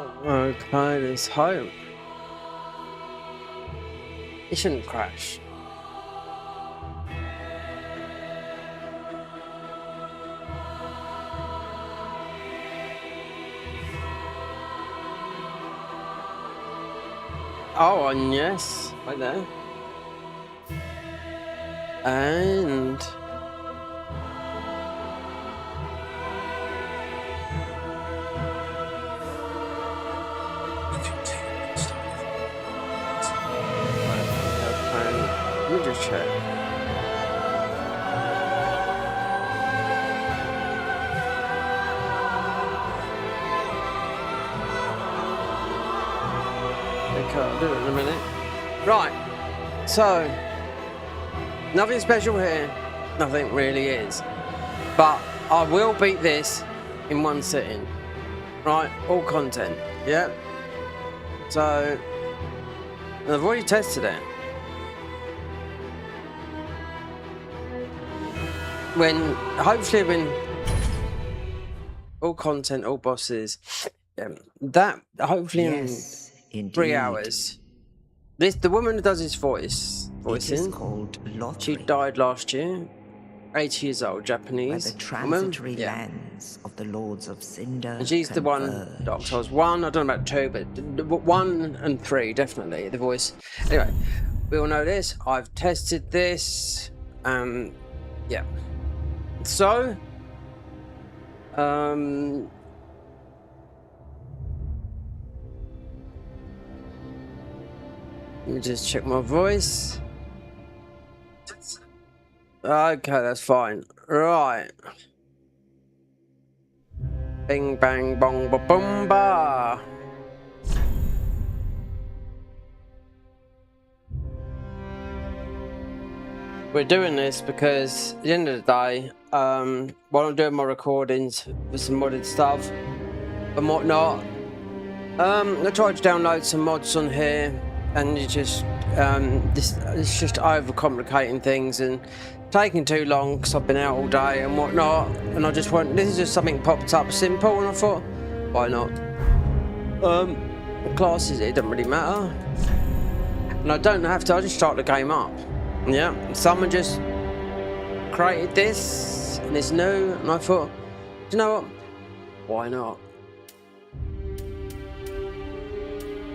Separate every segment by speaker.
Speaker 1: Okay, this home. It shouldn't crash. Oh, and yes, right there. And let me just check. Okay, I'll do it in a minute. Right, so nothing special here. Nothing really is. But I will beat this in one sitting. Right, all content. Yep. So I've already tested it. Hopefully when all content, all bosses, that hopefully
Speaker 2: Yes,
Speaker 1: in 3 hours. The woman who does his voicing.
Speaker 2: It is called
Speaker 1: She
Speaker 2: Lottery,
Speaker 1: died last year. 80 years old, Japanese
Speaker 2: where the transitory lands of the Lords of Cinder
Speaker 1: and she's the one Doctor was 1, I don't know about 2, but 1 and 3 definitely the voice. Anyway, we all know this. I've tested this. Yeah. So let me just check my voice. Okay, that's fine. Right. Bing bang bong ba boom ba. We're doing this because at the end of the day, while I'm doing my recordings with some modded stuff and whatnot, I tried to download some mods on here, and it's just it's just overcomplicating things and taking too long because I've been out all day and whatnot, and I just want, this is just something popped up simple, and I thought, why not? Classes, it doesn't really matter, and I don't have to. I just start the game up. Yeah, someone just created this and it's new, and I thought, you know what? Why not?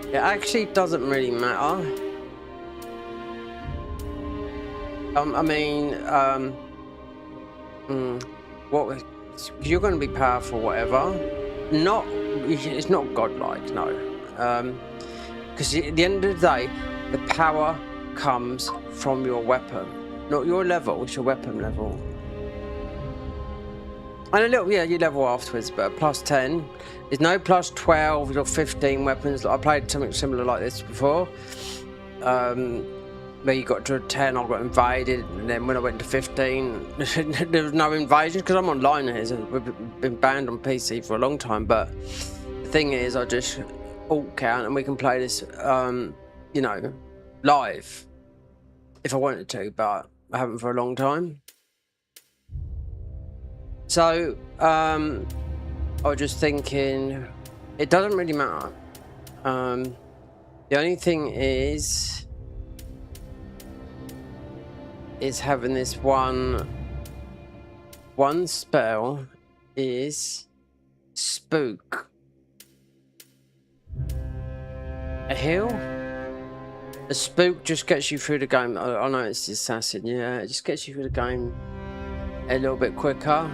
Speaker 1: It actually doesn't really matter. What? You're going to be powerful, whatever. It's not godlike, no. Because at the end of the day, the power comes from your weapon, not your level. It's your weapon level, and a little, you level afterwards. But plus 10 is no plus 12 or 15 weapons. I played something similar like this before, where you got to 10, I got invaded, and then when I went to 15, there was no invasion because I'm online here. So we've been banned on PC for a long time. But the thing is, I just alt count, and we can play this, live if I wanted to, but I haven't for a long time. So I was just thinking, it doesn't really matter. The only thing is having this one spell is spook. A heal? A spook just gets you through the game. I know it's assassin, yeah, it just gets you through the game a little bit quicker.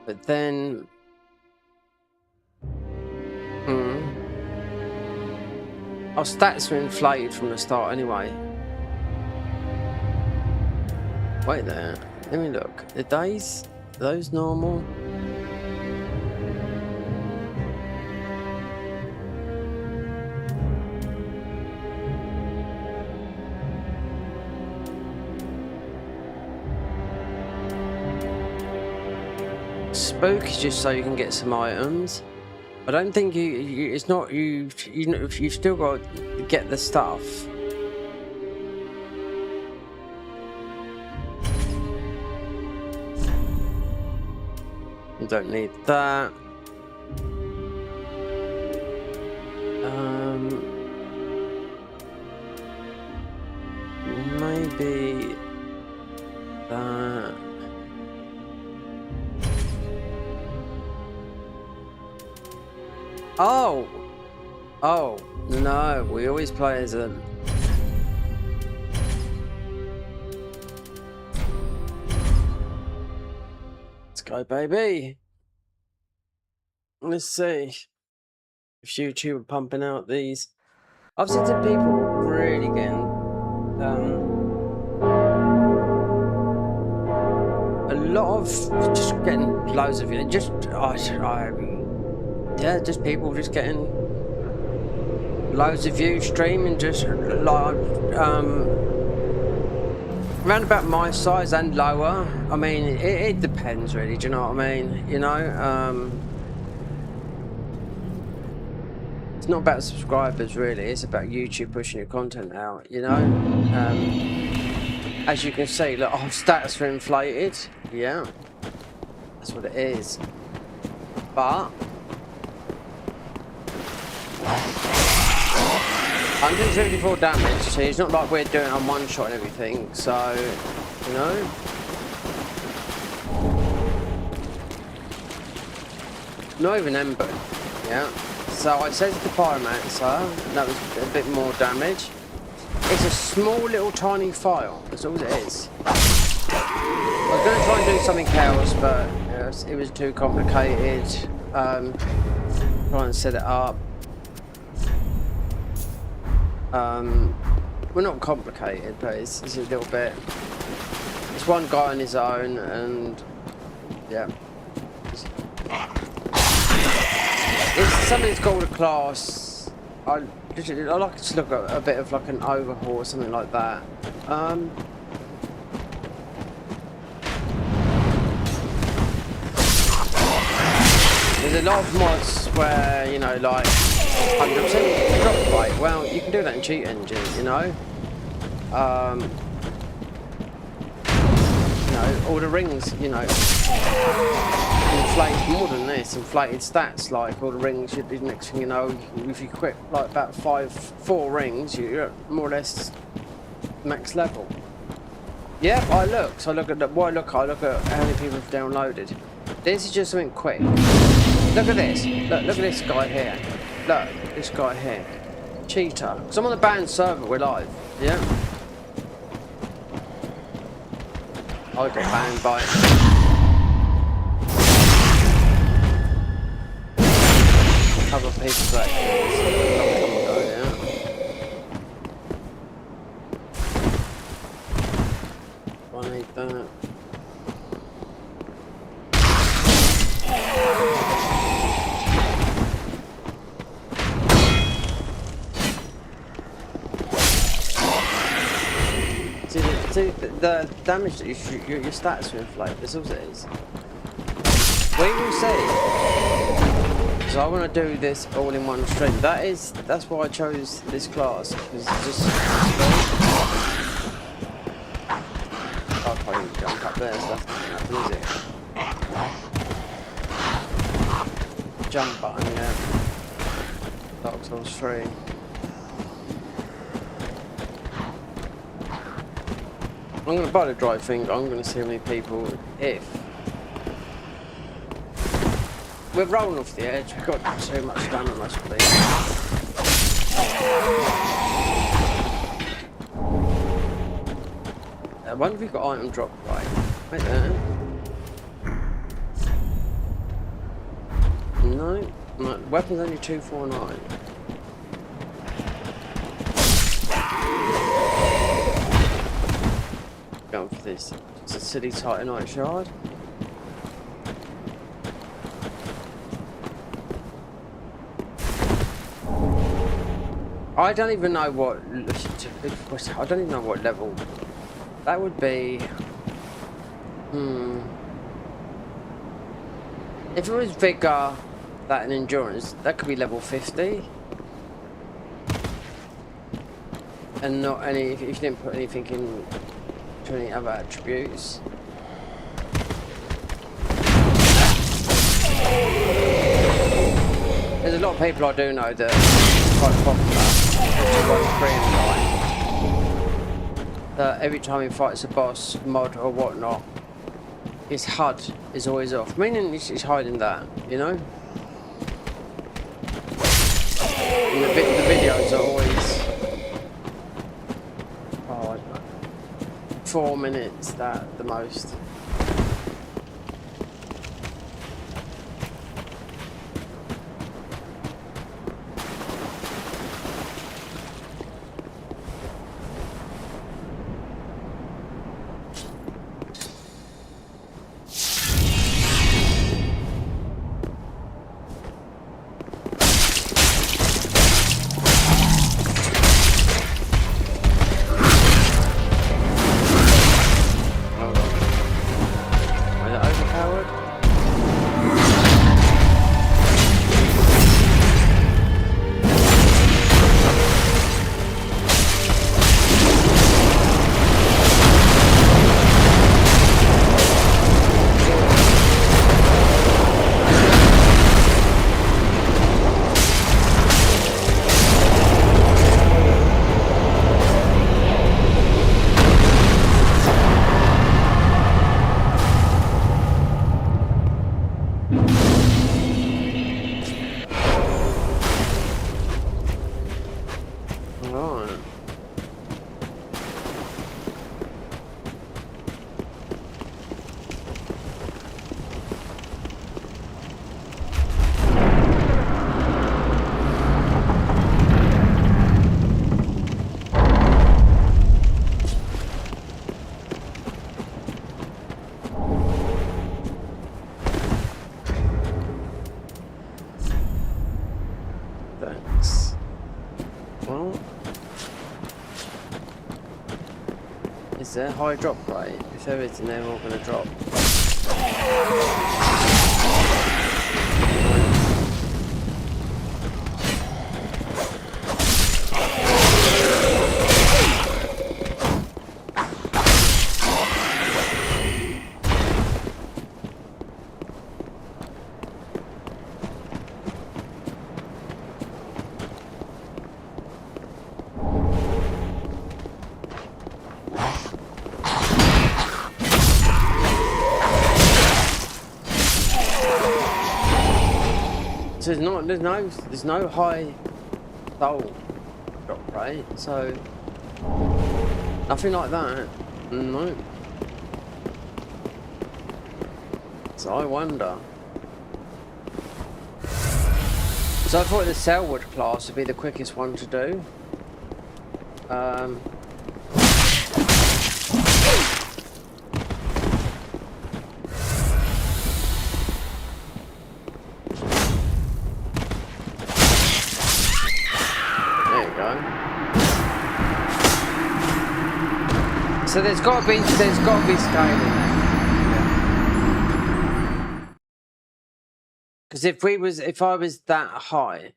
Speaker 1: But then our stats are inflated from the start anyway. Wait there, let me look. The days, are those normal? Spook is just so you can get some items. I don't think it's not you've still got to get the stuff. You don't need that. Maybe that. Oh! Oh, no, we always play as a... Let's go, baby. Let's see if YouTube are pumping out these. I've seen some people really getting a lot of just getting loads of it. Just yeah, just people just getting loads of views, streaming, just like around about my size and lower. I mean, it depends really. Do you know what I mean? You know, it's not about subscribers really. It's about YouTube pushing your content out. You know, as you can see, look, our stats are inflated. Yeah, that's what it is. But 174 damage, so it's not like we're doing on one shot and everything, so, you know. Not even Ember, yeah. So I said to the Pyromancer, that was a bit more damage. It's a small little tiny file, that's all it is. I was going to try and do something else, but it was too complicated. Try and set it up. We're not complicated, but it's a little bit. It's one guy on his own, and yeah. It's something that's called a class. I like to look at a bit of like an overhaul or something like that. There's a lot of mods where, you know, like 100% drop rate. Well, you can do that in Cheat Engine, you know. You know, all the rings, you know, inflated more than this. Inflated stats, like all the rings. The next thing you know, if you quit like about 4 rings, you're more or less max level. Yeah, I look. So I look at I look at how many people have downloaded. This is just something quick. Look at this. Look at this guy here. Look, this guy here. Cheater. Because I'm on the banned server, we're live. Yeah. I got banned by other people that I need that. See, the damage that your stats are inflated, that's all it is. We will see. So I want to do this all in one stream. That's why I chose this class, because it's just I can't even jump up there, so that's not gonna happen, is it? Jump button, yeah. Dark Souls 3. I'm going to buy the dry thing, but I'm going to see how many people, if we're rolling off the edge, we've got too much stamina, must be. I wonder if we've got item drop right. Wait there. No, weapon's only 249. Going for this. It's a City Titanite shard. I don't even know what. I don't even know what level that would be. If it was vigor, that and endurance, that could be level 50. And not any. If you didn't put anything in. Any other attributes. There's a lot of people I do know that quite popular, which is 1.3 that every time he fights a boss, mod or whatnot, his HUD is always off. Meaning he's hiding that, you know? And the videos are always, oh, I don't know, 4 minutes at the most. Thanks. Well, is there a high drop rate? If there is, then they're all going to drop. So there's no high soul drop rate, so nothing like that. No. So I wonder. So I thought the Selwood class would be the quickest one to do. So there's got to be scaling there. Because if I was that high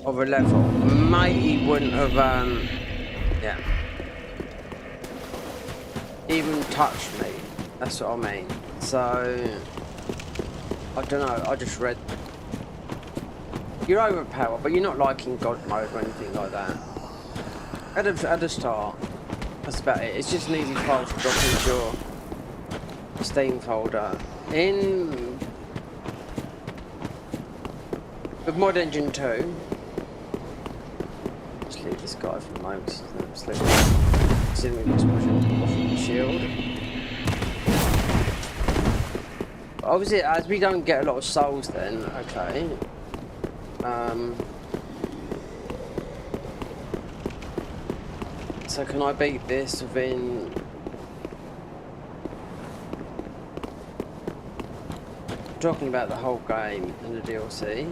Speaker 1: of a level, maybe wouldn't have even touched me. That's what I mean. So I don't know. I just read you're overpowered, but you're not like in God mode or anything like that. At the start. That's about it. It's just an easy file to drop into your Steam folder. With Mod Engine 2, just leave this guy for the moment because he's never sleeping. Considering we just push him off the shield. But obviously, as we don't get a lot of souls, then okay. So can I beat this within... talking about the whole game and the DLC.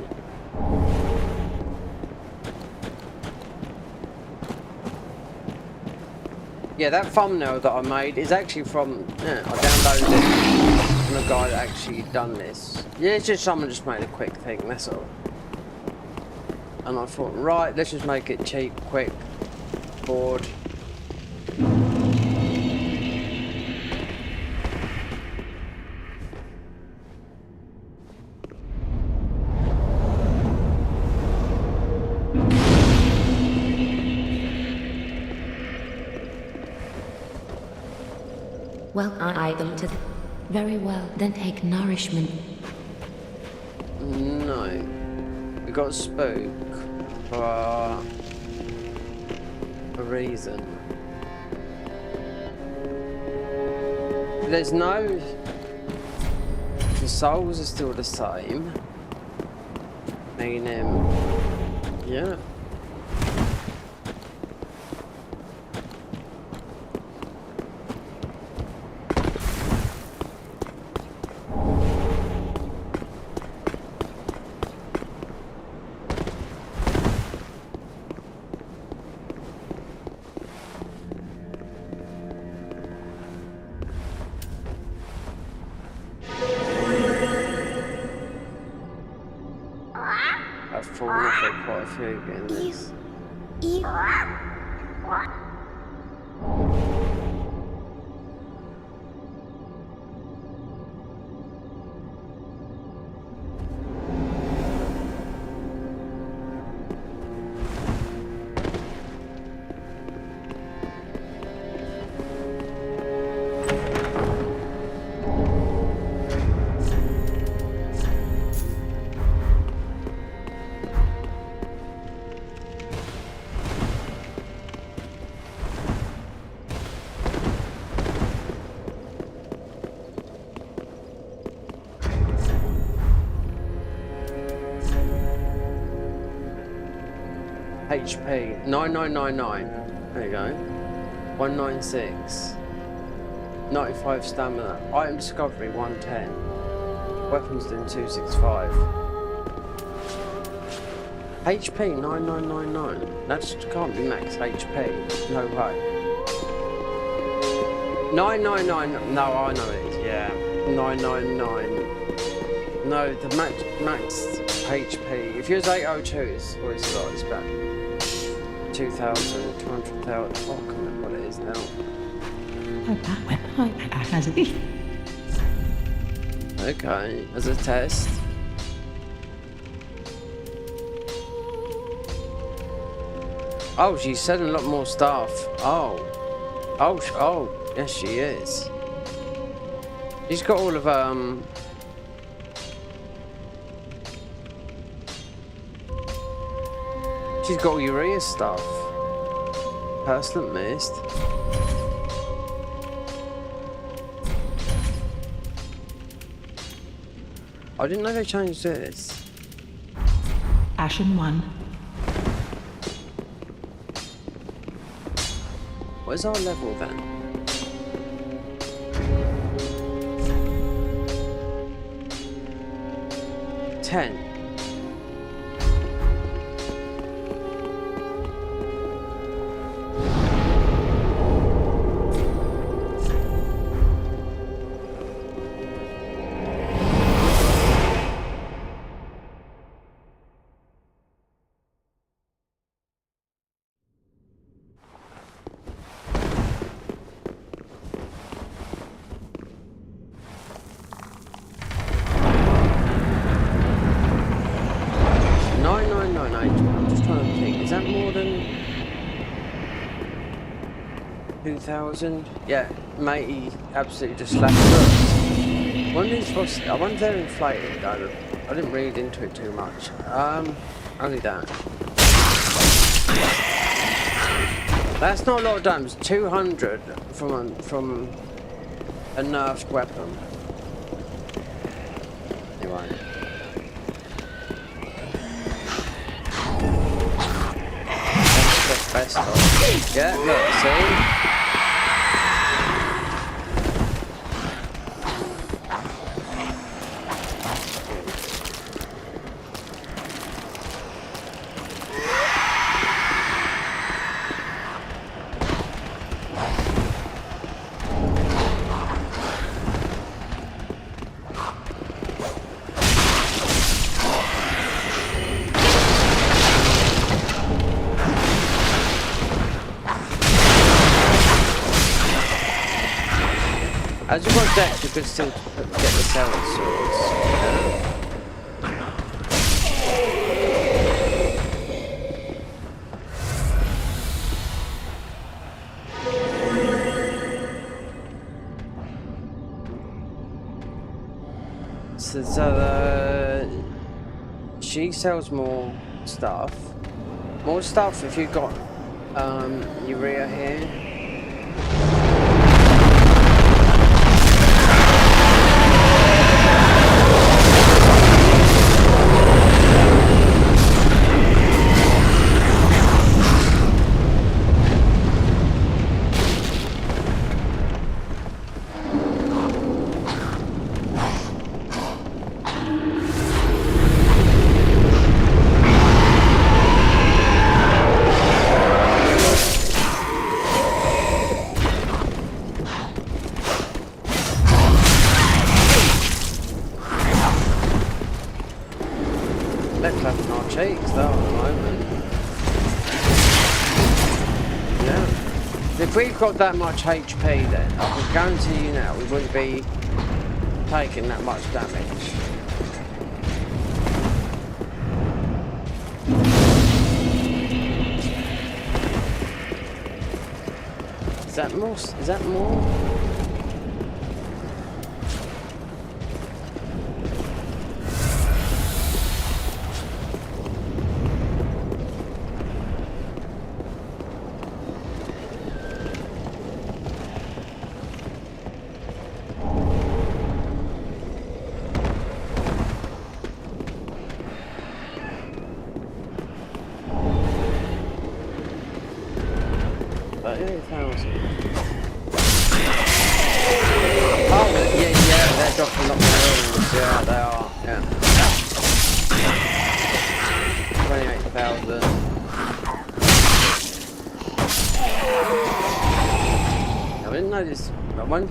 Speaker 1: Yeah, that thumbnail that I made is actually from... I downloaded it from a guy that actually done this. Yeah, it's just someone just made a quick thing, that's all. And I thought, right, let's just make it cheap, quick, board.
Speaker 3: Well, I idle to. Very well, then take nourishment.
Speaker 1: No. We got spook for a reason. There's no... The souls are still the same. Meaning... Yeah. I've fallen off it quite a few in this. HP 9999. There you go. 196. 95 stamina. Item discovery 110. Weapons doing 265. HP 9999. That just can't be max HP. No way. 999. No, I know it is. Yeah. 999. No, the max HP. If you're 802, it's always starts back. 2,000, 200,000. I can't remember what it is now. Okay, as a test. Oh, she's selling a lot more stuff. Oh, yes, she is. She's got all of she's got all urea stuff. Personal mist. I didn't know they changed this.
Speaker 4: Ashen 1.
Speaker 1: What is our level then? 10. I'm just trying to think, is that more than 2,000? Yeah, matey absolutely just slapped it. I wonder if they're inflated. I didn't read into it too much. Only that. That's not a lot of damage. 200 from a nerfed weapon. Anyway. Best of. Yeah, look, see? As you got decks, you could still get the salad swords. She sells more stuff. More stuff if you got urea here. They're clapping our cheeks though at the moment. Yeah. If we've got that much HP then, I can guarantee you now we wouldn't be taking that much damage. Is that more? Is that more?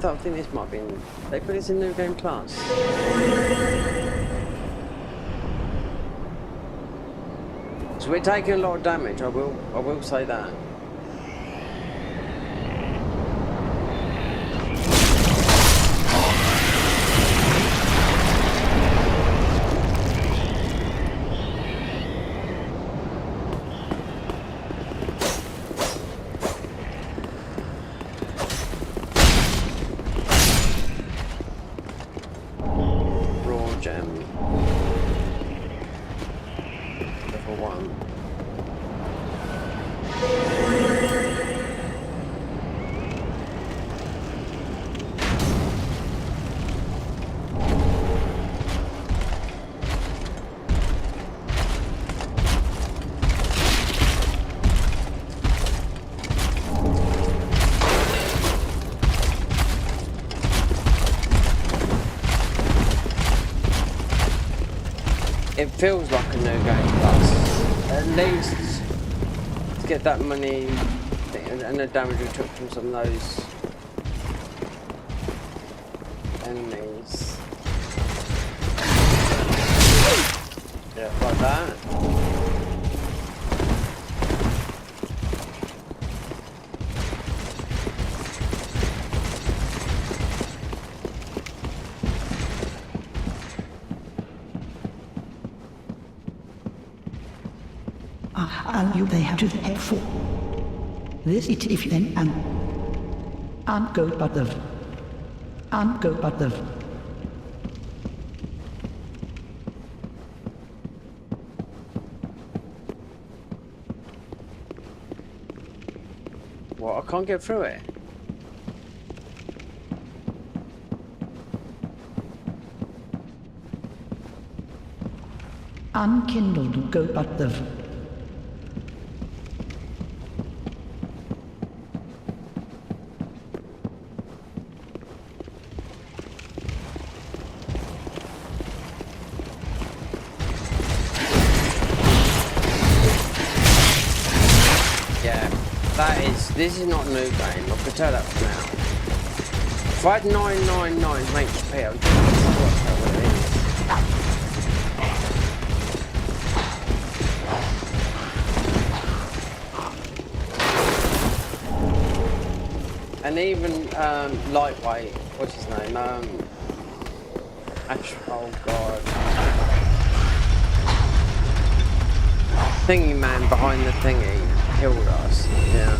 Speaker 1: I think this might be in, they put this in New Game Plus. So we're taking a lot of damage, I will say that. It feels like a New Game Plus. At least to get that money and the damage we took from some of those enemies. Yeah, like that.
Speaker 4: You they have to head for. This it if then and go but the and go but the
Speaker 1: What, I can't get through it?
Speaker 4: unkindled go but the
Speaker 1: This is not a new game, I can tell that for now. If I had 999 HP, I would just watch that what it is. And even lightweight, what's his name? Oh god. Thingy man behind the thingy killed us, yeah.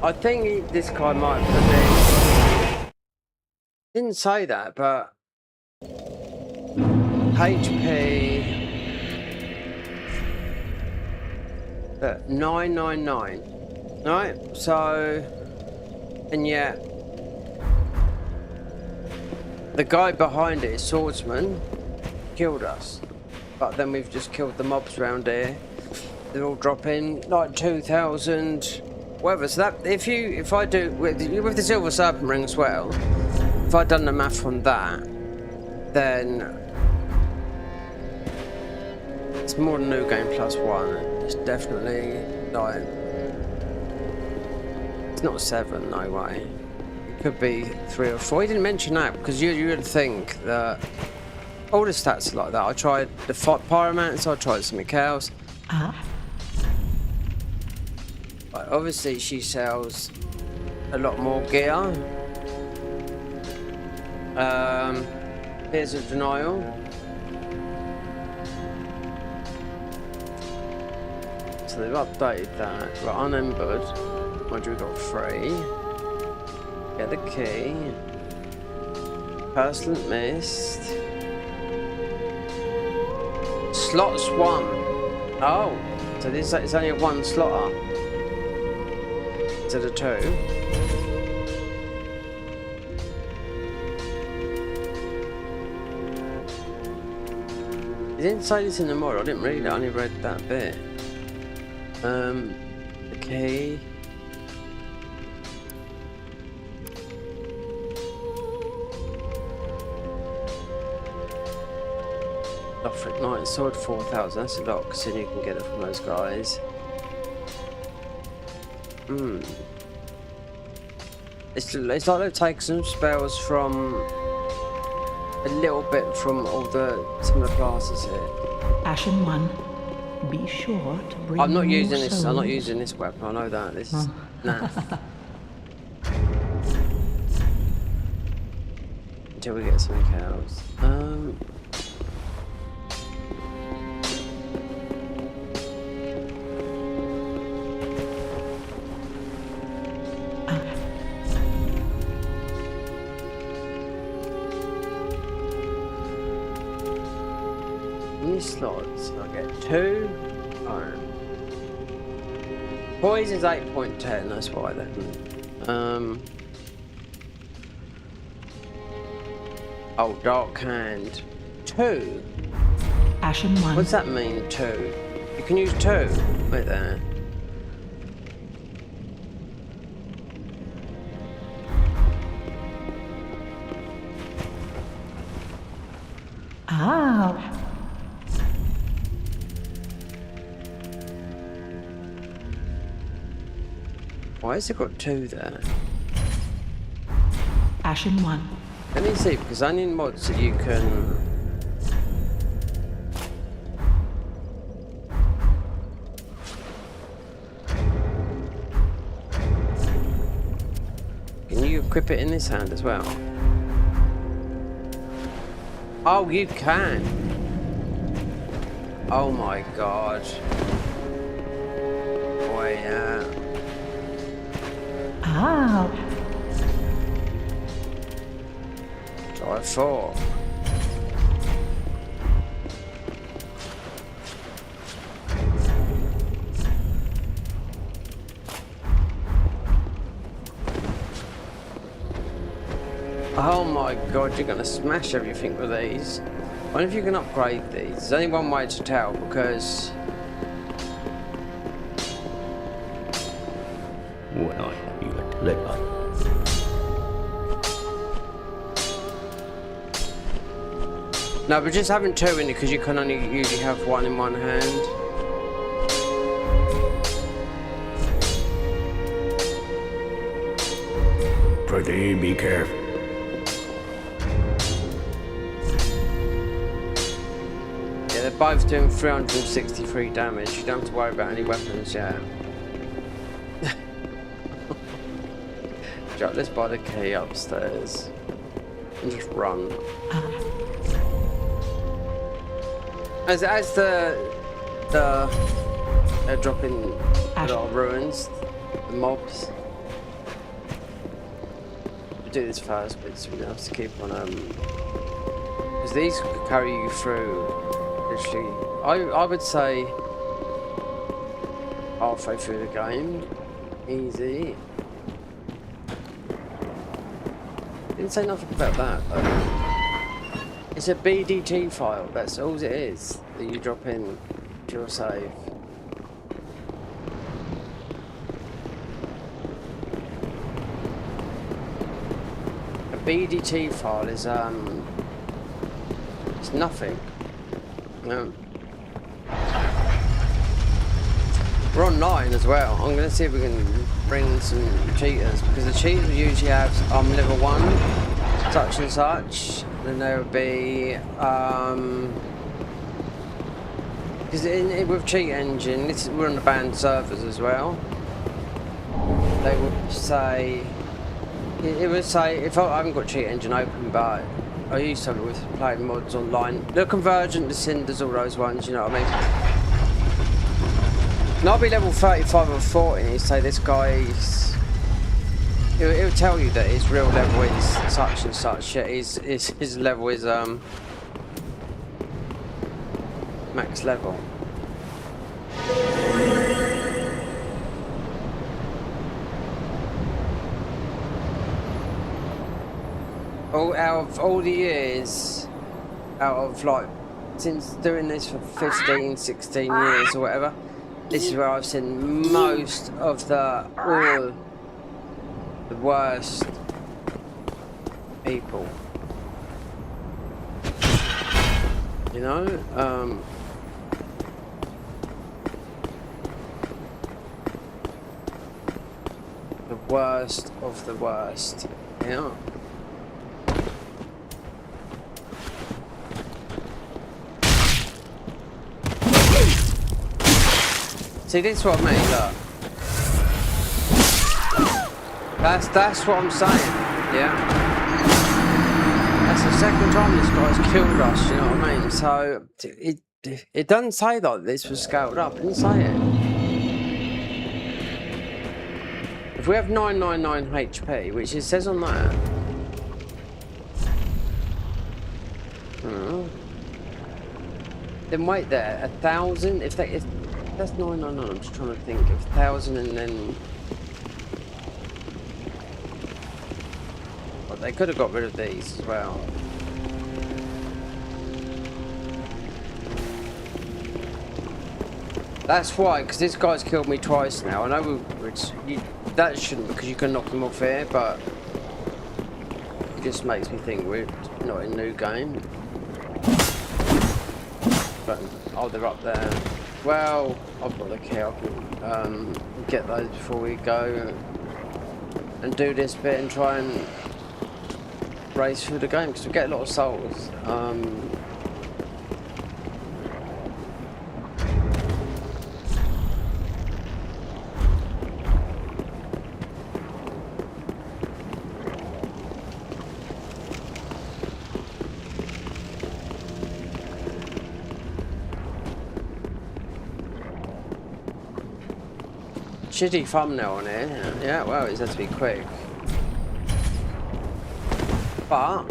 Speaker 1: I think this guy might have didn't say that, but HP 999. Right, so, and yet the guy behind it is swordsman, killed us, but then we've just killed the mobs around here. They're all dropping like 2,000, whatever. So that if I do with the silver serpent ring as well, if I'd done the math on that, then it's more than New Game Plus 1. It's definitely like, it's not 7, no way. It could be 3 or 4. He didn't mention that because you would think that all the stats are like that. I tried the pyromancer, I tried something else. But obviously she sells a lot more gear. Here's a denial. So they've updated that. We're unembered. Mind you, we got 3. Get the key. Pestilent Mist. Slots 1. Oh, so this is only a 1 slot instead of 2. He didn't say this in the mod. I didn't read it. I only read that bit. The key. Lothric Knight Sword 4,000. That's a lot, because then you can get it from those guys. It's like they've taken some spells from a little bit from all some of the classes here.
Speaker 4: Ashen One, be sure to bring
Speaker 1: I'm not using
Speaker 4: more
Speaker 1: this. I'm not
Speaker 4: souls.
Speaker 1: using this weapon. I know that. This is nah. Until we get something else. Many slots. I get 2 iron. Poison's 8.10. That's why then. Oh, Dark Hand 2.
Speaker 4: Ashen One.
Speaker 1: What does that mean? 2. You can use 2. Wait there.
Speaker 4: Ah.
Speaker 1: Why has it got 2 there?
Speaker 4: Ashen One.
Speaker 1: Let me see, because only in mods that you can. Can you equip it in this hand as well? Oh, you can. Oh my god. Boy, yeah.
Speaker 4: Ah.
Speaker 1: Try 4. Oh my god, you're gonna smash everything with these. I wonder if you can upgrade these. There's only one way to tell, because
Speaker 5: What I have you deliver.
Speaker 1: no, but just having 2 in it, because you can only usually have 1 in one hand.
Speaker 5: Pretty be careful.
Speaker 1: Yeah, they're both doing 363 damage. You don't have to worry about any weapons yet. Right, let's buy the key upstairs and just run. As they're dropping a lot of ruins, the mobs, do this first, but we're gonna have to keep on because these could carry you through. Literally, I would say halfway through the game, easy. Didn't say nothing about that though. It's a BDT file. That's all it is that you drop in to your save. BDT file is it's nothing. No. We're online as well. I'm gonna see if we can bring some cheaters because the cheaters usually have level 1, such and such. Then there would be because with Cheat Engine, we're on the banned servers as well. They would say. It would say, if I haven't got Cheat Engine open, but I used to have it with playing mods online. The Convergent, the Cinders, all those ones, you know what I mean? And I'll be level 35 or 40 and you say this guy's... It'll tell you that his real level is such and such. Yeah, his level is max level. Out of all the years, out of like, since doing this for 15, 16 years or whatever, this is where I've seen most of the worst people. You know? The worst of the worst. Yeah. See, this is what I mean, look. That's what I'm saying, yeah? That's the second time this guy's killed us, you know what I mean? So, it doesn't say that this was scaled up, it didn't say it. If we have 999 HP, which it says on that... then wait there, 1,000? If that's 999, I'm just trying to think of 1,000 and then... Well, they could have got rid of these as well. That's why, because this guy's killed me twice now. I know that shouldn't, because you can knock him off here, but... It just makes me think we're not in a new game. But, oh, they're up there. Well, I've got the key. I can get those before we go and do this bit and try and race through the game because we get a lot of souls. Shitty thumbnail on here. Yeah, well, it has to be quick. But,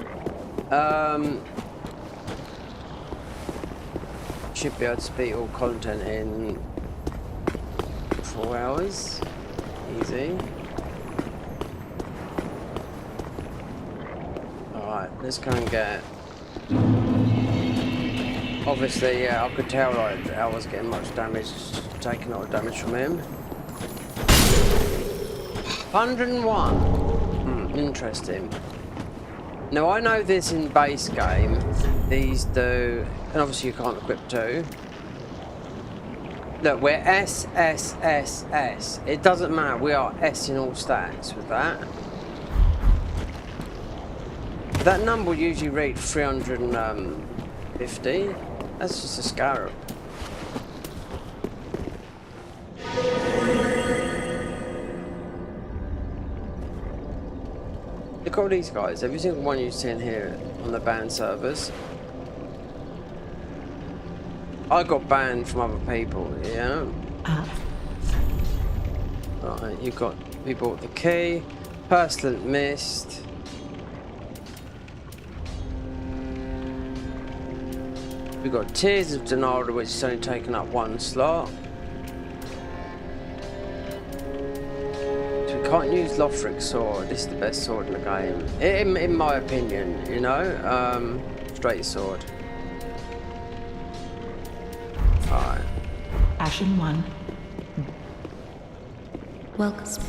Speaker 1: should be able to beat all content in 4 hours. Easy. Alright, let's go and get... Obviously, yeah, I could tell like, I was getting much damage, taking a lot of damage from him. 101. Interesting. Now I know this in base game. These do, and obviously you can't equip 2. Look, we're S, S, S, S. It doesn't matter. We are S in all stats with that. That number will usually read 350. That's just a scarab. Look at all these guys, every single one you've seen here on the banned servers. I got banned from other people, yeah? Right, you've got people with the key, Persistent Mist, We've got Tears of Denara, which is only taking up 1 slot. So we can't use Lothric's sword. This is the best sword in the game, in my opinion. You know, straight sword. Alright.
Speaker 4: Ashen One.
Speaker 3: Welcome.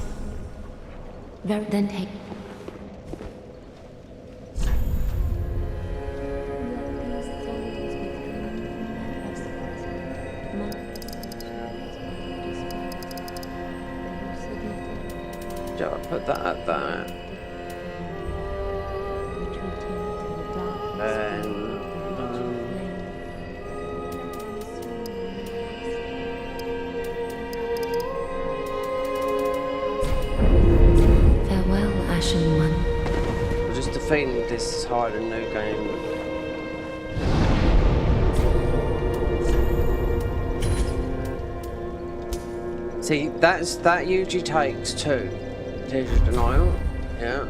Speaker 3: Very then take.
Speaker 1: Yeah, I'll put that at that. Then,
Speaker 3: Farewell, Ashen One.
Speaker 1: we're just defeating this hard and new game. See, that usually takes 2. Tears of Denial, yeah.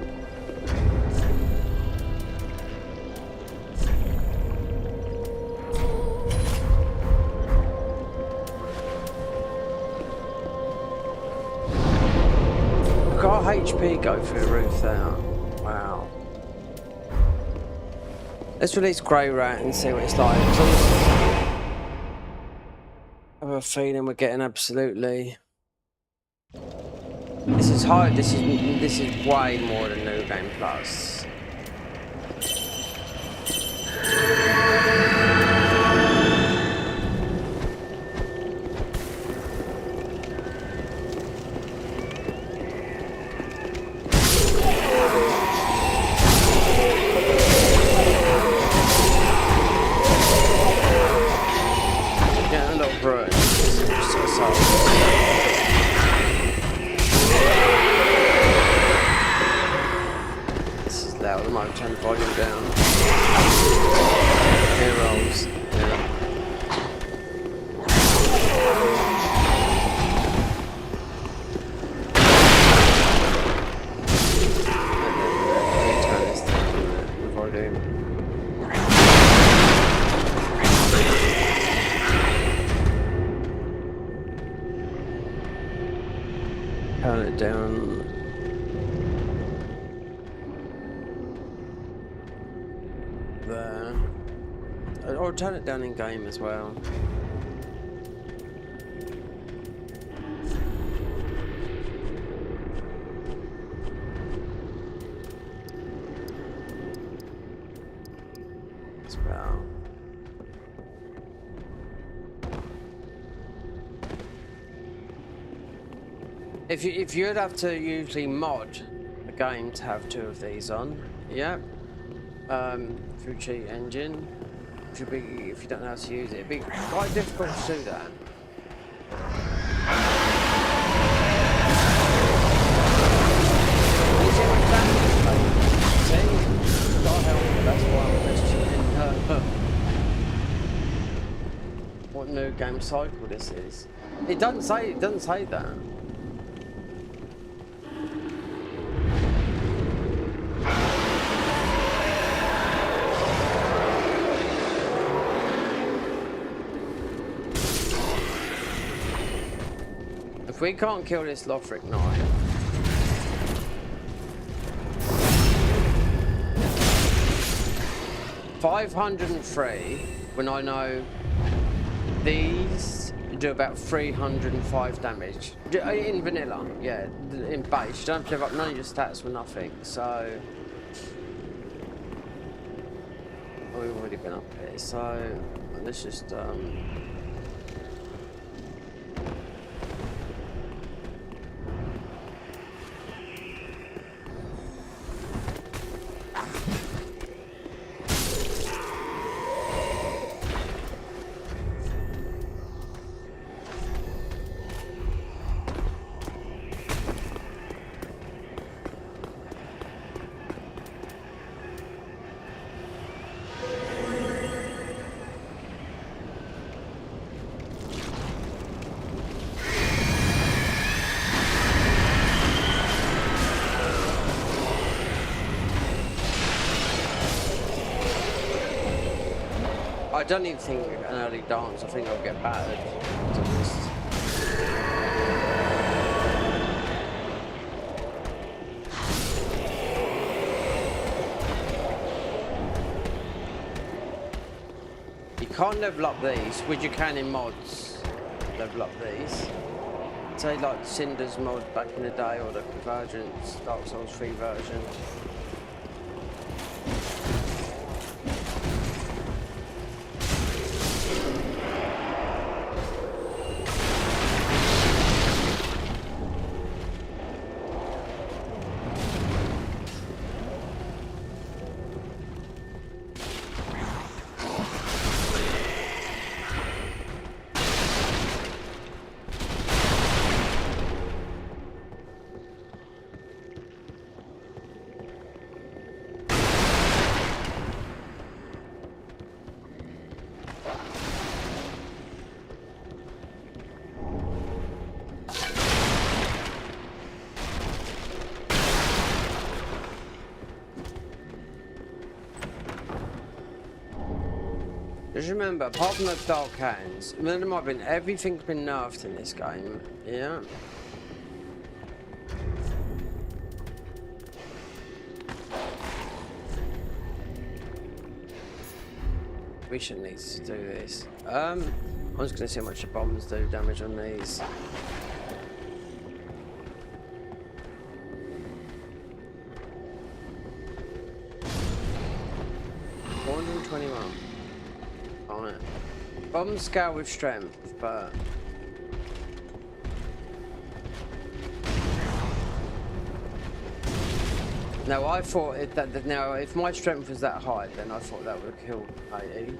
Speaker 1: Look at our HP go through the roof there. Wow. Let's release Grey Rat and see what it's like. I have a feeling we're getting absolutely. This is hard. This is way more than New Game Plus. Getting a little bruised. Loud at the moment, turn the volume down. Here rolls. Yeah. Turn this down the volume. Turn it down. There. Or turn it down in game as well. As well. If you'd have to usually mod a game to have 2 of these on, yeah. Through cheat engine, which would be, if you don't know how to use it, it'd be quite difficult to do that. See? God help, that's why I'm questioning what new game cycle this is. It doesn't say that. If we can't kill this Lothric Knight, $503 when I know these do about 305 damage in vanilla. Yeah, in base you don't have to live up none of your stats with nothing. So we've already been up here. So let's just I don't even think an early dance. I think I'll get battered. To be honest. You can't level up these, which you can in mods. Level up these. Say like Cinder's mod back in the day, or the Convergence Dark Souls 3 version. Just remember, apart from the Dark Hands, there might have been everything's been nerfed in this game, yeah? We shouldn't need to do this. I'm just gonna see how much the bombs do damage on these. On it. Bomb scale with strength, but no, I thought that now if my strength was that high, then I thought that would have killed 80.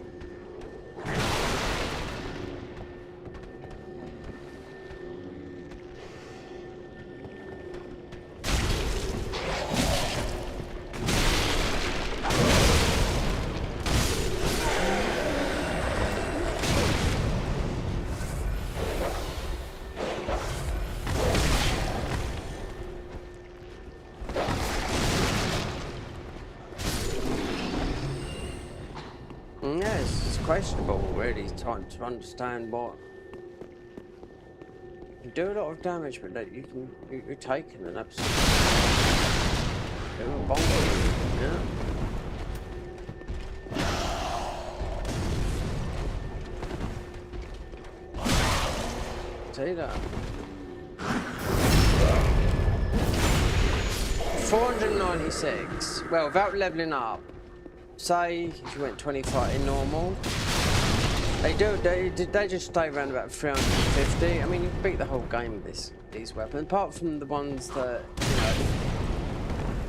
Speaker 1: Yeah, it's questionable really trying to understand what you do a lot of damage, but that you're taking an absolute bonkers, yeah. See that? 496. Well, without leveling up. Say if you went 25 in normal, they just stay around about 350. I mean, you can beat the whole game with these weapons, apart from the ones that, you know,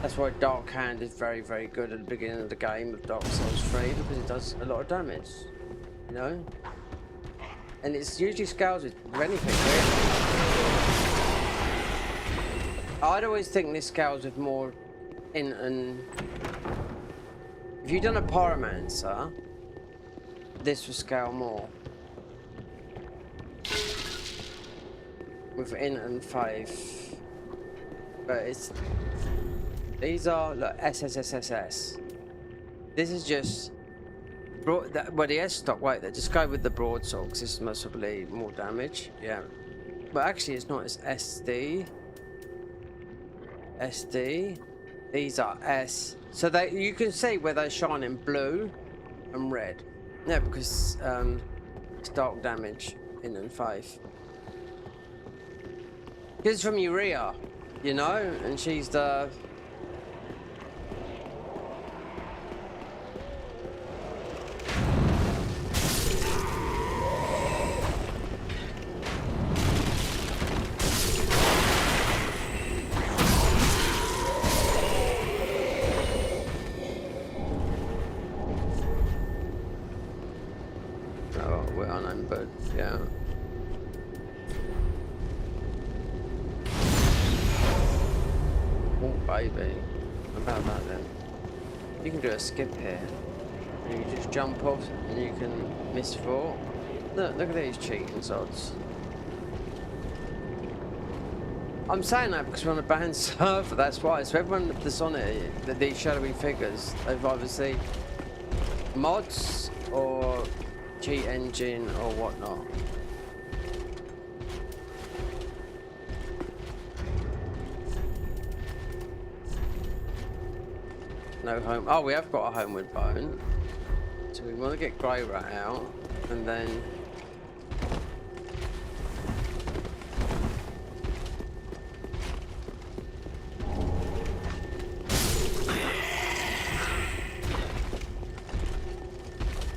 Speaker 1: that's why Dark Hand is very, very good at the beginning of the game of Dark Souls 3, because it does a lot of damage, you know, and it's usually scales with anything really. I'd always think this scales with more in and. If you'd done a Pyromancer, this would scale more. With Int and Faith. But it's... These are, look, SSSSS. This is just... Well, the S stock, wait, they just go with the broadsword, because this is most probably more damage. Yeah. But actually it's not, it's SD. SD. These are S. So you can see where they shine in blue and red. Yeah, because it's dark damage in and Faith. This is from Urea, you know, and she's the... But yeah. Oh baby. About that then. You can do a skip here. And you just jump off and you can miss 4. Look at these cheating sods. I'm saying that because we're on a banned server, that's why. So everyone that's on it, these shadowy figures, they've either seen mods or cheat engine or whatnot. No home. Oh, we have got a homeward bone. So we want to get Grey Rat out, and then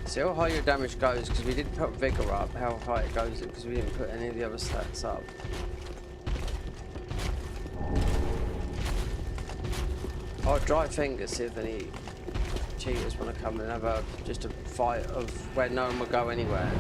Speaker 1: see how high your damage goes, because we did put Vigor up, how high it goes, because we didn't put any of the other stats up. I'll dry fingers, see if any cheaters want to come and have just a fight of where no one will go anywhere.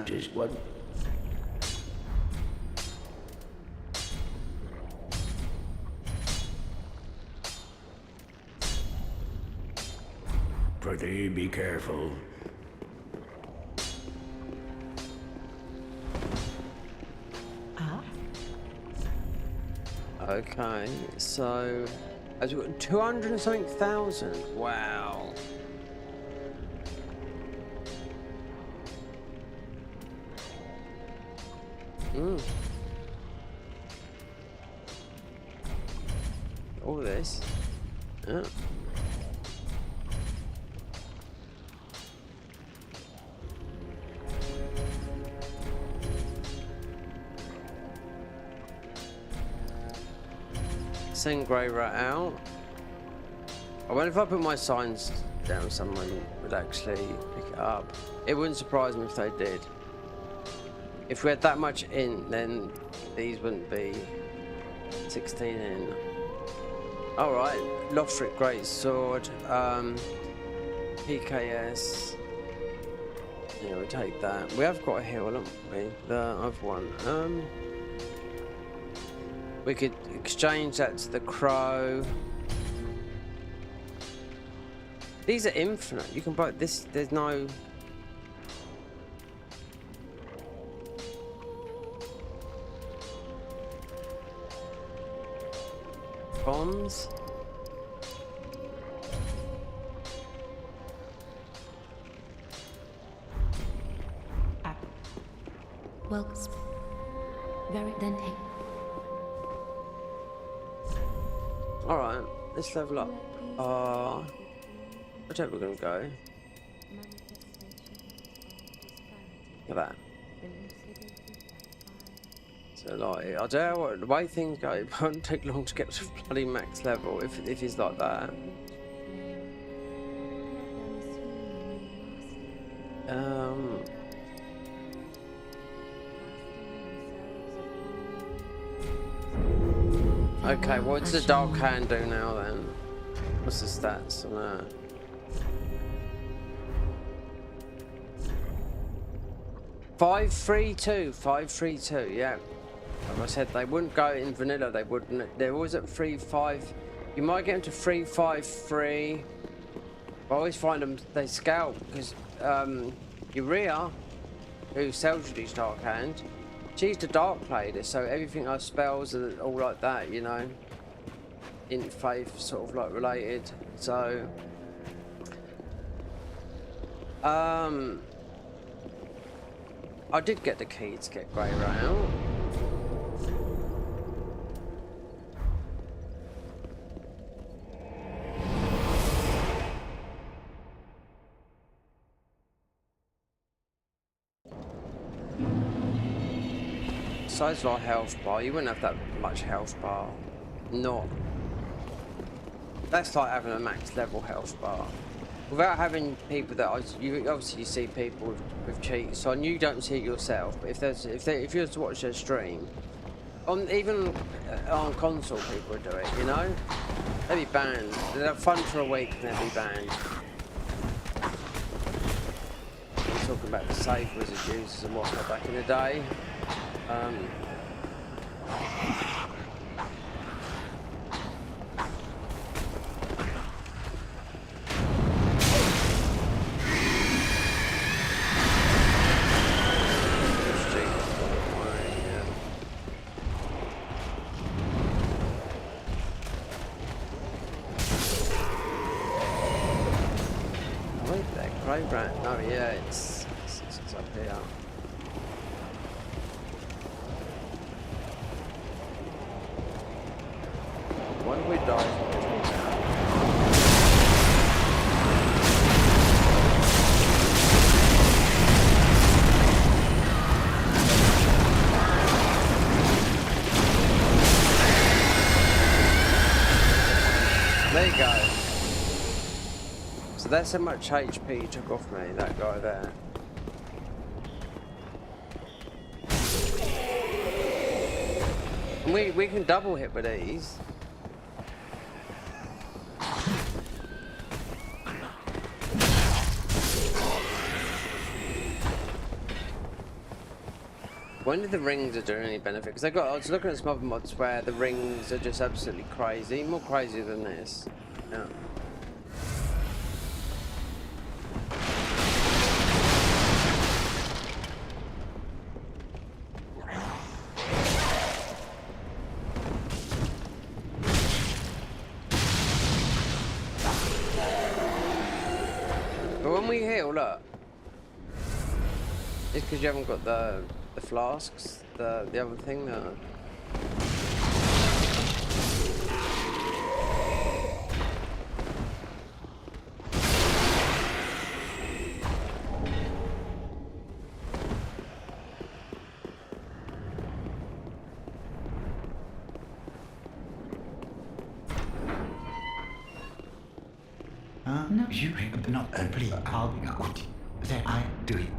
Speaker 5: Just what? Pretty be careful.
Speaker 1: Okay, so as we got 200 and something thousand. Wow. All this. Yeah. Send Grey Rat out. I wonder if I put my signs down, someone would actually pick it up. It wouldn't surprise me if they did. If we had that much in, then these wouldn't be 16 in. Alright, Lothric Great Sword, PKS. Yeah, we'll take that. We have got a heal, haven't we? The other one. We could exchange that to the Crow. These are infinite. You can buy this. There's no. Bombs.
Speaker 3: Well, very then take.
Speaker 1: Alright, let's level up. Which way we're gonna go? Look at that. So like, I don't know what, the way things go, it won't take long to get to bloody max level if it's like that. Okay, what does the Dark Hand do now then? What's the stats on that? Five, 3-2, yeah. Like I said, they wouldn't go in vanilla, they wouldn't. They're always at 3-5. You might get them to 3-5-3. I always find them, they scale, because Urea, who sells you these Dark Hand, she's the Dark Lady, so everything her spells are all like that, you know. In faith, sort of like related. So, I did get the key to get Grey Rat out. Besides our health bar, you wouldn't have that much health bar. Not. That's like having a max level health bar. Without having people that obviously you see people with cheats, so you don't see it yourself. But if you were to watch their stream, even on console, people would do it. You know, they'd be banned. They'd have fun for a week and they'd be banned. I'm talking about the safe wizard users and whatnot back in the day. way round. No, yeah, it's up here. Why did we die? There you go. So that's how much HP he took off me, that guy there. And we can double hit with these. When did the rings do any benefit? Because I was looking at some other mods where the rings are just absolutely crazy, more crazy than this. Yeah. But when we heal, look, it's because you haven't got the flasks, the other thing there.
Speaker 4: No, you have not please. I'll be good. Then I do it.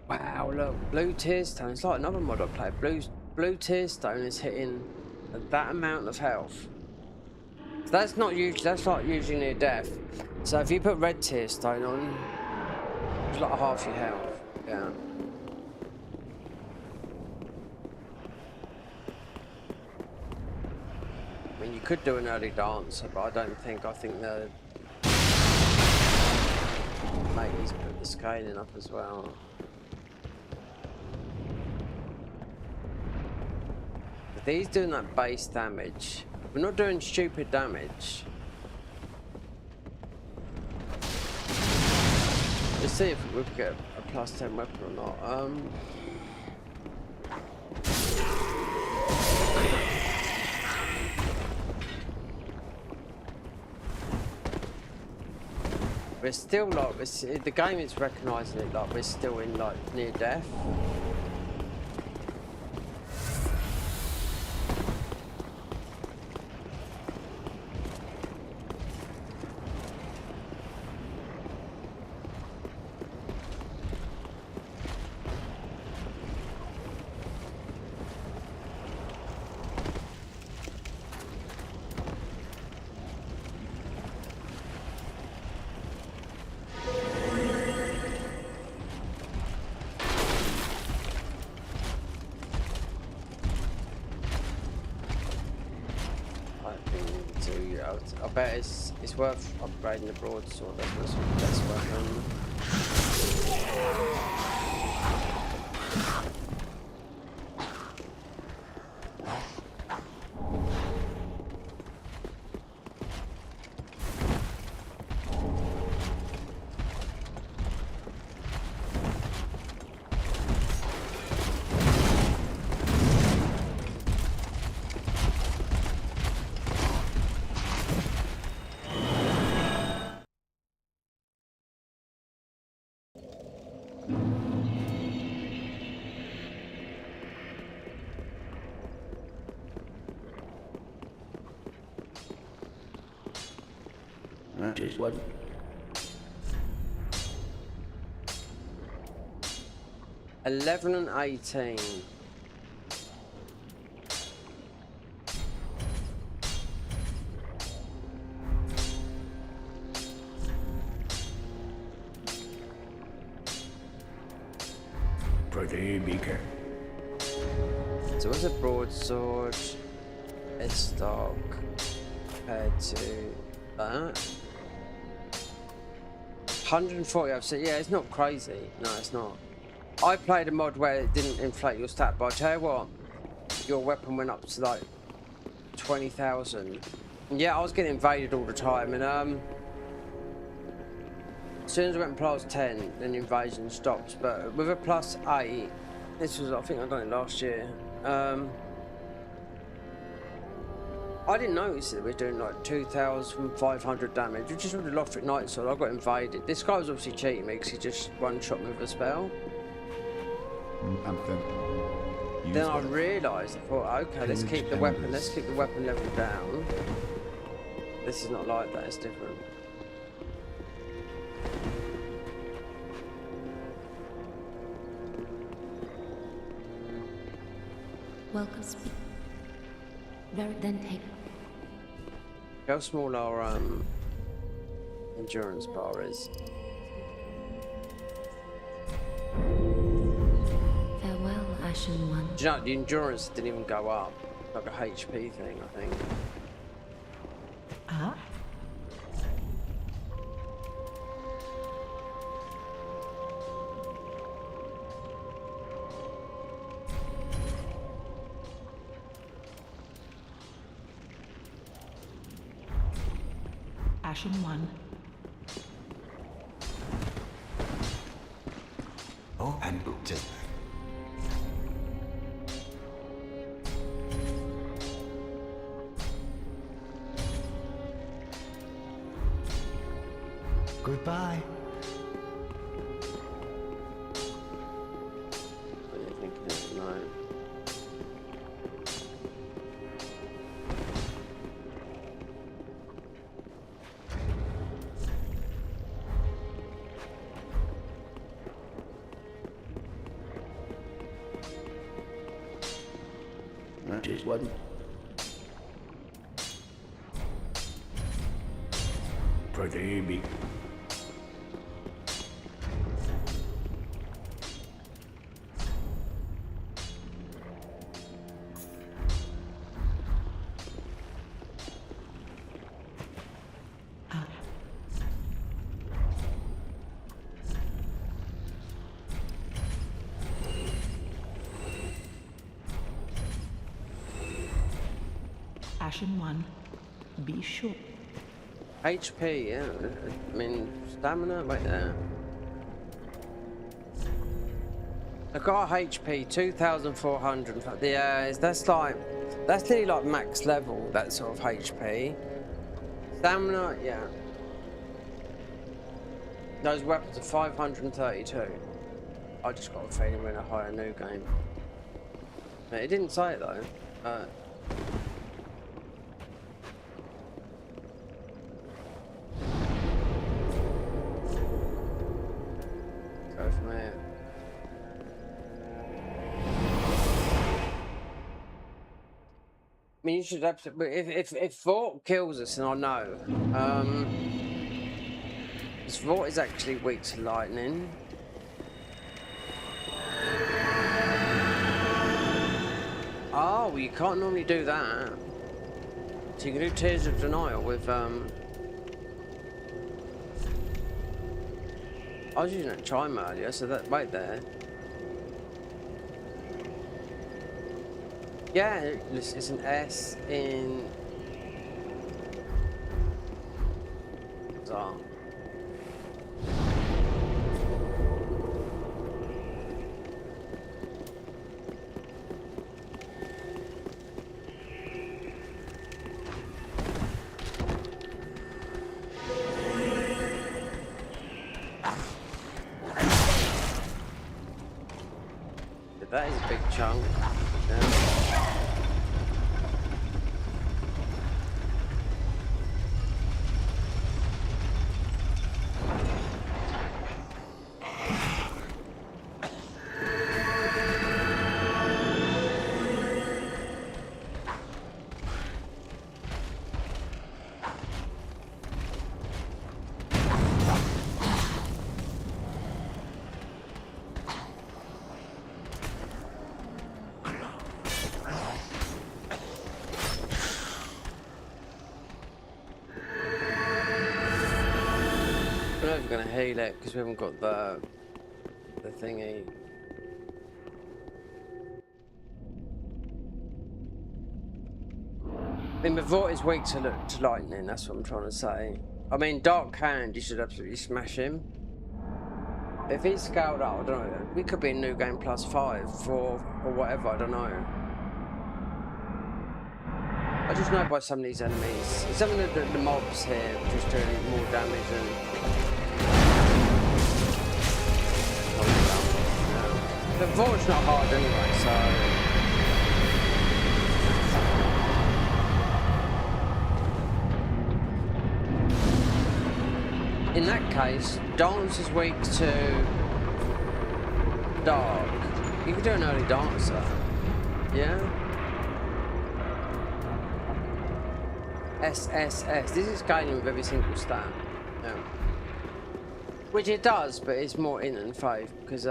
Speaker 1: Wow, look, blue tear stone. It's like another mod I played. Blue tear stone is hitting that amount of health. So that's not usually. That's like usually near death. So if you put red tear stone on, it's like half your health. Yeah. I mean, you could do an early dancer, but I don't think. I think the mateys put the scaling up as well. These doing that base damage. We're not doing stupid damage. Let's see if we can get a +10 weapon or not. We're still like, the game is recognising it like we're still in like near death. I bet it's worth upgrading the broadsword. That's the best weapon.
Speaker 5: Just what?
Speaker 1: $11 and $18.
Speaker 5: Pretty be careful.
Speaker 1: So what's a broadsword? It's stock compared to that. 140. So yeah, it's not crazy. No, it's not. I played a mod where it didn't inflate your stat, but I tell you what, your weapon went up to like 20,000. Yeah, I was getting invaded all the time, and as soon as I went plus 10, then the invasion stopped. But with a plus 8, this was, I think I done it last year. I didn't notice it. We're doing like 2,500 damage, which is with the Lothric Knight Sword. I got invaded. This guy was obviously cheating me because he just one-shot me with a spell.
Speaker 6: And
Speaker 1: Then I realised, I thought, okay, let's keep the weapon. Let's keep the weapon level down. This is not like that. It's different.
Speaker 3: Welcome. Very then take.
Speaker 1: How small our endurance bar is.
Speaker 3: Farewell, Ashen One.
Speaker 1: Do you know, the endurance didn't even go up. Like a HP thing, I think.
Speaker 4: Ah, Ashen One.
Speaker 6: oh, and just goodbye.
Speaker 1: What are you thinking? No.
Speaker 5: That is one. Pretty big.
Speaker 4: Ashen One. Be sure.
Speaker 1: HP, yeah. I mean, stamina, right there. I got HP 2,400. Yeah, that's nearly like max level. That sort of HP. Stamina, yeah. Those weapons are 532. I just got a feeling we're in a higher new game. It didn't say it though. Go from here. I mean, you should absolutely. If Vort kills us, and I know, this Vort is actually weak to lightning. Oh, well, you can't normally do that. So you can do Tears of Denial with I was using that chime earlier, so that right there. Yeah, it's an S in. So. That is a big chunk. Yeah. I don't know if we're gonna heal it because we haven't got the thingy. I mean, Mavort is weak to lightning, that's what I'm trying to say. I mean, Dark Hand, you should absolutely smash him. If he's scaled up, I don't know, we could be in New Game +5 for, or whatever, I don't know. I just know by some of these enemies. Some of the mobs here just doing more damage than... The Vault's not hard anyway, so... In that case, Dance is weak to Dark. You could do an early Dancer. Yeah? SSS. This is gaining with every single stat. Yeah. Which it does, but it's more in and fave because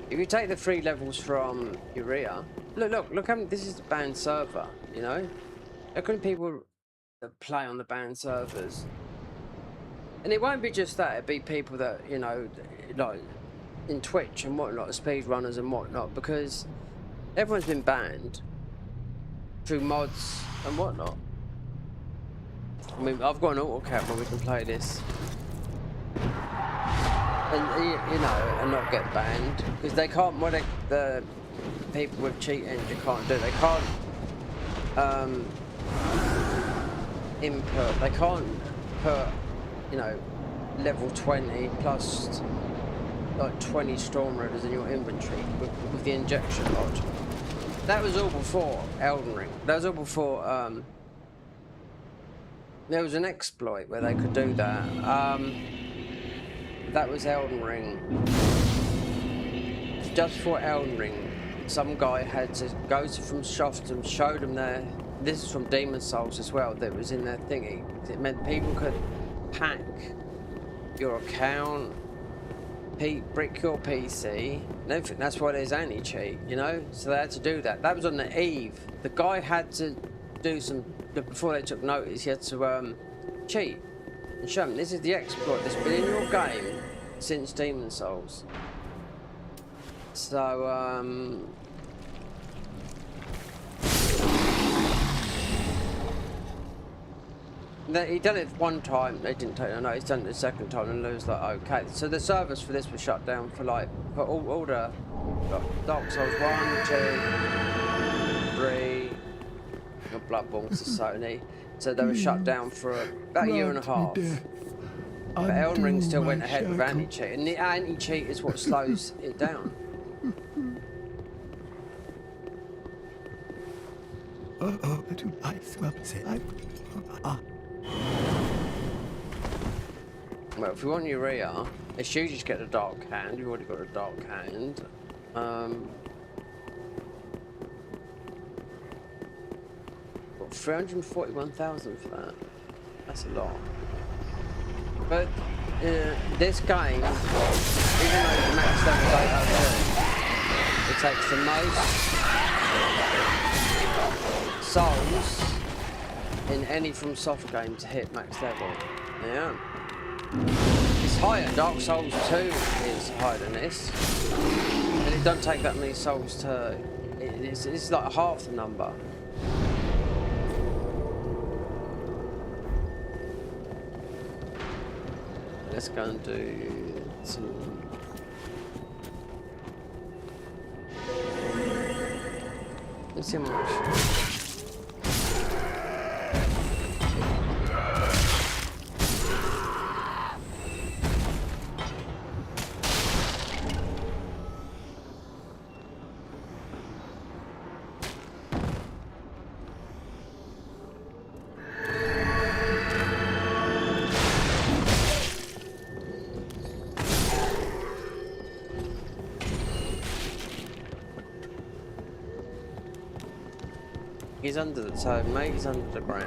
Speaker 1: if you take the 3 levels from Urea, look how this is the banned server, you know? Look at people that play on the banned servers. And it won't be just that, it'll be people that, you know, like in Twitch and whatnot, speedrunners and whatnot, because everyone's been banned through mods and whatnot. I mean, I've got an auto cap where we can play this. And, you know, and not get banned. Because they can't, the people with cheat engine can't do it. They can't input, they can't put, you know, level 20 plus like 20 Storm Raiders in your inventory with the injection mod. That was all before Elden Ring. That was all before, there was an exploit where they could do that. That was Elden Ring. Just before Elden Ring, some guy had to go from Shoft and show them their... This is from Demon Souls as well, that was in their thingy. It meant people could hack your account, brick your PC, and everything. That's why there's anti-cheat, you know? So they had to do that. That was on the eve. The guy had to do some... Before they took notice, he had to cheat and show them this is the exploit that's been in your game since Demon Souls. So he done it one time, they didn't take no notice. He's done it the second time, and it was like, okay. So the servers for this were shut down for like for all the Dark Souls 1, 2, 3. Bloodborne to Sony, so they were shut down for about a year and a half. But Elden Ring still went ahead with anti-cheat, and the anti-cheat is what slows it down. Well, if you want Urea, it's you just get a Dark Hand. You've already got a Dark Hand. 341,000 for that. That's a lot. But this game, even though the max level 802, it takes the most souls in any From Soft game to hit max level. Yeah. It's higher. Dark Souls 2 is higher than this. And it doesn't take that many souls to... It's like half the number. Let's go and do some... Let's see how much. He's under the so mate, he's under the ground.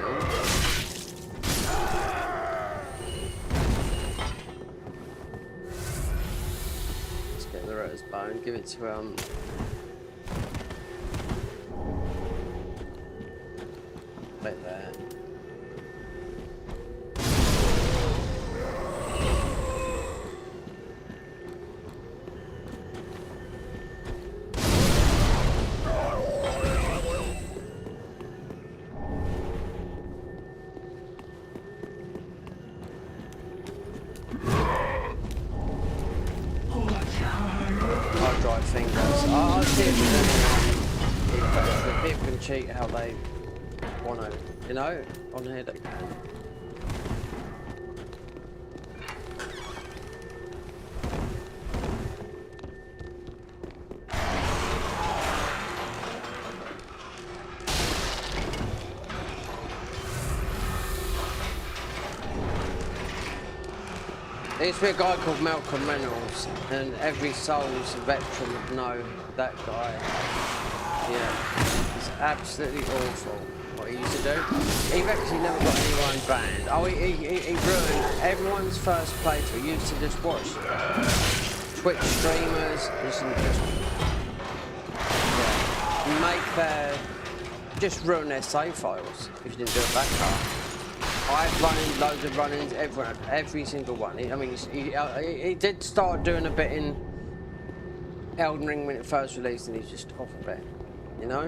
Speaker 1: Let's get the Rotor's bone, give it to right there. fingers. I'll see if people can cheat how they want to, you know, on here they can. There used to be a guy called Malcolm Reynolds, and every Souls veteran would know that guy. Yeah, it's absolutely awful what he used to do. He actually never got anyone banned. Oh, he ruined everyone's first playthrough. He used to just watch Twitch streamers, just ruin their save files if you didn't do a backup. I've run in loads of run-ins, every single one. He did start doing a bit in Elden Ring when it first released, and he's just off a bit, you know?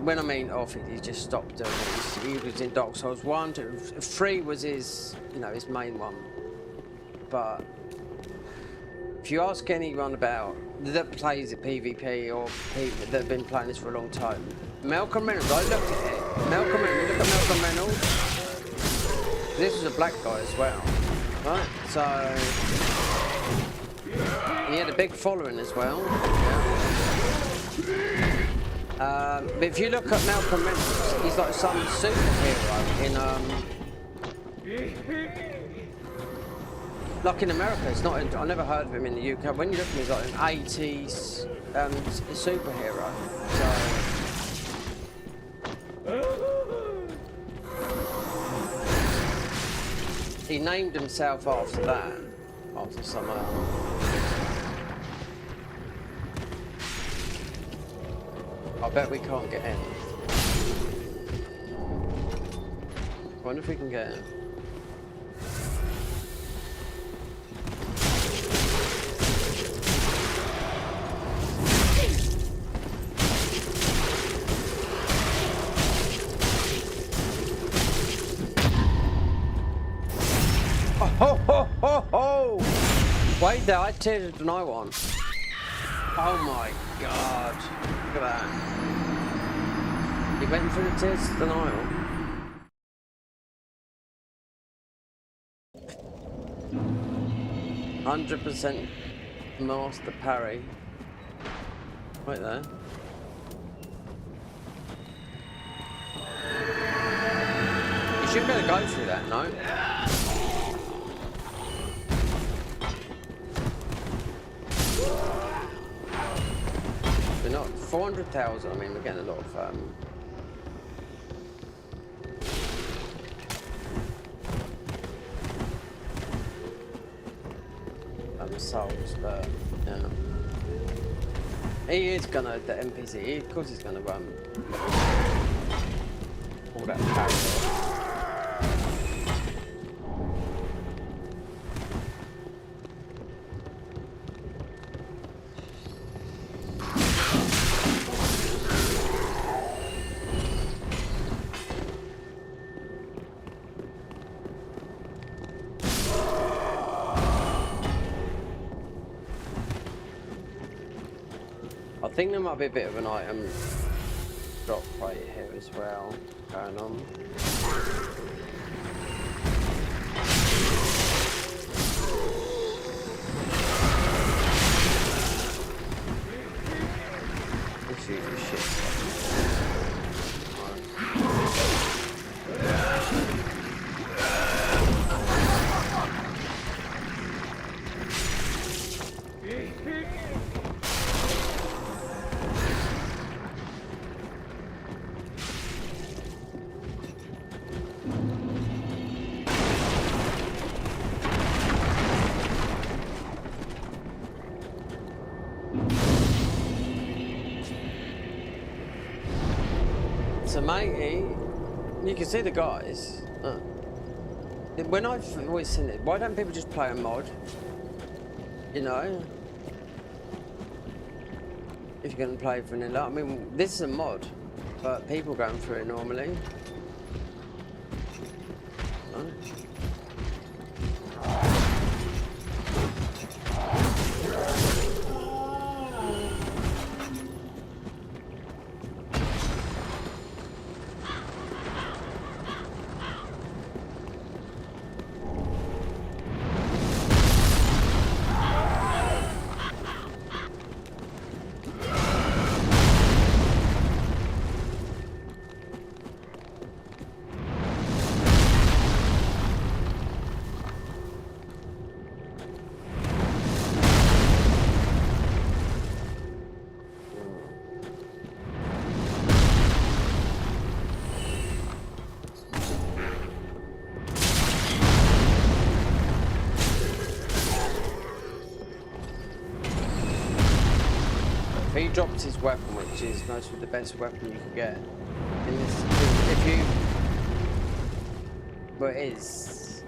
Speaker 1: When I mean off it, he just stopped doing it. He was in Dark Souls 1, 2, 3 was his, you know, his main one. But if you ask anyone about that plays at PvP or people that have been playing this for a long time, Malcolm Reynolds, I looked at it. Malcolm Reynolds, look at Malcolm Reynolds. This was a black guy as well, right? So he had a big following as well. Yeah. But if you look at Malcolm Reynolds, he's like some superhero in like in America. It's not. I never heard of him in the UK. When you look at him, he's like an 80s superhero. So. He named himself after that, after some. I bet we can't get in. I wonder if we can get in. Wait there, I teared to deny one. Oh my god. Look at that. He went through the tears of denial. %100% master parry. Right there. You should be able to go through that, no? We're not 400,000. I mean, we're getting a lot of souls, but yeah, he is gonna the NPC. Of course, he's gonna run all that power. I think there might be a bit of an item drop right here as well going on. Let's use this shit stuff. So matey, you can see the guys. When I've always seen it, why don't people just play a mod? You know? If you're going to play vanilla. I mean, this is a mod, but people going through it normally. No? He dropped his weapon, which is mostly the best weapon you can get. In this, if you, well, it is.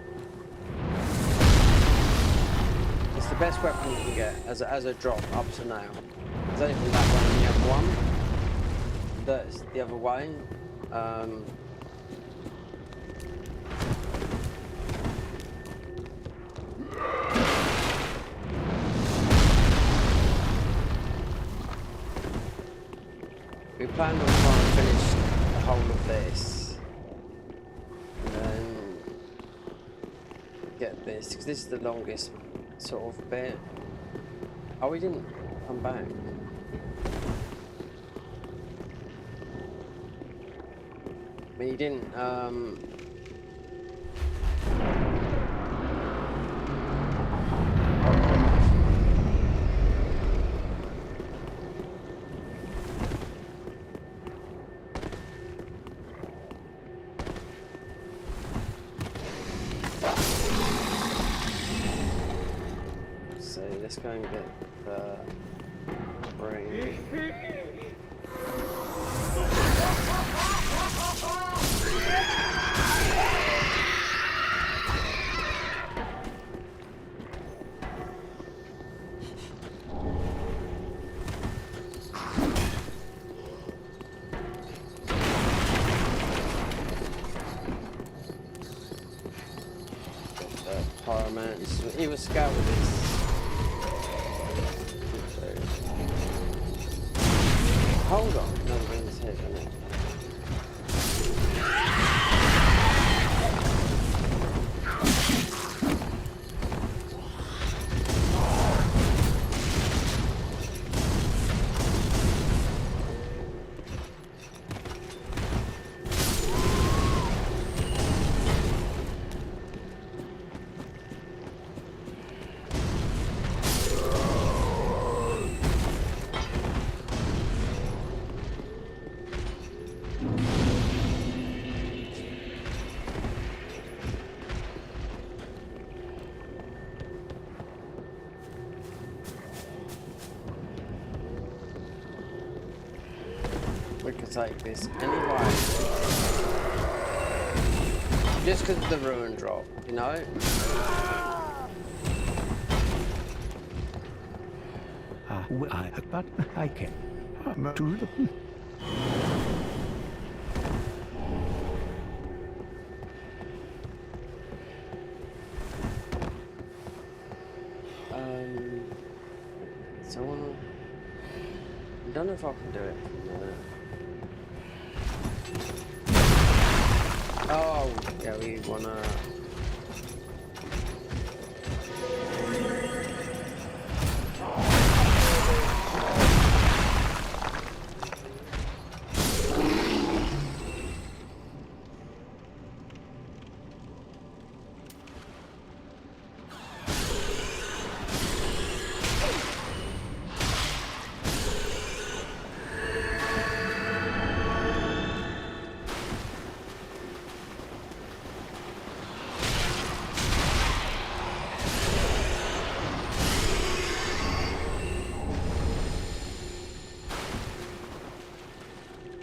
Speaker 1: It's the best weapon you can get as a drop up to now. There's only been that one and the other one. That's the other way. We plan on trying to finish the whole of this, and then get this, because this is the longest sort of bit. Oh, we didn't come back. I mean, you didn't, so let's go and get the ring. Pyromancer. He was scout with this. Hold on, another ring's hit, isn't it? We could take this anyway. Just because of the ruin drop, you know?
Speaker 6: But I can. To the.
Speaker 1: Someone. I don't know if I can do it from there. Oh, yeah, we wanna.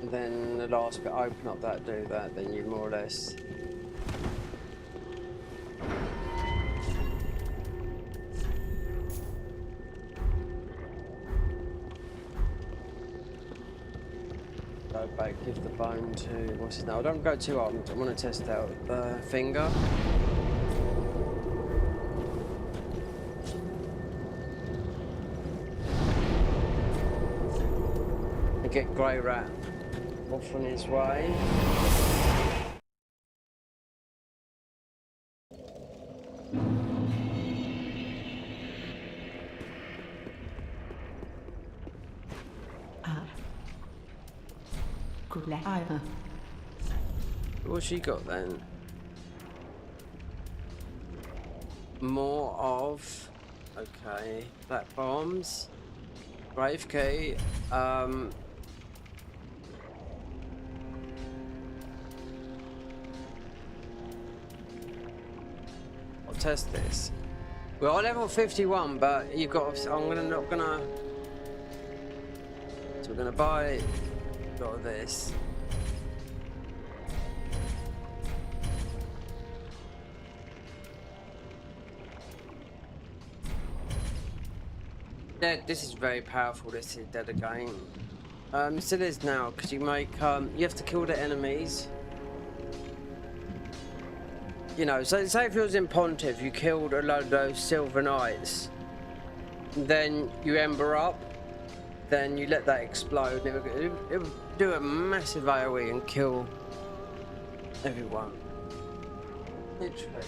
Speaker 1: Then the last bit, open up that, do that, then you more or less. Go back, give the bone to, what's his name? I don't go too hard, I want to test out the finger. And get Grey Rat off on his way. What's she got then? More of, okay, black bombs, grave key, I'll test this. We're on level 51, but you've got, I'm not gonna So we're going to buy a lot of this. Yeah, this is very powerful, this is Dead Again. It still is now, because you make, you have to kill the enemies. You know, so say if you was in Pontiff, you killed a load of those Silver Knights, then you ember up, then you let that explode, and it would do a massive AoE and kill everyone. Literally.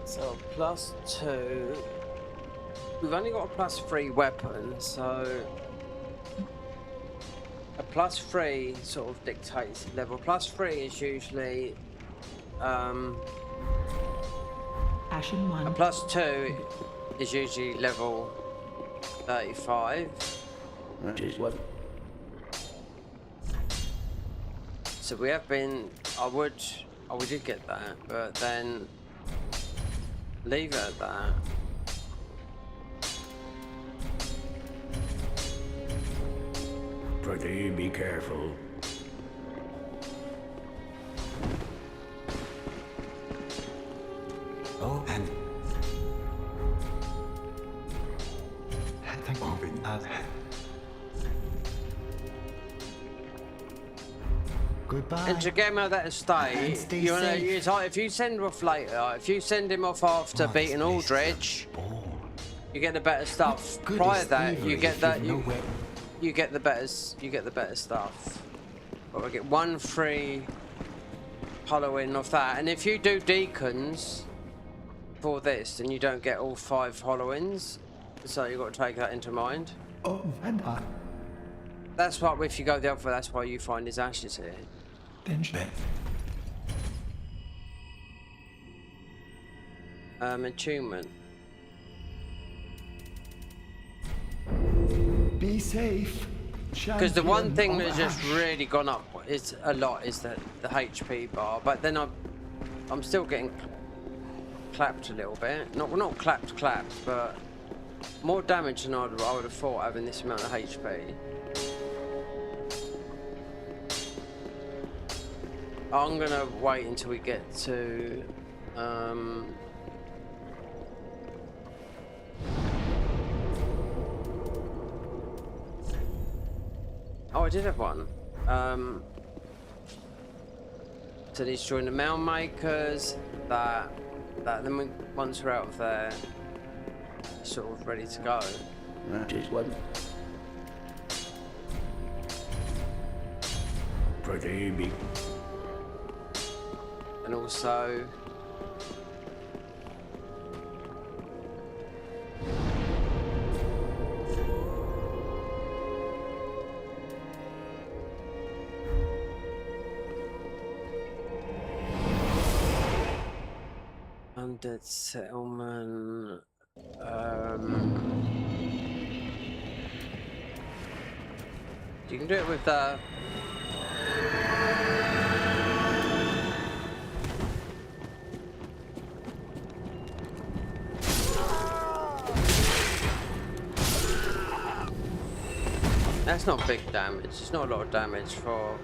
Speaker 1: So +2. We've only got a +3 weapon, so a +3 sort of dictates the level. +3 is usually
Speaker 4: Ashen
Speaker 1: a
Speaker 4: one.
Speaker 1: +2 is usually level 35.
Speaker 5: That is what.
Speaker 1: So we have been. We did get that, but then leave it at that.
Speaker 5: Pretty be careful.
Speaker 7: Oh, and thank you. Goodbye.
Speaker 1: And to get him out of that estate,
Speaker 7: stay
Speaker 1: you wanna
Speaker 7: safe.
Speaker 1: use, if you send him off later, if you send him off after beating Aldrich, you get the better stuff.
Speaker 7: Good
Speaker 1: Prior
Speaker 7: as
Speaker 1: to that,
Speaker 7: evil
Speaker 1: you
Speaker 7: if
Speaker 1: get that
Speaker 7: you know where-
Speaker 1: you get the better stuff. But we get 1 free hollowing off that, and if you do deacons for this, then you don't get all 5 hollowings. So you've got to take that into mind.
Speaker 6: Oh, and
Speaker 1: That's why if you go the other way, that's why you find his ashes here.
Speaker 6: then
Speaker 1: Attunement.
Speaker 6: be safe.
Speaker 1: Because the one
Speaker 6: Champion
Speaker 1: thing
Speaker 6: of
Speaker 1: that's just
Speaker 6: Ash.
Speaker 1: really gone up is a lot is the HP bar, but then I'm still getting clapped a little bit. Not clapped, but more damage than I would have thought having this amount of HP. I'm gonna wait until we get to oh, I did have one. To destroy the Mound Makers. That. Then once we're out of there, sort of ready to go.
Speaker 5: That is what. Pretty big.
Speaker 1: And also. Undead settlement. You can do it with the. That's not big damage. It's not a lot of damage for.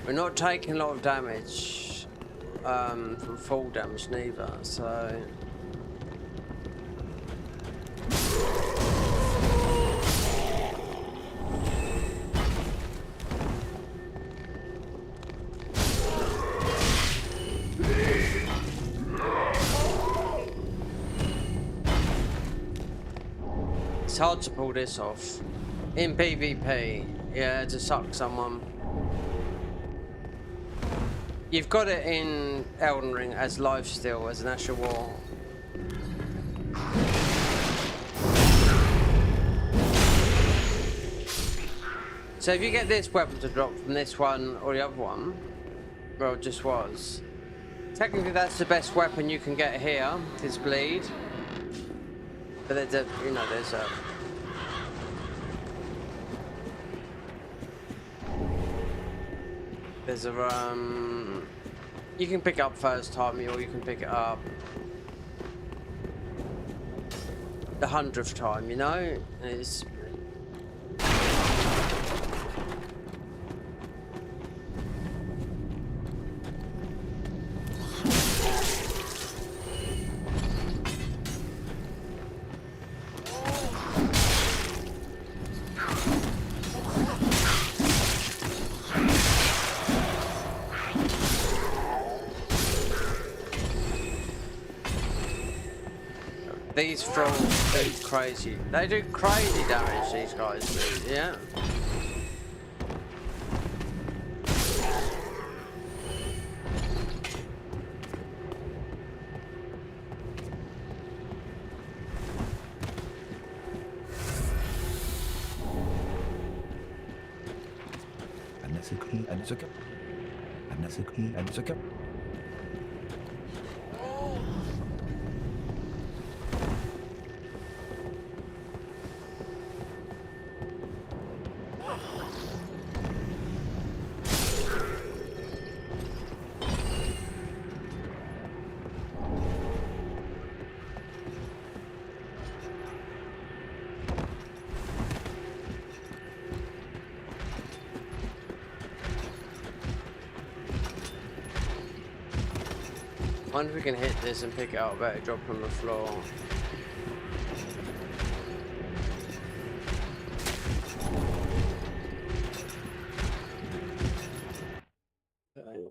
Speaker 1: We're not taking a lot of damage from full damage neither, so. It's hard to pull this off. In PvP, yeah, to suck someone. You've got it in Elden Ring as lifesteal, as an actual war. So if you get this weapon to drop from this one or the other one, well, it just was. Technically, that's the best weapon you can get here, is bleed. But there's a, you know, there's a, you can pick it up first time, or you can pick it up the 100th time, you know? It's... These thralls do crazy. They do crazy damage, these guys do, yeah. I wonder if we can hit this and pick it up better, drop on the floor. Okay.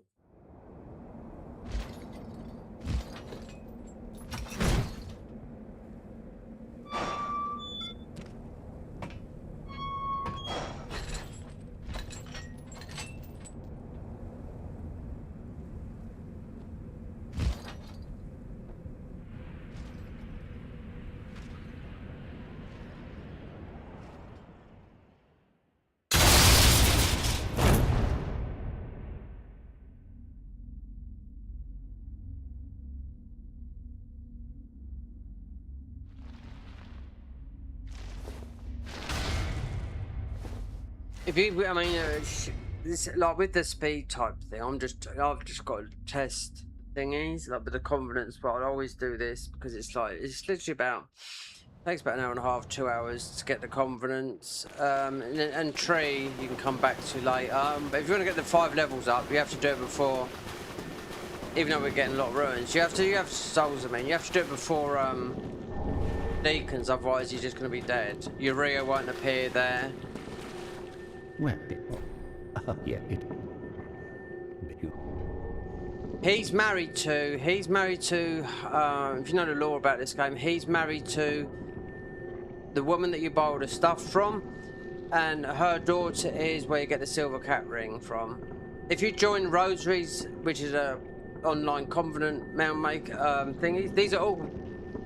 Speaker 1: If you, I mean, this, like with the speed type thing, I've just got to test thingies, like with the confidence, but I always do this because it's like, it's literally about, takes about an hour and a half, 2 hours to get the confidence, and tree you can come back to later, but if you want to get the 5 levels up, you have to do it before, even though we're getting a lot of ruins, you have souls, I mean, you have to do it before, deacons, otherwise you're just going to be dead. Urea won't appear there.
Speaker 5: Well, yeah, it.
Speaker 1: He's married to, if you know the lore about this game, he's married to the woman that you borrow the stuff from, and her daughter is where you get the silver cat ring from. If you join Rosaries, which is a online Covenant Mound Maker thingy, these are all,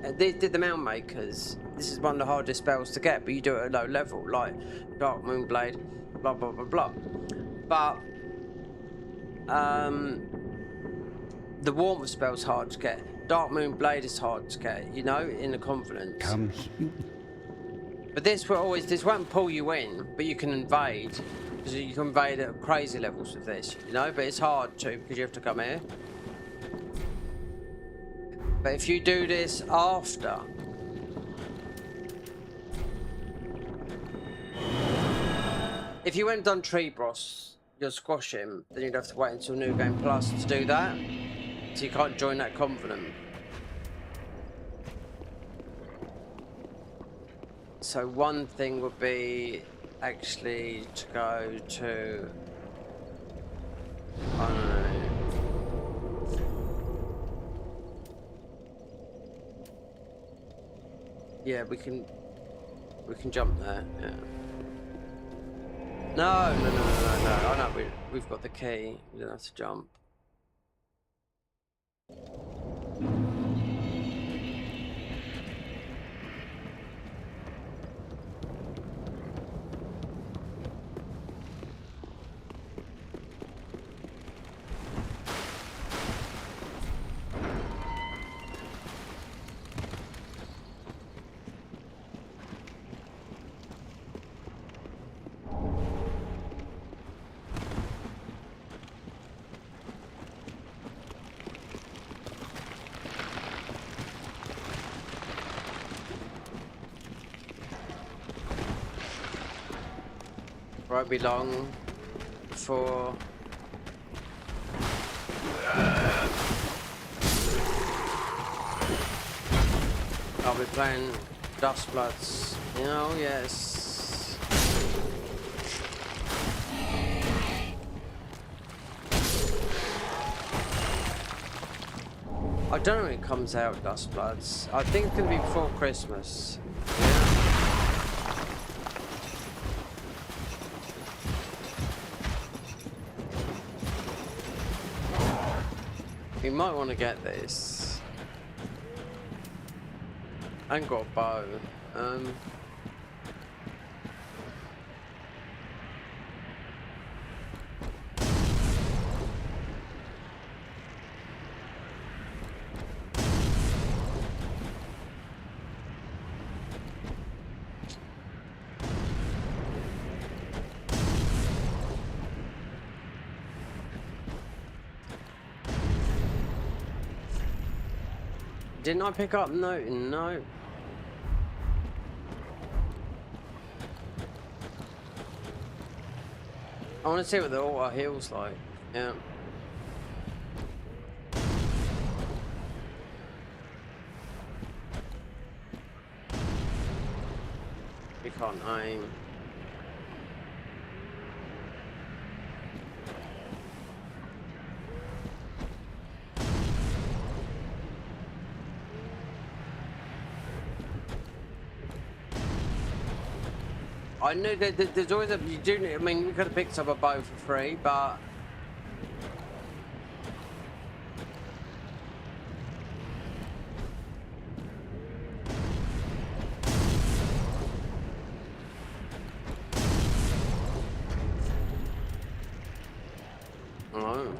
Speaker 1: they did the Mound Makers. This is one of the hardest spells to get, but you do it at a low level, like Dark Moonblade, blah blah blah blah. But the Warmth spell's hard to get. Dark Moonblade is hard to get, you know, in the Confidence.
Speaker 5: Come here.
Speaker 1: But this won't pull you in, but you can invade. Because you can invade at crazy levels with this, you know, but it's hard to because you have to come here. But if you do this after, if you went and done Treebros, you'll squash him, then you'd have to wait until New Game Plus to do that. So you can't join that Covenant. So one thing would be actually to go to, I don't know. Yeah, we can jump there. Yeah. No. I know we've got the key. We don't have to jump. Won't be long before I'll be playing Dustbloods. You know, yes. I don't know when it comes out, Dustbloods. I think it's gonna be before Christmas. Yeah. You might want to get this. I ain't got a bow. Didn't I pick up note? No. I want to see what the auto heals like. Yeah. You can't aim. I knew that there's always a, you do, I mean, we could have picked up a bow for free, but oh.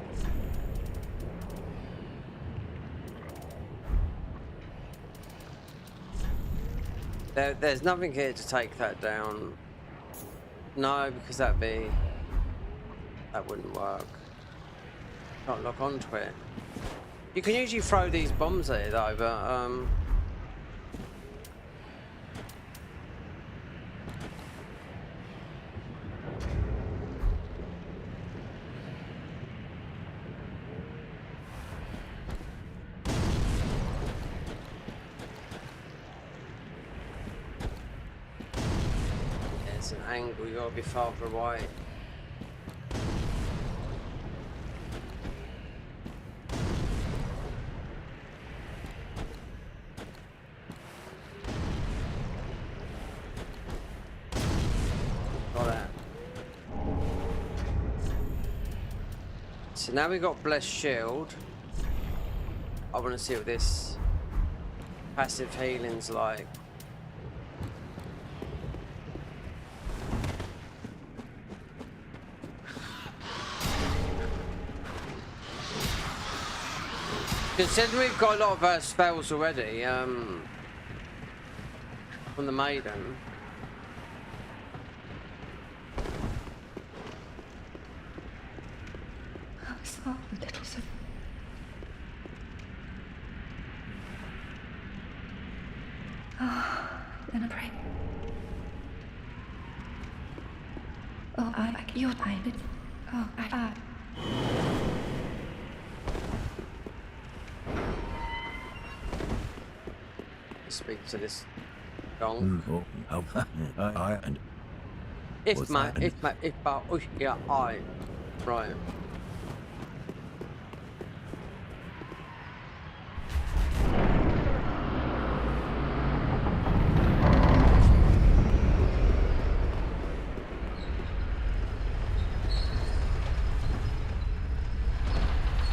Speaker 1: There's nothing here to take that down. No, because that wouldn't work. Can't lock onto it. You can usually throw these bombs at it though, but it's an angle, you gotta be farther away. Got that. So now we got Blessed Shield. I want to see what this passive healing's like. Considering we've got a lot of spells already from the Maiden.
Speaker 8: Then I pray. Oh, you're tired. Oh,
Speaker 1: Speak to this gong.
Speaker 5: And
Speaker 1: If
Speaker 5: what's
Speaker 1: my,
Speaker 5: that?
Speaker 1: oh yeah, I, right.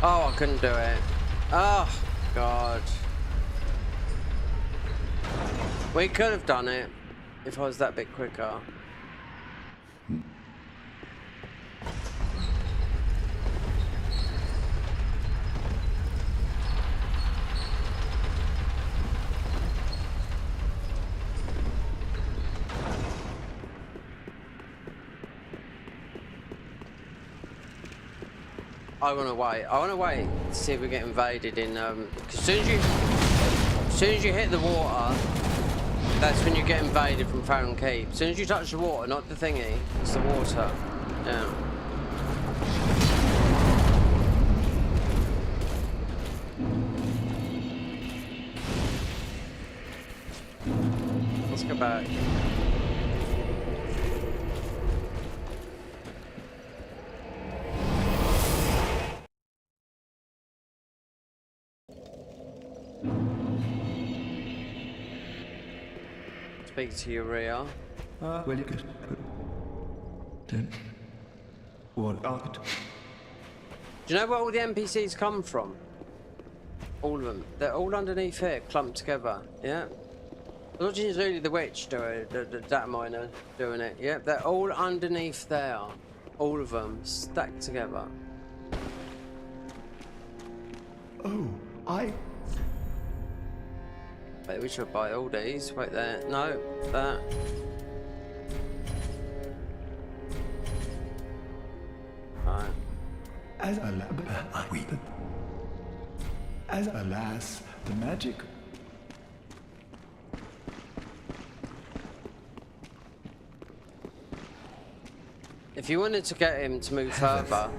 Speaker 1: Oh, I couldn't do it. Oh, God. We could have done it if I was that bit quicker. I want to wait. I want to wait to see if we get invaded in. Cause as soon as you hit the water, That's when you get invaded from Farron Keep. As soon as you touch the water, not the thingy, it's the water. Yeah. Let's go back. Speak to Urea.
Speaker 6: Well, you could. Then. What are it?
Speaker 1: Do you know where all the NPCs come from? All of them. They're all underneath here, clumped together. Yeah. Not just really the witch doing the data miner doing it. Yeah, they're all underneath there. All of them stacked together.
Speaker 6: Oh,
Speaker 1: Wait, we should buy all these. Wait there. No, that. Right.
Speaker 6: Alas, the magic.
Speaker 1: If you wanted to get him to move further,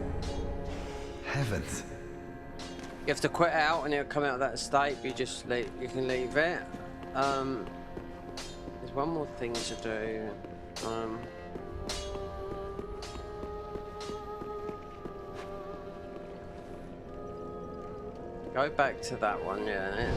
Speaker 7: Heavens.
Speaker 1: you have to quit out and he'll come out of that state. But you can leave it. There's one more thing to do. Go back to that one, yeah.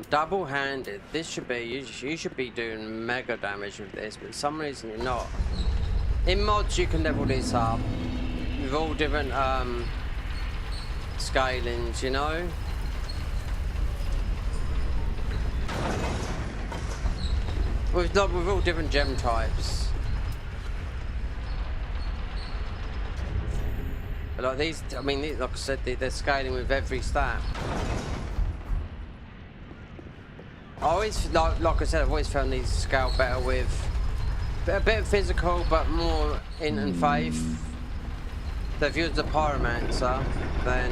Speaker 1: Double-handed. This should be you should be doing mega damage with this, but for some reason you're not. In mods you can level this up with all different scalings, you know. With all different gem types. But like these, I mean, like I said, they're scaling with every stat. I always, like I said, I've always found these scale better with a bit of physical, but more int and faith. So if you're the pyromancer, then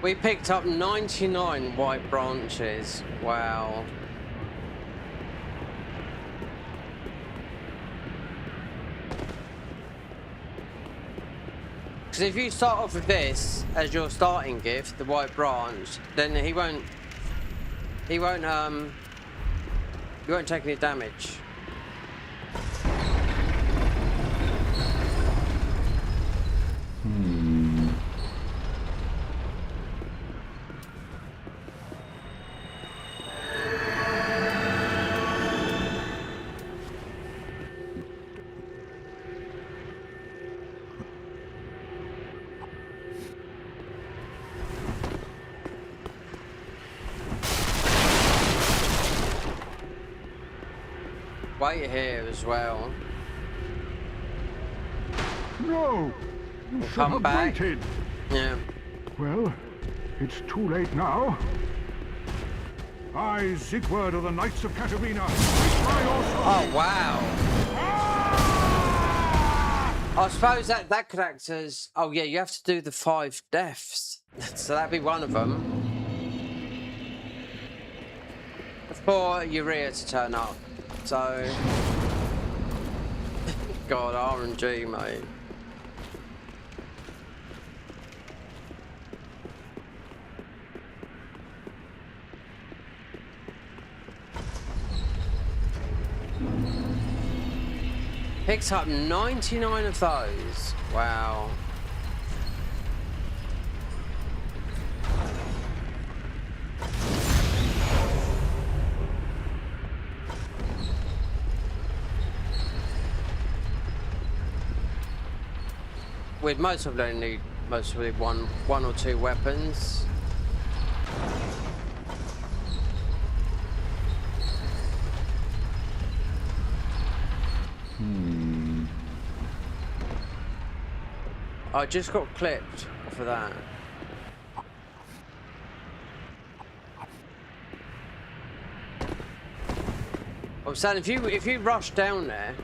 Speaker 1: we picked up 99 white branches. Wow. Because if you start off with this as your starting gift, the white branch, then he won't take any damage. Wait here as well.
Speaker 9: No! You
Speaker 1: We'll
Speaker 9: should
Speaker 1: come
Speaker 9: have
Speaker 1: back.
Speaker 9: waited.
Speaker 1: Yeah.
Speaker 9: Well, it's too late now. I, Sigurd of the Knights of Katarina, try your
Speaker 1: Oh wow. I suppose that could act as. Oh yeah, you have to do the 5 deaths. So that'd be one of them. For Urea to turn up. So, God, RNG, mate. Picks up 99 of those. Wow. we'd most probably only need mostly one or two weapons. I just got clipped for that. I'm saying if you rush down there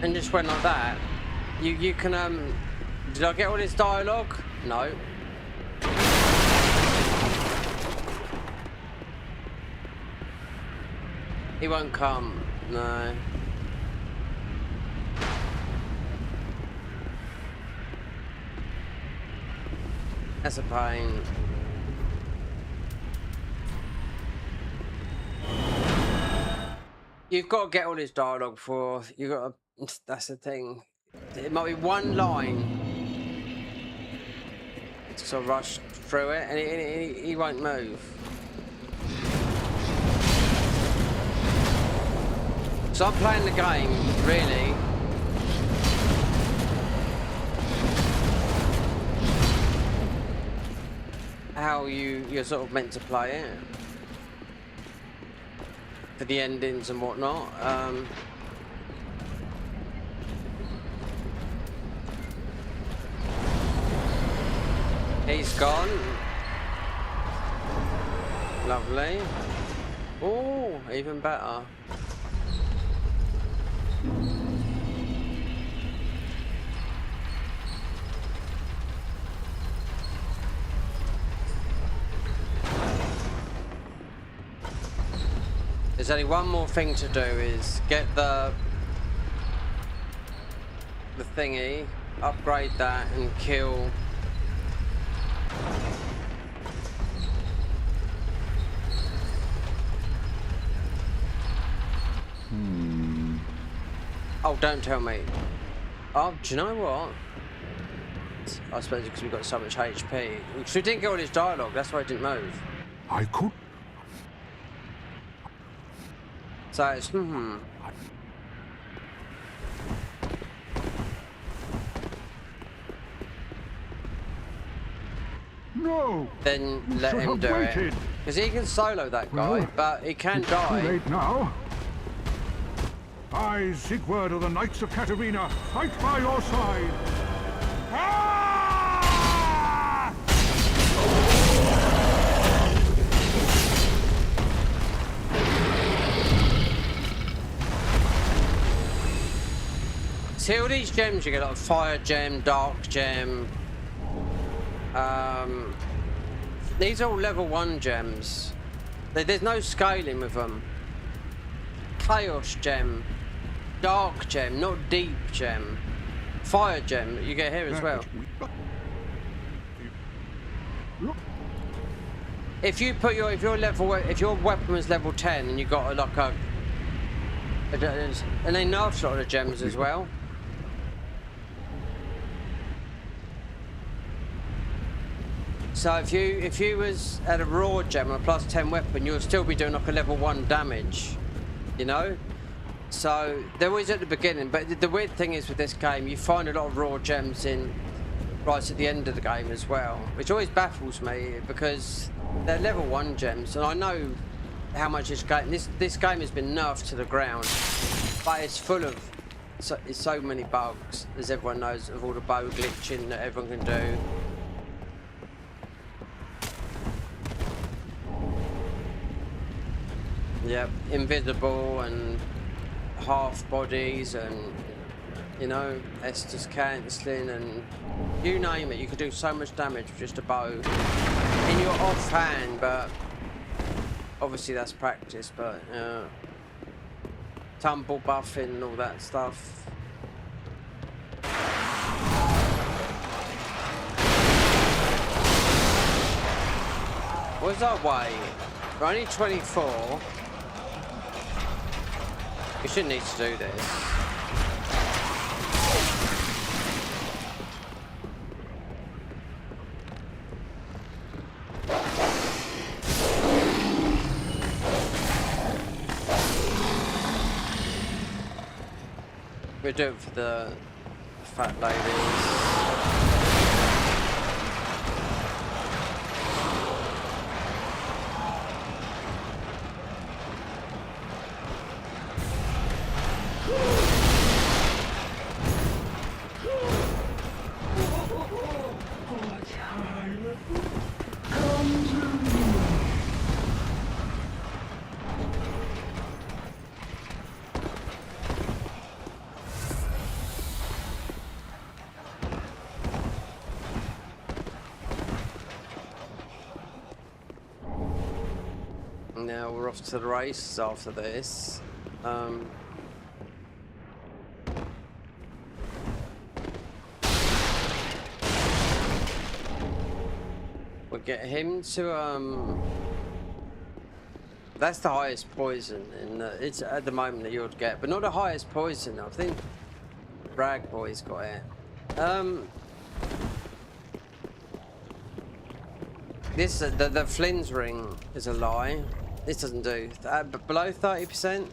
Speaker 1: and just went like that, you can did I get all this dialogue? No. He won't come. No. That's a pain. You've got to get all this dialogue before you got to. That's the thing. It might be one line. So rush through it, and he won't move. So I'm playing the game, really. How you're sort of meant to play it for the endings and whatnot. He's gone. Lovely. Oh, even better. There's only one more thing to do, is get the thingy, upgrade that, and kill Oh, don't tell me. Oh, do you know what? I suppose because we've got so much HP. Because we didn't get all this dialogue, that's why I didn't move.
Speaker 9: I could.
Speaker 1: So it's
Speaker 9: No.
Speaker 1: Then let him do it. Because he can solo that guy,
Speaker 9: Well,
Speaker 1: but he can
Speaker 9: Too
Speaker 1: die.
Speaker 9: late now. I, Sigurd of the Knights of Katarina, fight by your side. Ah!
Speaker 1: See all these gems you get, like fire gem, dark gem. These are all level 1 gems. There's no scaling with them. Chaos gem, dark gem, not deep gem. Fire gem you get here as well. If your weapon was level 10 and you got like and they nerfed a lot of gems as well. So if you was at a raw gem or a plus 10 weapon, you'll still be doing like a level 1 damage, you know. So they're always at the beginning, but the weird thing is with this game, you find a lot of raw gems in right at the end of the game as well, which always baffles me because they're level 1 gems, and I know how much this game has been nerfed to the ground, but it's full of so many bugs, as everyone knows, of all the bow glitching that everyone can do. Yep, invisible and half bodies, and you know, Estus cancelling, and you name it, you can do so much damage with just a bow in your offhand, but obviously that's practice, but tumble buffing and all that stuff. What's our way? We're only 24. We shouldn't need to do this. We'll do it for the fat ladies. Now we're off to the race after this. We'll get him to that's the highest poison in it's at the moment that you would get, but not the highest poison. I think Bragg Boy's got it. This the Flynn's ring is a lie. This doesn't do below 30%.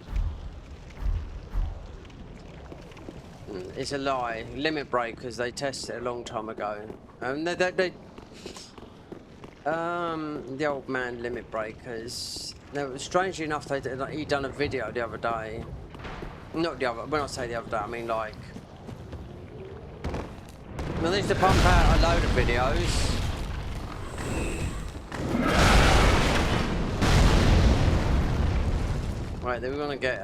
Speaker 1: It's a lie. Limit breakers, they tested it a long time ago. The old man limit breakers. Now, strangely enough, he done a video the other day. Not the other. When I say the other day, I mean like. Now, they used to pump out a load of videos. Right, then we're gonna get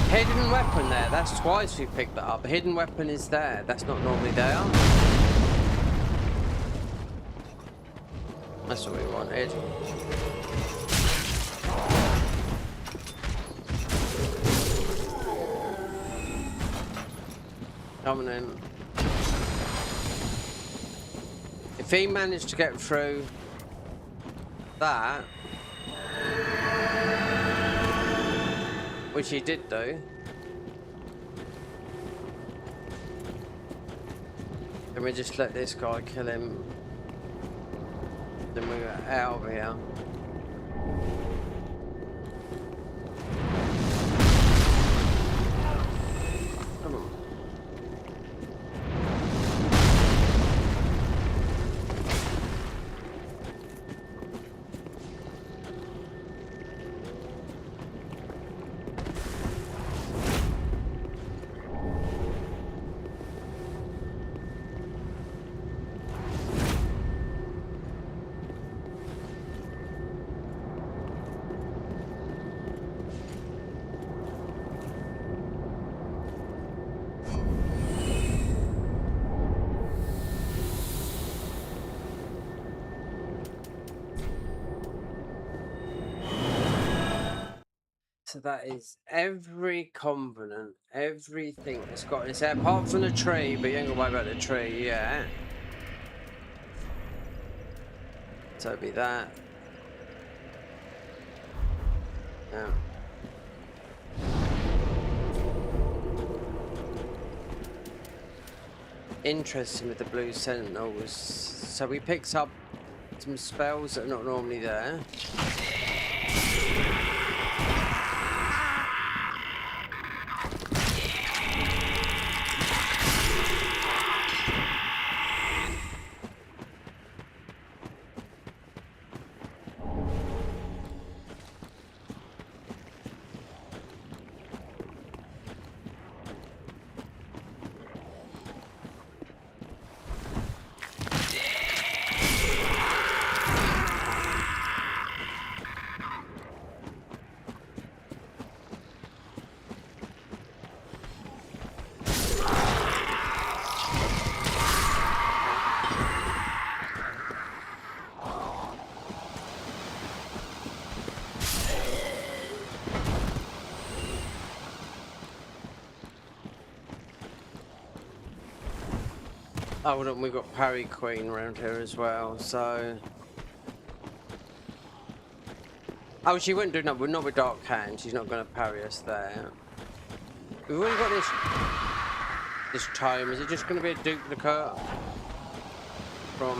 Speaker 1: hidden weapon there. That's twice we picked that up. The hidden weapon is there. That's not normally there. That's what we wanted. Coming in. If he managed to get through that, which he did do, then we just let this guy kill him. Then we're out of here. So that is every covenant, everything that's got its head, apart from the tree, but you ain't gonna worry about the tree yet. So it'll be that. Yeah. Interesting with the blue sentinels. So we picked up some spells that are not normally there. Oh, well, we've got Parry Queen around here as well, so... Oh, she wouldn't do nothing, not with Dark Hand, she's not going to parry us there. We've already got this tome, is it just going to be a duplicate? from...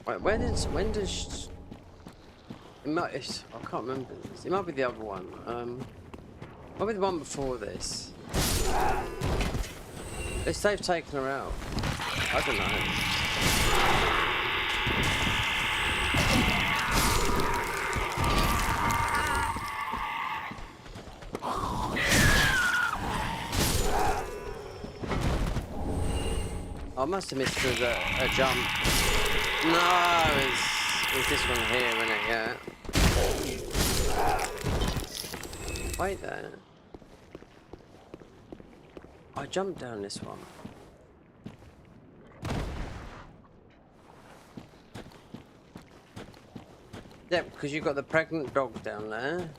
Speaker 1: Wait, when does... It might, I can't remember this. It might be the other one. Might be the one before this. Unless they've taken her out. I don't know. I must have missed a jump. No, it's this one here, isn't it? Yeah. Wait there. I jumped down this one. Yep, because you've got the pregnant dog down there.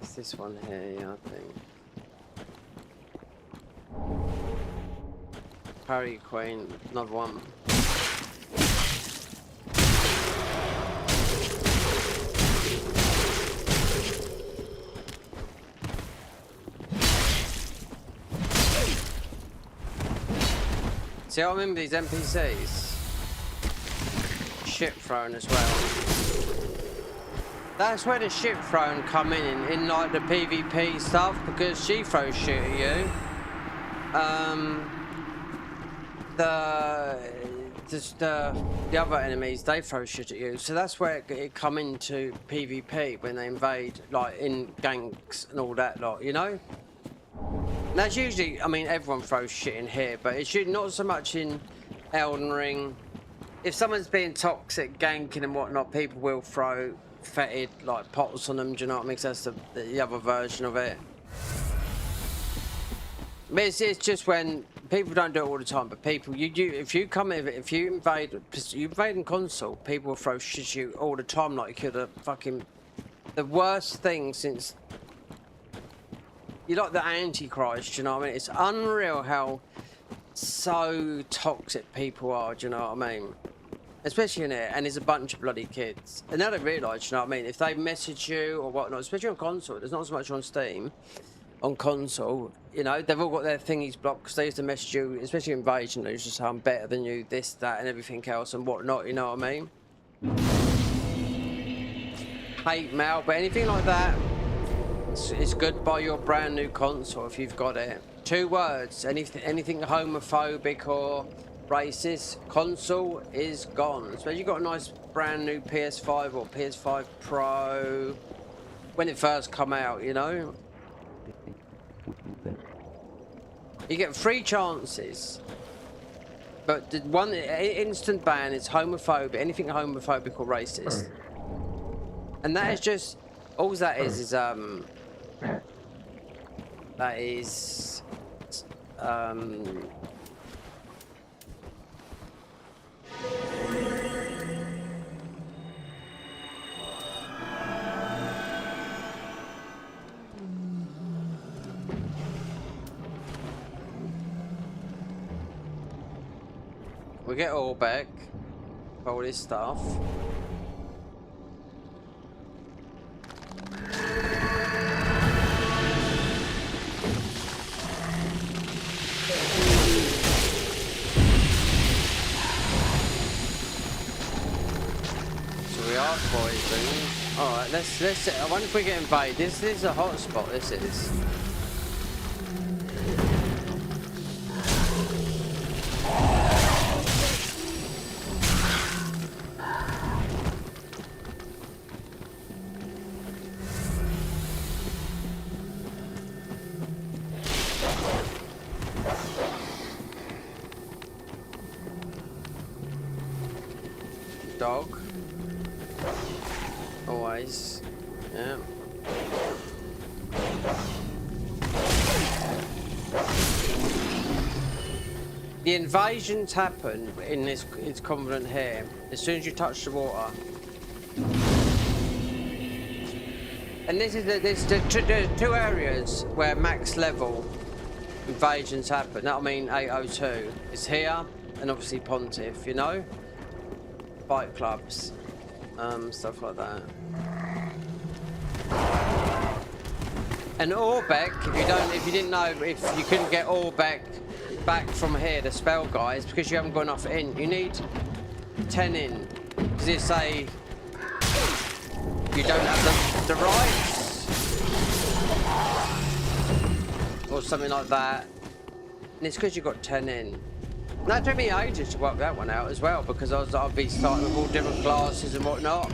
Speaker 1: It's this one here, yeah, I think. Harry Queen, another one. See, I remember these NPCs. Ship throne as well. That's where the ship throne come in like the PvP stuff, because she throws shit at you. The other enemies, they throw shit at you, so that's where it come into PvP when they invade, like in ganks and all that lot, you know. And that's usually, I mean, everyone throws shit in here, but it's usually not so much in Elden Ring. If someone's being toxic, ganking and whatnot, people will throw fetid like pots on them. Do you know what I mean? 'Cause that's the other version of it. But it's just when people don't do it all the time. But people, if you invade in console, people will throw shit at you all the time, like you're the worst thing since you're like the Antichrist. You know what I mean? It's unreal how so toxic people are. Do you know what I mean? Especially in it, and there's a bunch of bloody kids. And now they realise, you know what I mean? If they message you or whatnot, especially on console, there's not so much on Steam. On console, you know, they've all got their thingies blocked because they used to message you, especially Invasion, they used to say, I'm better than you, this, that, and everything else and whatnot, you know what I mean? Hate mail, but anything like that, it's good by your brand new console if you've got it. 2 words, anything homophobic or racist, console is gone. So you've got a nice brand new PS5 or PS5 Pro when it first come out, you know. You get 3 chances, but the one instant ban is homophobic, anything homophobic or racist, and that is just all that is we get all back, all this stuff. So we are poisoned. Alright, let's I wonder if we get invaded. This is a hot spot, this is. Dog. Always. Yeah. The invasions happen in this convent here as soon as you touch the water. And this is there's two areas where max level invasions happen. That I mean 802 is here, and obviously Pontiff, you know, fight clubs, stuff like that. And Orbeck, if you didn't know, if you couldn't get Orbeck back from here, the spell guys, because you haven't got enough in, you need 10 in. Does it say you don't have the rights or something like that? And it's because you got 10 in. And that took me ages to work that one out as well, because I'll be starting with all different classes and whatnot.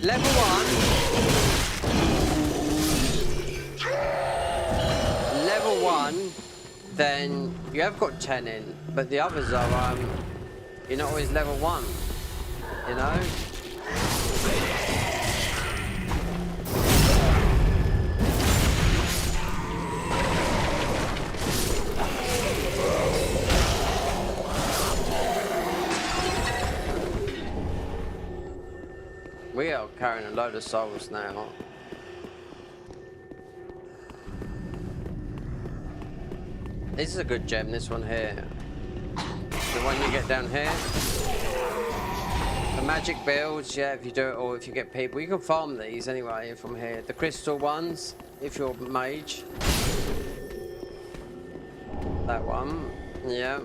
Speaker 1: Level 1, then you have got 10 in, but the others are, you're not always level 1, you know? We are carrying a load of souls now. This is a good gem, this one here. The one you get down here. The magic builds, yeah, if you do it, or if you get people. You can farm these anyway from here. The crystal ones, if you're mage. That one, yeah.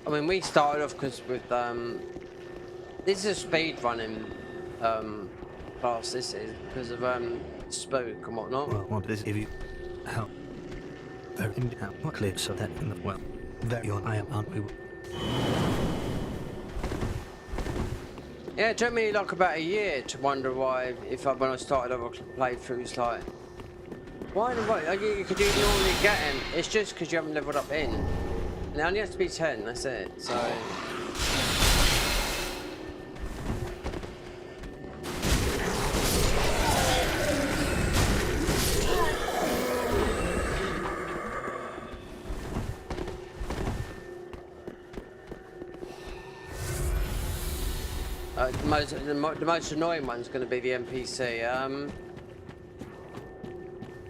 Speaker 1: I mean, we started off because with this is a speed running class. This is because of spook and whatnot.
Speaker 5: Well, what is if you help? Very clear so that in the well, very on I am aren't we?
Speaker 1: Yeah, it took me like about a year to wonder why, when I started other playthroughs, like why could you normally get him? It's just because you haven't leveled up in. And it only has to be 10, that's it, so... The most annoying one's going to be the NPC,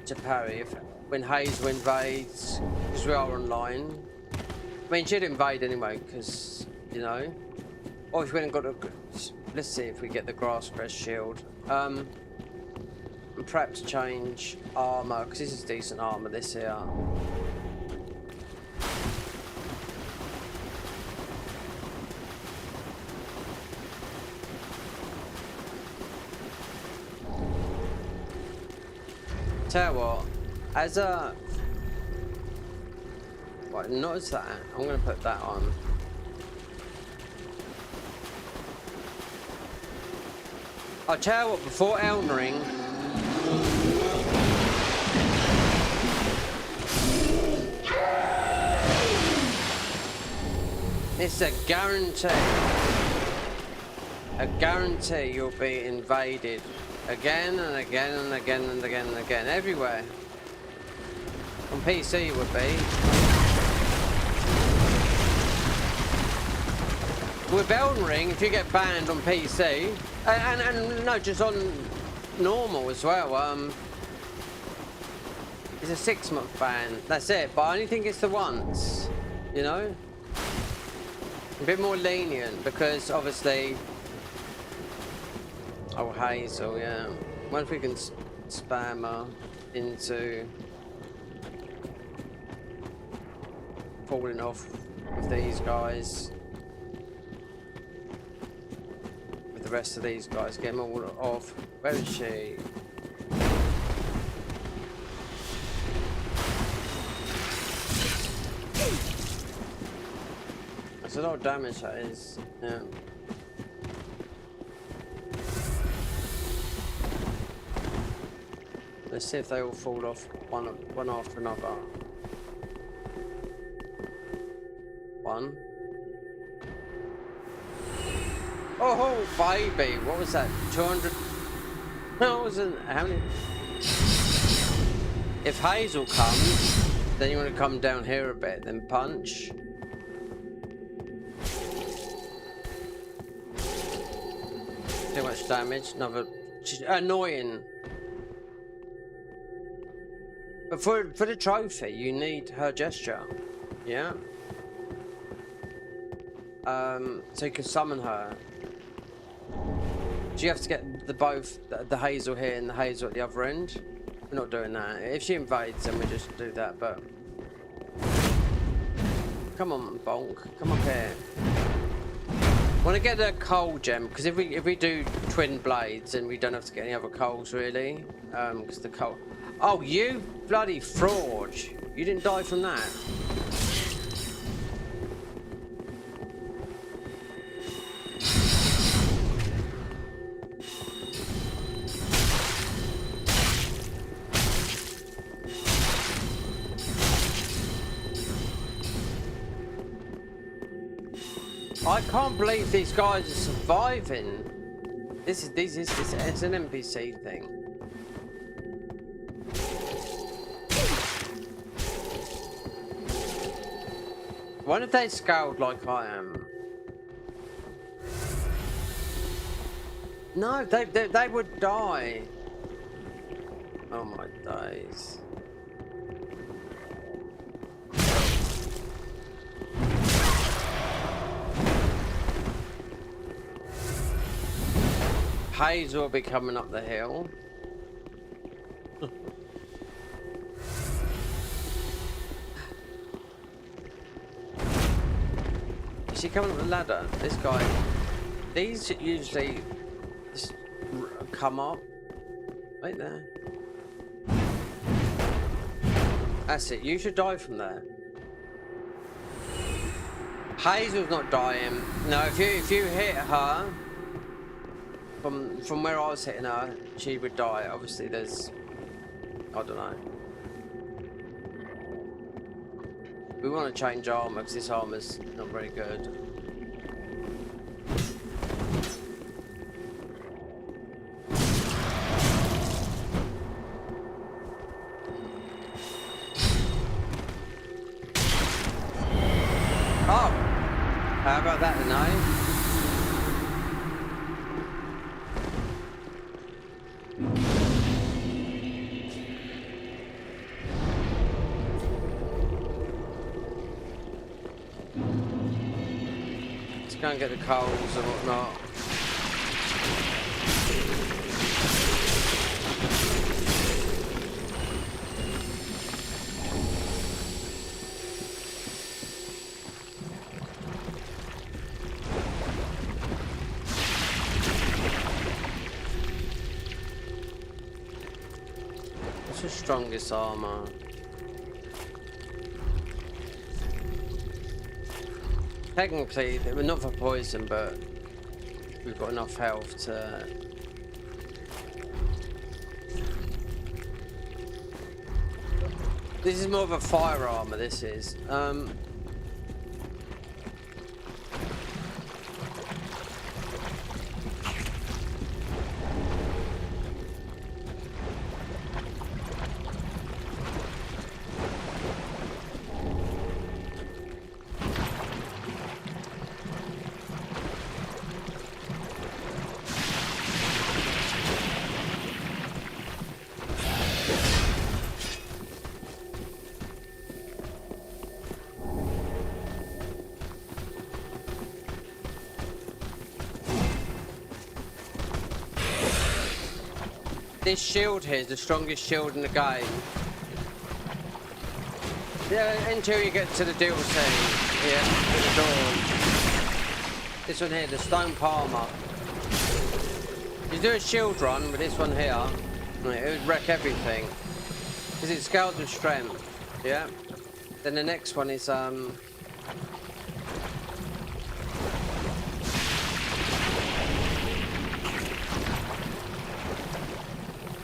Speaker 1: to parry when Hazel invades, because we are online. I mean, she'd invade anyway, because, you know. Or if we haven't got a... Let's see if we get the grass crest shield. And perhaps change armor, because this is decent armor, this here. Tell you what, as a... What, not as that. I'm going to put that on. I'll tell you what, before Elden Ring... It's a guarantee. A guarantee you'll be invaded. Again and again and again and again and again. Everywhere. On PC it would be. With Elden Ring, if you get banned on PC, and no, just on normal as well, it's a 6-month ban. That's it. But I only think it's the once, you know? A bit more lenient because obviously... Oh, Hazel, yeah. What if we can spam her into falling off with these guys? With the rest of these guys, get them all off. Where is she? That's a lot of damage, that is. Yeah. Let's see if they all fall off one after another. One. Oh, baby, what was that? 200,000? How many? If Hazel comes, then you want to come down here a bit, then punch. Too much damage, another. She's annoying. But for the trophy, you need her gesture. Yeah. So you can summon her. So you have to get the Hazel here and the Hazel at the other end. We're not doing that. If she invades, then we just do that. But come on, Bonk, come up here. Want to get the coal gem because if we do twin blades, then we don't have to get any other coals really. Because the coal. Oh, you bloody fraud! You didn't die from that. I can't believe these guys are surviving. It's an NPC thing. What if they scaled like I am? No, they would die. Oh my days. Hazel will be coming up the hill. Is he coming up the ladder? This guy. These usually just come up. Right there. That's it. You should die from there. Hazel's not dying. No, if you hit her. From where I was hitting her, she would die. Obviously, there's... I don't know. We want to change armor because this armor's not very good. Oh! How about that tonight? Go and get the coals and whatnot. What's the strongest armor? Technically, we're not for poison, but we've got enough health to... This is more of a fire armor, this is. This shield here is the strongest shield in the game. Yeah, until you get to the DLC. Yeah, to the door. This one here, the stone palmer. You do a shield run with this one here, it would wreck everything. Because it scales with strength. Yeah. Then the next one is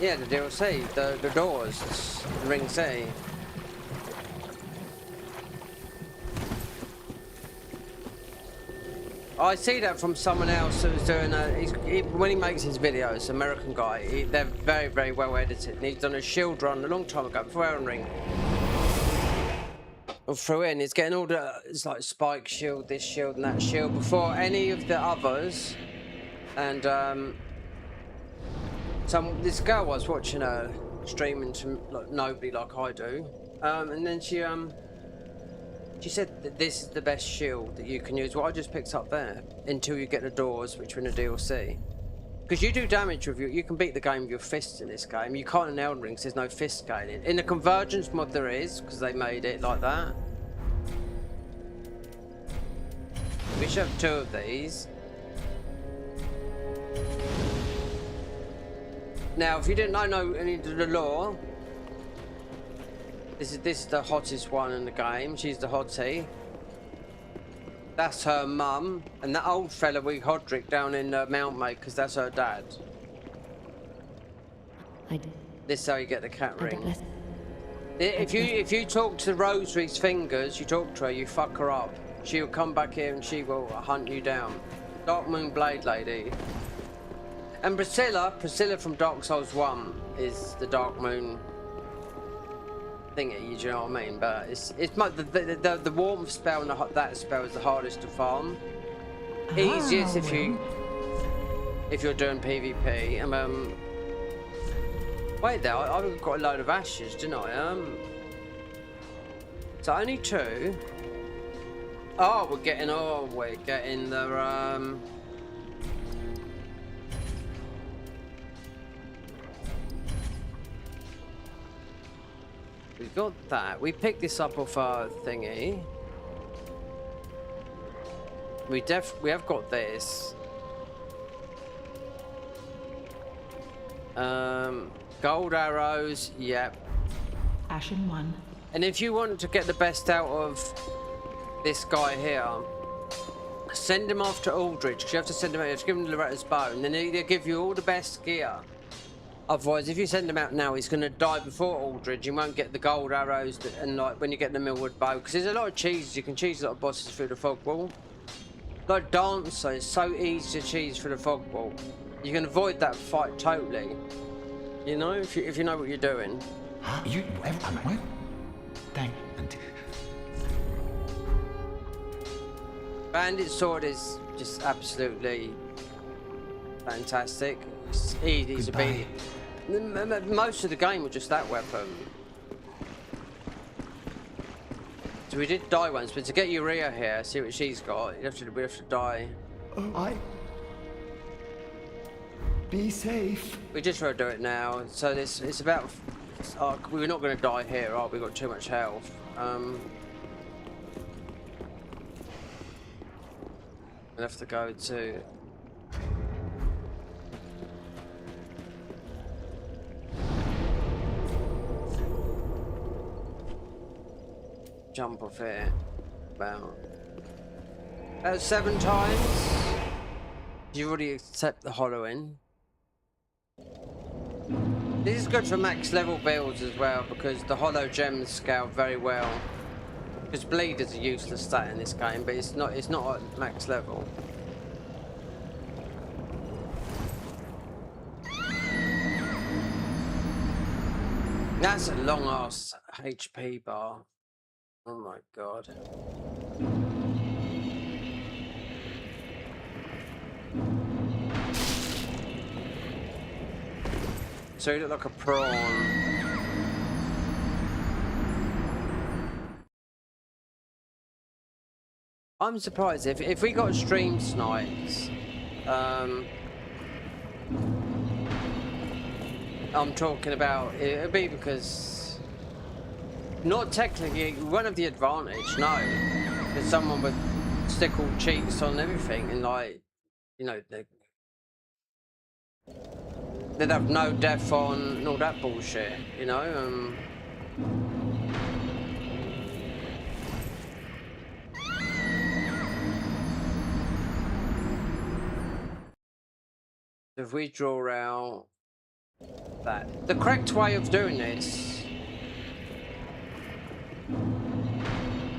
Speaker 1: Yeah, the DLC, the doors, it's the Ring City. I see that from someone else who's doing when he makes his videos, American guy, they're very, very well edited. And he's done a shield run a long time ago before Elden Ring. Through in, he's getting all the, it's like spike shield, this shield and that shield before any of the others. And this girl was watching her streaming to like, nobody like I do, and then she said that this is the best shield that you can use. What I just picked up there until you get the doors, which are in the DLC, because you do damage with you can beat the game with your fists in this game. You can't in Elden Ring because there's no fist scaling. In the Convergence mod there is, because they made it like that. We should have 2 of these. Now, if you didn't know any of the lore, this is the hottest one in the game. She's the hottie. That's her mum, and that old fella we Hodrick down in Mount Makers, that's her dad. This is how you get the cat ring. If you talk to Rosary's fingers, you talk to her, you fuck her up. She'll come back here and she will hunt you down. Darkmoon Blade Lady. And Priscilla from Dark Souls 1 is the Darkmoon thingy, you know what I mean? But it's the warmth spell and that spell is the hardest to farm. Easiest if you're doing PvP. Wait there, I've got a load of ashes, didn't I? So only 2. Oh, we're getting the we've got that. We picked this up off our thingy. We have got this. Gold arrows, yep.
Speaker 4: Ashen 1.
Speaker 1: And if you want to get the best out of this guy here, send him off to Aldrich, because you have to send him out, you have to give him Loretta's bow, and then they'll give you all the best gear. Otherwise, if you send him out now, he's going to die before Aldridge. You won't get the gold arrows and like when you get the Millwood bow, because there's a lot of cheeses. You can cheese a lot of bosses through the fog wall. Like Dancer, it's so easy to cheese through the fog wall. You can avoid that fight totally. You know, if you know what you're doing.
Speaker 6: You what? Thank.
Speaker 1: Bandit sword is just absolutely fantastic. It's easy to beat. Most of the game was just that weapon. So we did die once, but to get Urea here, see what she's got, we have to die.
Speaker 6: Oh, be safe.
Speaker 1: We just want to do it now. So it's about. We're not going to die here. Oh, we've got too much health. We'll have to go to. Jump off here. About 7 times. You already accept the hollowing. This is good for max level builds as well, because the hollow gems scale very well. Because bleed is a useless stat in this game, but it's not at max level. That's a long ass HP bar. Oh my god. So you look like a prawn. I'm surprised if we got stream snipes. I'm talking about it'd be because not technically one of the advantage, no. There's someone with stick all cheats on everything and like, you know, they'd have no death on and all that bullshit, you know. If we draw out that. The correct way of doing this,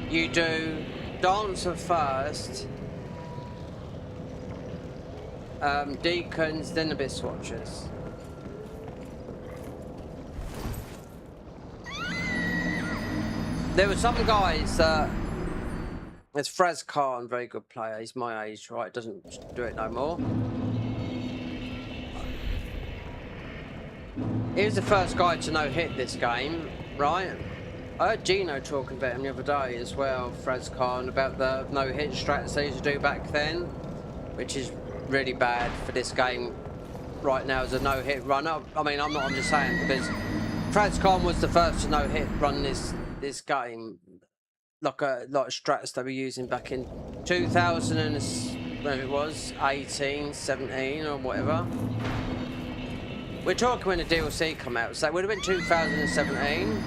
Speaker 1: you do Dancer first, Deacons, then Abyss Watchers. There were some guys that... It's Fraz Khan, very good player. He's my age, right? Doesn't do it no more. He was the first guy to no-hit this game, right? I heard Gino talking about him the other day as well, Fraz Khan, about the no-hit strats they used to do back then, which is really bad for this game right now as a no-hit runner. I mean, I'm just saying, because Fraz Khan was the first to no-hit run this game, like strats they were using back in 2000 and whatever it was, 18, 17 or whatever. We're talking when the DLC come out, so it would have been 2017.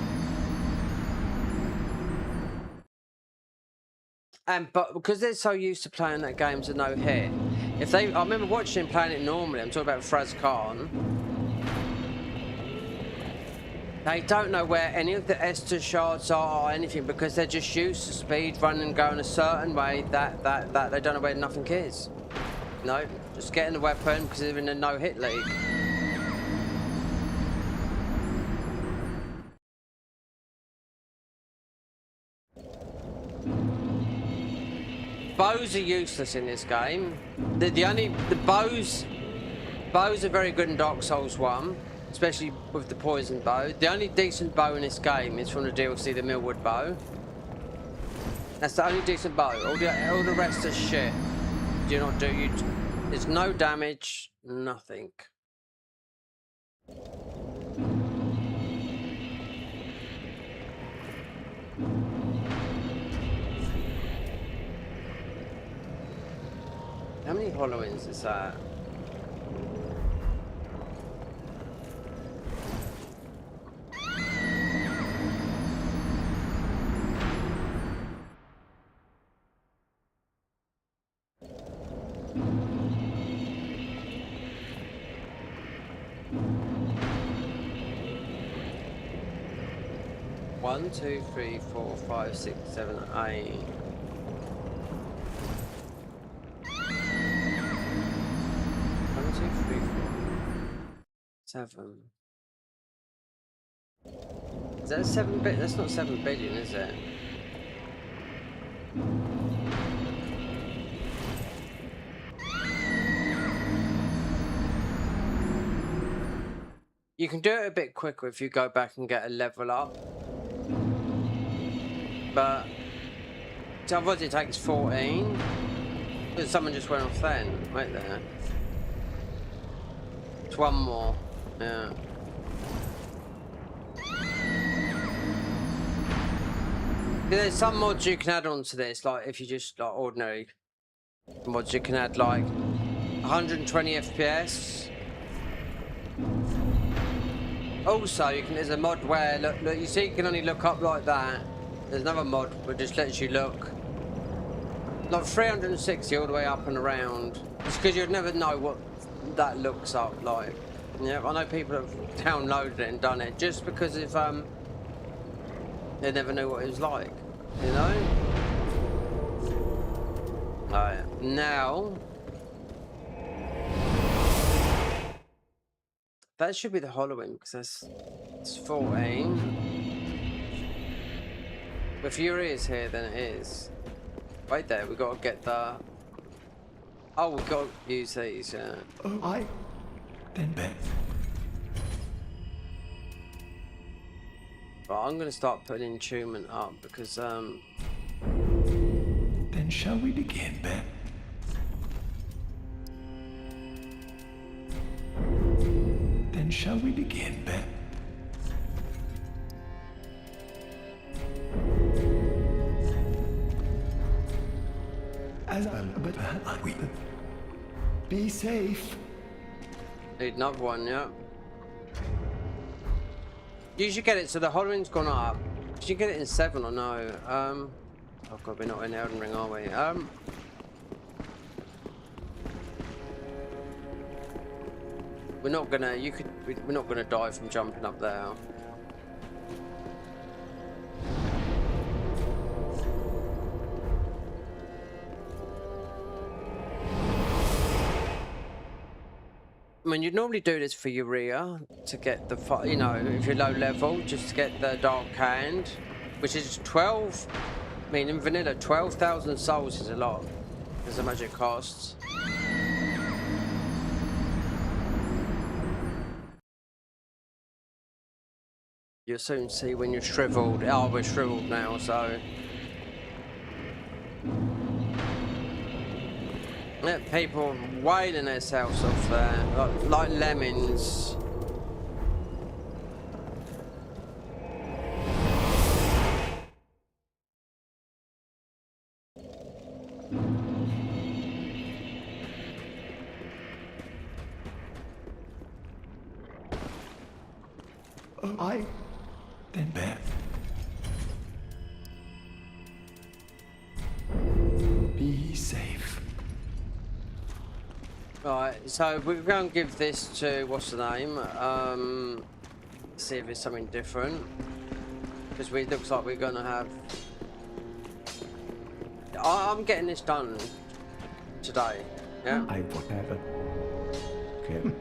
Speaker 1: But because they're so used to playing that game as a no-hit, I remember watching him playing it normally. I'm talking about Fraz Khan. They don't know where any of the Estus shards are or anything because they're just used to speed running and going a certain way that they don't know where nothing is. No, just getting the weapon because they're in a no-hit league. Bows are useless in this game. The bows are very good in Dark Souls 1, especially with the poison bow. The only decent bow in this game is from the DLC, the Millwood bow. That's the only decent bow. All the rest is shit. There's no damage, nothing. How many Hollowings is that? One, two, three, 4, 5, 6, 7, 8. 7. Is that 7 bit? That's not 7 billion, is it? You can do it a bit quicker if you go back and get a level up. But otherwise it takes 14. Someone just went off then, right there. It's one more. Yeah. There's some mods you can add on to this, like if you just like ordinary mods, you can add like 120 FPS. Also, there's a mod where look, you see, you can only look up like that. There's another mod which just lets you look like 360 all the way up and around. It's because you'd never know what that looks up like. Yeah, I know people have downloaded it and done it just because if they never knew what it was like, you know. Alright, now that should be the Hollowing because it's 14. But if Fury is here, then it is. Right there, we got to get the. Oh, we've got to use these, yeah.
Speaker 6: Oh, then bet.
Speaker 1: But I'm going to start putting attunement up because,
Speaker 6: Then shall we begin, Ben? Then shall we begin, Ben? As but we be safe.
Speaker 1: Need another one, yeah. You should get it, so the Hollowing's gone up. Did you get it in 7 or no? Oh god, we're not in Elden Ring, are we? We're not gonna, you could we're not going to die from jumping up there. I mean, you'd normally do this for Urea to get the, you know, if you're low level, just to get the Dark Hand, which is 12. I mean, in vanilla, 12,000 souls is a lot. As much it costs. You'll soon see when you're shriveled. Oh, we're shriveled now, so. Yeah, people wailing themselves off there, like lemons.
Speaker 6: I... Then Beth. Be safe.
Speaker 1: Right, so we're going to give this to, what's the name? See if it's something different. Because it looks like we're going to have... I'm getting this done today, yeah?
Speaker 6: I whatever. Okay.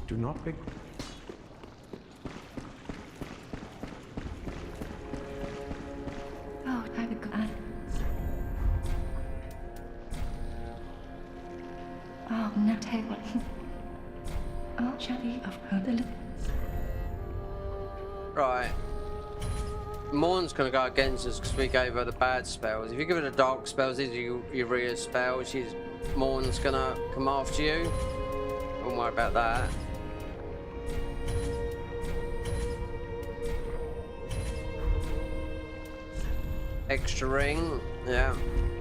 Speaker 6: Do not be...
Speaker 8: Oh, I will go on. Oh, not table. Oh, Shabby of her.
Speaker 1: Right. Morn's going to go against us because we gave her the bad spells. If you give her the dark spells, these are Urea spells. Morn's going to come after you. Don't worry about that. Extra ring, yeah.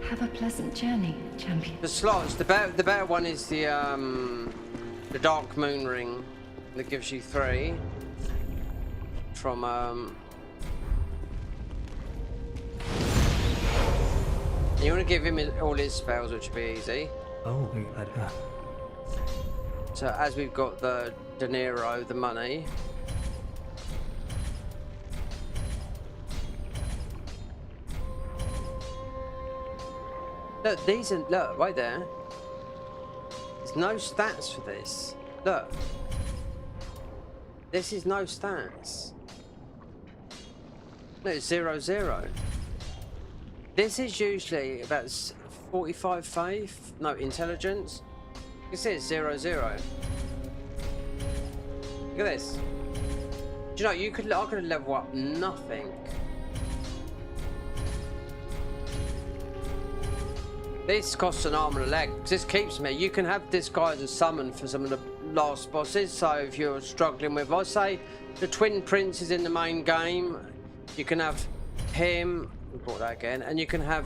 Speaker 8: Have a pleasant journey, champion.
Speaker 1: The slots, the better one is the Dark Moon ring that gives you 3 from you want to give him all his spells, which will be easy.
Speaker 5: Oh,
Speaker 1: So as we've got the dinero, the money. Look, these are, look, right there. There's no stats for this. Look. This is no stats. No, it's 0-0. This is usually about 45 faith, no, intelligence. You can see it's 0-0. Look at this. Do you know, I could level up nothing. This costs an arm and a leg. This keeps me. You can have this guy as a summon for some of the last bosses. So if you're struggling with, I say, the Twin Prince is in the main game. You can have him. We brought that again, and you can have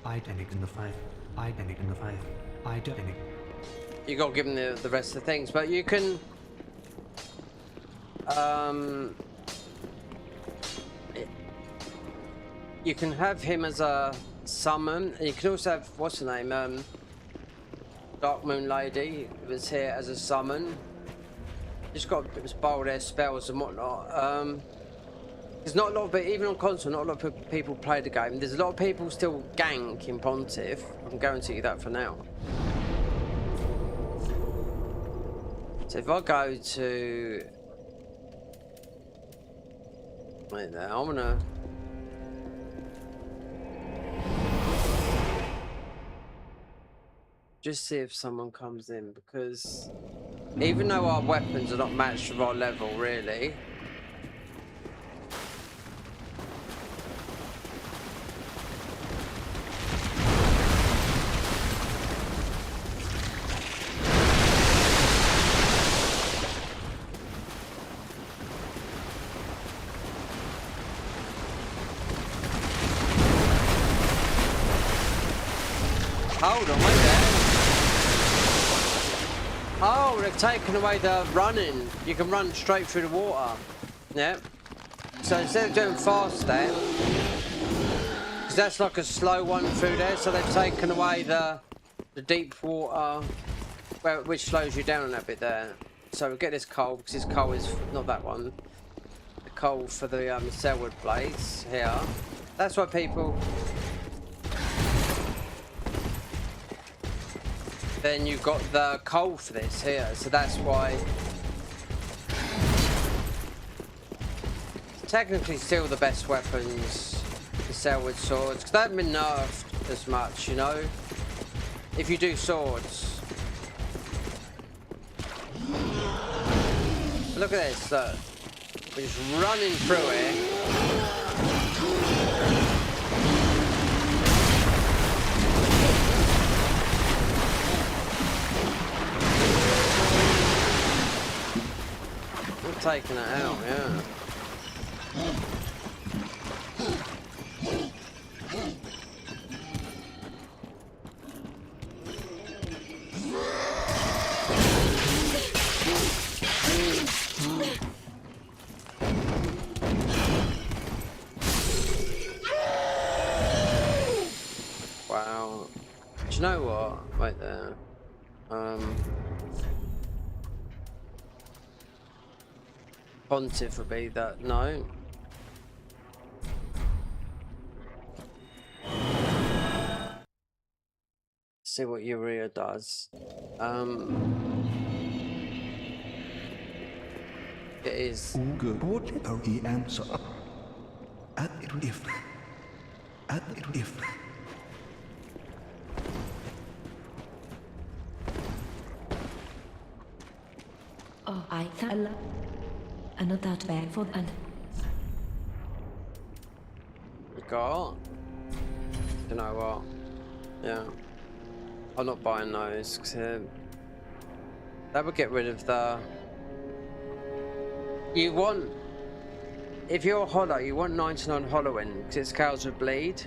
Speaker 5: Identic in the 5. Identic in the 5. Identic.
Speaker 1: You got to give him the rest of the things, but you can you can have him as a summon, and you can also have, what's her name, Dark Moon Lady was here as a summon. Just got bold air spells and whatnot. There's not a lot of, even on console, not a lot of people play the game. There's a lot of people still gank in Pontiff. I can guarantee you that for now. So if I go to, wait there, I'm gonna. Just see if someone comes in, because even though our weapons are not matched with our level, really. Hold on, wait there. Oh, they've taken away the running. You can run straight through the water. Yeah. So instead of doing fast step, because that's like a slow one through there, so they've taken away the deep water, which slows you down a little bit there. So we get this coal, because this coal is not that one. The coal for the Selwood blades here. That's why people. Then you've got the coal for this here, so that's why. Technically, still the best weapons, the Selwood swords, because they haven't been nerfed as much, you know. If you do swords, look at this. Look, we're just running through it. Taking it out, yeah. Wow. Do you know what? Right there. Pontiff would be that. No. See what Urea does. It is.
Speaker 3: Oh, I thought. And not that bad for and
Speaker 1: Got? You know what? Yeah. I'm not buying those because that would get rid of the. You want. If you're hollow, you want 99 hollowing because it scales with bleed.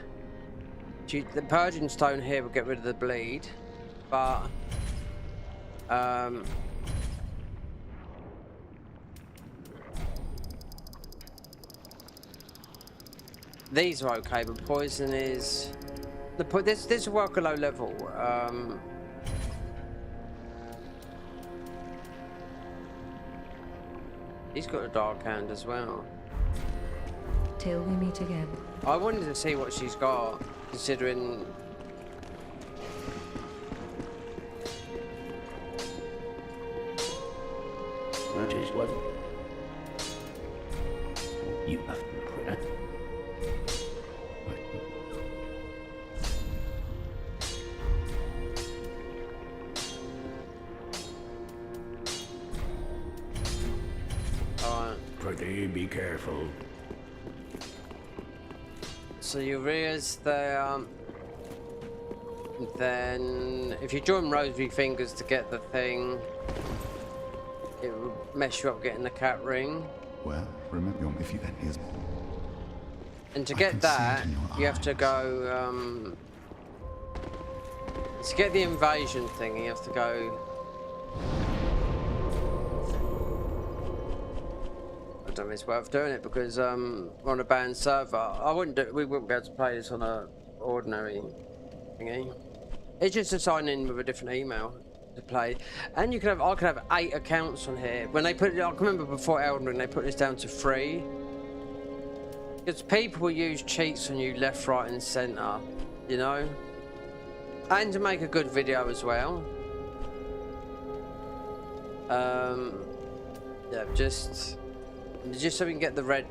Speaker 1: The Purging Stone here will get rid of the bleed, but. These are okay, but poison is this will work a low level. He's got a dark hand as well.
Speaker 8: Till we meet again.
Speaker 1: I wanted to see what she's got, considering.
Speaker 6: That is what you have. Pretty be careful.
Speaker 1: So Urea's there. Then if you join Rosary Fingers to get the thing, it will mess you up getting the cat ring.
Speaker 7: Well, remember if you then is.
Speaker 1: And to get that, you have to go. To get the invasion thing, you have to go. I don't think it's worth doing it because we're on a banned server. We wouldn't be able to play this on a ordinary thingy. It's just to sign in with a different email to play. And I could have 8 accounts on here. When they put it, I can remember before Elden Ring, they put this down to 3. Because people will use cheats on you left, right, and centre, you know. And to make a good video as well. Yeah, just so we can get the red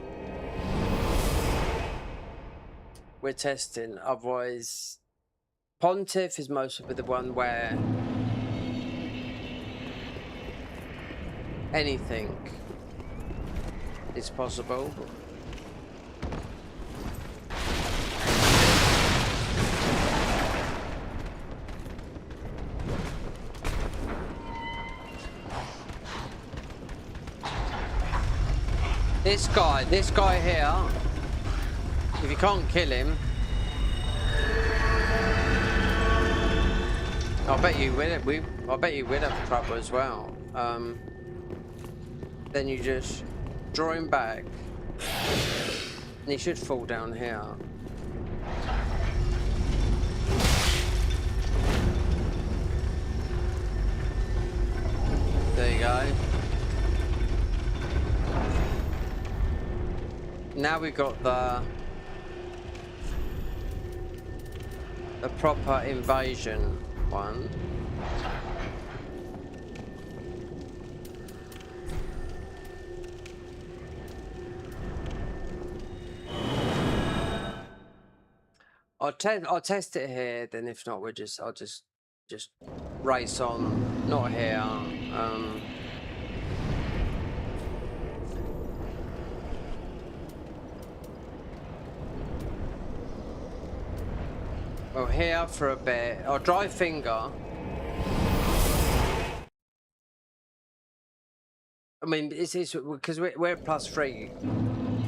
Speaker 1: we're testing. Otherwise, Pontiff is mostly the one where anything is possible. This guy here, if you can't kill him, I bet you will. I bet you will have trouble as well. Then you just draw him back, and he should fall down here. There you go. Now we got the proper invasion one. I'll test it here. Then if not, I'll just race on. Not here. Well, here for a bit. I'll dry finger. I mean, it's because we're +3.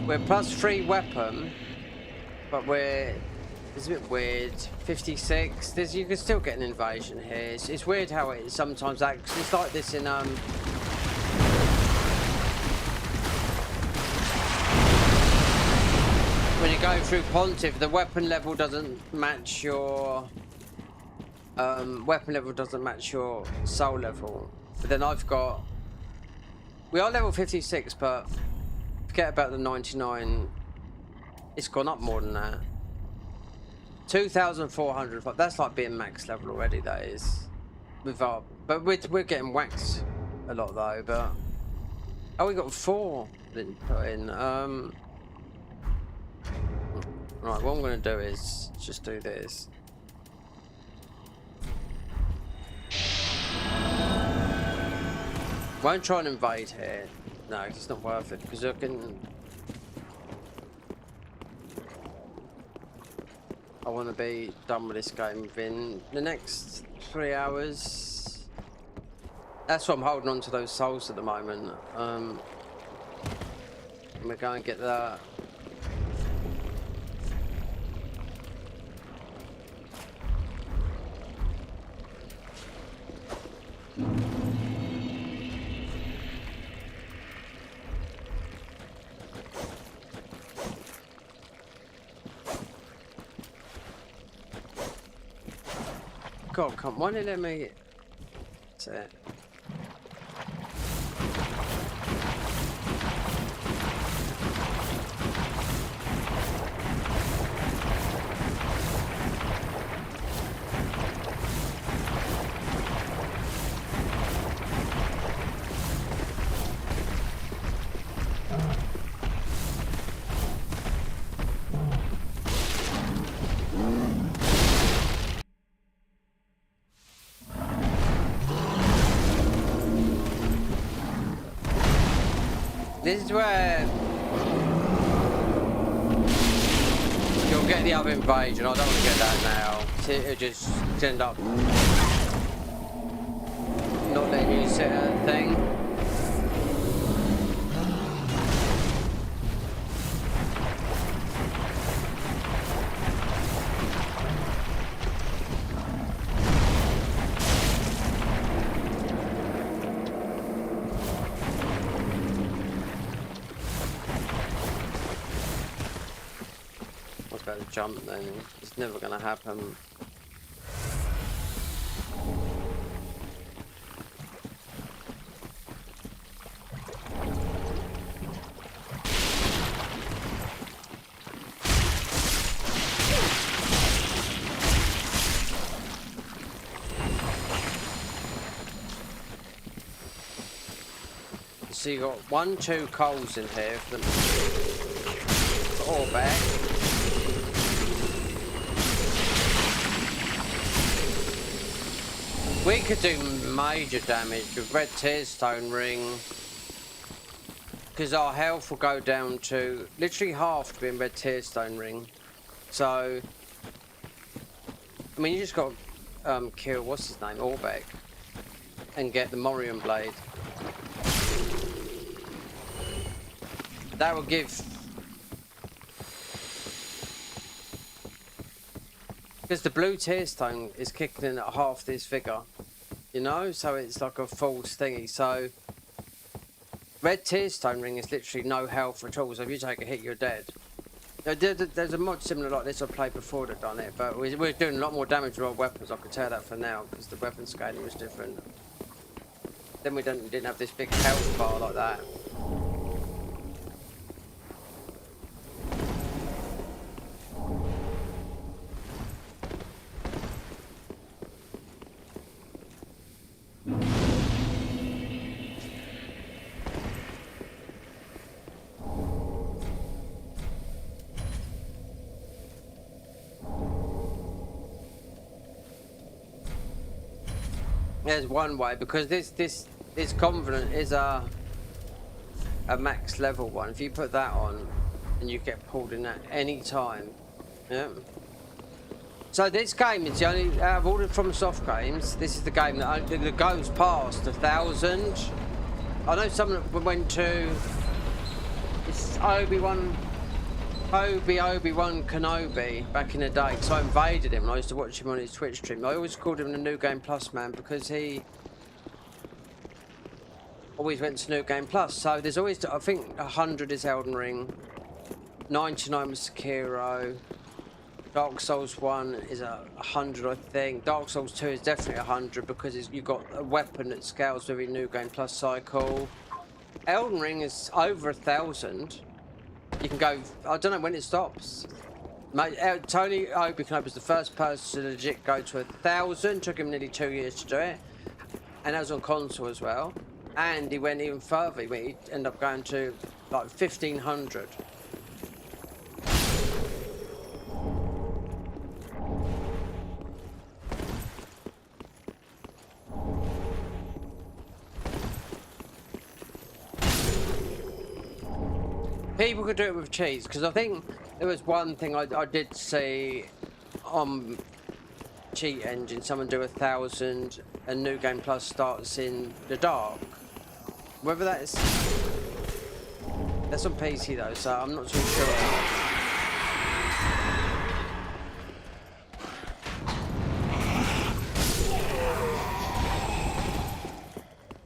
Speaker 1: We're +3 weapon, but it's a bit weird. 56. You can still get an invasion here. It's weird how it sometimes acts. It's like this in when you go through Pontiff, the weapon level doesn't match your soul level. But then we are level 56, but forget about the 99. It's gone up more than that. 2,400. That's like being max level already. That is. But we're getting waxed a lot though. But we got 4 didn't put in. Right, what I'm going to do is just do this. Won't try and invade here. No, it's not worth it because I want to be done with this game within the next 3 hours. That's why I'm holding on to those souls at the moment. And we're going to get that. God, come on, let me. That's it. This is where you'll get the other invasion. I don't want to get that now. It'll just end up not letting you set a thing. Jump then, it's never gonna happen. So you got 1, 2 coals in here for them all back. We could do major damage with Red Tearstone Ring because our health will go down to literally half to be in Red Tearstone Ring. So, I mean, you just got to kill, what's his name, Orbeck, and get the Morion Blade. That will give Because the blue tear stone is kicking in at half this figure, you know, so it's like a false thingy. So red tear stone ring is literally no health at all. So if you take a hit, you're dead. There's a mod similar like this I played before that done it, but we're doing a lot more damage with our weapons. I can tell that for now because the weapon scaling was different. Then we didn't have this big health bar like that. There's one way because this Covenant is a max level one. If you put that on, and you get pulled in at any time, yeah. So this game is the only out of all the FromSoft games. This is the game that goes past 1,000. I know someone went to. It's Obi-Wan Kenobi back in the day, because I invaded him and I used to watch him on his Twitch stream. I always called him the New Game Plus man because he always went to New Game Plus. So there's always, I think 100 is Elden Ring, 99 was Sekiro, Dark Souls 1 is 100 I think, Dark Souls 2 is definitely 100 because you've got a weapon that scales with your New Game Plus cycle. Elden Ring is over 1,000. You can go, I don't know when it stops. Mate, Tony Obi-Kenobi was the first person to legit go to 1,000. Took him nearly 2 years to do it. And that was on console as well. And he went even further. He ended up going to like 1,500. People could do it with cheats, because I think there was one thing I did see on Cheat Engine, someone do 1,000 and New Game Plus starts in the dark. Whether that's on PC though, so I'm not too sure.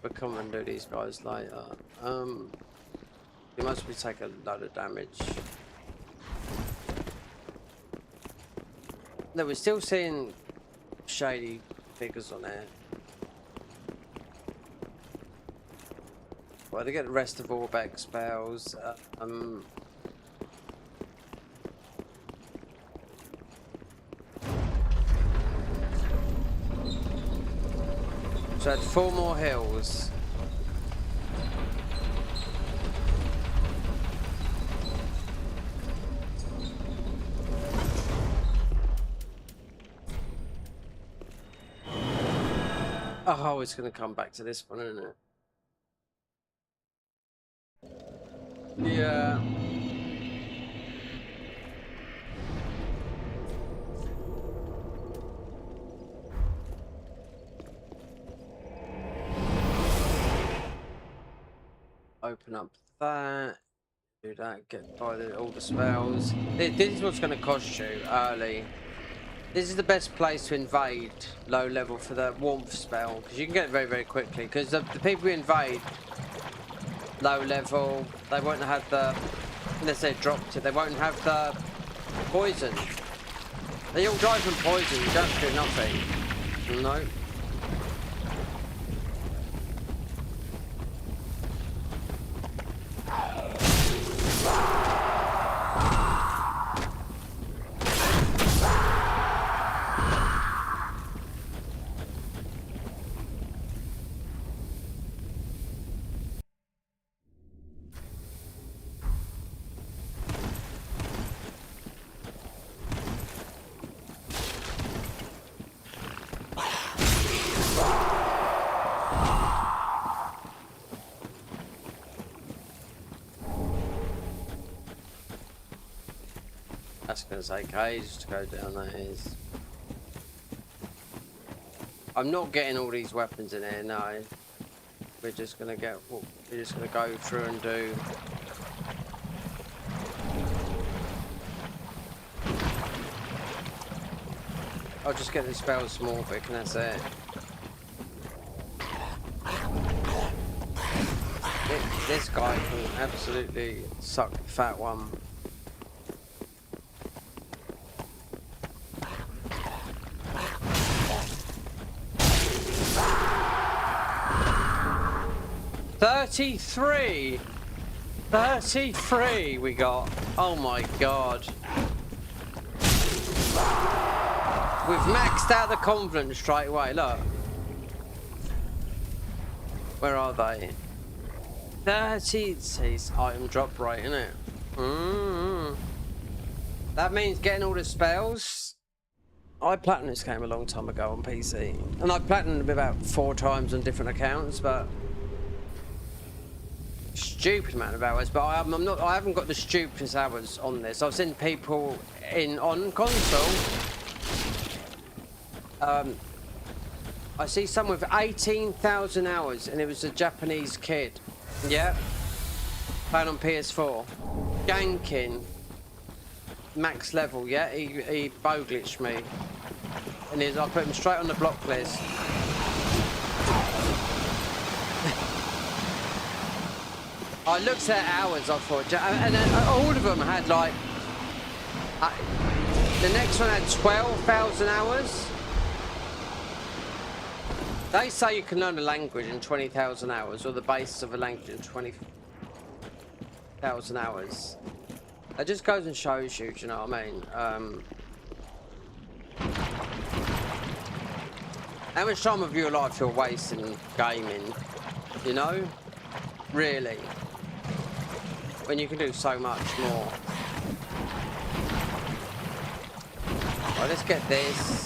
Speaker 1: We'll come and do these guys later. We must be taking a lot of damage. No, we're still seeing shady figures on there. Well, they get the rest of Orbeck spells. So it's 4 more hills. Oh, it's going to come back to this one, isn't it? Yeah. Open up that. Do that. Get by all the spells. This is what's going to cost you early. This is the best place to invade low level for the warmth spell, because you can get it very, very quickly. Because the people who invade low level, they won't have the, unless they dropped it, they won't have the poison. They all die from poison, you don't do nothing. No. That's going to take ages to go down, that is. I'm not getting all these weapons in here, no. We're just going to get, we're just going to go through and do. I'll just get the spells Morphic and that's it. This guy can absolutely suck the fat one. $33 we got. Oh my god. We've maxed out the confidence straight away, look. Where are they? 30, says item drop rate, innit? That means getting all the spells. I platinumed this game a long time ago on PC. And I platinumed about 4 times on different accounts, but stupid amount of hours, but I haven't got the stupidest hours on this. I've seen people on console. I see someone with 18,000 hours, and it was a Japanese kid. Yeah, playing on PS4, ganking, max level. Yeah, he bow glitched me, and I put him straight on the block list. I looked at hours, I thought, and all of them had like, the next one had 12,000 hours. They say you can learn a language in 20,000 hours, or the basis of a language in 20,000 hours. It just goes and shows you, do you know what I mean? How much time of your life you're wasting gaming, you know? Really? When you can do so much more. Right, let's get this.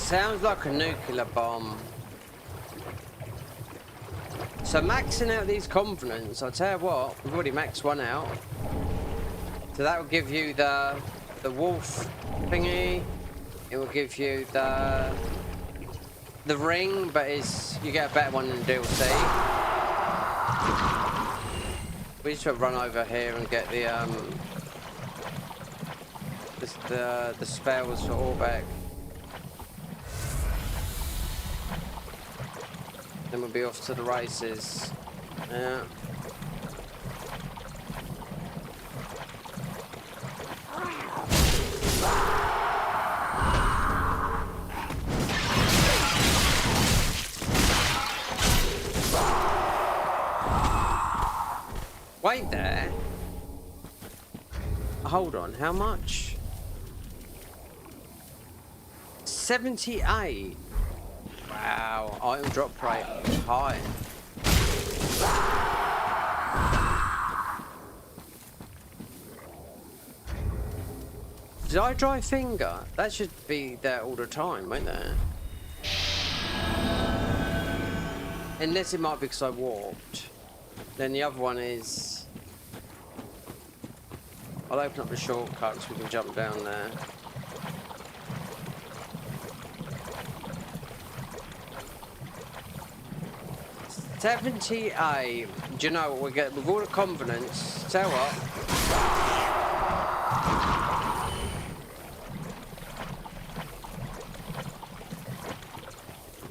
Speaker 1: Sounds like a nuclear bomb. So maxing out these confidence, I'll tell you what, we've already maxed one out. So that will give you the wolf thingy. It will give you the ring, but you get a better one in DLC. We just run over here and get the spells for Orbeck. Then we'll be off to the races. Yeah. Wait there. Hold on, how much? 78. Wow, item drop rate high. Did I dry finger? That should be there all the time, won't there? Unless it might be because I warped. Then the other one is... I'll open up the shortcut so we can jump down there. $78. Do you know what we get with all the confidence? Tell what?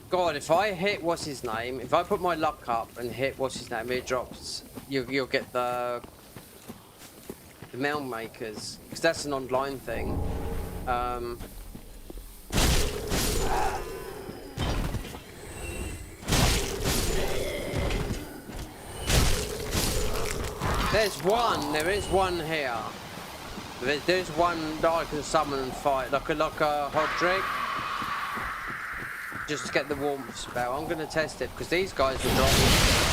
Speaker 1: God, if I hit what's his name, if I put my luck up and hit what's his name, it drops. You'll get the mail makers, because that's an online thing. There is one here. There's one that I can summon and fight, like a Hodrick. Just to get the warmth spell. I'm going to test it, because these guys are dropping.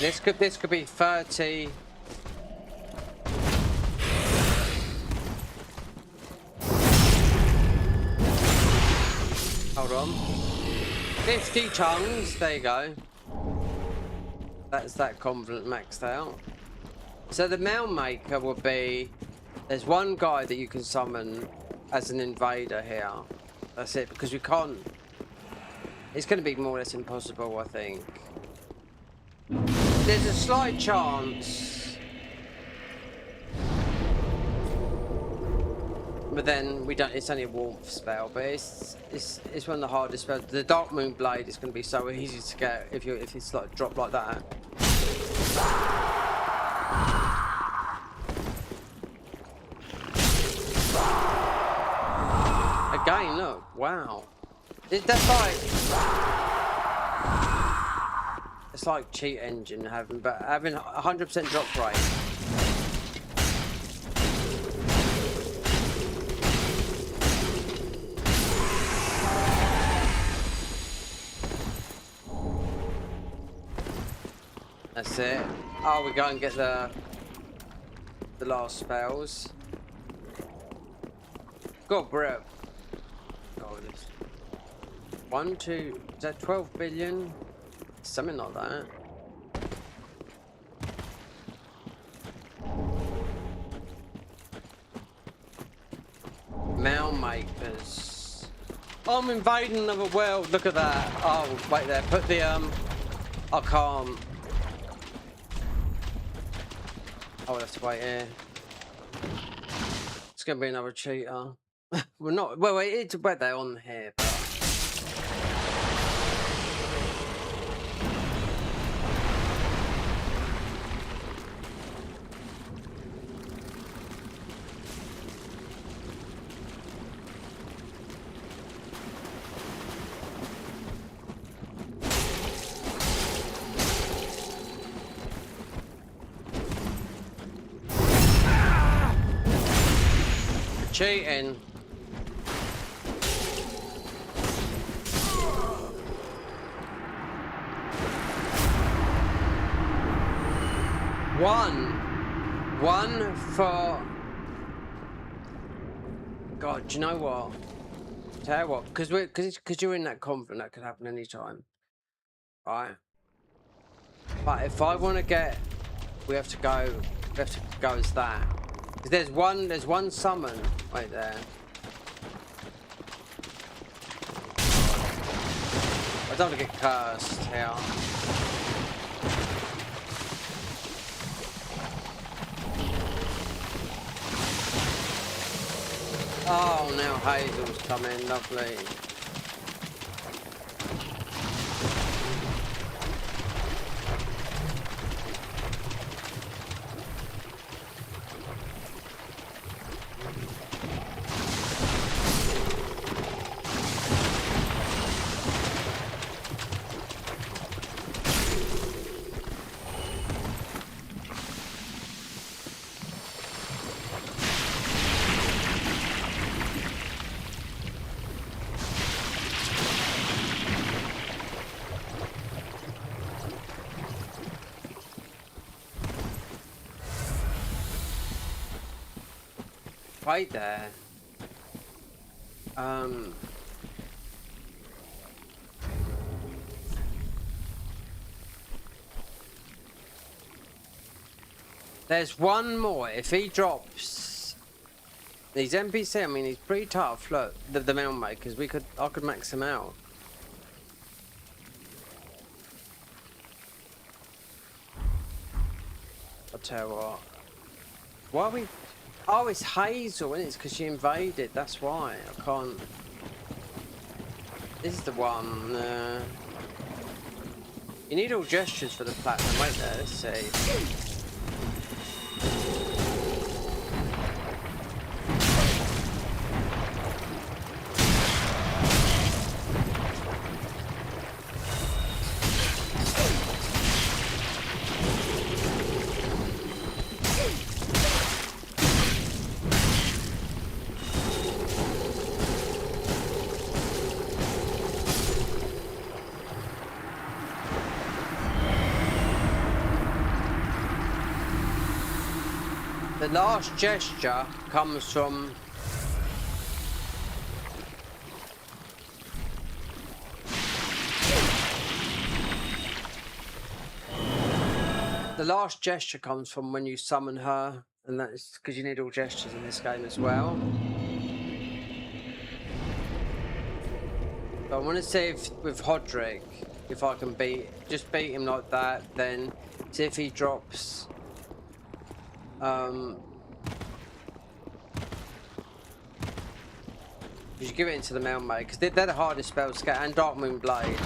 Speaker 1: This could be 30. Hold on. 50 tongues. There you go. That's that confident maxed out. So the Mound Maker will be, there's one guy that you can summon as an invader here. That's it, because we can't. It's going to be more or less impossible, I think. There's a slight chance, but then we don't. It's only a warmth spell, but it's one of the hardest spells. The Dark Moon Blade is going to be so easy to get if it's like dropped like that. Again, look, wow. That's it's like cheat engine having 100% drop rate. That's it. Oh, we go and get the last spells. God, bro. God, 1, 2. Is that 12 billion? Something like that. Mound Makers. Oh, I'm invading another world. Look at that. Oh, wait there. Put the I can't. I'll have to wait here. It's gonna be another cheater. We're not. Well, it's wait there on here. But... cheating. One for. God, do you know what? Tell you what, because you're in that confident, that could happen anytime, right? But if I want to get, we have to go as that. There's one summon right there. I don't want to get cursed here. Oh, now Hazel's coming, lovely. Right there. There's one more. If he drops these NPC, I mean, he's pretty tough. Look, the Mound Makers. I could max him out. I'll tell you what. Why are we? Oh, it's Hazel, and it's because she invaded. That's why I can't. This is the one. You need all gestures for the platinum. Wait there. Let's see. The last gesture comes from when you summon her, and that's because you need all gestures in this game as well. But I want to see if with Hodrick, if I can beat him like that, then see if he drops you should give it into the Mailmate, because they're the hardest spells to get, and Dark Moon Blade.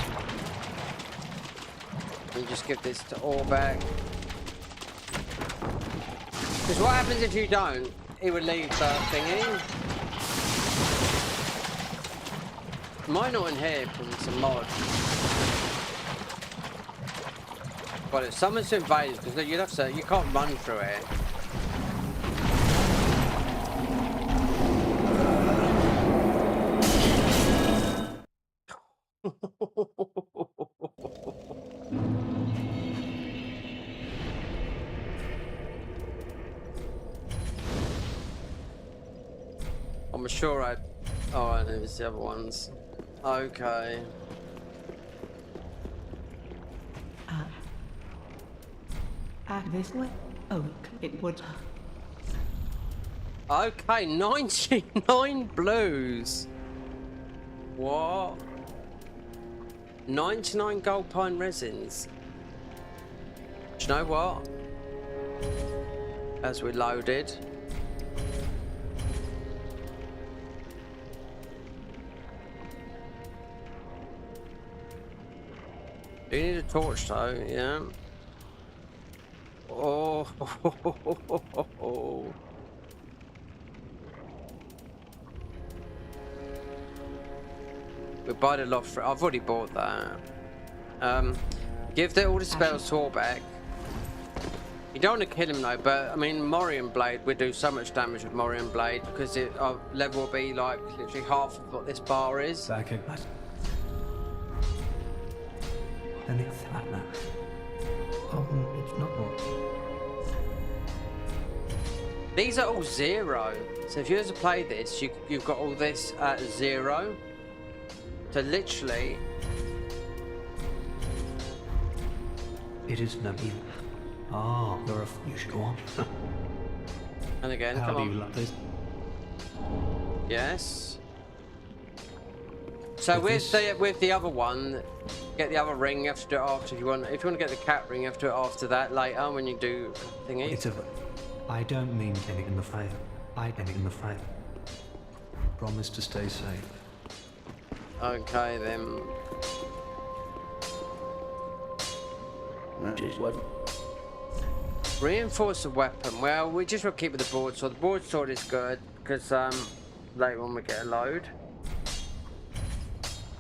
Speaker 1: And you just give this to Orbeck. Because what happens if you don't? He would leave the thingy. Mine not in here because it's a mod. But if someone's invaded, because you'd have to, you can't run through it. I'm sure I... Oh, I know it's the other ones. Okay.
Speaker 4: This way? Oh, it would.
Speaker 1: Okay, 99 blues. What? 99 gold pine resins. Do you know what? As we loaded. Do you need a torch though? Yeah. Oh. We buy the lot for. I've already bought that. Give all the spells to Orbeck. You don't want to kill him though, but I mean, Morion Blade would do so much damage with Morion Blade because our level will be like literally half of what this bar is.
Speaker 5: Back in. And it's that now. Oh, it's not what.
Speaker 1: These are all 0. So if you were to play this, you've got all this at 0. So literally.
Speaker 5: It is no evil. Ah, you should go on.
Speaker 1: And again,
Speaker 5: How
Speaker 1: come
Speaker 5: do
Speaker 1: on.
Speaker 5: you like this?
Speaker 1: Yes. So with the other one, get the other ring. You have to do it after. If you want to get the cat ring, you have to do it after that later when you do thingy.
Speaker 5: It's I don't mean getting in the fire. I getting in the fire. Promise to stay safe.
Speaker 1: Okay then.
Speaker 6: That is what.
Speaker 1: Reinforce the weapon. Well, we just want to keep with the broadsword. The broadsword is good because later on we get a load.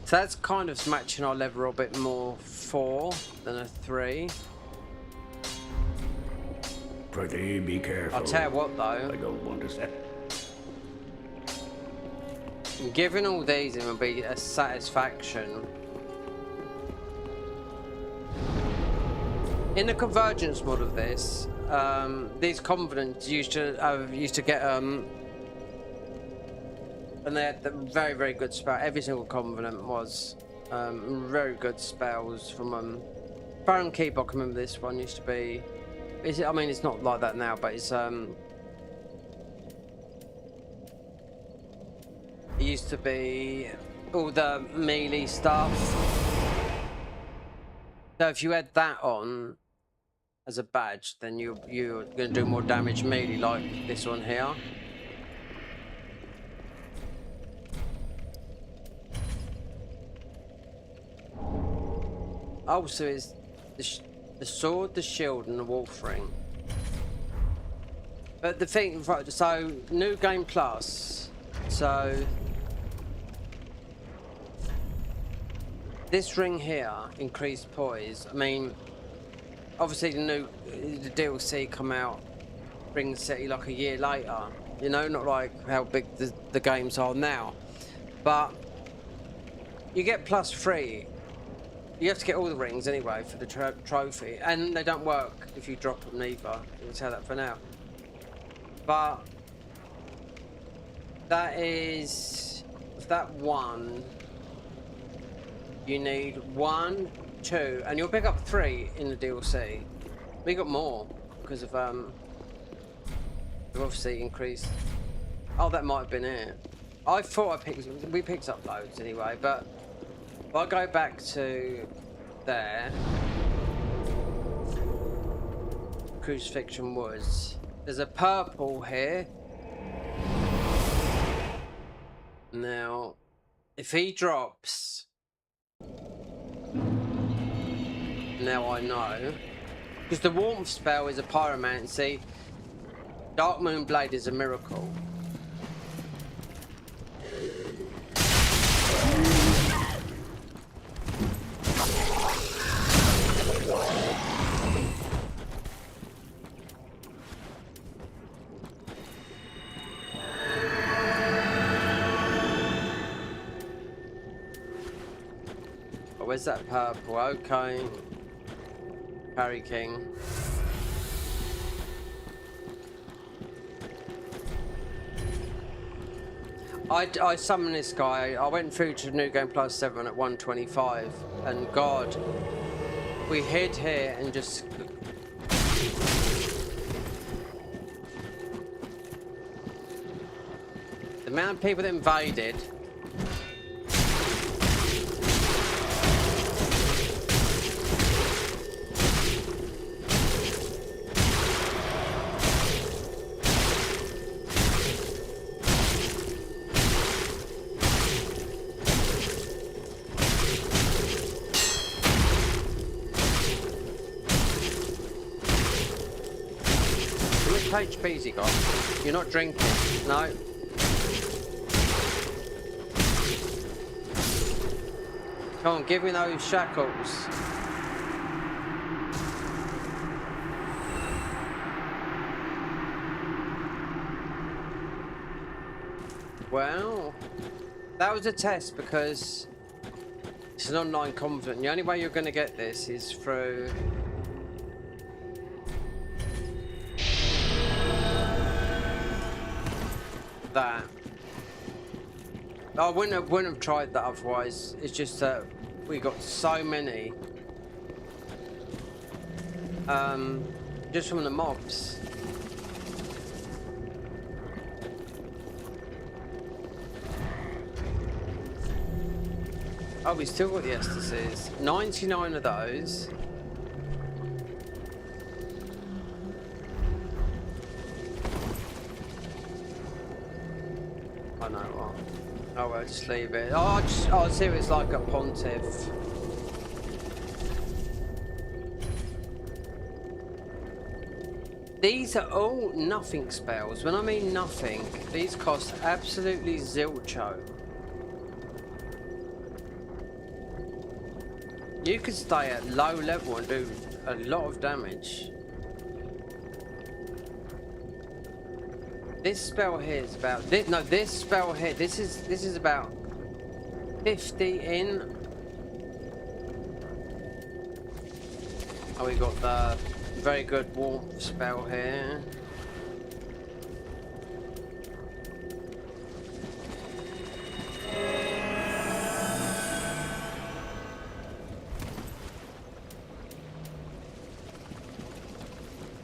Speaker 1: So that's kind of matching our level a bit more 4 than a 3.
Speaker 6: Pretty be careful.
Speaker 1: I'll tell you what though.
Speaker 6: I don't want to say.
Speaker 1: Giving all these it will be a satisfaction. In the convergence mod of this, these Covenants used to get and they had the very, very good spell. Every single Covenant was very good spells from Baron Keep. I can remember this one used to be. I mean, it's not like that now, but it's it used to be all the melee stuff. So if you had that on as a badge, then you're going to do more damage melee, like this one here. Oh, so it's the sword, the shield, and the wolf ring. But the thing, right, so new game plus. So this ring here, increased poise. I mean, obviously the DLC come out, Ring City like a year later. You know, not like how big the games are now. But you get +3. You have to get all the rings anyway for the trophy, and they don't work if you drop them either. We'll tell that for now. But that is that one. You need 1, 2, and you'll pick up 3 in the DLC. We got more because of we've obviously increased. Oh, that might have been it. I thought we picked up loads anyway, but if I go back to there, Crucifixion Woods. There's a purple here. Now, if he drops, now I know, because the warmth spell is a pyromancy. Dark Moon Blade is a miracle. Oh, where's that purple? Okay. Harry King. I summoned this guy. I went through to New Game Plus 7 at 125, and God, we hid here and just. The amount of people that invaded. HP's he got? You're not drinking? No. Come on, give me those shackles. Well, that was a test because it's an online confidant. The only way you're going to get this is through that. I wouldn't have tried that otherwise. It's just that we got so many just from the mobs. Oh, we still got the ecstasies. 99 of those. I know what. Oh well, just leave it. Oh, I'll see what it's like at Pontiff. These are all nothing spells. When I mean nothing, these cost absolutely zilcho. You could stay at low level and do a lot of damage. This spell here is about this spell here. This is about 50 in. Oh, we got the very good warmth spell here.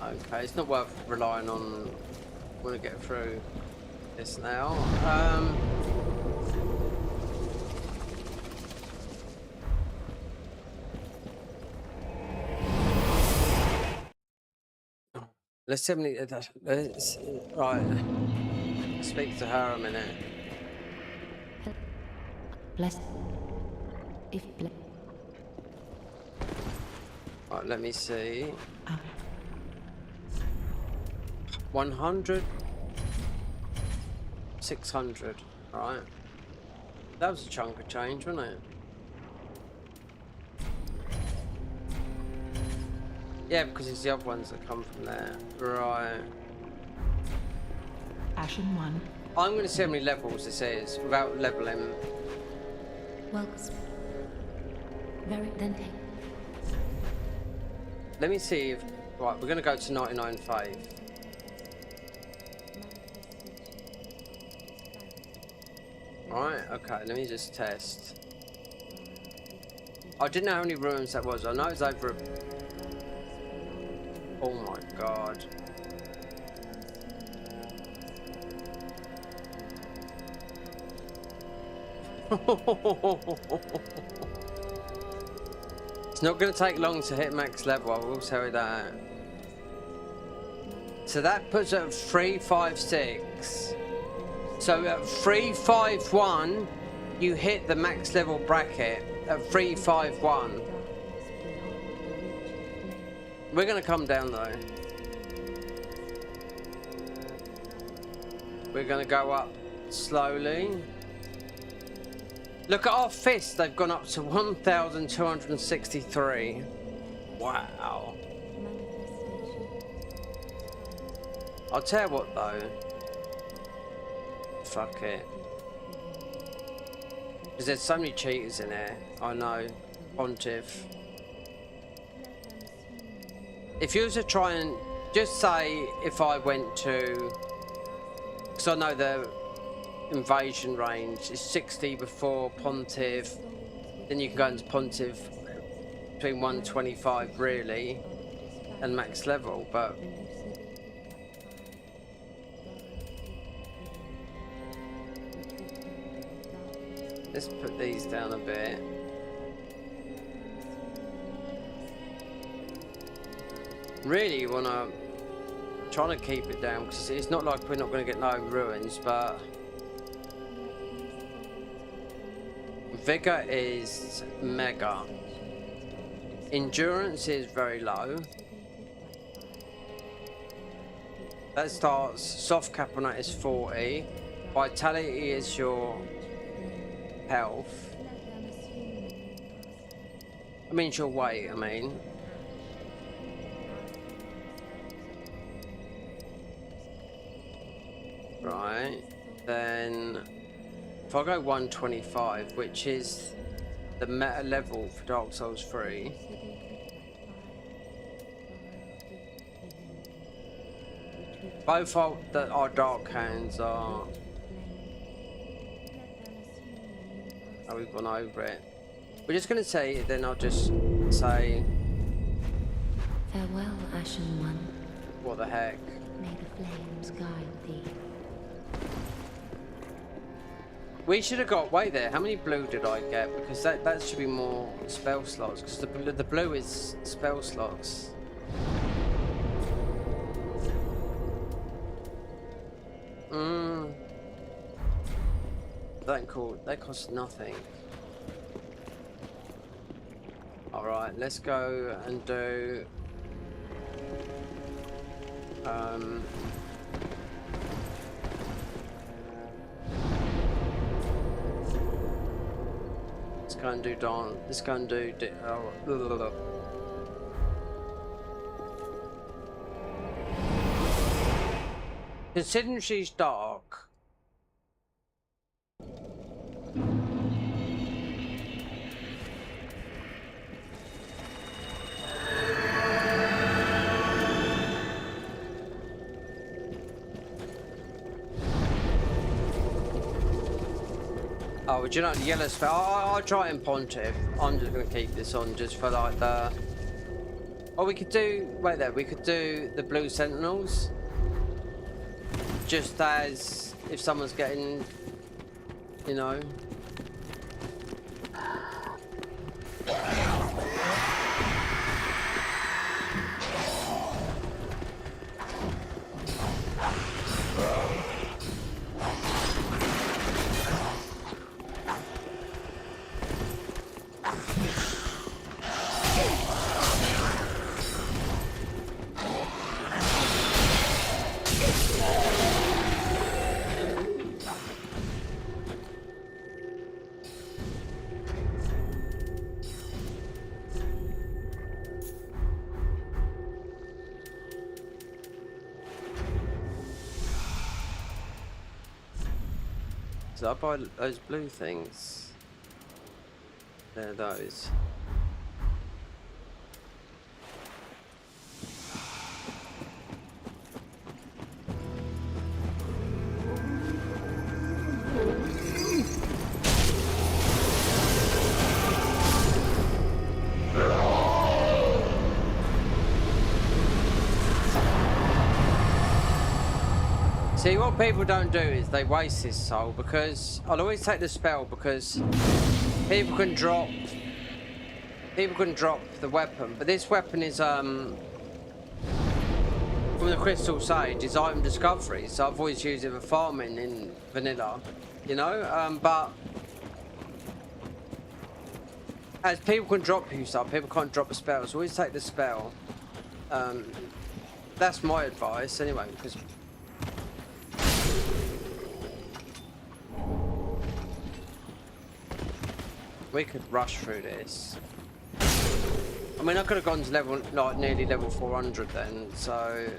Speaker 1: Okay, it's not worth relying on. I want to get through this now. Let's see how many. Right. Speak to her a minute.
Speaker 3: Bless. If bless.
Speaker 1: Right, let me see. 100. 600. Right. That was a chunk of change, wasn't it? Yeah, because it's the other ones that come from there. Right.
Speaker 4: Ashen 1.
Speaker 1: I'm going to see how many levels this is without leveling.
Speaker 3: Well, very then.
Speaker 1: Let me see if. Right, we're going to go to 99 faith. Right, okay, let me just test. I didn't know how many ruins that was. I know it's over a... Oh my god. It's not going to take long to hit max level, I will tell you that. So that puts it at 356. So at 351, you hit the max level bracket at 351. We're going to come down though. We're going to go up slowly. Look at our fists, they've gone up to 1,263. Wow. I'll tell you what though. Fuck it. Because there's so many cheaters in here. I know. Pontiff. If you was to try and just say if I went to, because I know the invasion range is 60 before Pontiff, then you can go into Pontiff between 125 really and max level, but let's put these down a bit. Really you want to try to keep it down because it's not like we're not going to get no ruins, but Vigor is mega. Endurance is very low. That starts, soft cap on that is 40. Vitality is your health. I mean it's your weight, I mean. Right, then if I go 125, which is the meta level for Dark Souls 3, both our Dark Hands are... Oh, we've gone over it. We're just going to say, then I'll just say...
Speaker 3: Farewell, Ashen One.
Speaker 1: What the heck?
Speaker 3: May the flames guide thee.
Speaker 1: We should have got, wait there, how many blue did I get? Because that should be more spell slots, because the blue is spell slots. That cool, that costs nothing. Alright, let's go and do let's go and do Dawn. Let's go and do considering she's dark. Oh, do you know the yellow spell? I'll try it in Pontiff. I'm just going to keep this on just for like the... Oh, we could do... Wait there, we could do the blue sentinels. Just as if someone's getting, you know... So I buy those blue things. They're those. See, what people don't do is they waste this soul, because I'll always take the spell because people can drop the weapon, but this weapon is from the Crystal Sage, is item discovery, so I've always used it for farming in vanilla, you know, but as people can drop you stuff, people can't drop a spell, so always take the spell. That's my advice anyway, because we could rush through this. I mean, I could have gone to level, like, nearly level 400 then, so...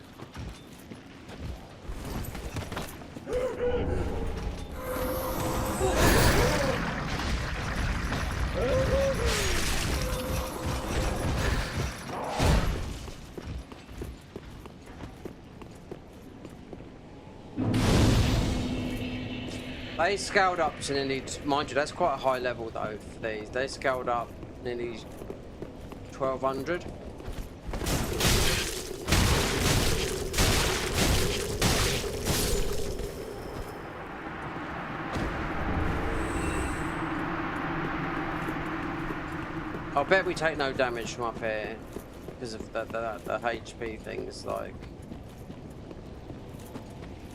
Speaker 1: They scaled up to nearly, mind you, that's quite a high level though for these. They scaled up nearly 1200. I bet we take no damage from up here because of the HP things, like.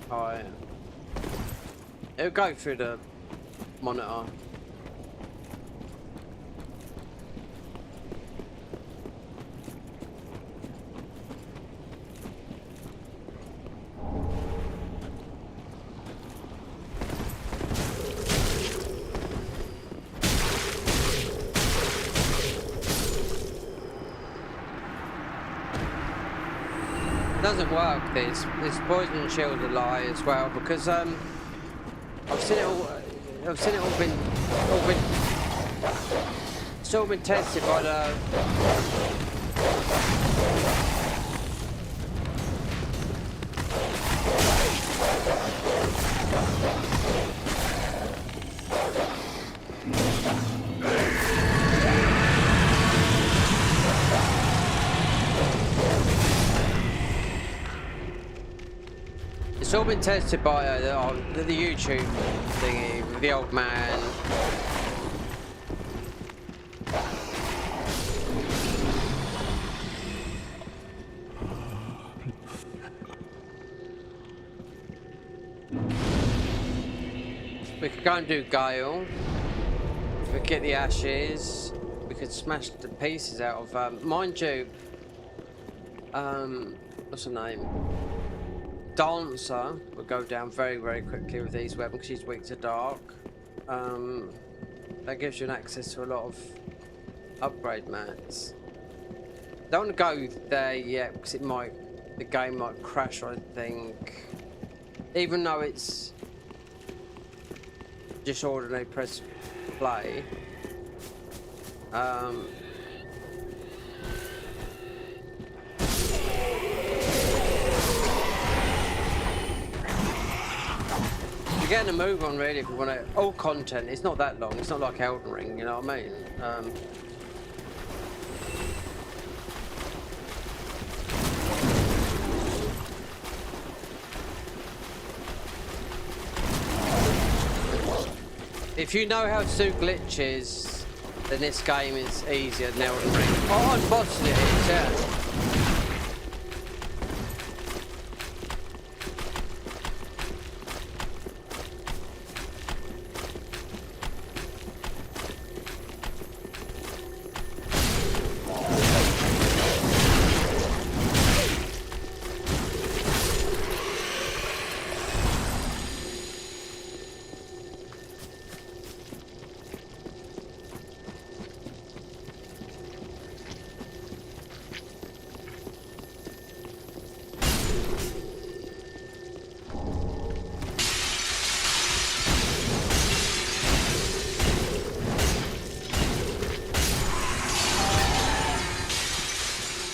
Speaker 1: Alright. It'll go through the monitor. It doesn't work, this poison shield a lie as well, because I've seen it all it's all been tested by the It's all been tested by the YouTube thingy with the old man. We could go and do Gale. We could get the ashes. We could smash the pieces out of, mind you, what's her name? Dancer will go down very, very quickly with these weapons because she's weak to dark. That gives you an access to a lot of upgrade mats. Don't want to go there yet because the game might crash, I think. Even though it's just ordinary press play. Getting a move on really if we want to. All content, it's not that long, it's not like Elden Ring, you know what I mean? If you know how to do glitches, then this game is easier than Elden Ring. Oh, on bossing it is, yeah.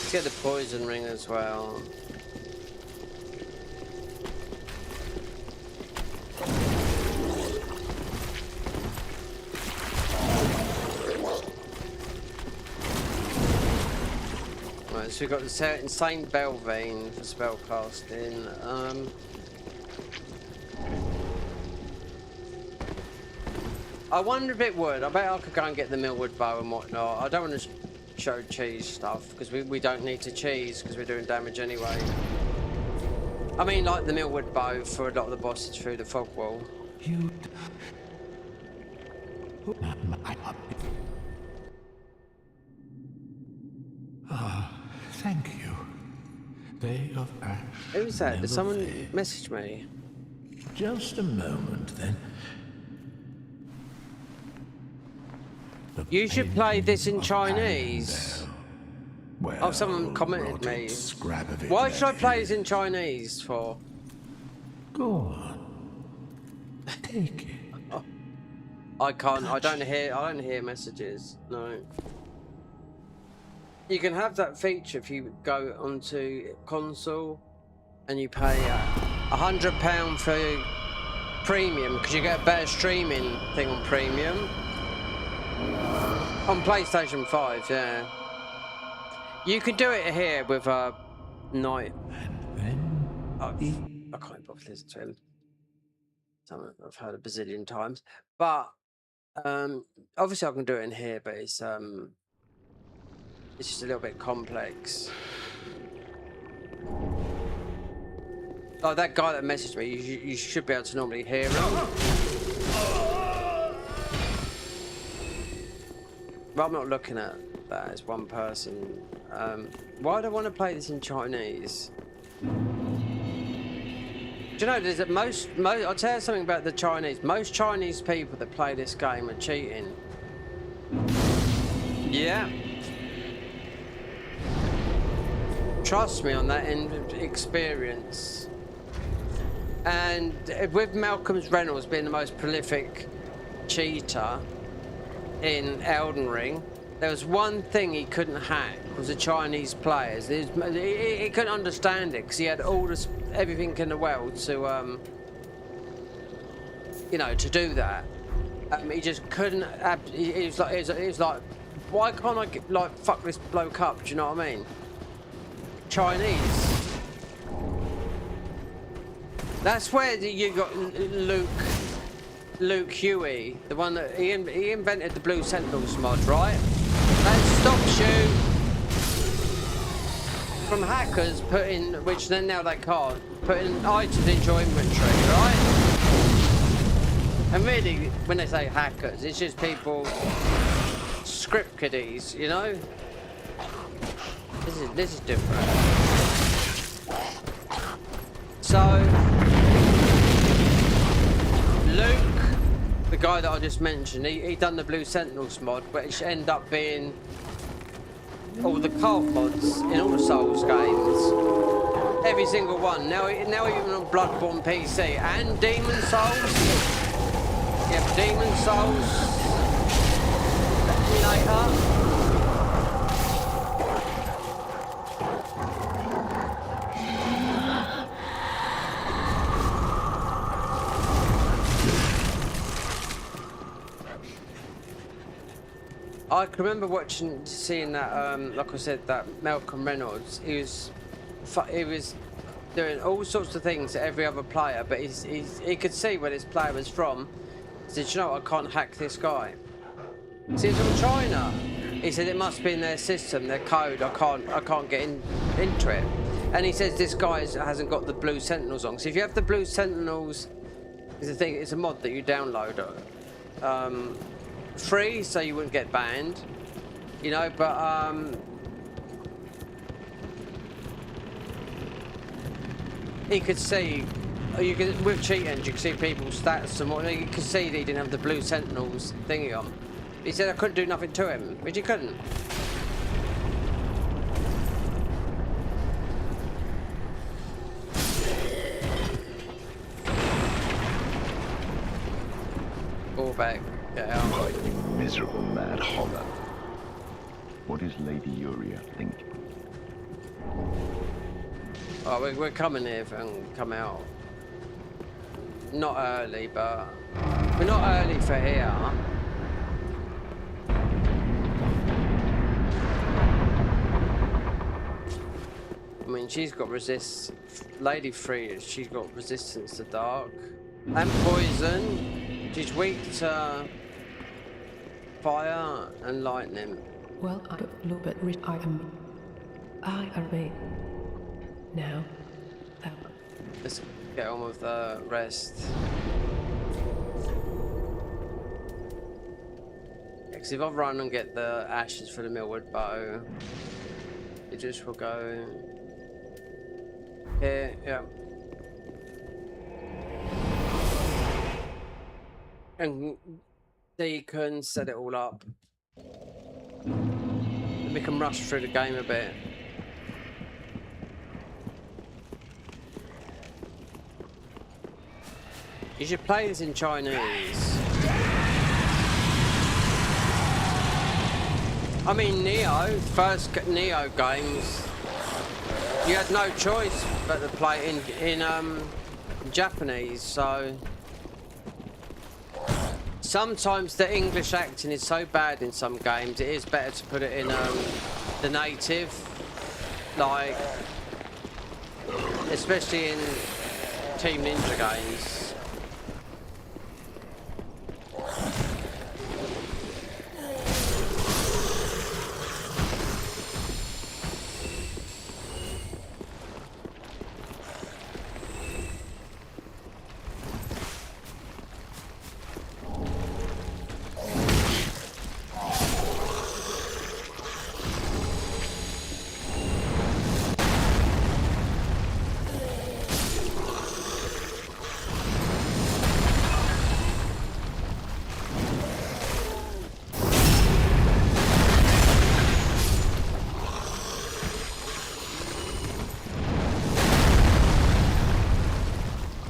Speaker 1: Get the poison ring as well. Right, so we've got the insane Belvane for spellcasting. I wonder if it would. I bet I could go and get the Millwood bow and whatnot. I don't want to show cheese stuff because we don't need to cheese because we're doing damage anyway. I mean, like the Millwood bow for a lot of the bosses through the fog wall.
Speaker 6: You. Thank you. Day of Ash.
Speaker 1: Who's that? Did
Speaker 6: never
Speaker 1: someone
Speaker 6: fade.
Speaker 1: message me?
Speaker 6: Just a moment, then. The
Speaker 1: You should play this in
Speaker 6: painting of
Speaker 1: Chinese.
Speaker 6: Annandale. Well,
Speaker 1: Oh, someone commented
Speaker 6: rotted
Speaker 1: me.
Speaker 6: Scrap of it
Speaker 1: Why should I
Speaker 6: left
Speaker 1: play
Speaker 6: here.
Speaker 1: this in Chinese for?
Speaker 6: Go on. Take it.
Speaker 1: I can't. I don't hear messages. No. You can have that feature if you go onto console and you pay £100 for premium because you get a better streaming thing on premium. On PlayStation 5, yeah. You could do it here with Night.
Speaker 6: Then
Speaker 1: I can't bother listening to him. Something I've heard a bazillion times, but obviously I can do it in here, but it's just a little bit complex. Oh, that guy that messaged me, you should be able to normally hear him. But I'm not looking at that as one person. Why do I want to play this in Chinese? Do you know, there's most I'll tell you something about the Chinese. Most Chinese people that play this game are cheating. Yeah. Trust me on that experience. And with Malcolm Reynolds being the most prolific cheater in Elden Ring, there was one thing he couldn't hack, was the Chinese players. He couldn't understand it because he had everything in the world to, you know, to do that. He just couldn't. He was like, why can't I fuck this bloke up? Do you know what I mean? Chinese. That's where you got Luke Huey, the one that he invented the Blue Sentinels mod, right? That stops you from hackers putting, which then now they can't, putting items into your inventory, right? And really, when they say hackers, it's just people, script kiddies, you know? This is different. So, Luke, the guy that I just mentioned, he done the Blue Sentinels mod, but it should end up being all the cult mods in all the Souls games. Every single one. Now even on Bloodborne PC and Demon Souls. Yeah, Demon Souls. Terminator. I can remember seeing that, like I said, that Malcolm Reynolds. He was doing all sorts of things to every other player, but he could see where this player was from. He said, you know what, I can't hack this guy. See, it's from China. He said it must be in their system, their code. I can't get into it. And he says this guy hasn't got the Blue Sentinels on. So if you have the Blue Sentinels, it's a mod that you download. Free, so you wouldn't get banned, you know, but he could see, with cheat engine, you could see people's stats and what. You could see that he didn't have the Blue Sentinels thingy on. He said I couldn't do nothing to him, which he couldn't. Fall back.
Speaker 10: Why, you miserable mad hogger. What is Lady Uria thinking?
Speaker 1: Oh, we're coming here and come out. Not early, but we're not early for here. I mean, she's got Lady Free, she's got resistance to dark and poison. She's weak to fire and lightning.
Speaker 8: Well, I don't know, but I remain. Now, that
Speaker 1: Let's get on with the rest. Because if I run and get the ashes for the Millwood bow, it just will go here, yeah. And they can set it all up. And we can rush through the game a bit. You should play this in Chinese. I mean, Neo, first Neo games, you had no choice but to play in Japanese, so sometimes the English acting is so bad in some games, it is better to put it in the native, like, especially in Team Ninja games.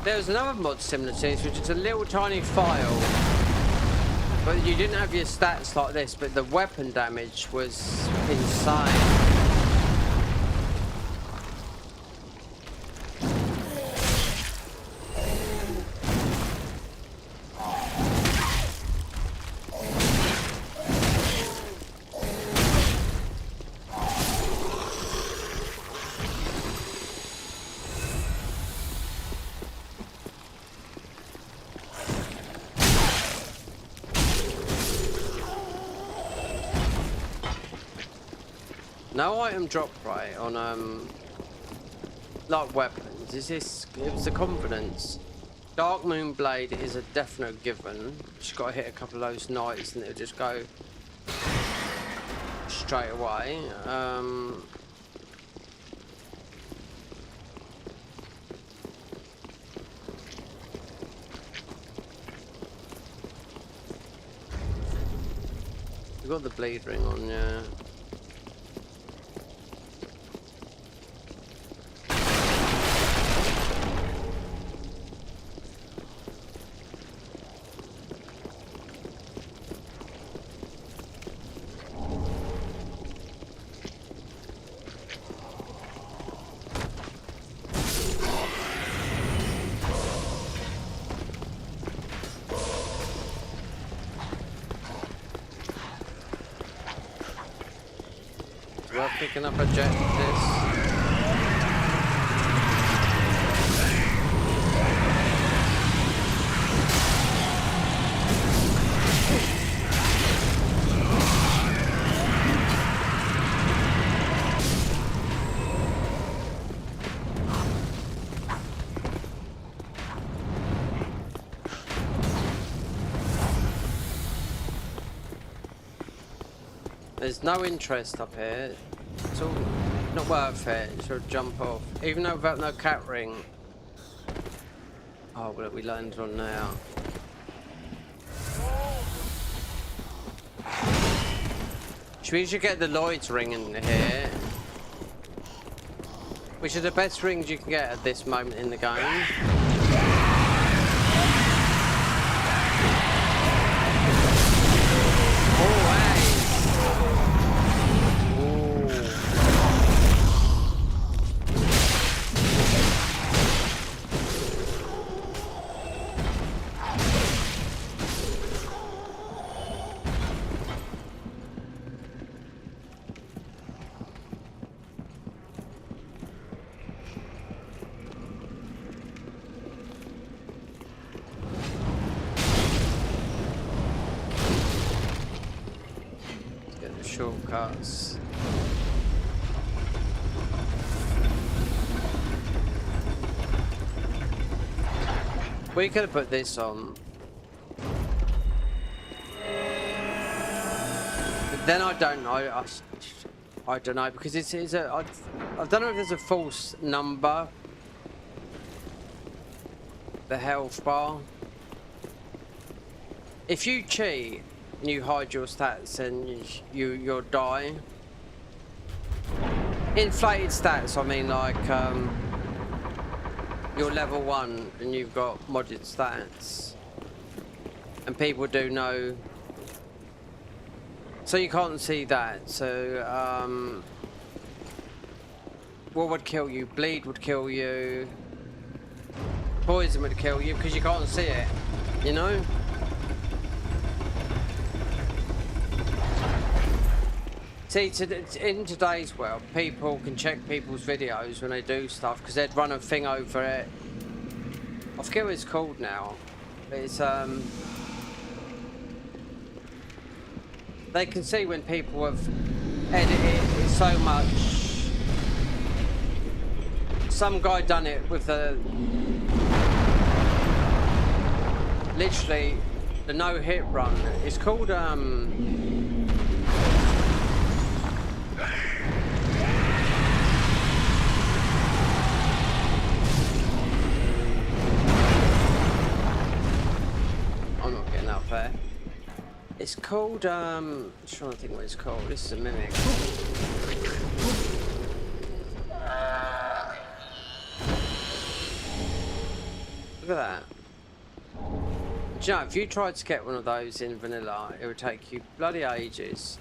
Speaker 1: There was another mod similar to this, which is a little tiny file, but you didn't have your stats like this, but the weapon damage was insane. No item drop rate on like weapons. Is this? It was the confidence. Dark Moon Blade is a definite given. Just got to hit a couple of those knights and it'll just go straight away. We got the bleed ring on, yeah. We're picking up objectives. There's no interest up here. It's all not worth it. Should jump off. Even though without no cat ring. Oh, what have we landed on now? We should get the Lloyd's ring in here. Which are the best rings you can get at this moment in the game. cuts. We could have put this on. But then I don't know. I don't know because it's a. I don't know if there's a false number. The health bar. If you cheat and you hide your stats and you'll die. Inflated stats, I mean, like you're level 1 and you've got modded stats, and people do know, so you can't see that. So what would kill you? Bleed would kill you. Poison would kill you because you can't see it, you know? See, in today's world, people can check people's videos when they do stuff because they'd run a thing over it. I forget what it's called now. But it's they can see when people have edited so much. Some guy done it with the literally the no-hit run. It's called I'm not getting up there. It's called I'm trying to think what it's called. This is a mimic. Look at that. Do you know, if you tried to get one of those in vanilla, it would take you bloody ages.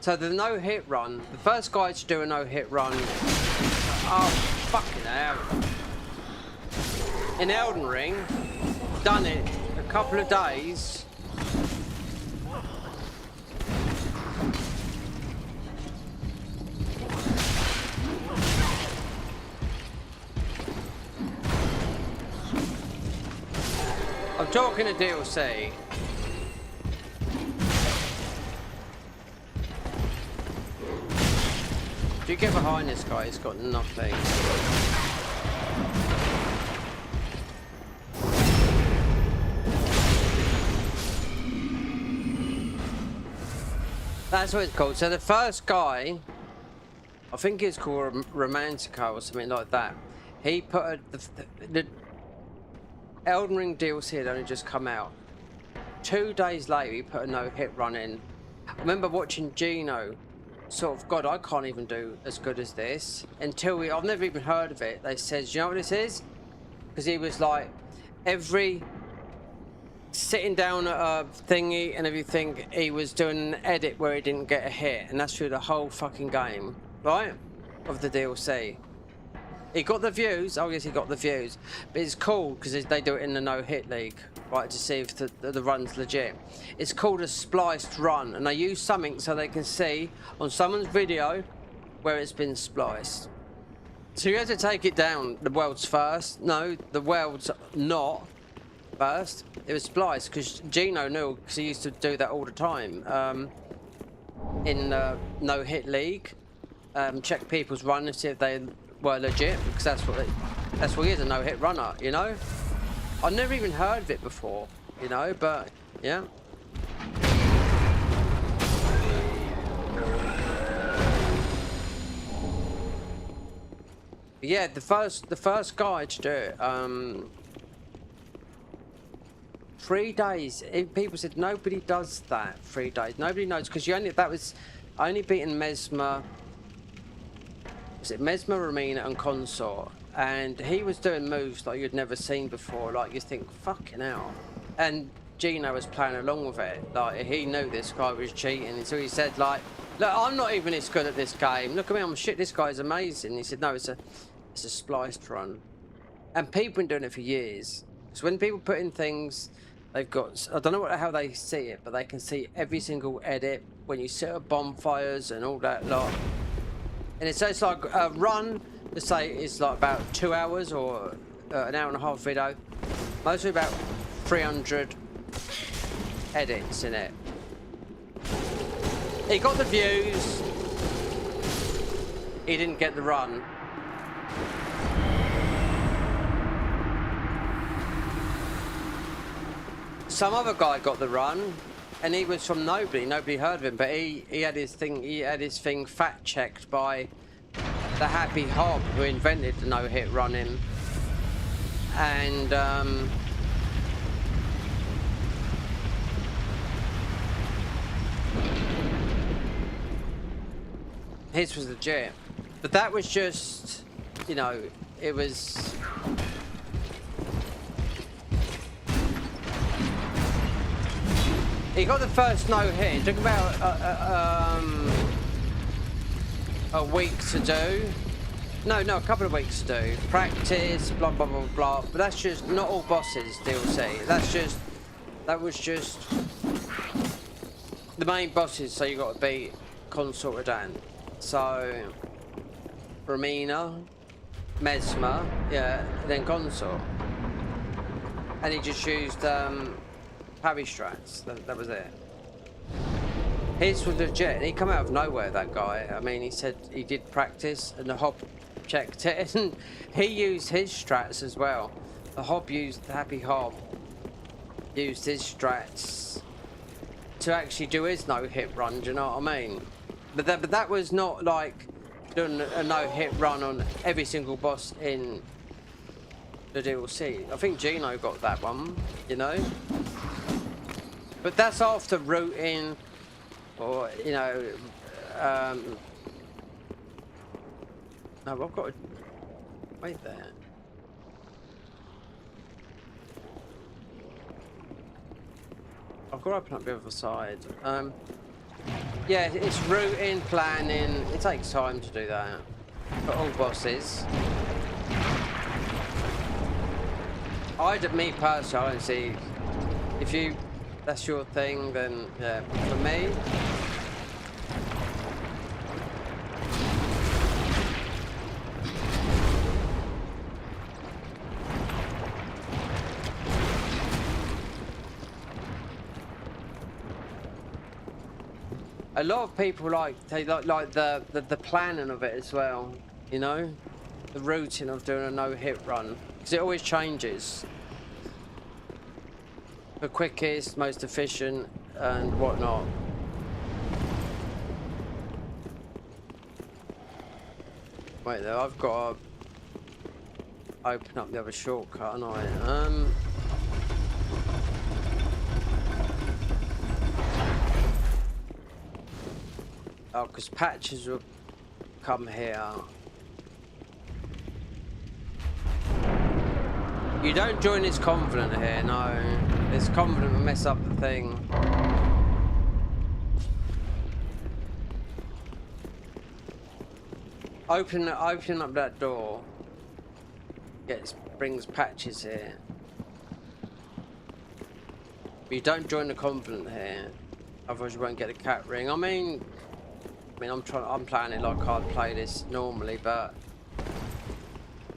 Speaker 1: So the no-hit run, the first guy to do a no-hit run, oh fucking hell. In Elden Ring, done it a couple of days. I'm talking to DLC. Do you get behind this guy? He's got nothing. That's what it's called. So the first guy, I think it's called Romantica or something like that. He put the Elden Ring DLC had only just come out. 2 days later, he put a no-hit run in. I remember watching Gino, sort of, God, I can't even do as good as this. Until I've never even heard of it. They said, do you know what this is? Because he was like, sitting down at a thingy and everything, he was doing an edit where he didn't get a hit. And that's through the whole fucking game, right? Of the DLC. He got the views. Oh yes, he got the views. But it's cool because they do it in the no-hit league, right? To see if the run's legit. It's called a spliced run, and they use something so they can see on someone's video where it's been spliced. So you have to take it down. The world's first. No, the world's not first. It was spliced because Gino knew, because he used to do that all the time in no-hit league. Check people's run and see if they were legit, because that's what he is, a no-hit runner, you know? I've never even heard of it before, you know, but yeah. Yeah, the first guy to do it, 3 days. People said nobody does that. 3 days. Nobody knows, because that was only beating Mesmer. Was it Mesmer, Romina, and Consort? And he was doing moves like you'd never seen before. Like you think, fucking hell. And Gino was playing along with it. Like he knew this guy was cheating, so he said, like, look, I'm not even this good at this game. Look at me, I'm shit. This guy's amazing. He said, no, it's a spliced run. And people have been doing it for years. So when people put in things, they've got, I don't know how they see it, but they can see every single edit when you set up bonfires and all that lot. And it's like a run, let's say, is like about 2 hours or an hour and a half video. Mostly about 300 edits in it. He got the views. He didn't get the run. Some other guy got the run, and he was from nobody. Nobody heard of him, but he had his thing. He had his thing fact checked by the Happy Hob, who invented the no-hit running, and his was legit. But that was just, you know, it was. He got the first no-hit. It took about a week to do. No, a couple of weeks to do. Practice, blah, blah, blah, blah. But that's just not all bosses DLC. That was just the main bosses. So you got to beat Consort Radahn. So Romina, Mesmer, yeah, and then Consort. And he just used parry strats. That was it. His was legit. And he come out of nowhere, that guy. I mean, he said he did practice, and the Hob checked it, and he used his strats as well. The Happy Hob used his strats to actually do his no-hit run. Do you know what I mean? But that was not like doing a no-hit run on every single boss in the DLC. I think Gino got that one, you know. But that's after routing, or you know, no, I've got to wait there. I've got to open up the other side. Yeah, it's routing, planning. It takes time to do that for all bosses. Me personally, I don't see. If that's your thing, then yeah. For me, a lot of people like the planning of it as well. You know, the routine of doing a no-hit run, because it always changes. The quickest, most efficient, and whatnot. Wait there, I've got to open up the other shortcut, and oh, because patches will come here. You don't join this Covenant here, no. This Covenant will mess up the thing. Open up that door. Brings patches here. But you don't join the Covenant here, otherwise you won't get a cat ring. I mean, I'm playing it like I'd play this normally, but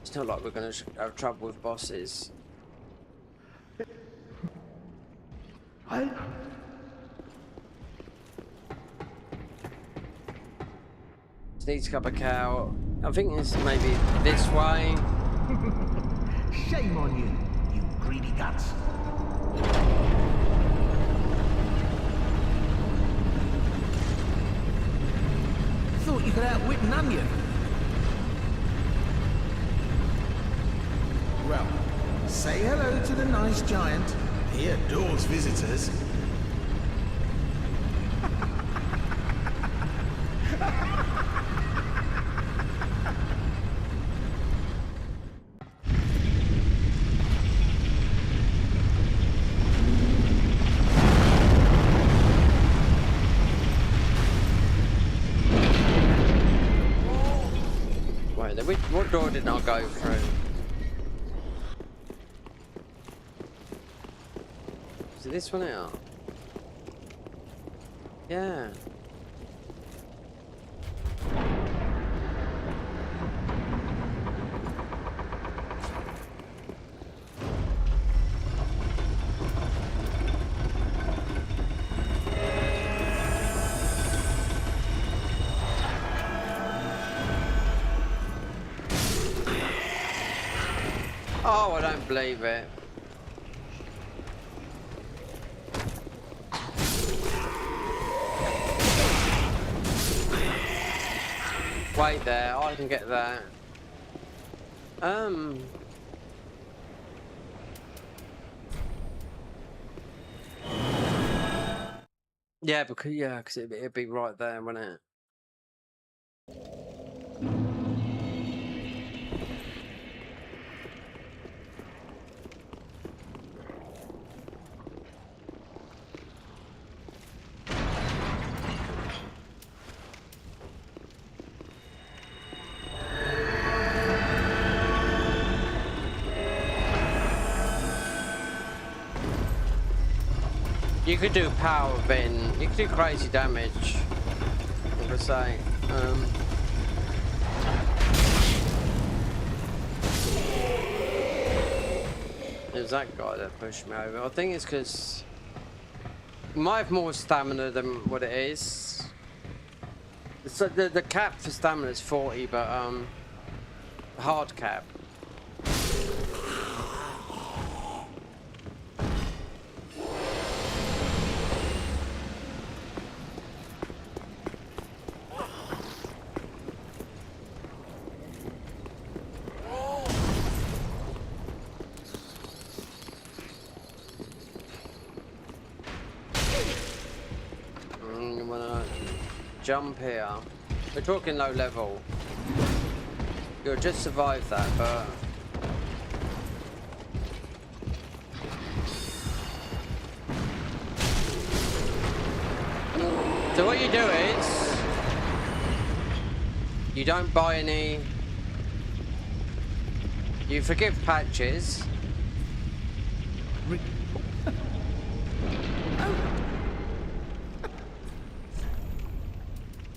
Speaker 1: it's not like we're going to have trouble with bosses. Just needs a cup of cow. I think it's maybe this way.
Speaker 11: Shame on you, you greedy guts. Thought you could outwit an onion. Well, say hello to the nice giant. He adores visitors.
Speaker 1: Wait, what door did I go through? Is it this one out? Yeah. Oh, I don't believe it. Wait there, I can get that. Yeah, because it'd be right there, wouldn't it? You could do power bin. You could do crazy damage. I'm gonna say. There's that guy that pushed me over. I think it's because you might have more stamina than what it is. So the cap for stamina is 40, but the hard cap. Jump here. We're talking low level. You'll just survive that, but so what you do is you don't buy any. You forgive patches.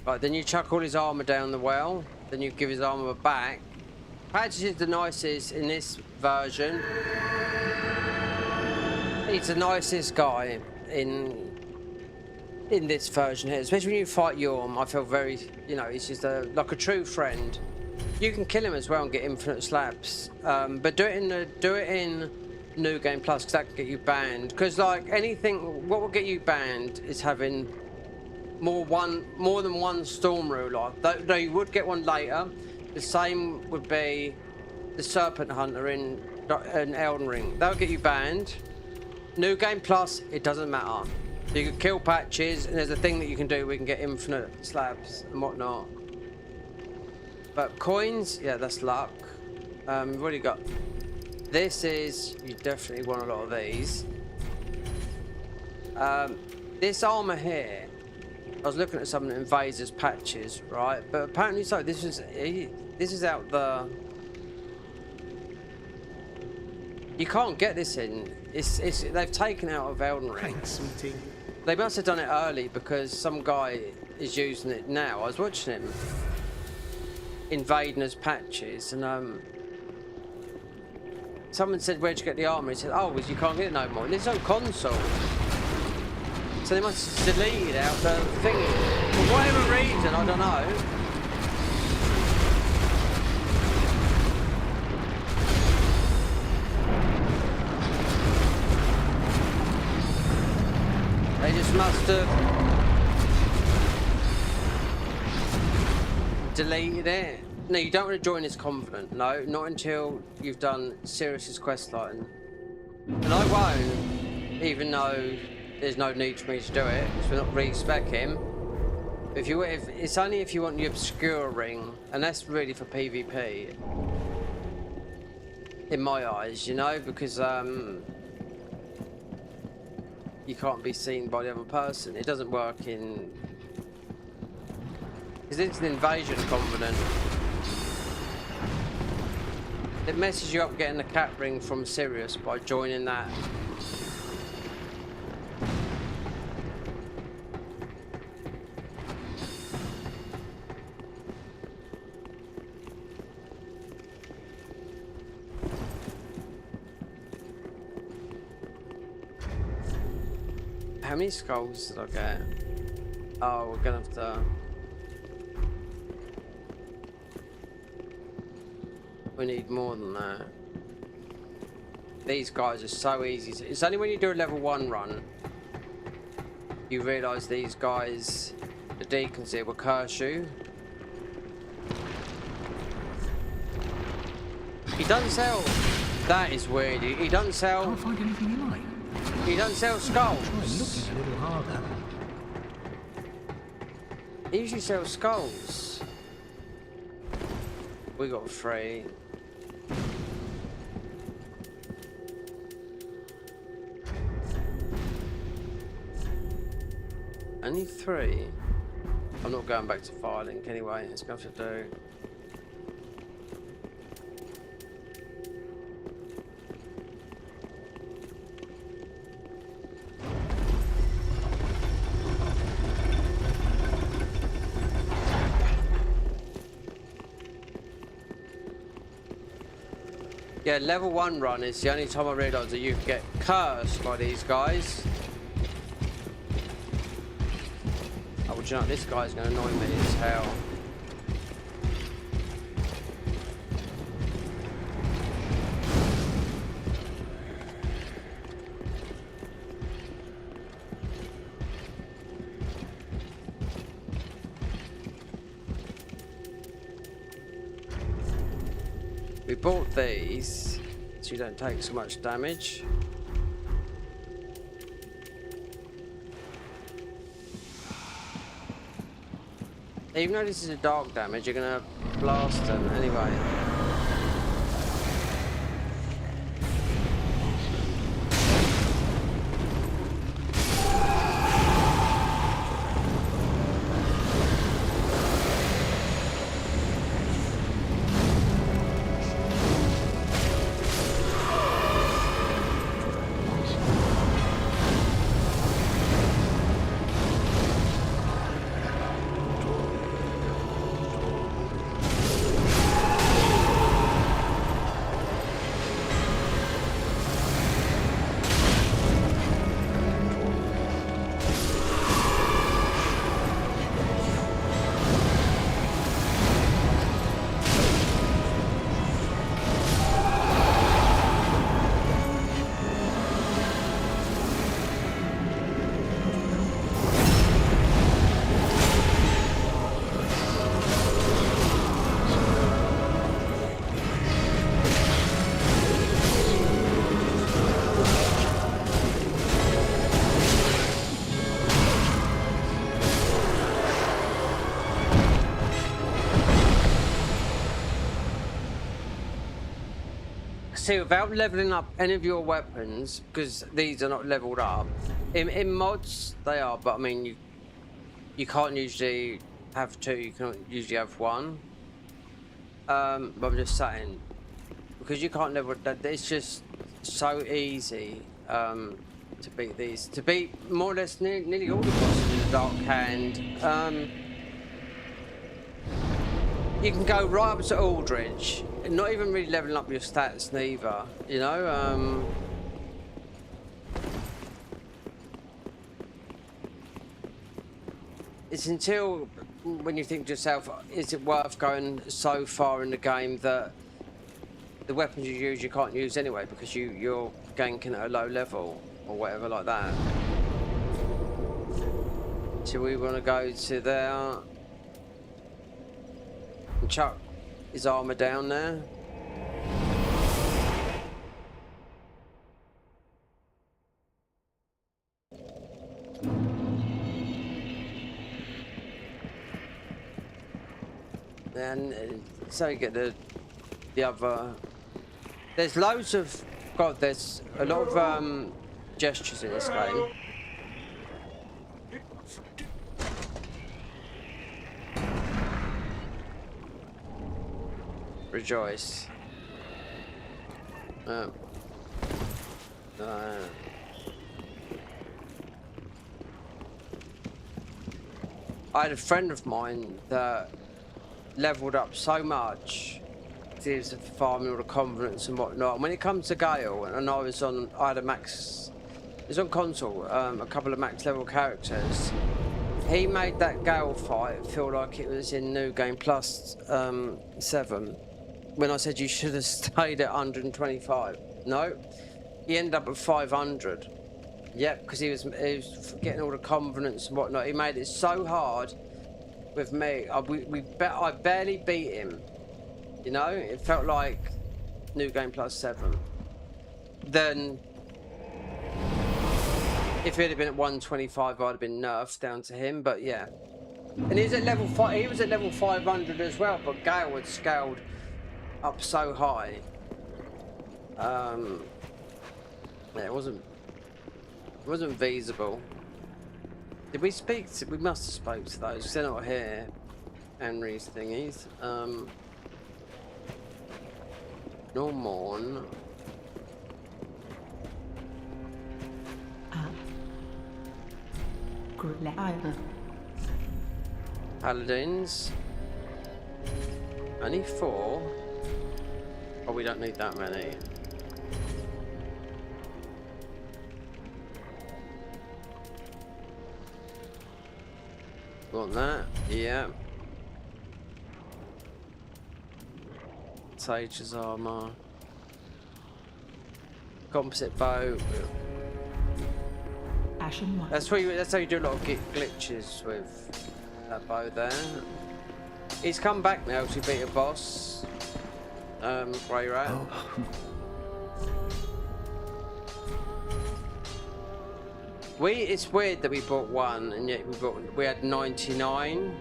Speaker 1: Right, then you chuck all his armor down the well, then you give his armor back. Patches is the nicest in this version. He's the nicest guy in this version here, especially when you fight Yhorm. I feel very, you know, he's just like a true friend. You can kill him as well and get infinite slaps, but do it in New Game Plus because that can get you banned. Because like anything, what will get you banned is having more than one storm ruler. Though you would get one later. The same would be the Serpent Hunter in Elden Ring. That'll get you banned. New Game Plus, it doesn't matter. You can kill patches, and there's a thing that you can do. We can get infinite slabs and whatnot. But coins, yeah, that's luck. We've already got. This is, you definitely want a lot of these. This armor here. I was looking at some of the Invader's patches, right? But apparently, so this is out the. You can't get this in. It's they've taken out of Elden Ring.
Speaker 11: Thanks, sweetie.
Speaker 1: They must have done it early because some guy is using it now. I was watching him invading his patches, and someone said, "Where'd you get the armor?" He said, "Oh, well, you can't get it no more." And it's on console. So they must have deleted out the thing. For whatever reason, I don't know. They just must have deleted it. No, you don't want to join this Covenant. No, not until you've done Sirius's questline. And I won't, even though there's no need for me to do it, because we're not re-spec him. If it's only if you want the obscure ring, and that's really for PvP. In my eyes, you know, because you can't be seen by the other person. It doesn't work in, because it's an invasion Covenant. It messes you up getting the cat ring from Sirius by joining that. How many skulls did I get? Oh, we're gonna have to. We need more than that. These guys are so easy. It's only when you do a level 1 run you realise these guys, the deacons here, will curse you. He doesn't sell. That is weird. He doesn't sell.
Speaker 5: Can't find anything you like.
Speaker 1: He doesn't sell skulls.
Speaker 5: Try looking a little harder.
Speaker 1: He usually sells skulls. We got 3. Only 3. I'm not going back to Firelink anyway. It's enough to do. Yeah, level 1 run is the only time I realised that you can get cursed by these guys. Oh, well, do you know, this guy's going to annoy me as hell. We bought these so you don't take so much damage. Even though this is a dark damage, you're gonna blast them anyway. See, without leveling up any of your weapons, because these are not leveled up, in mods they are, but I mean you can't usually have 2, you can usually have 1. But I'm just saying, because you can't level that, it's just so easy to beat these, to beat more or less nearly all the bosses in the Dark Hand. You can go right up to Aldrich, not even really leveling up your stats neither, you know. It's until when you think to yourself, is it worth going so far in the game that the weapons you use you can't use anyway because you're ganking at a low level or whatever like that. So we want to go to there and chuck his armor down there. And so you get the other. There's loads of there's a lot of gestures in this game. Rejoice. I had a friend of mine that leveled up so much. He was farming all the confidence and whatnot. And when it comes to Gale, and I had a max. It was on console. A couple of max level characters. He made that Gale fight feel like it was in New Game Plus 7. When I said you should have stayed at 125. No, He ended up at 500. Yep, because he was getting all the covenants and whatnot. He made it so hard with me. I barely beat him. You know, it felt like New Game Plus 7. Then, if he'd have been at 125, I'd have been nerfed down to him. But yeah, and he was at level 5. He was at level 500 as well. But Gale had scaled up so high. Yeah, it wasn't feasible. Did we speak to? We must have spoke to those. They're not here. Henry's thingies. Normorn. Paladins. Only 4. Oh, we don't need that many. Want that? Yeah. Sage's armor. Composite bow.
Speaker 4: Ashen one.
Speaker 1: That's how you do a lot of glitches with that bow there. He's come back now to beat a boss. Grey Rat.
Speaker 7: Oh.
Speaker 1: It's weird that we bought one and yet we had 99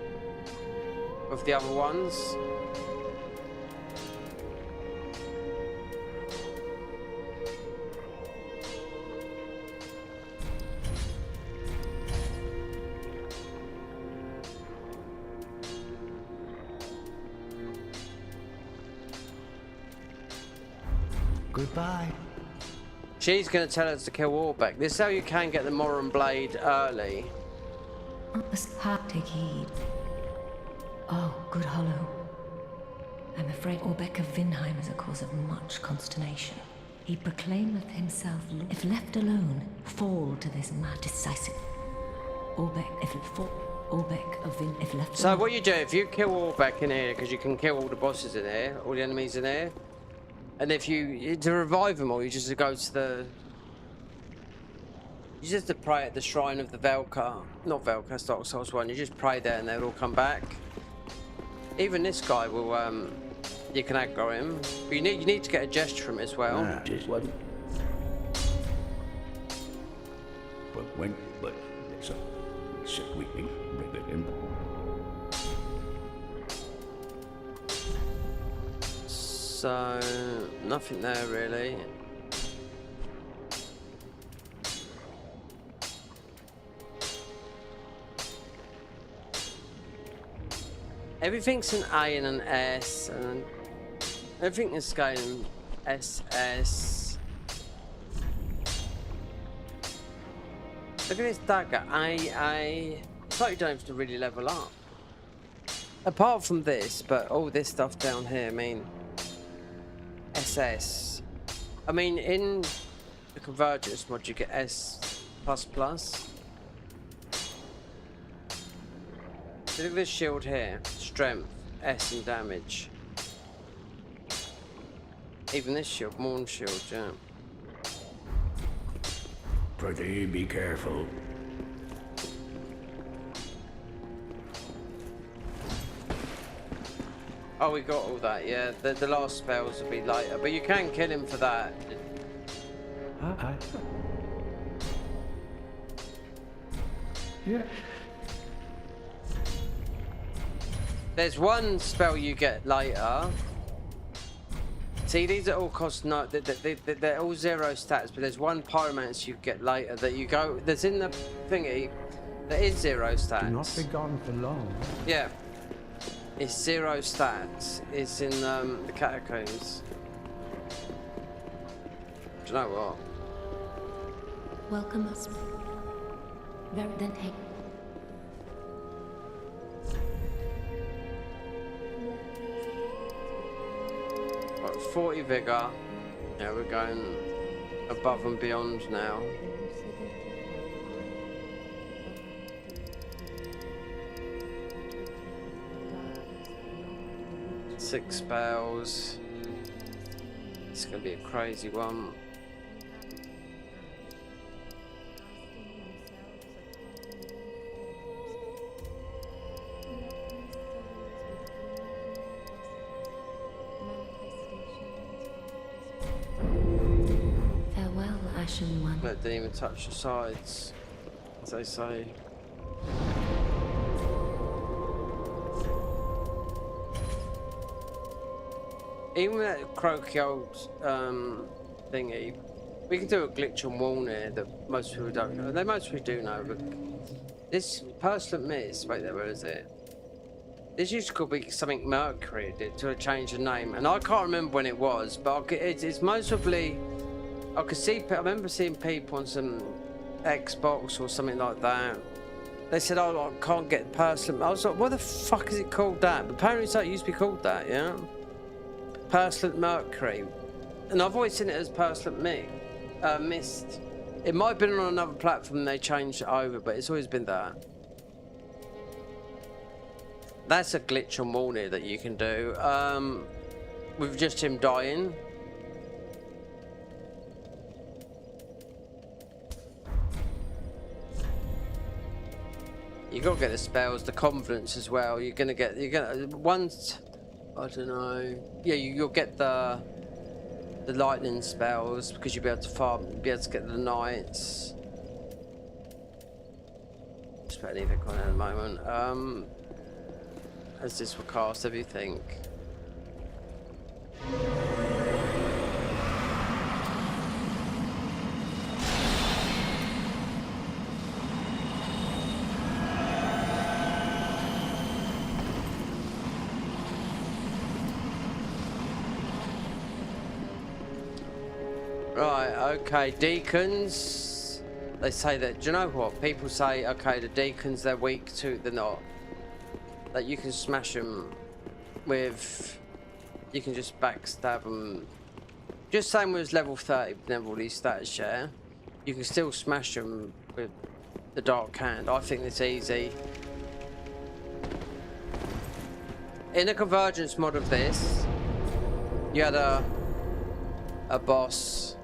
Speaker 1: of the other ones.
Speaker 6: Goodbye.
Speaker 1: She's going to tell us to kill Orbeck. This is how you can get the Moran Blade early.
Speaker 3: Take heed. Oh, good Hollow. I'm afraid Orbeck of Vinheim is a cause of much consternation. He proclaimeth himself, if left alone, fall to this mad decisive. Orbeck, if left
Speaker 1: So
Speaker 3: alone.
Speaker 1: what you do, if you kill Orbeck in here, because you can kill all the bosses in here, all the enemies in here, and if to revive them all, you just go to the... You just have to pray at the shrine of the Velka. Not Velka, it's Dark Souls 1. You just pray there and they'll all come back. Even this guy will, you can aggro him. But you need to get a gesture from it as well.
Speaker 6: Just one. But so we can bring it in.
Speaker 1: So, nothing there really. Everything's an A and an S, and everything is scaling SS. Look at this dagger, AA. It's like you don't have to really level up. Apart from this, but all this stuff down here, I mean, SS. I mean, in the Convergence mod, you get S++. Look at this shield here. Strength, S and damage. Even this shield, Morn shield, yeah.
Speaker 6: Pretty be careful.
Speaker 1: Oh, we got all that, yeah. The last spells will be later, but you can kill him for that.
Speaker 6: Yeah.
Speaker 1: There's one spell you get later. See, these are all cost no. They're all 0 stats, but there's one pyromancer you get later that you go. That's in the thingy. That is 0 stats.
Speaker 6: Do not be gone for long.
Speaker 1: Yeah. It's 0 stats. It's in the catacombs. Do you know what?
Speaker 3: Welcome us. Very then take.
Speaker 1: Right, 40 vigor. Yeah, we're going above and beyond now. Six spells. It's gonna be a crazy one. That didn't even touch the sides, as they say. Even with that croaky old thingy, we can do a glitch on Walnir that most people don't know. Most people do know, but this Perslant Mist, wait there, where is it? This used to be something Mercury did to change the name, and I can't remember when it was, but it's most probably, I remember seeing people on some Xbox or something like that. They said, oh, I can't get Perslant. I was like, what the fuck is it called that? But apparently it used to be called that, yeah? Perslant Mercury. And I've always seen it as Perslant Mist. It might have been on another platform and they changed it over, but it's always been that. That's a glitch on Walnir that you can do. With just him dying. You gotta get the spells, the confidence as well. You're gonna once, I don't know. Yeah, you'll get the lightning spells because you'll be able to farm, be able to get the knights. Just about anything on at the moment. As this will cast everything. Right, okay, deacons. They say that, do you know what? People say, okay, the deacons, they're weak to, they're not. That you can smash them with, you can just backstab them. Just same with level 30, never all these stats share. You can still smash them with the Dark Hand. I think it's easy. In the Convergence mod of this, you had a boss.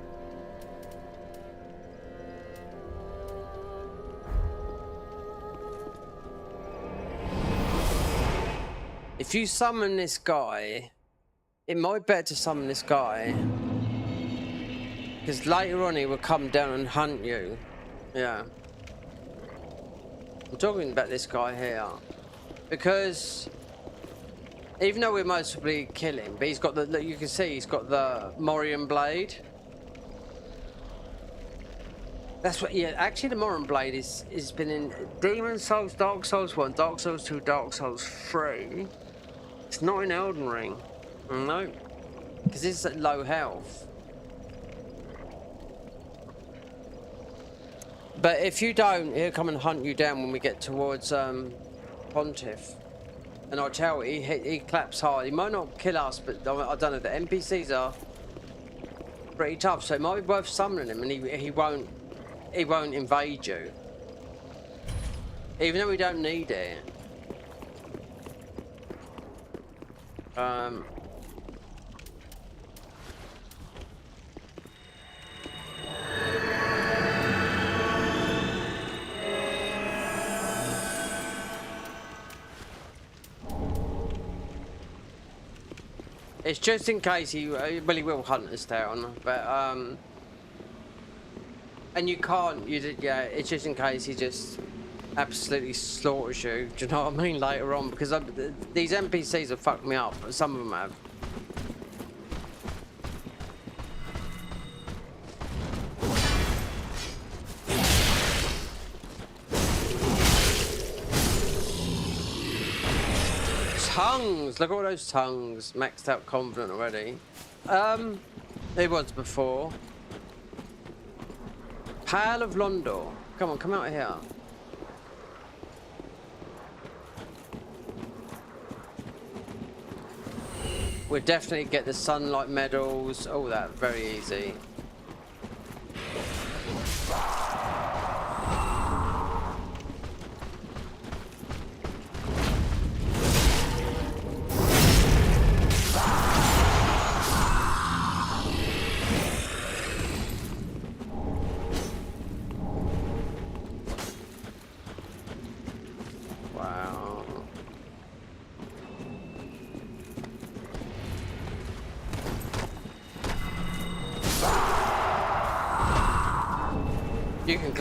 Speaker 1: If you summon this guy, it might be better to summon this guy. Because later on he will come down and hunt you. Yeah. I'm talking about this guy here. Because even though we're mostly kill him, but he's got the, you can see he's got the Morion Blade. That's what, yeah, actually the Morion Blade is been in Demon Souls, Dark Souls 1, Dark Souls 2, Dark Souls 3. It's not in Elden Ring. No. Because it's at low health. But if you don't, he'll come and hunt you down when we get towards Pontiff. And I tell you, he claps hard. He might not kill us, but I don't know. The NPCs are pretty tough, so it might be worth summoning him, and he won't invade you, even though we don't need it. It's just in case he will hunt us down, but and you can't yeah, it's just in case he just absolutely slaughters you, do you know what I mean, later on, because these NPCs have fucked me up, some of them have. Tongues! Look at all those tongues. Maxed out confident already. It was before. Pale of Londor. Come on, come out here. We'll definitely get the sunlight medals. All that, very easy.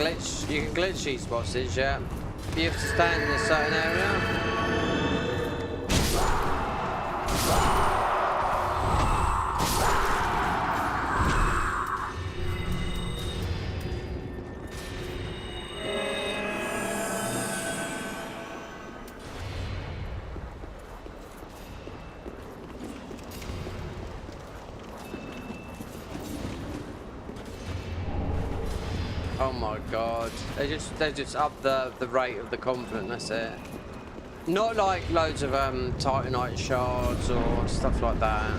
Speaker 1: You can glitch these bosses, yeah. You have to stand in a certain area. Oh my god. They just up the rate of the confident, that's it. Not like loads of Titanite shards or stuff like that.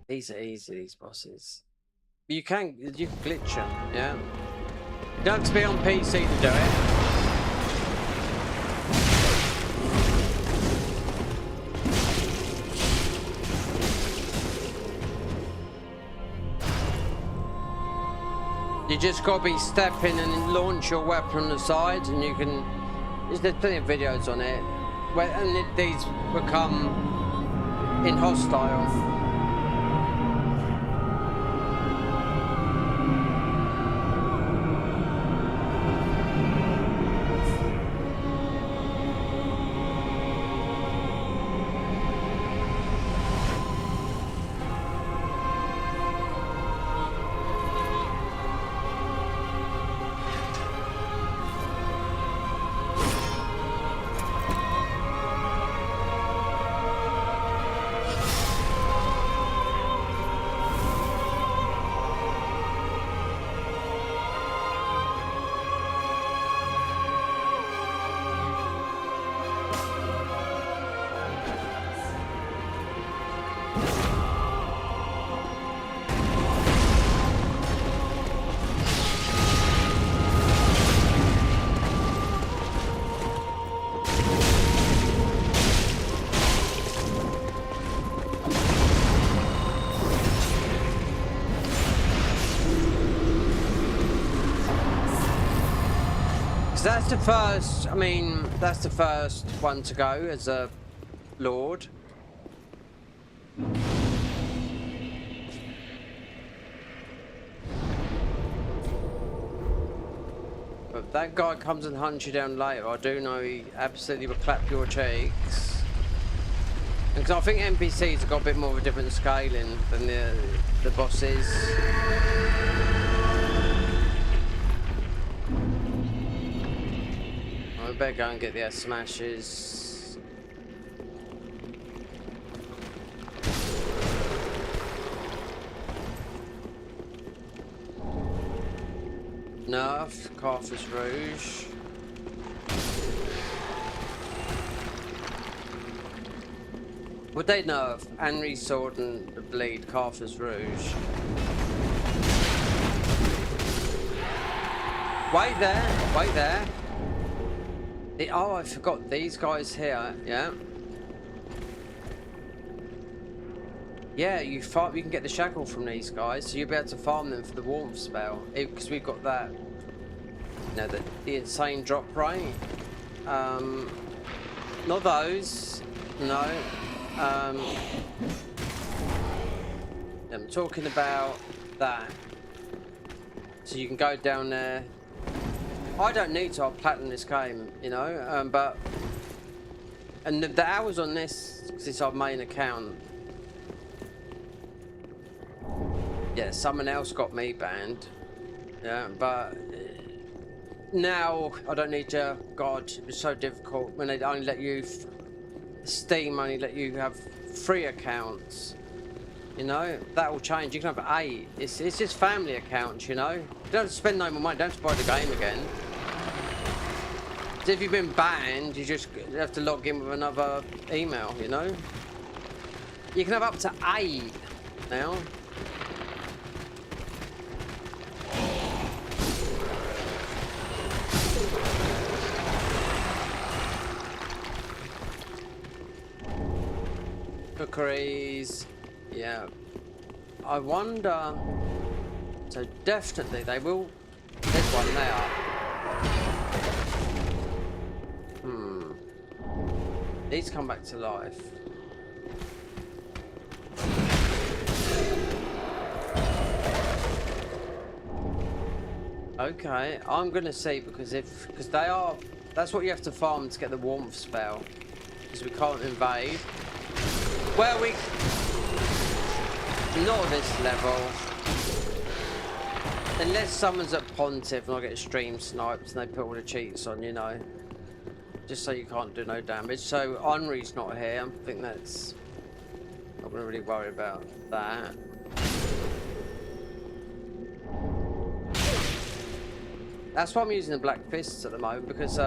Speaker 1: These are easy, these bosses. You can glitch them, yeah. You don't have to be on PC to do it. You just got to be stepping and launch your weapon on the side, and you can. There's plenty of videos on it, these become inhostile. That's the first, I mean, that's the first one to go as a lord. But that guy comes and hunts you down later. I do know he absolutely will clap your cheeks. Because I think NPCs have got a bit more of a different scaling than the bosses. I better go and get the smashes. Nerf, Carthus Rouge. Would they nerf Henry's Sword and the Bleed, Carthus Rouge? Wait there, wait there. Oh, I forgot these guys here, yeah. Yeah, you can get the shackle from these guys, so you'll be able to farm them for the warmth spell. Because we've got that, you know, the insane drop rate. Not those, no. I'm talking about that. So you can go down there. I don't need to platinum this game, you know, but and the hours on this, because it's our main account. Yeah, someone else got me banned. Yeah, but now I don't need to. God, it was so difficult when they only let you. Steam only let you have 3 accounts. You know, that will change. You can have 8. It's just family accounts, you know. You don't have to spend no more money. Don't have to buy the game again. So if you've been banned, you just have to log in with another email, you know. You can have up to 8 now. Cookeries, yeah. I wonder. So definitely they will. There's one there. These come back to life. Okay, I'm gonna see because they are. That's what you have to farm to get the warmth spell. Because we can't invade. Well, we not at this level. Unless someone's at Pontiff and I get stream sniped and they put all the cheats on, you know. Just so you can't do no damage. So Henri's not here. I think that's. I'm not really worried about that. That's why I'm using the Black Fists at the moment, because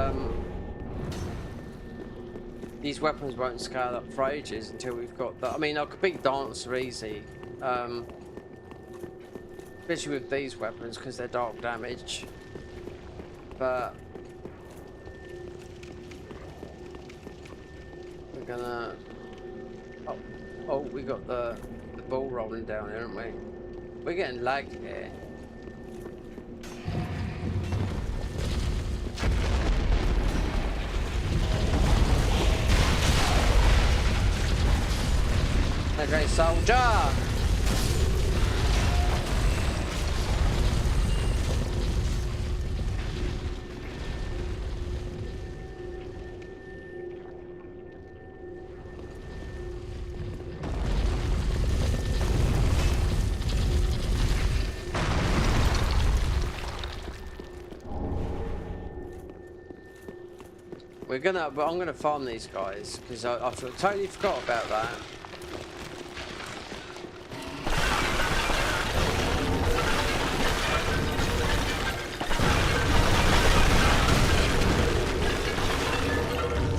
Speaker 1: these weapons won't scale up for ages until we've got that. I mean, I could beat Dancer easy, especially with these weapons because they're dark damage. But we're gonna. Oh, we got the ball rolling down here, haven't we? We're getting lag here. Okay, soldier! I'm gonna farm these guys because I totally forgot about that.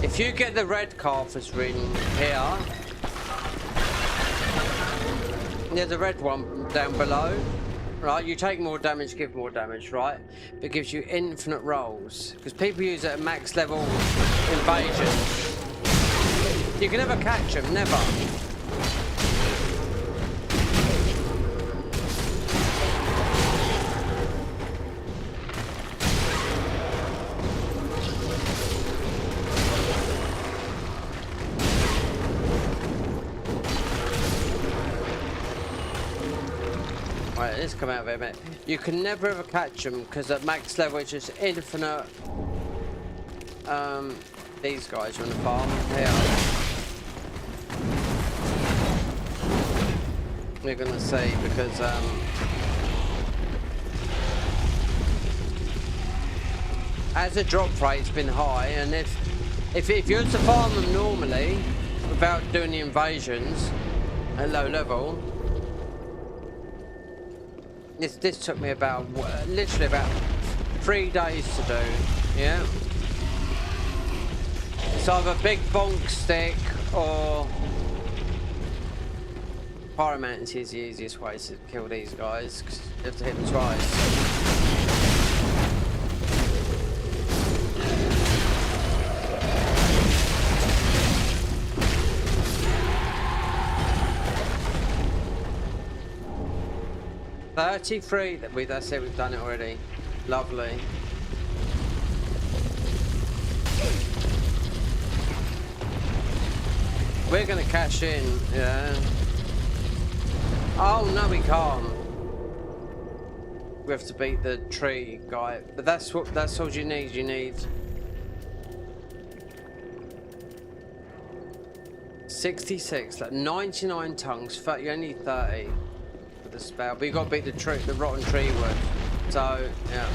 Speaker 1: If you get the red Carthus ring here, there's a red one down below, right? You take more damage, give more damage, right? But it gives you infinite rolls because people use it at max level invasion. You can never catch them, never. Right, let's come out of here a minute. You can never ever catch them because at max level it's just infinite. These guys are on the farm here. We're gonna see because as the drop rate's been high, and if you were to farm them normally without doing the invasions at low level. This took me about literally about 3 days to do, yeah. It's either big bonk stick or pyromancy is the easiest way to kill these guys because you have to hit them twice. That's it, we've done it already. Lovely. We're gonna cash in, yeah. Oh no, we can't. We have to beat the tree guy, but that's all you need. You need 66, like 99 tongues. You only need 30. The spell, but you got to beat the rotten tree wood. So yeah.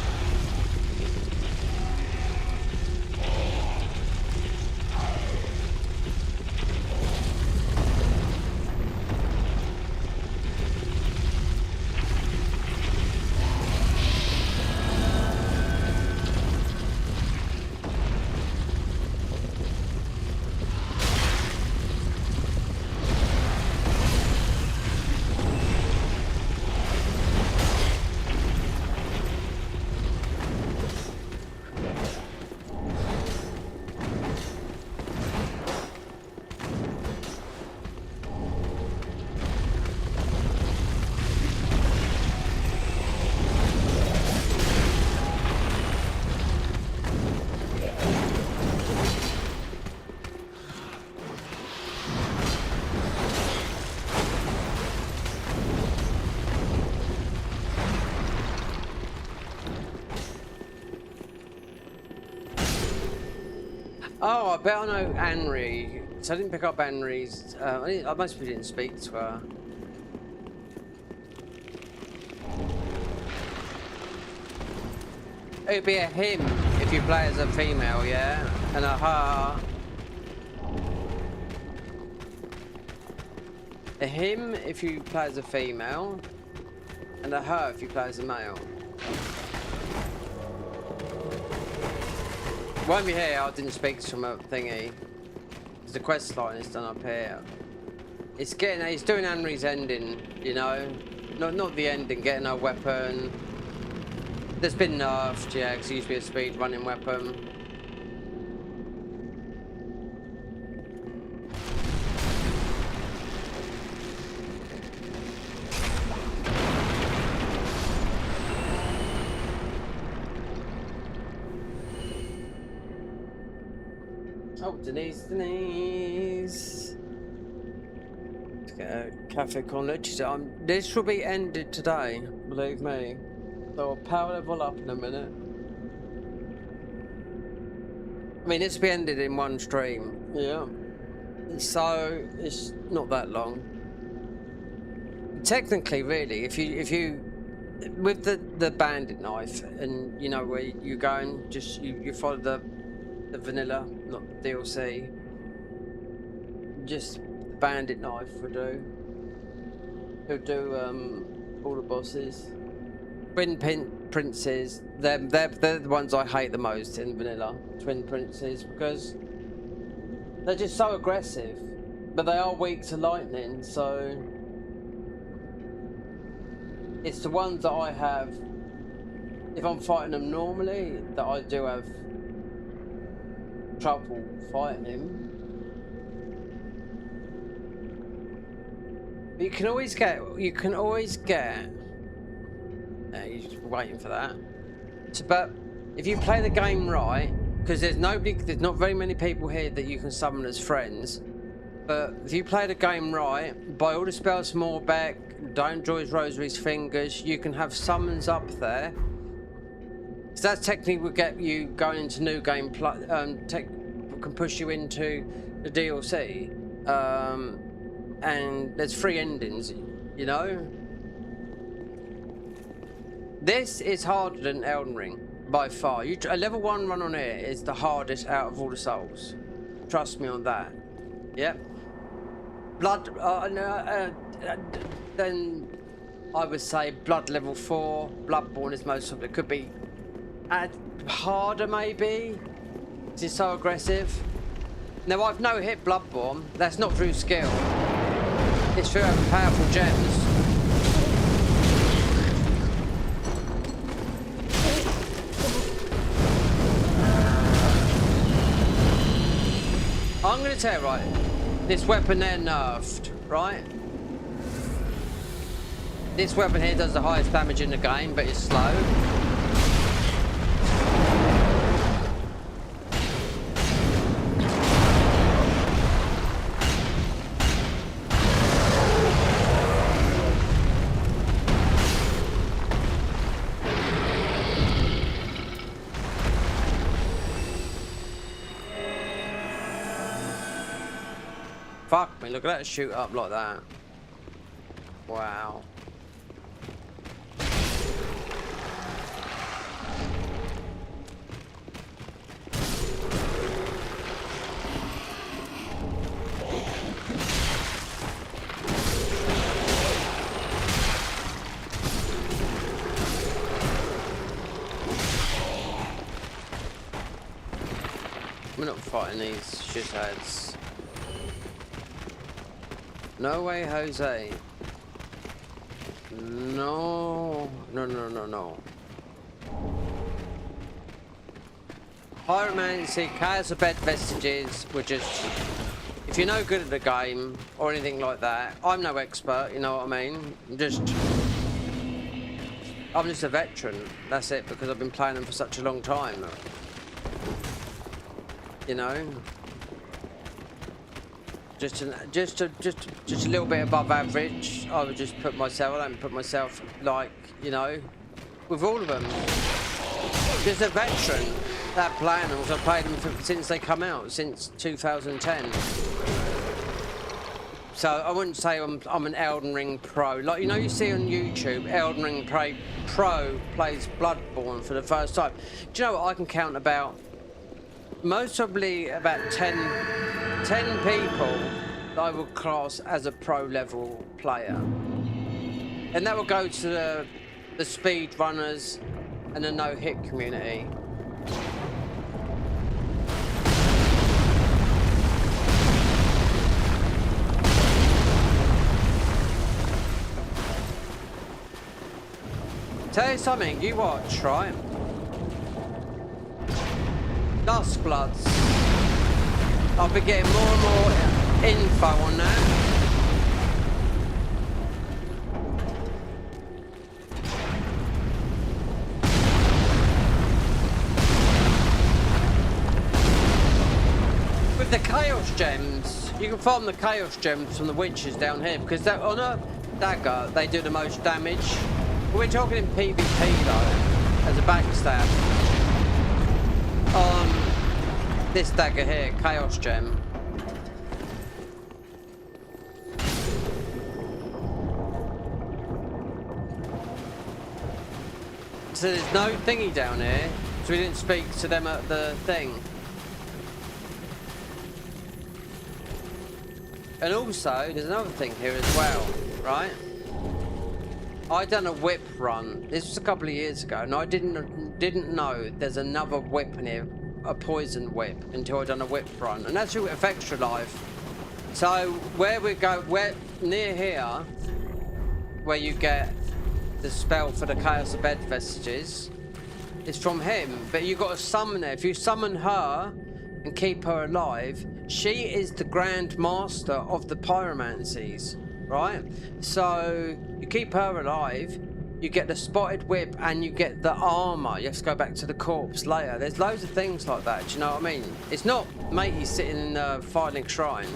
Speaker 1: Oh, I bet I know Anri. So I didn't pick up Anri's. I mostly didn't speak to her. It'd be a him if you play as a female, yeah? And a her. A him if you play as a female. And a her if you play as a male. Won't be here, I didn't speak to him about thingy. Because the quest line is done up here. It's doing Anri's ending, you know? Not the ending, getting a weapon. That's been nerfed, yeah, because it used to be a speed running weapon. Oh, Denise. Let's get a cafe con leche. This will be ended today, believe me. So I'll power level up in a minute. I mean, it's be ended in one stream, yeah. So it's not that long. Technically, really, if you with the bandit knife, and you know where you're going, just you follow the vanilla, not the DLC. Just the bandit knife will do. He'll do all the bosses. Twin princes, they're the ones I hate the most in vanilla. Twin princes, because they're just so aggressive, but they are weak to lightning. So it's the ones that I have. If I'm fighting them normally, that I do have trouble fighting him. But you can always get. You're waiting for that. So, but if you play the game right, because there's not very many people here that you can summon as friends. But if you play the game right, buy all the spells from Orbeck, don't draw his Rosary's fingers, you can have summons up there. So that technically will get you going into new game. Can push you into the DLC, and there's 3 endings. You know. This is harder than Elden Ring, by far. A level 1 run on it is the hardest out of all the Souls. Trust me on that. Yep. Blood, then I would say Blood level 4. Bloodborne is most of it. Could be harder maybe. It's so aggressive. Now I've no hit Bloodborne. That's not through skill. It's through having powerful gems. I'm going to tell you, right, this weapon there nerfed, right? This weapon here does the highest damage in the game, but it's slow. Fuck me, look at that shoot up like that. Wow. We're not fighting these shitheads. No way, Jose. No. Pyromancy, Chaos of Bed Vestiges were just... If you're no good at the game, or anything like that, I'm no expert, you know what I mean? I'm just a veteran, that's it, because I've been playing them for such a long time. You know? Just a little bit above average. I would just put myself. I don't put myself like, you know, with all of them. Just a veteran. that Platinums. I've played them since they come out, since 2010. So I wouldn't say I'm an Elden Ring pro. Like, you know, you see on YouTube, Elden Ring pro plays Bloodborne for the first time. Do you know what? I can count about, most probably about 10 people that I would class as a pro level player. And that will go to the speed runners and the no-hit community. Tell you something, you watch, right? Duskbloods. I'll be getting more and more info on that. With the Chaos Gems, you can farm the Chaos Gems from the witches down here, because on a dagger, they do the most damage. We're talking in PvP though, as a backstab. On this dagger here, Chaos Gem. So there's no thingy down here, so we didn't speak to them at the thing. And also, there's another thing here as well, right? I done a whip run. This was a couple of years ago, and I didn't know there's another whip in here, a poison whip, until I done a whip run, and that's with Extra Life. So where near here, where you get the spell for the Chaos of Bed Vestiges, is from him. But you got to summon her. If you summon her and keep her alive, she is the Grand Master of the Pyromancies. Right? So you keep her alive, you get the spotted whip, and you get the armor. You have to go back to the corpse later. There's loads of things like that, do you know what I mean? It's not matey sitting in the Firelink Shrine.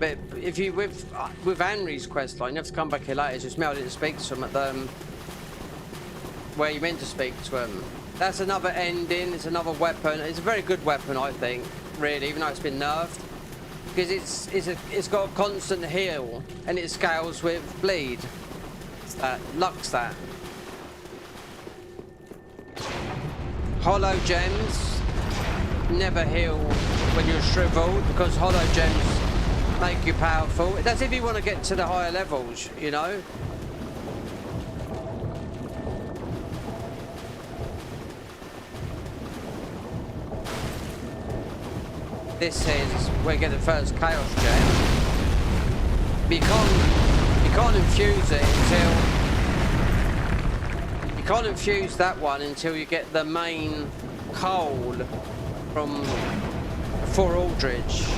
Speaker 1: But if you, with Anri's questline, you have to come back here later. It's just me, I didn't speak to him at the, where you meant to speak to him. That's another ending, it's another weapon. It's a very good weapon, I think, really, even though it's been nerfed. Because it's got a constant heal, and it scales with bleed. Lux that. Hollow gems never heal when you're shriveled, because hollow gems make you powerful. That's if you want to get to the higher levels, you know. This is where you get the first Chaos Gem. But you can't infuse it until you can't infuse that one until you get the main coal from For Aldridge.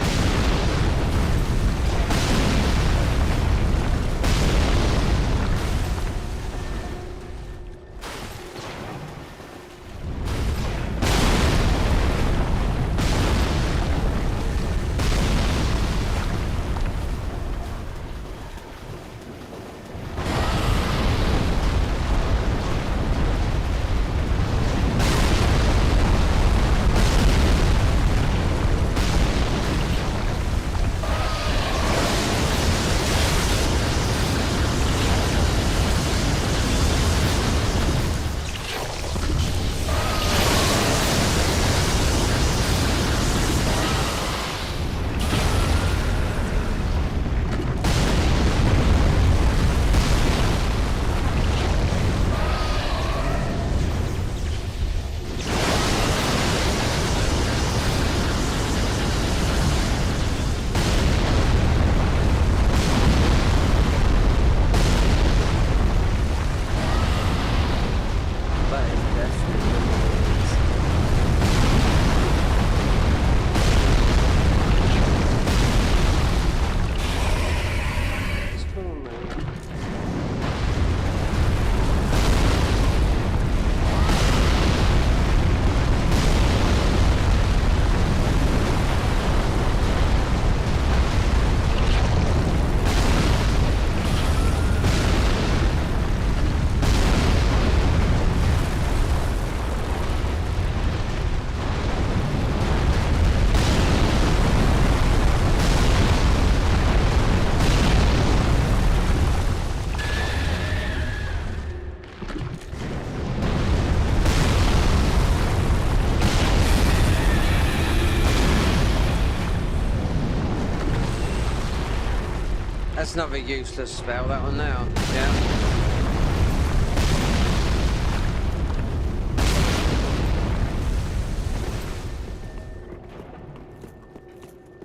Speaker 1: That's another useless spell, that one now. Yeah.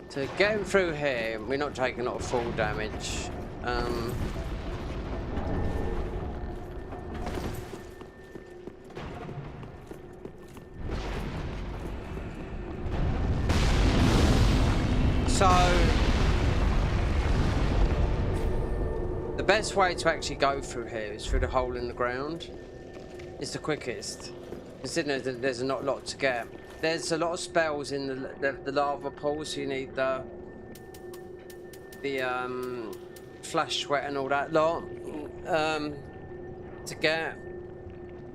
Speaker 1: So getting through here, we're not taking a lot of full damage. So the best way to actually go through here is through the hole in the ground. It's the quickest. Considering there's not a lot to get. There's a lot of spells in the lava pool, so you need the flash sweat and all that lot to get.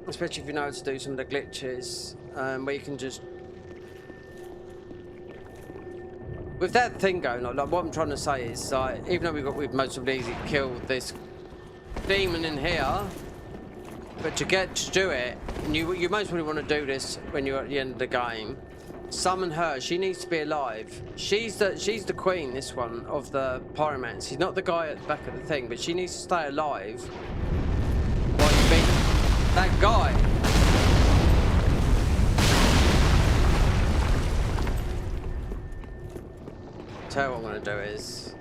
Speaker 1: Especially if you know how to do some of the glitches, where you can just. With that thing going on, like what I'm trying to say is, like, even though we've most of easy killed this demon in here, but to do it, and you most probably want to do this when you're at the end of the game. Summon her. She needs to be alive. She's the queen. This one of the pyromancy. She's not the guy at the back of the thing, but she needs to stay alive while you beat that guy. So what I'm going to do is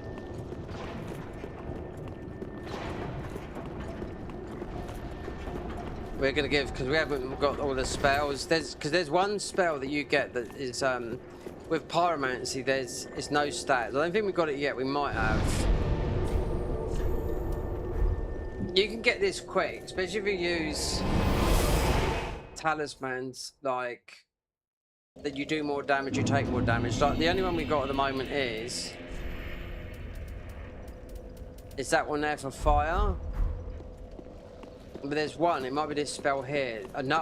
Speaker 1: we're going to give, because we haven't got all the spells, there's one spell that you get that is with pyromancy. It's no stats. I don't think we've got it yet. We might have. You can get this quick, especially if you use talismans like that. You do more damage, you take more damage. Like the only one we got at the moment is that one there for fire. But there's one. It might be this spell here. I know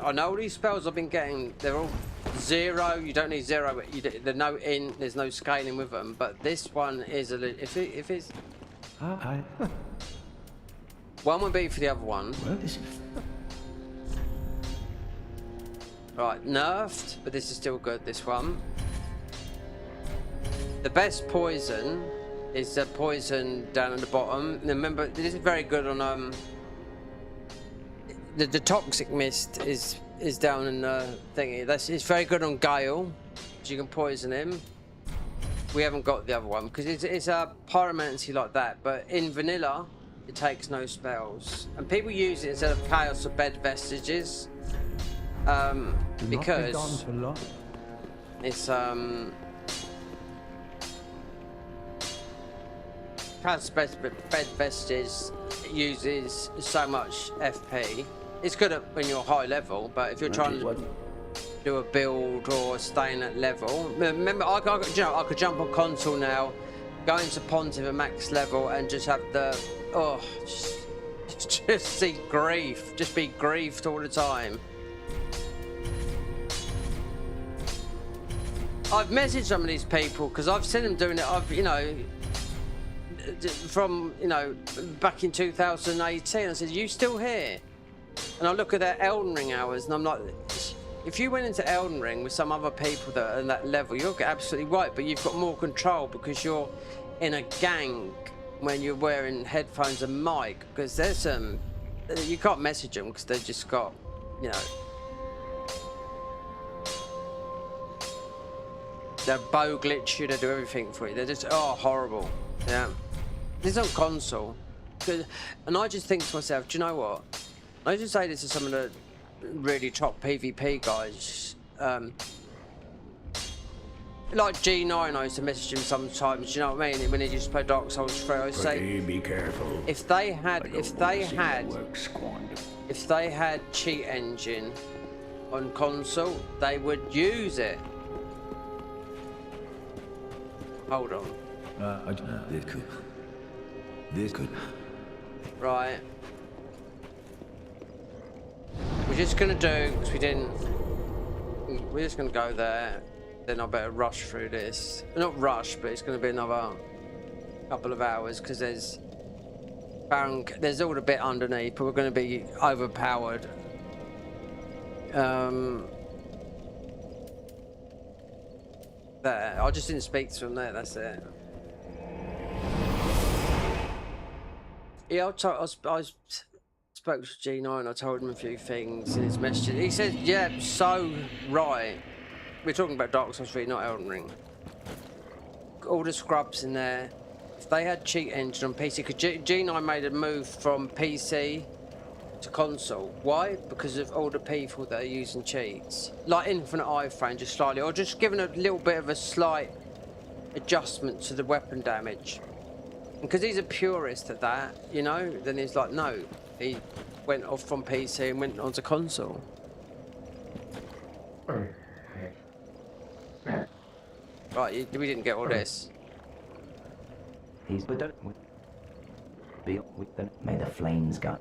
Speaker 1: all these spells I've been getting. They're all 0. You don't need 0. But there's no scaling with them. But this one is if it's. One would be for the other one. Right, nerfed, but this is still good, this one. The best poison is the poison down at the bottom. Remember, this is very good on the toxic mist is down in the thingy. It's very good on Gale, so you can poison him. We haven't got the other one because it's a pyromancy like that, but in vanilla it takes no spells, and people use it instead of chaos or bed vestiges. Because it's bed vestige uses so much FP. It's good when you're high level, but if you're trying to do a build or stay in that level, remember I could jump on console now, go into Pontiff at max level, and just have the just see grief, just be griefed all the time. I've messaged some of these people because I've seen them doing it. From back in 2018. I said, "You still here?" And I look at their Elden Ring hours, and I'm like, if you went into Elden Ring with some other people that are in that level, you're absolutely right, but you've got more control because you're in a gang when you're wearing headphones and mic. Because there's some you can't message them because they've just got They're bow glitch you, they do everything for you. They're just, horrible. Yeah. This is on console. And I just think to myself, do you know what? I just say this to some of the really top PvP guys. Like G9, I used to message him sometimes, do you know what I mean? When he used to play Dark Souls 3, I would say,
Speaker 6: be careful.
Speaker 1: If they had cheat engine on console, they would use it. Hold on.
Speaker 6: This could.
Speaker 1: Right. We're just gonna do, because we're just gonna go there. Then I better rush through this. Not rush, but it's gonna be another couple of hours because there's all the bit underneath, but we're gonna be overpowered. There. I just didn't speak to him there, that's it. Yeah, I spoke to Gino and I told him a few things in his messages. He said, yeah, so right. We're talking about Dark Souls 3, not Elden Ring. All the scrubs in there, if they had cheat engine on PC, because Gino made a move from PC to console. Why? Because of all the people that are using cheats. Like Infinite iframe, just slightly, or just giving a little bit of a slight adjustment to the weapon damage. Because he's a purist at that, you know, then he's like, no. He went off from PC and went onto console. Right, we didn't get all this.
Speaker 2: He's with them. May the flames go.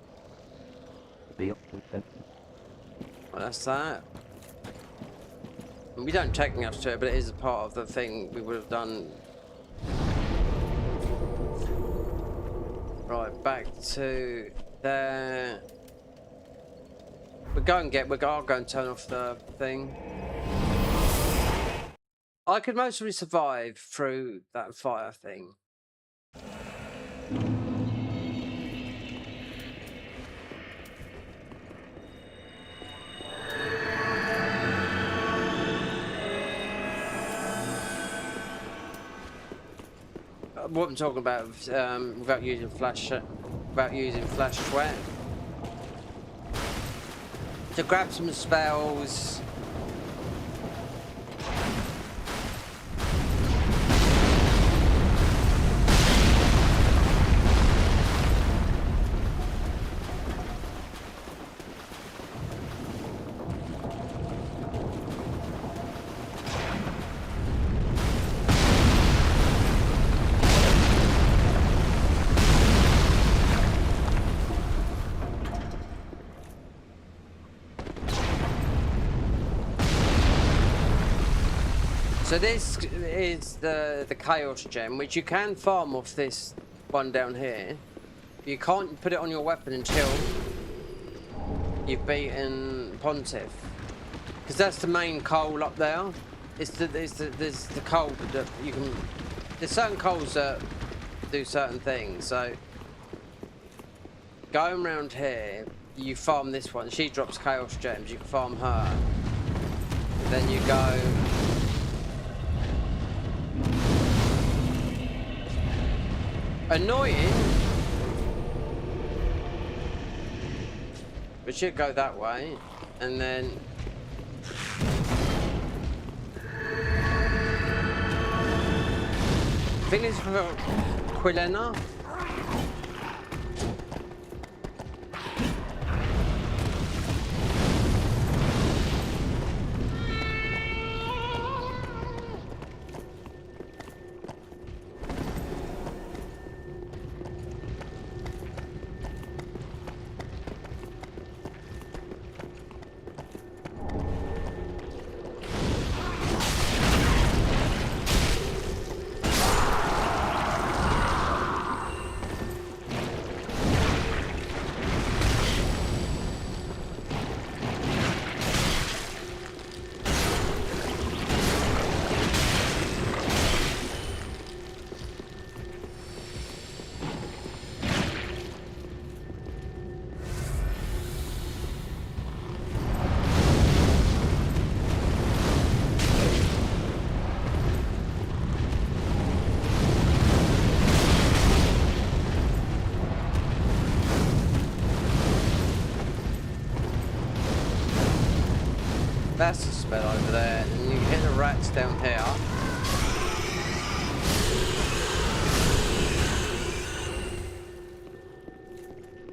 Speaker 2: With them.
Speaker 1: Well, that's that. We don't technically have to do it, but it is a part of the thing we would have done. Right, back to there. I'll go and turn off the thing. I could mostly survive through that fire thing. What I'm talking about, without using flash sweat. To grab some spells. So this is the Chaos Gem, which you can farm off this one down here. You can't put it on your weapon until you've beaten Pontiff, because that's the main coal up there. There's the coal that you can. There's certain coals that do certain things. So going around here, you farm this one. She drops Chaos Gems. You can farm her. Then you go. Annoying, we should go that way, and then I think it's for Quilena. That's the spell over there, and you hit the rats down here.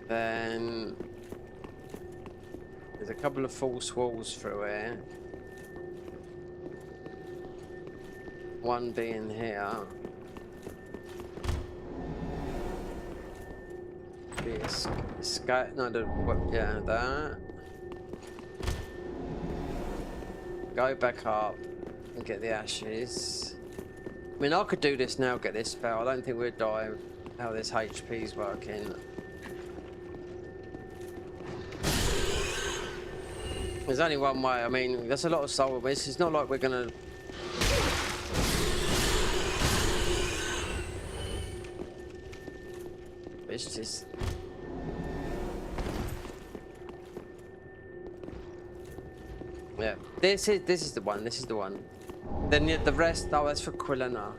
Speaker 1: Then there's a couple of false walls through here. One being here. Be a yeah, that. Go back up and get the ashes. I mean, I could do this now, get this spell. I don't think we'd die how this HP's working. There's only one way. I mean, that's a lot of soul. It's not like we're gonna. But it's just... Yeah, this is the one. This is the one. Then the rest, oh, that's for Quilena.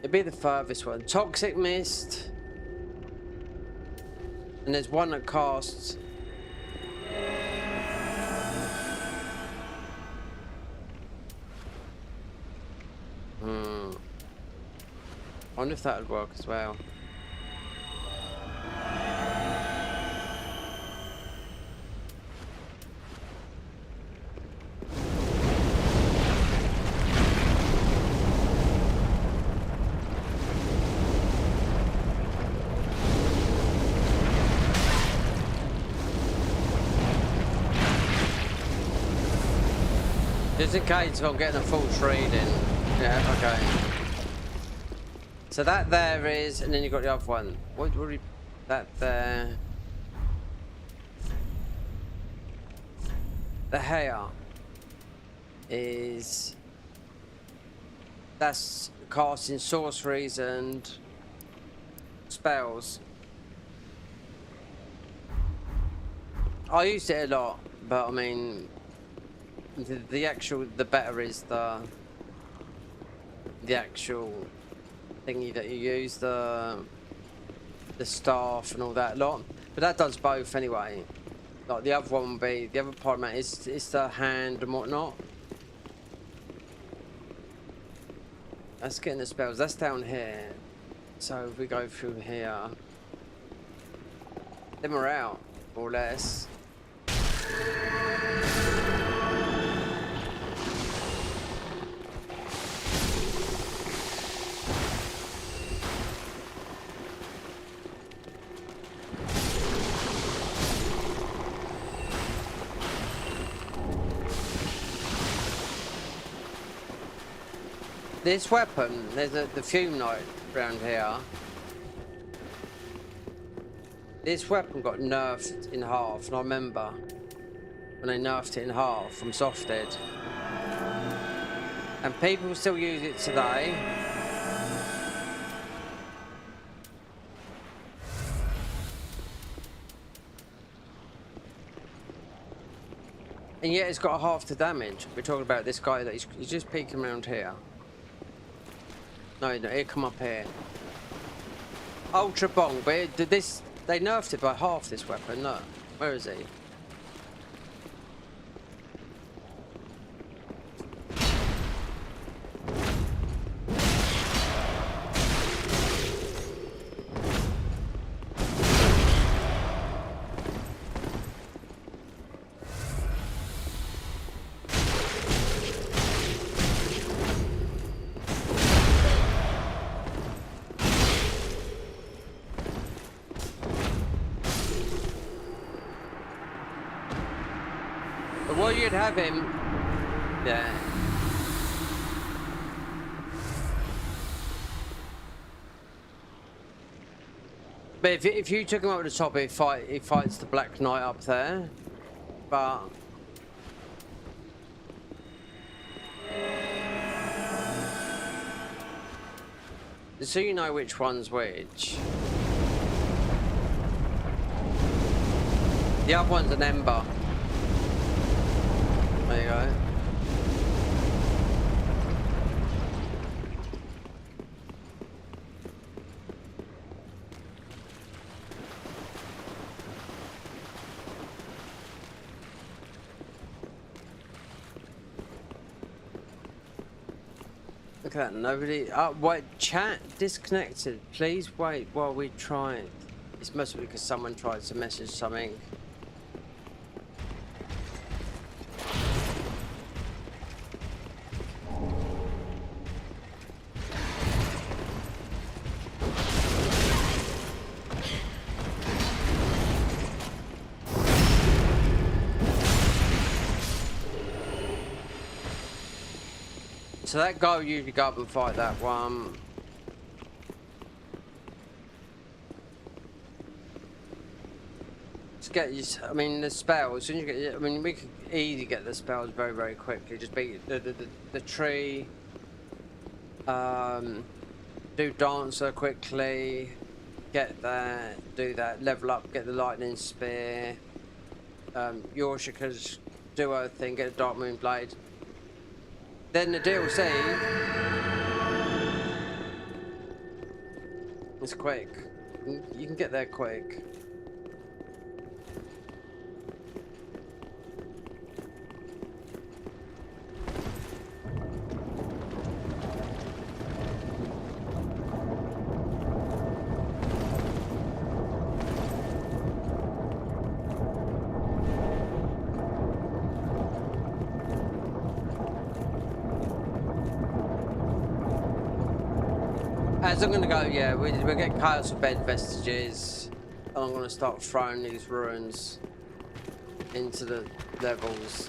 Speaker 1: It'd be the furthest one. Toxic Mist. And there's one that casts. I wonder if that would work as well. Just in case I'm getting a false reading. Yeah, okay. So that there is, and then you got the other one. What that there? The hair is, that's casting sorceries and spells. I used it a lot, but I mean, the actual, the better is the actual thingy that you use, the staff and all that lot. But that does both anyway. Like the other one would be, the other part of it is the hand and whatnot. That's getting the spells. That's down here. So if we go through here, then we're out, more or less. This weapon, there's the Fume Knight around here. This weapon got nerfed in half, and I remember when they nerfed it in half from Softed. And people still use it today. And yet it's got half the damage. We're talking about this guy that he's just peeking around here. No, he'll come up here. Ultra Bong, but did this? They nerfed it by half, this weapon. Look, where is he? Well, you'd have him. Yeah. But if you took him up to the top, he fights the Black Knight up there. But so you know which one's which. The other one's an Ember. There you go. Look at that, nobody. Wait, chat disconnected. Please wait while we try it. It's mostly because someone tried to message something. So that guy will usually go up and fight that one. Just get you, I mean, the spells, as soon as you get, I mean, we could easily get the spells very, very quickly. Just beat the tree. do Dancer quickly, get that, do that, level up, get the Lightning Spear. Yorsha can do her thing, get a Dark Moon Blade. Then the DLC is quick. You can get there quick. As I'm gonna go, yeah, we get Chaos of Bed Vestiges, and I'm gonna start throwing these ruins into the levels.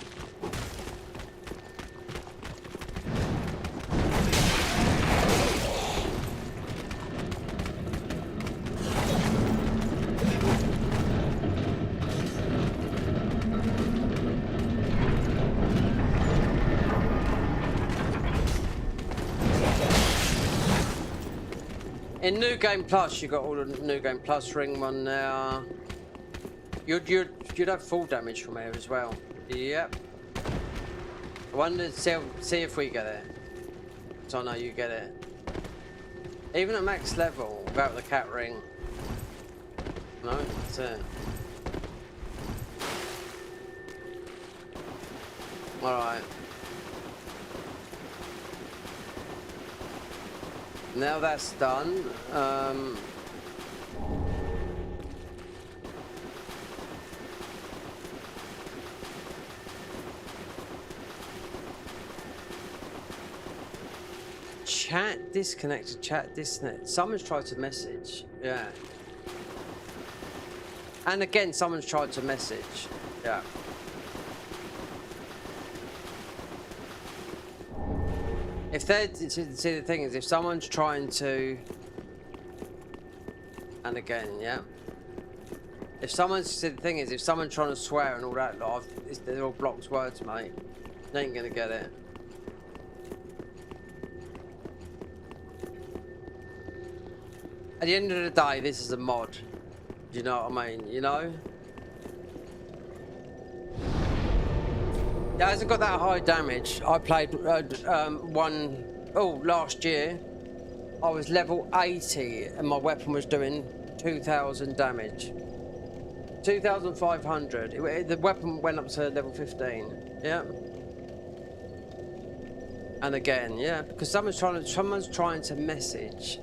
Speaker 1: In New Game Plus, you got all the New Game Plus ring one now. You'd have full damage from here as well. Yep. I wonder, see if we get it. So I know you get it. Even at max level, without the cat ring. No, that's it. Alright. Now that's done, chat disconnected, chat disconnected. Someone's tried to message, yeah. And again, someone's tried to message, yeah. If they're, see the thing is, if someone's trying to, and again, yeah. If someone's, see the thing is, if someone's trying to swear and all that lot, they're all blocked words, mate. They ain't gonna get it. At the end of the day, this is a mod. Do you know what I mean? You know? Yeah, it hasn't got that high damage. I played last year. I was level 80 and my weapon was doing 2,000 damage. 2,500. The weapon went up to level 15. Yeah. And again, yeah, because someone's trying to message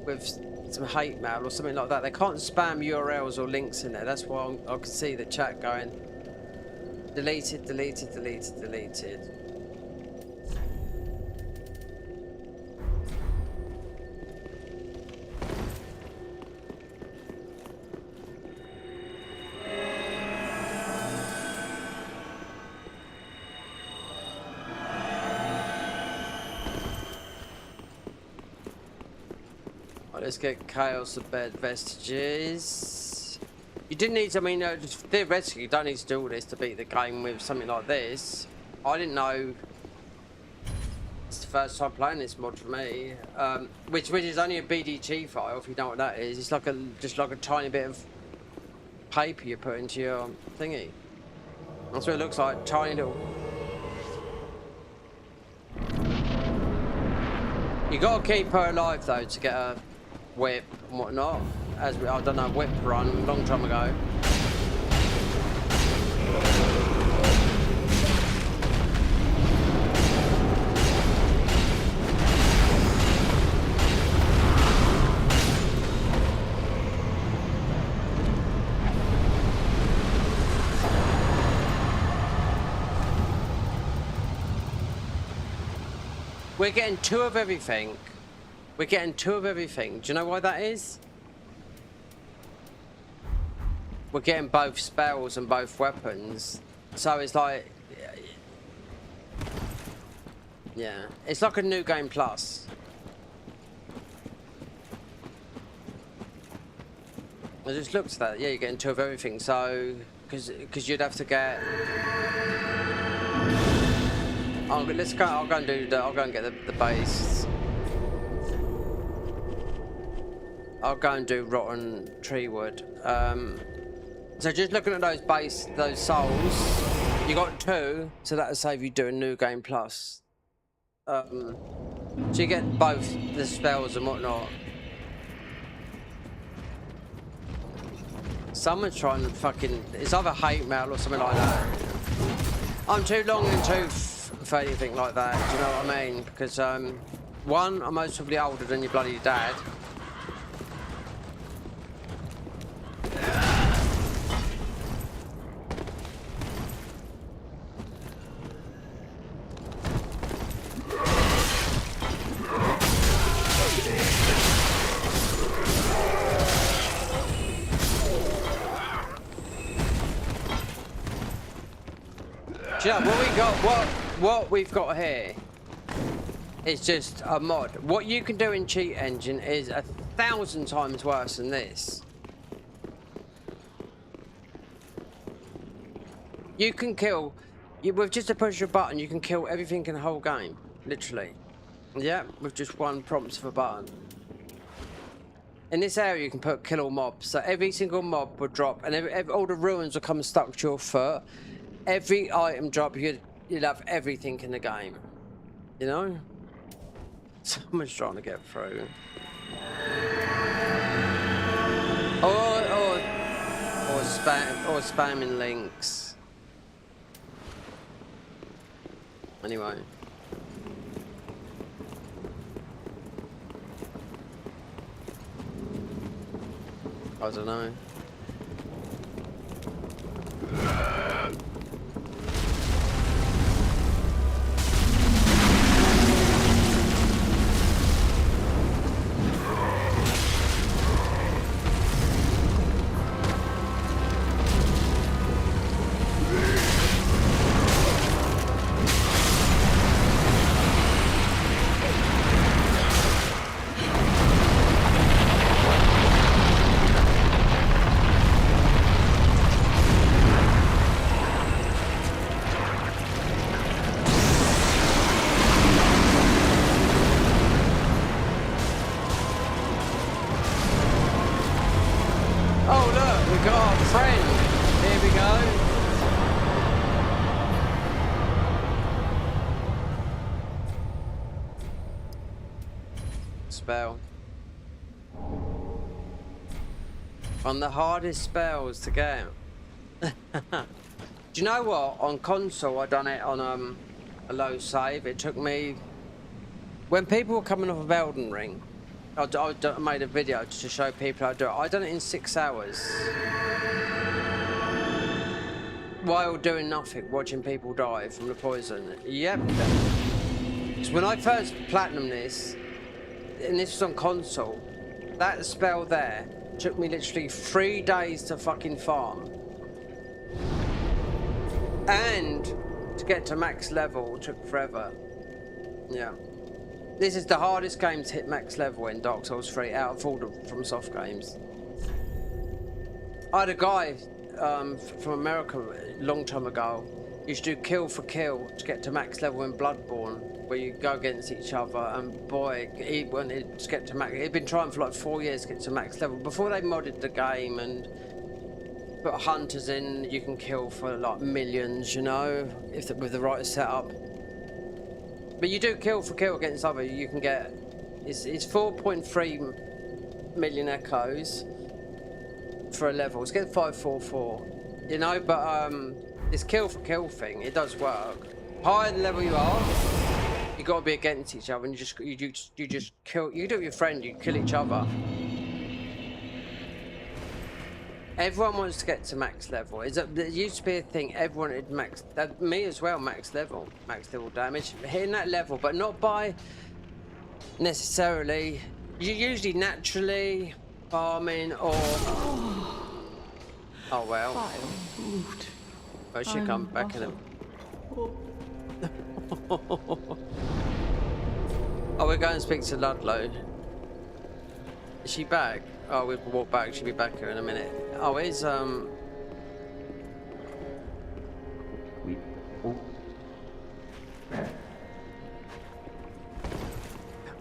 Speaker 1: with some hate mail or something like that. They can't spam URLs or links in there. That's why I could see the chat going. Deleted, deleted, deleted, deleted. Right, let's get Chaos of Bed Vestiges. You didn't need to, I mean, theoretically, you don't need to do all this to beat the game with something like this. I didn't know. It's the first time playing this mod for me. Which is only a BDG file, if you know what that is. It's like just like a tiny bit of paper you put into your thingy. That's what it looks like, tiny little. You gotta keep her alive though to get a whip and whatnot. I've done a whip run a long time ago. We're getting 2 of everything. We're getting 2 of everything. Do you know why that is? We're getting both spells and both weapons. So it's like... yeah. It's like a New Game Plus. I just looked at that. Yeah, you're getting 2 of everything. So... Because you'd have to get... I'll go and get the base. I'll go and do rotten tree wood. So just looking at those souls, you got 2, so that'll save you doing New Game Plus. So you get both the spells and whatnot. Someone's trying to fucking... It's either hate mail or something like that. I'm too long in the tooth for anything like that, do you know what I mean? Because, one, I'm most probably older than your bloody dad. Yeah, what we've got here is just a mod. What you can do in Cheat Engine is 1,000 times worse than this. You can kill, with just a push of a button, you can kill everything in the whole game, literally. Yeah, with just one prompt of a button. In this area, you can put kill all mobs, so every single mob will drop, and all the ruins will come stuck to your foot. Every item drop, you'd have everything in the game. You know? Someone's trying to get through. Or spamming links. Anyway. I don't know. Spell. On the hardest spells to get. Do you know what? On console, I done it on a low save. It took me... When people were coming off of Elden Ring, I made a video to show people how to do it. I done it in 6 hours. While doing nothing, watching people die from the poison. Yep. So when I first platinumed this, and this was on console, that spell there took me literally 3 days to fucking farm. And to get to max level took forever. Yeah. This is the hardest game to hit max level in Dark Souls 3 out of all the FromSoft games. I had a guy from America a long time ago. Used to do kill for kill to get to max level in Bloodborne, where you go against each other, and boy, he wanted to get to max. He'd been trying for like 4 years to get to max level before they modded the game and put hunters in. You can kill for like millions, you know, with the right setup. But you do kill for kill against other. You can get it's 4.3 million echoes for a level. It's getting 544, you know. But this kill for kill thing, it does work. Higher the level you are, you got to be against each other, and you just kill. You do it with your friend, you kill each other. Everyone wants to get to max level. There used to be a thing. Everyone had max. Me as well. Max level damage. Hitting that level, but not by necessarily. You usually naturally farming or. Oh well. Oh, she come back in a. Oh, we're going to speak to Ludlow. Is she back? Oh, we've walked back. She'll be back here in a minute. Oh, is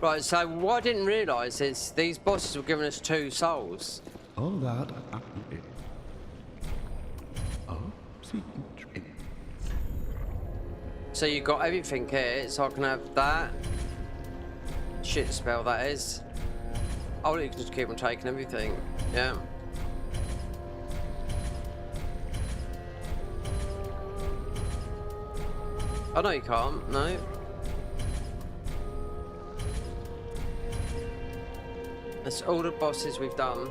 Speaker 1: Right, so what I didn't realise is these bosses were giving us 2 souls.
Speaker 7: All that. Oh, see.
Speaker 1: So you got everything here, so I can have that. Shit spell, that is. Oh, you can just keep on taking everything. Yeah. Oh, no, you can't. No. That's all the bosses we've done.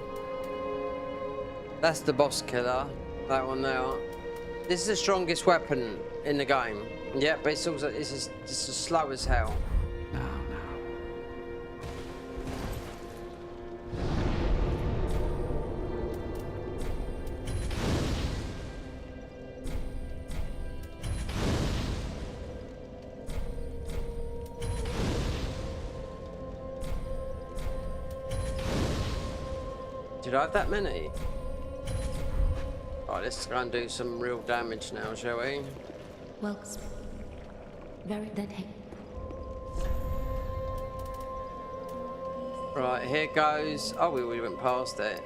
Speaker 1: That's the boss killer. That one there. This is the strongest weapon in the game. Yeah, but it's also it's as slow as hell.
Speaker 7: Now.
Speaker 1: Did I have that many? Alright, let's go and do some real damage now, shall we?
Speaker 3: Well, very that.
Speaker 1: Right, here goes. Oh, we went past it.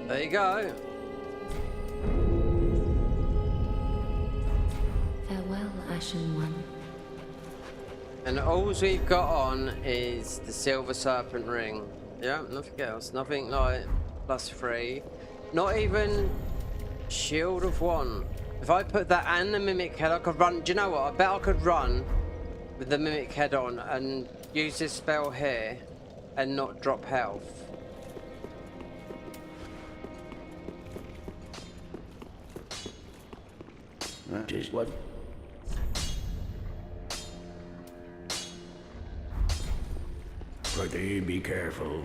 Speaker 1: There you go.
Speaker 3: Farewell, Ashen One.
Speaker 1: And all we've got on is the Silver Serpent Ring. Yeah, nothing else. Nothing like +3. Not even Shield of One. If I put that and the Mimic Head, I could run. Do you know what? I bet I could run with the Mimic Head on and use this spell here and not drop health.
Speaker 6: That is what. Pretty, be careful.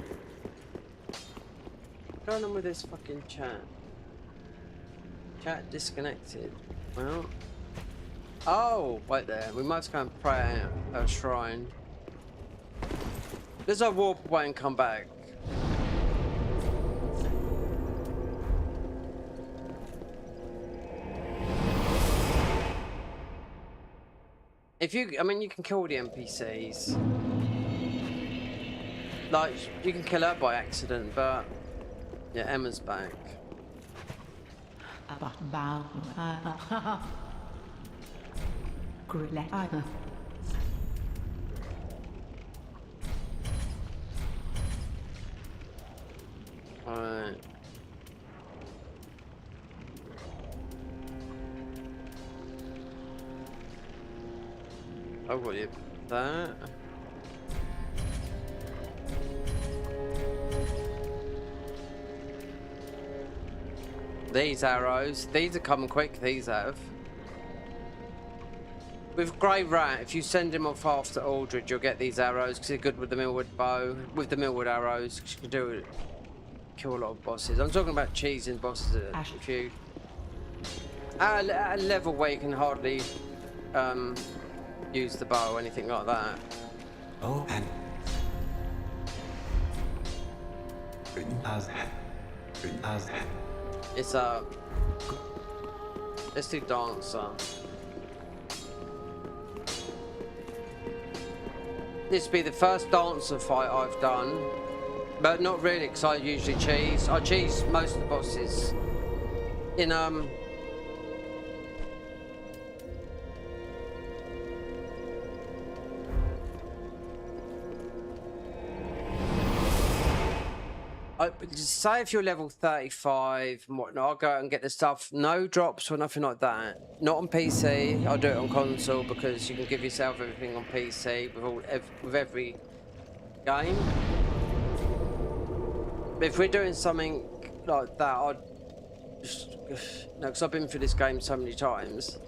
Speaker 1: What's going on with this fucking chat? Chat disconnected. Well. Oh, wait there. We must go and pray at a shrine. Does I warp away and come back? If you, I mean, you can kill the NPCs. Like, you can kill her by accident, but yeah, Emma's back. Alright. Oh, what you that? These arrows, these are coming quick, these have. With Grey Rat, if you send him off after Aldred, you'll get these arrows because they're good with the Millwood bow. With the Millwood arrows, because you can do it, kill a lot of bosses. I'm talking about cheesing bosses. If you at a level where you can hardly use the bow or anything like that.
Speaker 5: Oh, and
Speaker 1: It's let's do Dancer. This will be the first Dancer fight I've done, but not really because I usually cheese. I cheese most of the bosses in say if you're level 35 and whatnot, I'll go out and get the stuff. No drops or nothing like that. Not on PC. I'll do it on console because you can give yourself everything on PC with every game. But if we're doing something like that, I'd just, no, because I've been through this game so many times.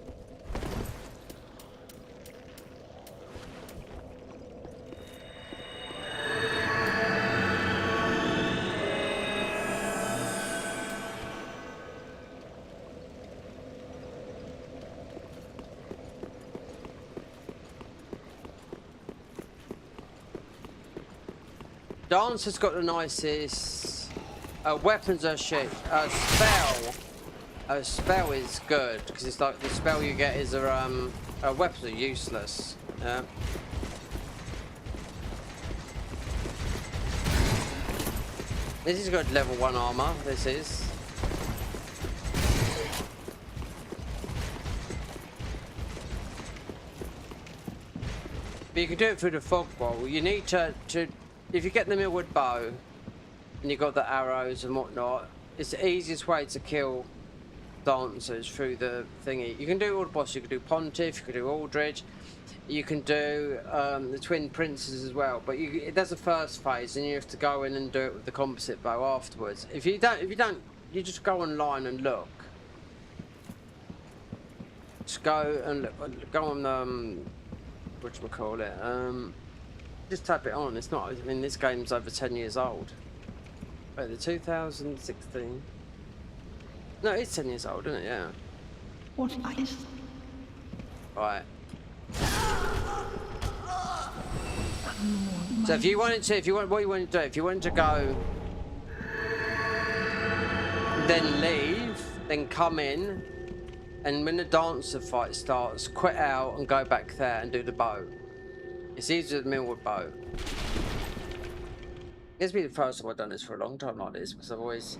Speaker 1: Dancer's got the nicest weapons are shit. A spell is good because it's like the spell you get is weapons are useless. Yeah. This is good level 1 armor. This is. But you can do it through the fog wall. You need to if you get the Millwood bow and you got the arrows and whatnot, it's the easiest way to kill dancers through the thingy. You can do all the bosses. You can do Pontiff. You can do Aldridge. You can do the Twin Princes as well. But it does the first phase, and you have to go in and do it with the composite bow afterwards. If you don't, you just go online and look. Just go and look, go on whatchamacallit, just tap it on. It's not, I mean, this game's over 10 years old. Wait, the 2016? No, it's 10 years old, isn't it? Yeah.
Speaker 4: What is?
Speaker 1: Right. So if you wanted to, what you want to do, if you wanted to go, then leave, then come in, and when the dancer fight starts, quit out and go back there and do the bow. It's easier than Millwood bow. It's been the first time I've done this for a long time like this, because I've always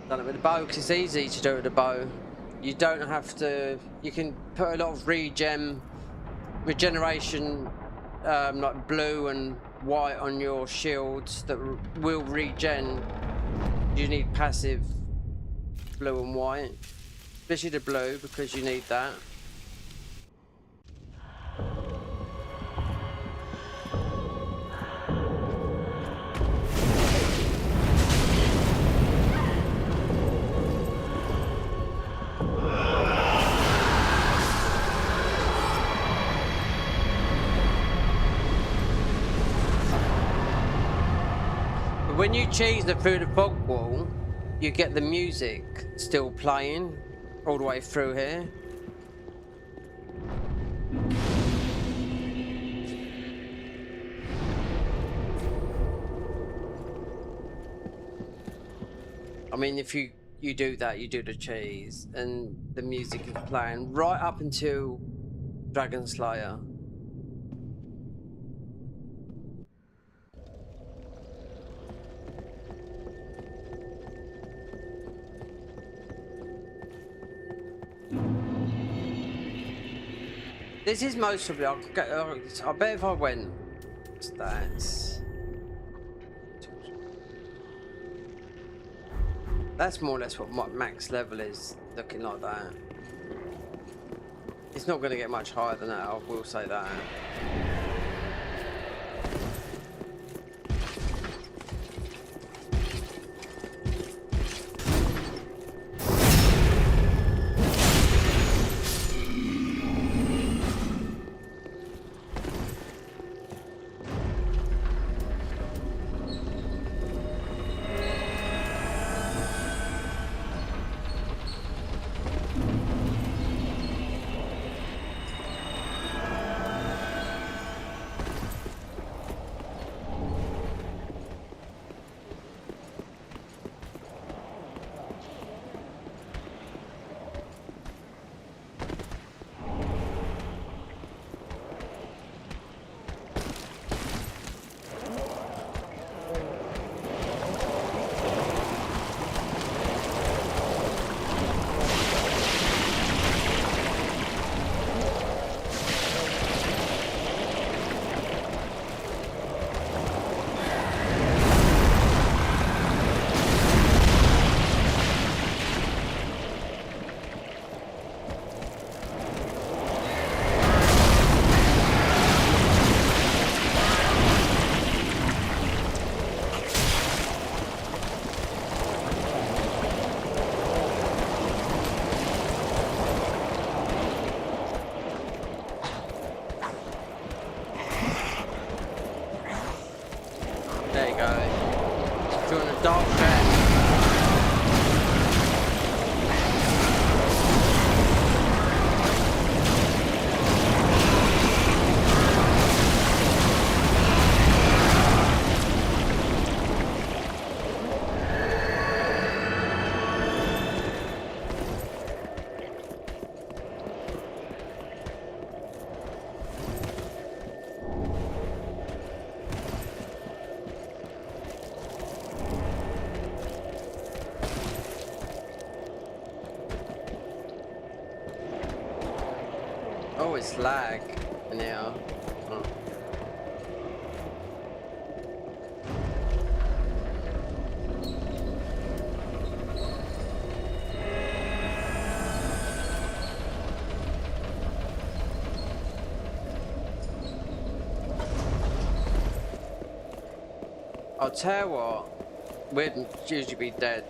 Speaker 1: done it with the bow, because it's easy to do it with the bow. You don't have to, you can put a lot of regeneration, like blue and white on your shields that will regen. You need passive blue and white. Especially the blue, because you need that. But when you cheese it through the fog wall, you get the music still playing all the way through here. I mean, if you do that, you do the cheese, and the music is playing right up until Dragon Slayer. This is most of it. I bet if I went stats, that's more or less what my max level is, looking like that. It's not going to get much higher than that, I will say that. There you go. Doing a dark red. Oh, it's lag in here. Oh. I'll tell you what, we'd usually be dead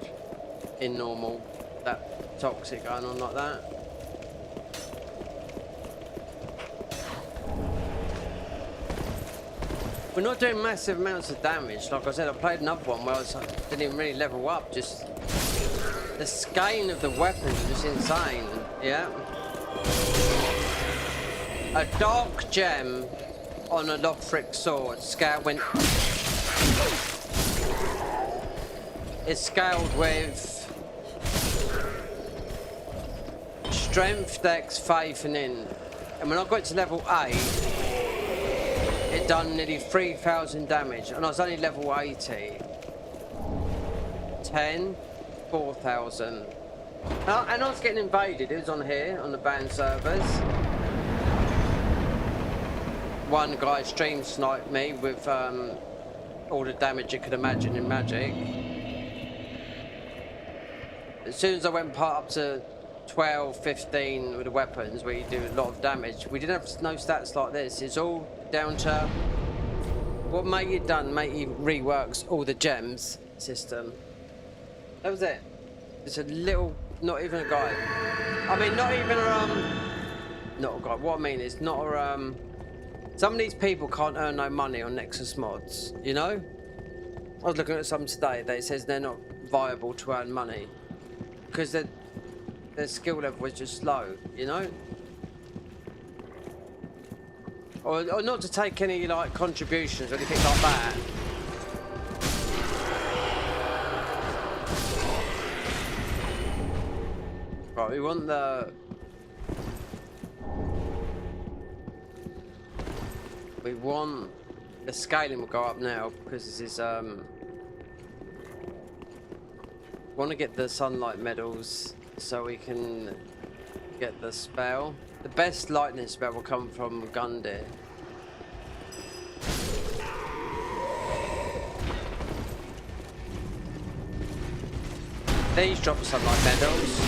Speaker 1: in normal, that toxic going on like that. We're not doing massive amounts of damage. Like I said, I played another one where I didn't even really level up, just the scaling of the weapons is just insane, yeah? A dark gem on a Lothric sword, scale went... It's scaled with strength, dex, faith, and in. And when I got to level 8, it done nearly 3,000 damage, and I was only level 80. 10, 4,000. And I was getting invaded. It was on here, on the banned servers. One guy stream sniped me with all the damage you could imagine in Magic. As soon as I went up to 12, 15 with the weapons where you do a lot of damage, we didn't have no stats like this. It's all down to what Matey done. Matey reworks all the gems system. That was it. It's a little, not even a guide. I mean, not even not a guide. What I mean is not a some of these people can't earn no money on Nexus mods, you know? I was looking at some today that says they're not viable to earn money because their skill level was just low, you know? Or not to take any like contributions or anything like that. Right, we want the... We want the scaling will go up now because this is want to get the sunlight medals so we can get the spell. The best lightning spell will come from Gundyr. These drop sunlight medals.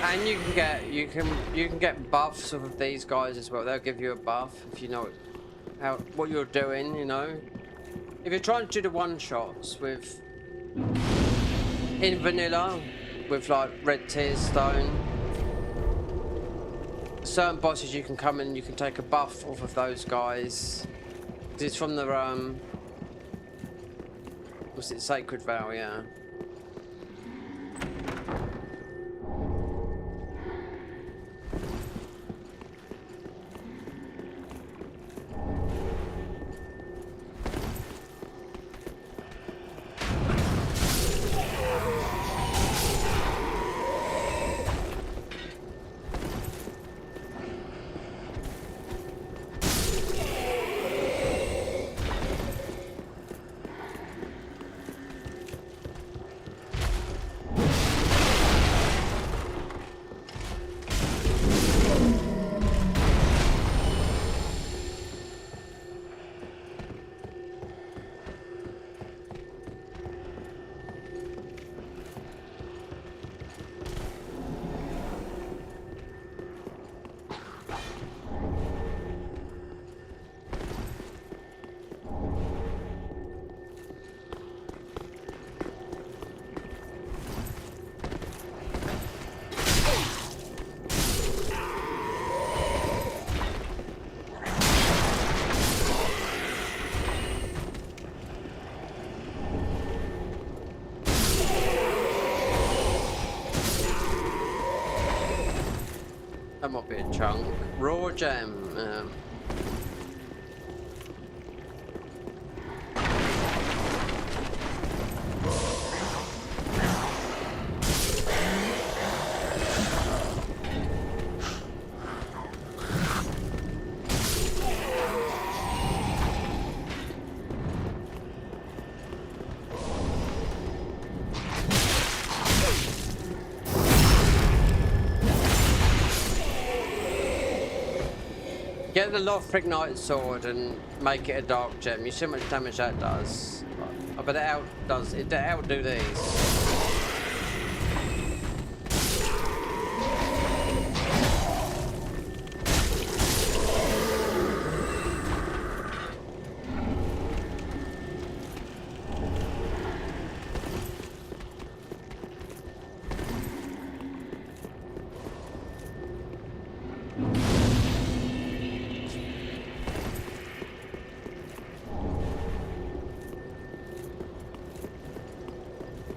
Speaker 1: And you can get buffs of these guys as well. They'll give you a buff if you know what you're doing, you know. If you're trying to do the one-shots with in vanilla with like red tear stone, certain bosses you can come in and you can take a buff off of those guys. It's from the what's it, Sacred Vow, yeah. That might be a chunk. Raw gem. take the Lothric Knight sword and make it a dark gem. You see how much damage that does. I bet it outdo these.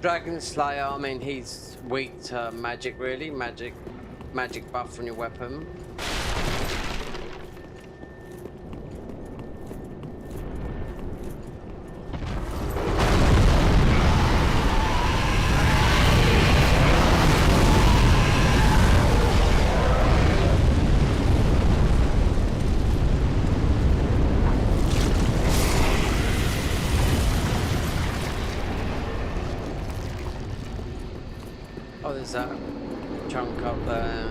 Speaker 1: Dragon Slayer, I mean, he's weak to magic, really. Magic buff on your weapon. Oh, there's that chunk up there.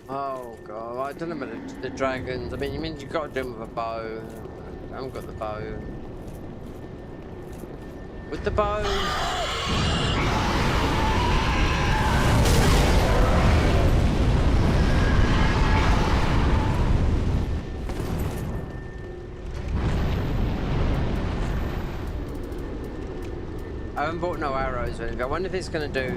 Speaker 1: Oh god, I don't know about the dragons. I mean, you mean you've got to do them with a bow. I haven't got the bow. With the bow. I haven't bought no arrows or anything. I wonder if it's going to do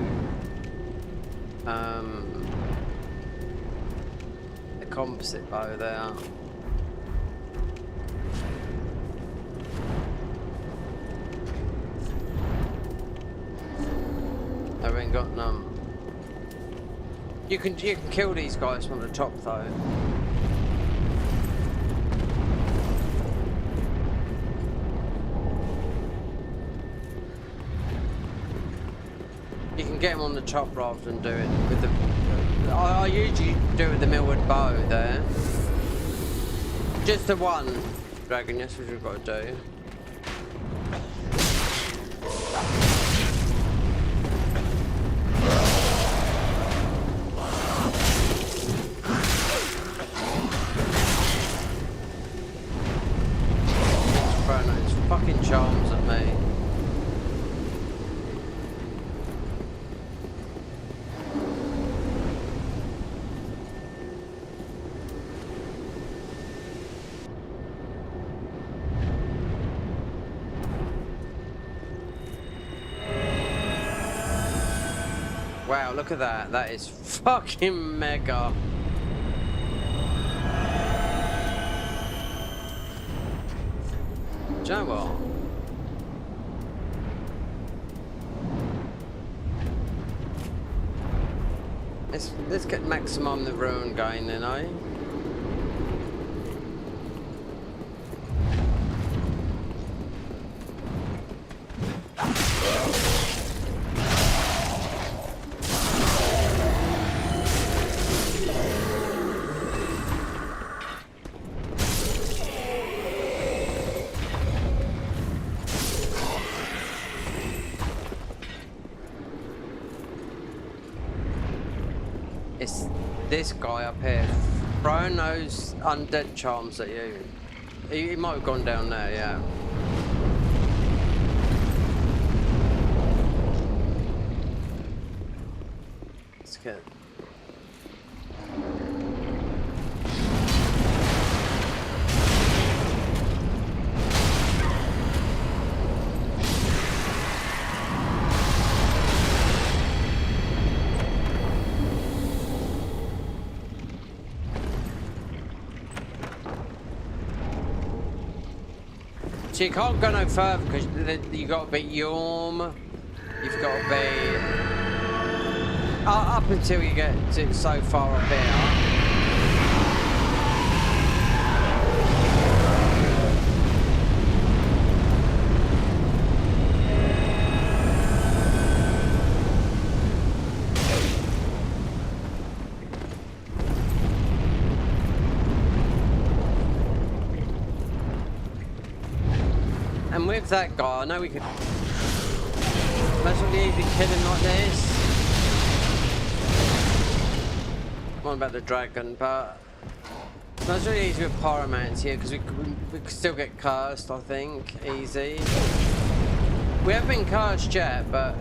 Speaker 1: the composite bow there. I ain't got none. You can kill these guys from the top though. You can get them on the top rather than do it with the... I usually do it with the Millwood bow there. Just the one dragon, that's what we've got to do. It's throwing those fucking charms at me. Wow, look at that. That is fucking mega. Do you know what? Let's get maximum the rune going then, eh? It's this guy up here throwing those undead charms at you. He might have gone down there, yeah. Let's get... So you can't go no further because you got to beat Yorm. You've got to be up until you get to so far up here. And with that guy, I know we could. That's what you easily kill him like this. What about the dragon, but that's really easy with pyromancy here because we could still get cursed, I think, easy. We haven't been cursed yet, but.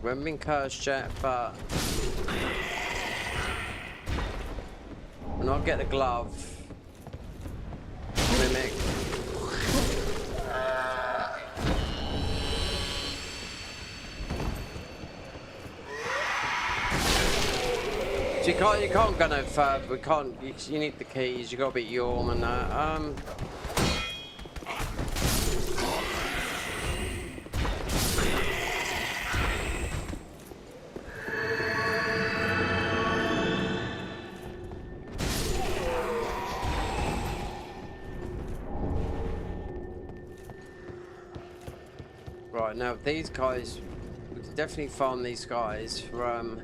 Speaker 1: We haven't been cursed yet, but when I get the glove, mimic. So you can't go no further. We can't. You need the keys. You got to beat Yorm and that. Right, now these guys, we can definitely farm these guys from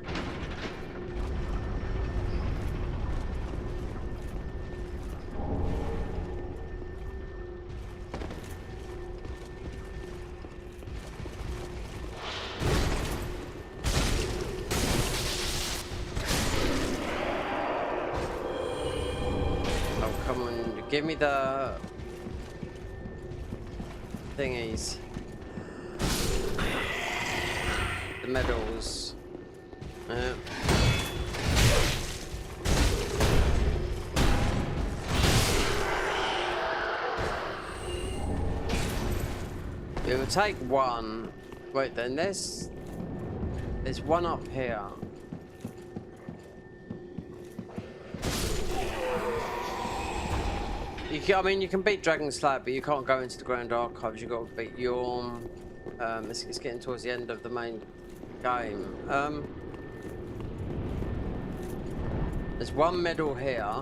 Speaker 1: oh, come on, give me the thingies. Medals. It will take one. Wait, then there's one up here. I mean, you can beat Dragon Slayer, but you can't go into the Grand Archives. You got to beat Yorm. It's getting towards the end of the main game. There's one medal here. I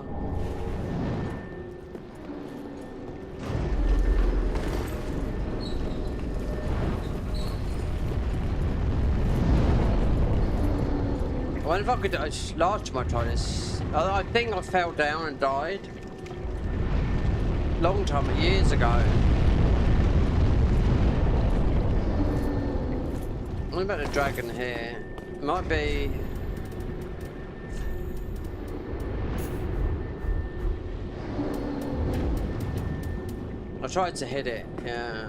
Speaker 1: wonder if I could. Last time I tried this, I think I fell down and died. Long time, years ago. What about the dragon here? It might be. I tried to hit it, yeah.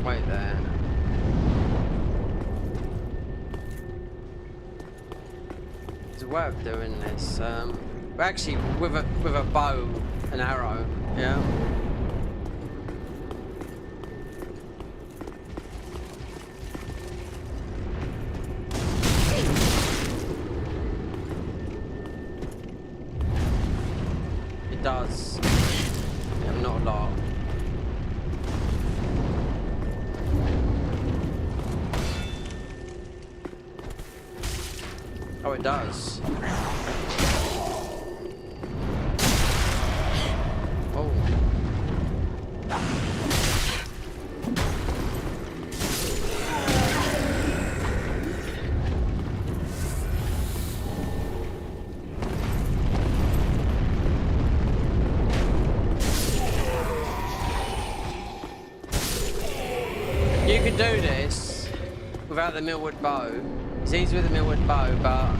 Speaker 1: Wait there. There's a way of doing this. Actually, with a bow and arrow, yeah. It does. Yeah, not a lot. Oh, it does. You can do this without the Millwood bow. It's easy with the Millwood bow, but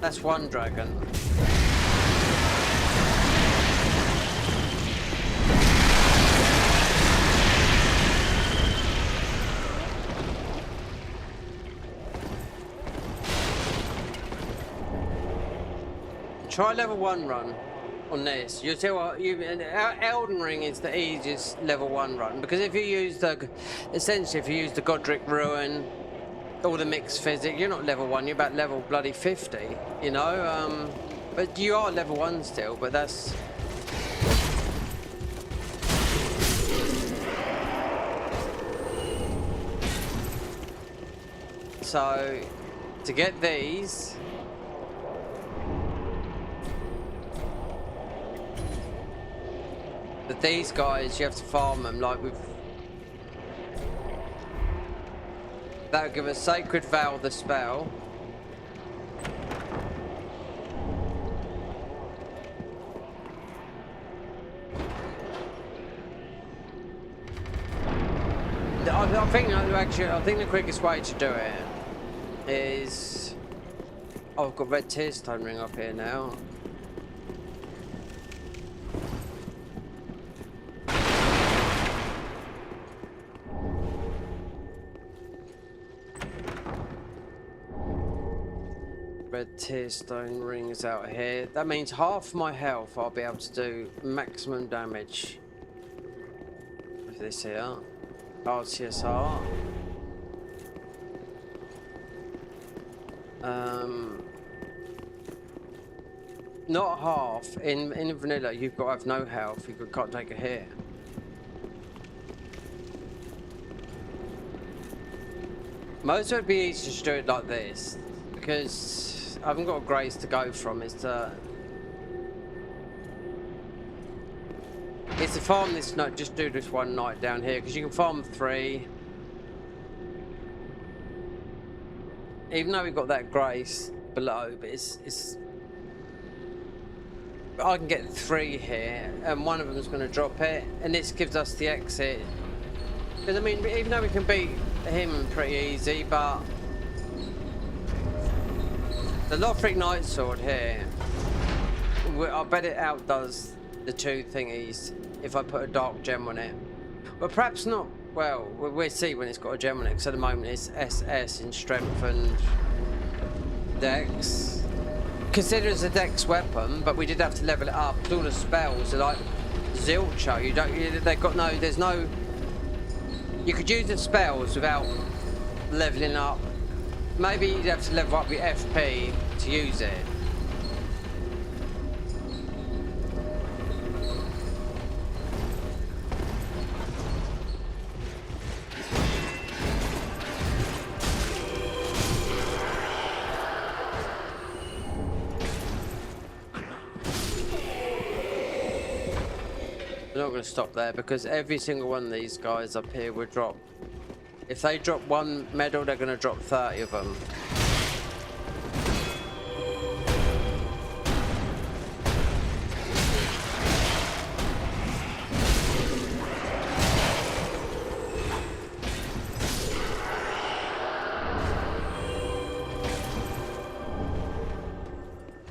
Speaker 1: That's one dragon. Try level 1 run on this. You'll see what Elden Ring is the easiest level 1 run, because if you use the essentially if you use the Godric Ruin, all the mixed physics, you're not level 1, you're about level bloody 50, you know. But you are level 1 still, but that's so to get these. But these guys, you have to farm them like with. That would give us Sacred Vow the spell. I think the quickest way to do it is. Oh, I've got Red Tearstone ring up here now. Red Tearstone rings out here. That means half my health I'll be able to do maximum damage with this here. RCSR. Not half. In vanilla you've got to have no health, you can't take a hit. Most would be easy to do it like this, because I haven't got a grace to go from. It's to farm this night, just do this one night down here, because you can farm 3. Even though we've got that grace below, but it's I can get 3 here, and one of them is going to drop it, and this gives us the exit. Because I mean, even though we can beat him pretty easy, but the Lothric Night Sword here, I bet it outdoes the 2 thingies if I put a dark gem on it. Well, perhaps not. Well, we'll see when it's got a gem on it, because at the moment it's SS in strength and dex. Consider it as a dex weapon, but we did have to level it up. All the spells are like zilcho. They've got no. There's no. You could use the spells without leveling up. Maybe you'd have to level up your FP to use it. We're not going to stop there, because every single one of these guys up here will drop. If they drop 1 medal, they're going to drop 30 of them.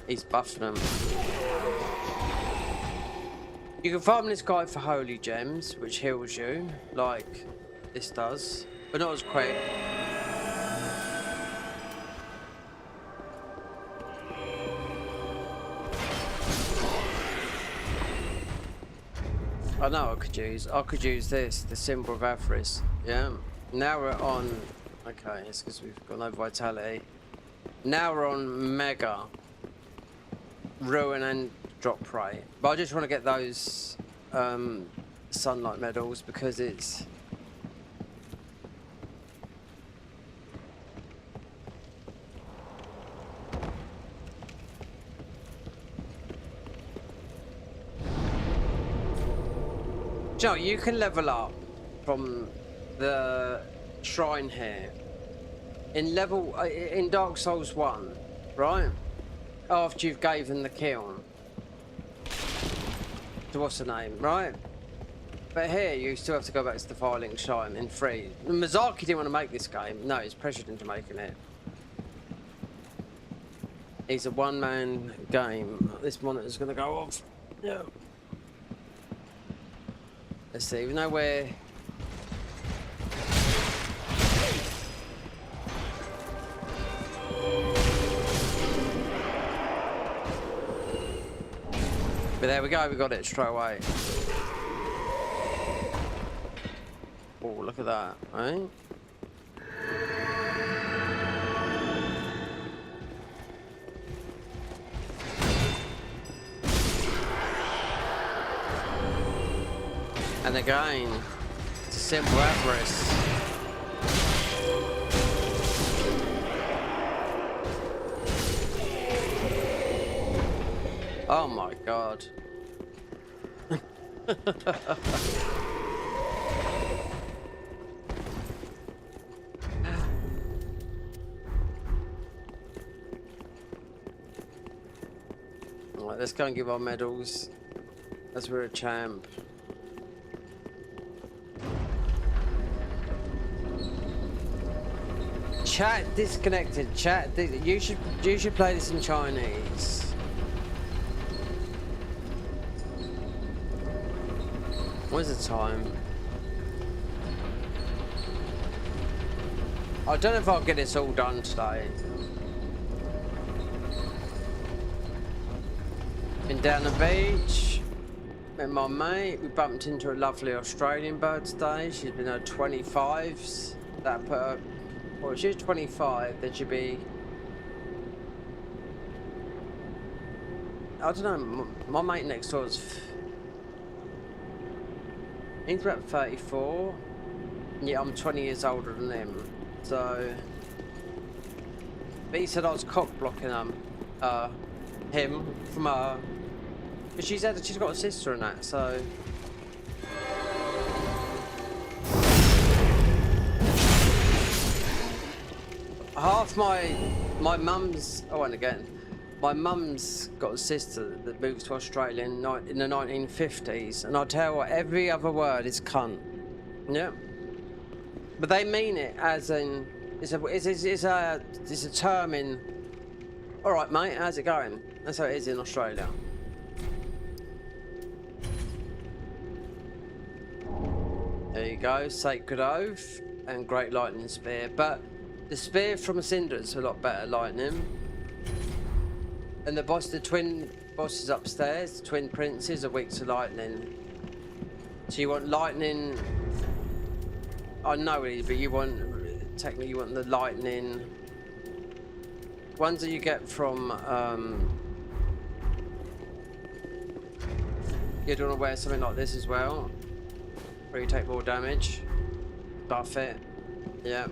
Speaker 1: He's buffing them. You can farm this guy for holy gems, which heals you, like this does, but not as quick. I know I could use this, the symbol of Avarice. Yeah. Now we're on. Okay, it's because we've got no vitality. Now we're on Mega Ruin and Drop Ray, but I just want to get those sunlight medals, because it's Joe, you can level up from the shrine here in Dark Souls 1, right? After you've given the kiln. So what's the name, right? But here you still have to go back to the Firelink Shrine in 3. Miyazaki didn't want to make this game. No, he's pressured into making it. It's a one-man game. This monitor's gonna go off. Yeah. Let's see. We know where. But there we go. We got it straight away. Oh, look at that, right? And again, it's a simple avarice. Oh my god. Alright, let's go and give our medals as we're a champ. Chat disconnected. Chat. You should play this in Chinese. What's the time? I don't know if I'll get this all done today. Been down the beach. Met my mate. We bumped into a lovely Australian bird today. She's been her 25s. That put her. Well, if she's 25, then she'd be... I don't know, my mate next door is... He's about 34. Yeah, I'm 20 years older than him. So... But he said I was cock-blocking him from her. But she's got a sister and that, so... Half my mum's, and again, my mum's got a sister that moved to Australia in the 1950s, and I'll tell you what, every other word is cunt. Yeah. But they mean it as in, it's a term in, alright mate, how's it going? That's how it is in Australia. There you go, Sacred Oath and Great Lightning Spear, but the spear from Cinder's a lot better lightning. And the twin bosses upstairs, the twin princes, are weak to lightning. So you want lightning. I know it is, but you want the lightning ones that you get from. You don't want to wear something like this as well, where you take more damage. Buff it. Yeah.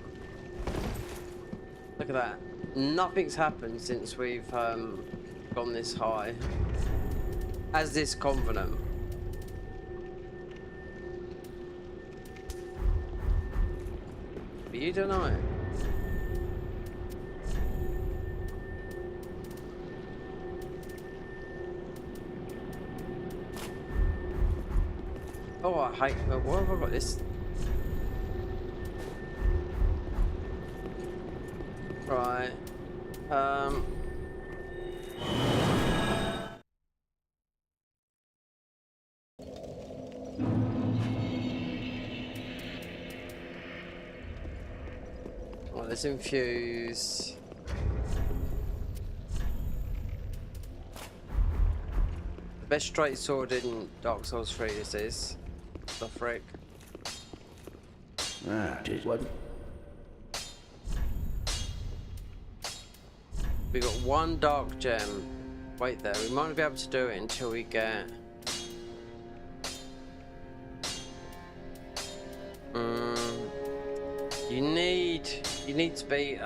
Speaker 1: Look at that. Nothing's happened since we've gone this high. As this Covenant. But you don't know. Oh, I hate. What have I got this? Right. Well, let's infuse. The best straight sword in Dark Souls 3 this is. The frick.
Speaker 6: Ah, just what?
Speaker 1: We got one dark gem. Wait there, we might not be able to do it until we get... You need to be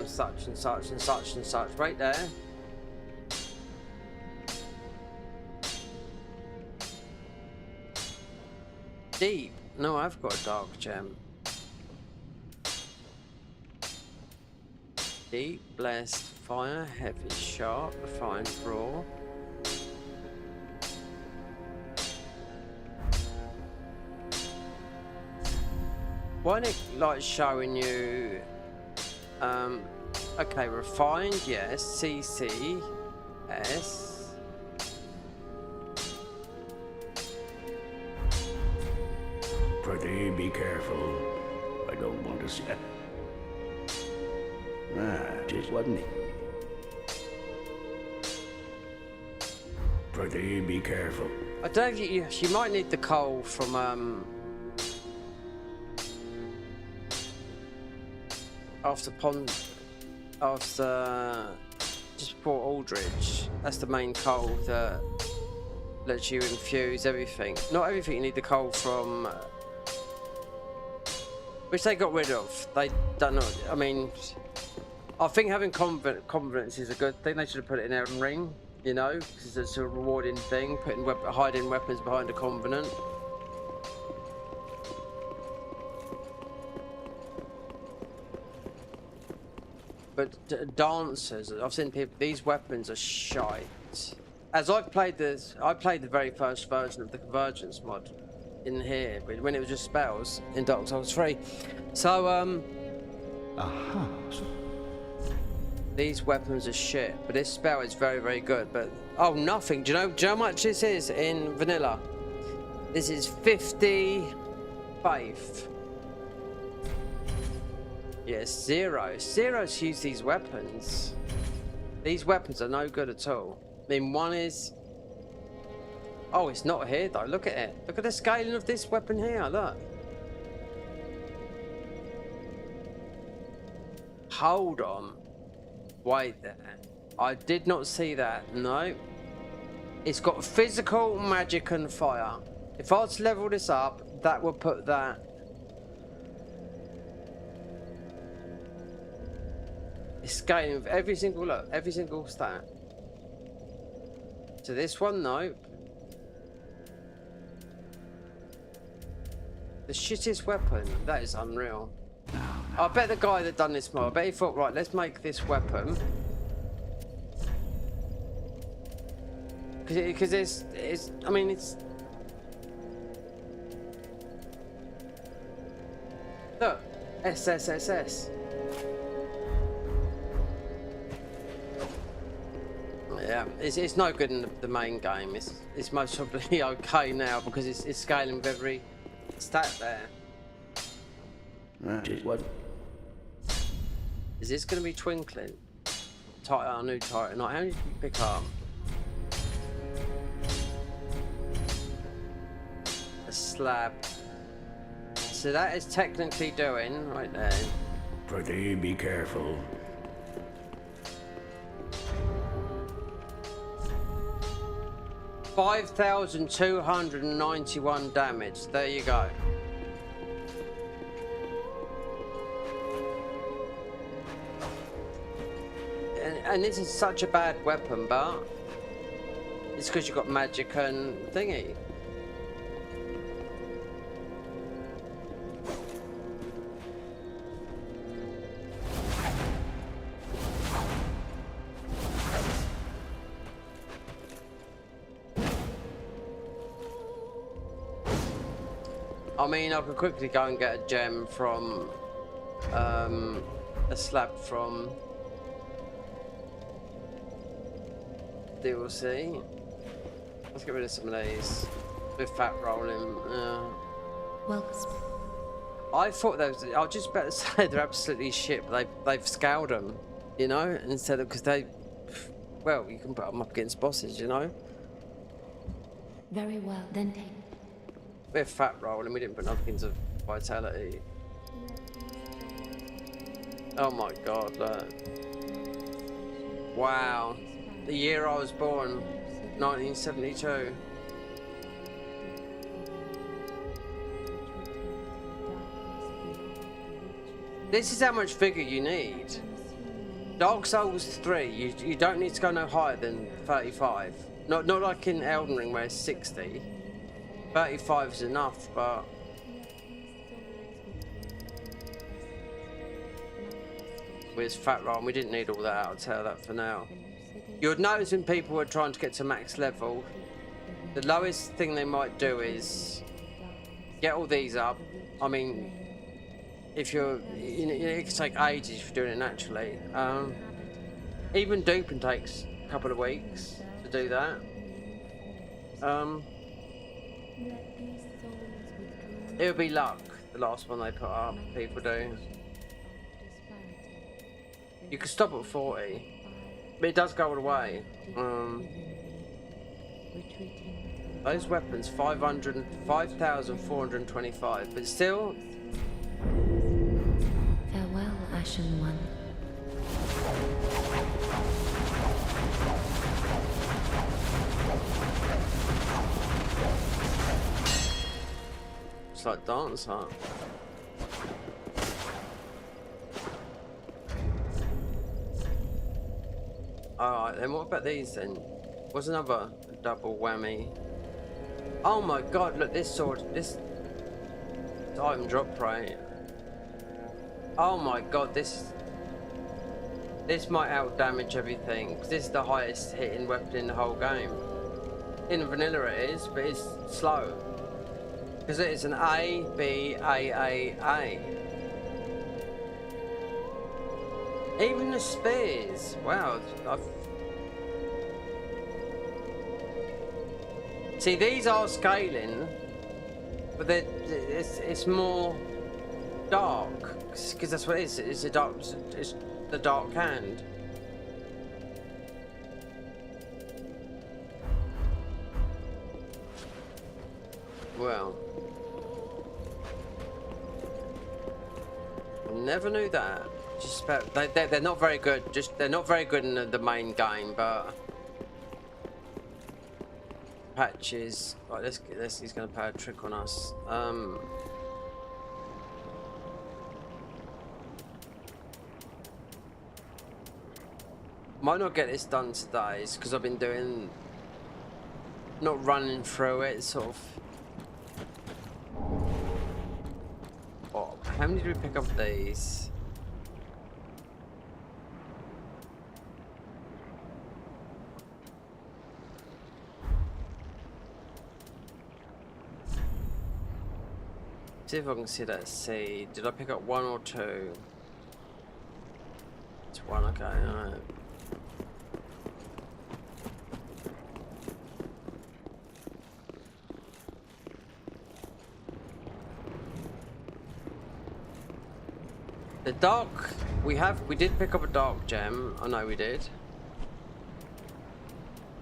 Speaker 1: such and such and such and such. Right there. Deep. No, I've got a dark gem. Deep, blessed, fire, heavy, sharp, refined, raw. Why isn't it like showing you Okay, refined, yes. CC. S.
Speaker 6: Pretty be careful. I don't want to see it. Just wasn't it? Pretty be careful.
Speaker 1: I don't know if you might need the coal from after just before Aldridge. That's the main coal that lets you infuse everything. Not everything you need the coal from, which they got rid of. They don't know. I mean, I think having confidence is a good thing. They should have put it in Elden Ring, you know, because it's a rewarding thing. Hiding weapons behind a Covenant. But dancers, I've seen people. These weapons are shite. As I've played this, I played the very first version of the Convergence mod in here, but when it was just spells in Dark Souls 3. So
Speaker 7: Aha.
Speaker 1: these weapons are shit, but this spell is very, very good. But oh, nothing. Do you know how much this is in vanilla? This is 50 faith. Yes, zeros use these weapons. These weapons are no good at all. I mean, one is... Oh, it's not here though. Look at it. Look at the scaling of this weapon here. Look. Hold on. Wait there. I did not see that. No. It's got physical, magic and fire. If I was to level this up, that would put that... It's scaling with every single look, every single stat. So this one, nope. The shittest weapon, that is unreal. I bet the guy that done this mod, I bet he thought, right, let's make this weapon. Because it's, I mean, it's... Look, SSSS. Yeah, it's no good in the main game. It's most probably okay now because it's scaling with every stat there.
Speaker 6: Just what?
Speaker 1: Is this going to be twinkling? Our new Titan. How many did you pick up? A slab. So that is technically doing right there.
Speaker 6: Pretty be careful. $5,291 damage. There you go. And this is such a bad weapon, but it's because you've got magic and thingy. I mean, I could quickly go and get a gem from, a slab from DLC. Let's get rid of some of these. With fat rolling.
Speaker 3: Welcome.
Speaker 1: I thought those. I was just about to say they're absolutely shit, but they've scaled them, you know, instead of because they. Well, you can put them up against bosses, you know.
Speaker 3: Very well, then take.
Speaker 1: We're fat rolling. We didn't put nothing into vitality. Oh my god! Look. Wow. The year I was born, 1972. This is how much vigor you need. Dark Souls 3, you don't need to go no higher than 35. Not like in Elden Ring where it's 60. 35 is enough, but... With fat roll, we didn't need all that, I'll tell that for now. You would notice when people are trying to get to max level, the lowest thing they might do is get all these up. I mean, if you're, it can take ages if you're doing it naturally. Even duping takes a couple of weeks to do that. It would be luck, the last one they put up, people do. You can stop at 40, but it does go all the way. Those weapons, 5,425, but still.
Speaker 3: Farewell, Ashen One.
Speaker 1: It's like Dance Hut. Alright, then what about these then? What's another double whammy? Oh my god, look, this sword, this item drop rate. Oh my god, this might out damage everything, 'cause this is the highest hitting weapon in the whole game. In vanilla it is, but it's slow. Because it is an A, B, A. Even the spears, wow. See, these are scaling, but it's more dark, because that's what it is. It's the dark hand. Well, never knew that. Just about they're not very good. They're not very good in the main game, but patches. Right, let's he's gonna play a trick on us. Might not get this done today, because I've been doing, not running through it, sort of. Oh, how many did we pick up these? See if I can see that seed. Did I pick up one or two? It's one, okay, alright. The dark, we did pick up a dark gem. I know we did.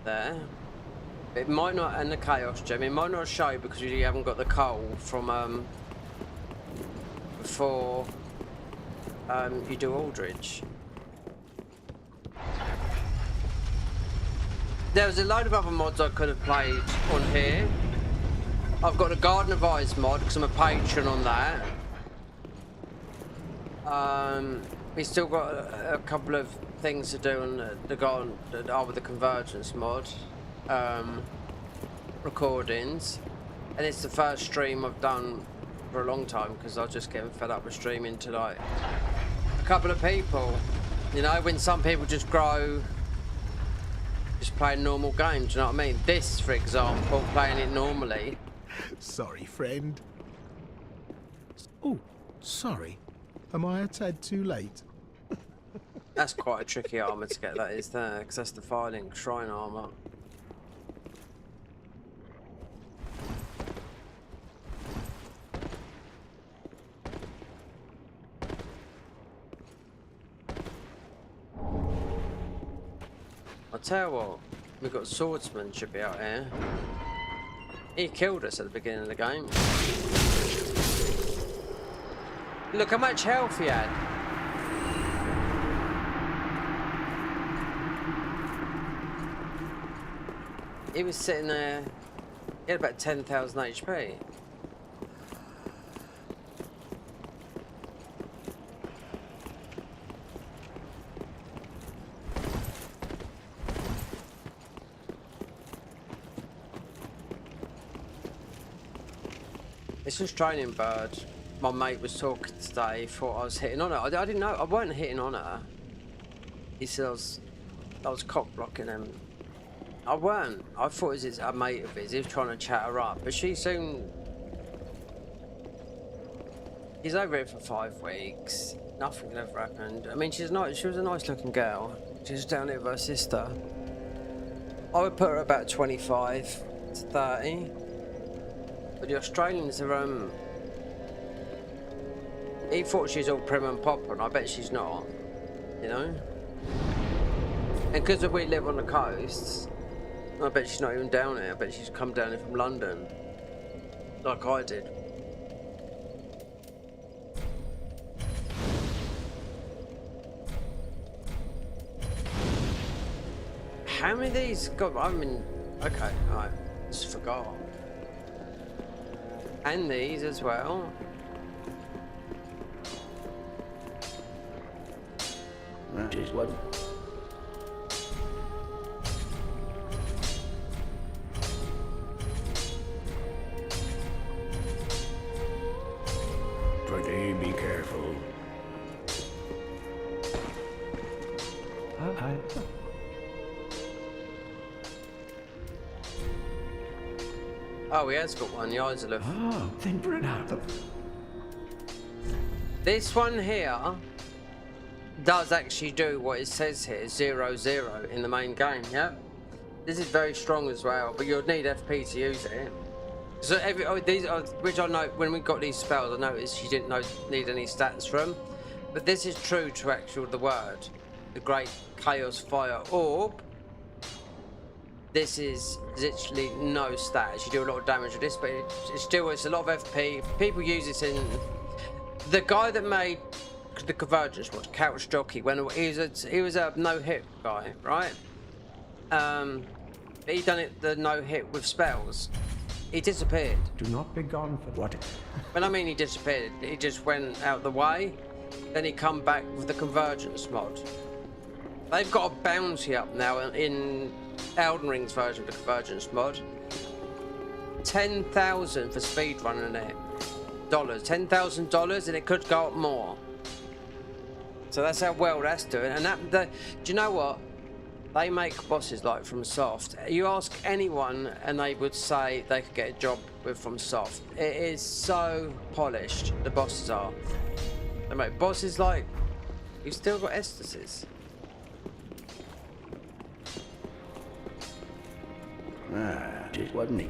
Speaker 1: There. It might not, and the chaos gem. It might not show because you haven't got the coal from before you do Aldridge. There was a load of other mods I could have played on here. I've got a Garden of Eyes mod because I'm a patron on that. We still got a couple of things to do on with the Convergence mod recordings, and it's the first stream I've done for a long time because I was just getting fed up with streaming to like a couple of people. You know, when some people just grow just playing normal games, you know what I mean? This, for example, playing it normally.
Speaker 11: Sorry, friend. Oh, sorry. Am I a tad too late?
Speaker 1: That's quite a tricky armor to get, that is there, because that's the Firelink Shrine armor. I'll tell you what, we've got Swordsman should be out here. He killed us at the beginning of the game. Look how much health he had. He was sitting there, he had about 10,000 HP. This was Training Bird. My mate was talking today, thought I was hitting on her. I didn't know, I wasn't hitting on her. He said I was cock blocking him. I weren't. I thought it was a mate of his. He was trying to chat her up, but she soon He's over here for 5 weeks. Nothing ever happened. I mean, she was a nice looking girl. She was down here with her sister. I would put her about 25 to 30. But the Australians are, he thought she was all prim and proper, and I bet she's not. You know? And because we live on the coast, I bet she's not even down here. I bet she's come down here from London. Like I did. How many of these got? I mean, okay, alright, just forgot. And these as well.
Speaker 7: That is what.
Speaker 9: Pretty be careful.
Speaker 1: Oh, he has got one, the Isolith.
Speaker 4: Oh, then bring out the...
Speaker 1: This one here does actually do what it says here, 0-0 in the main game, yeah? This is very strong as well, but you'll need FP to use it. So these are, which I know, when we got these spells, I noticed you didn't need any stats from. But this is true to actual the word. The Great Chaos Fire Orb. This is literally no stats. You do a lot of damage with this, but it's a lot of FP. People use this in... The guy that made the Convergence was Couch Jockey. When he was a no-hit guy, right? He done the no-hit with spells. He disappeared.
Speaker 4: Do not be gone for what?
Speaker 1: When I mean he disappeared, he just went out the way. Then he come back with the Convergence mod. They've got a bounty up now in Elden Ring's version of the Convergence mod. 10,000 for speedrunning it. $10,000, and it could go up more. So that's how well that's doing. And do you know what? They make bosses like From Soft. You ask anyone, and they would say they could get a job with From Soft. It is so polished. The bosses are. They make bosses like. You've still got Estasis.
Speaker 7: Just wasn't he?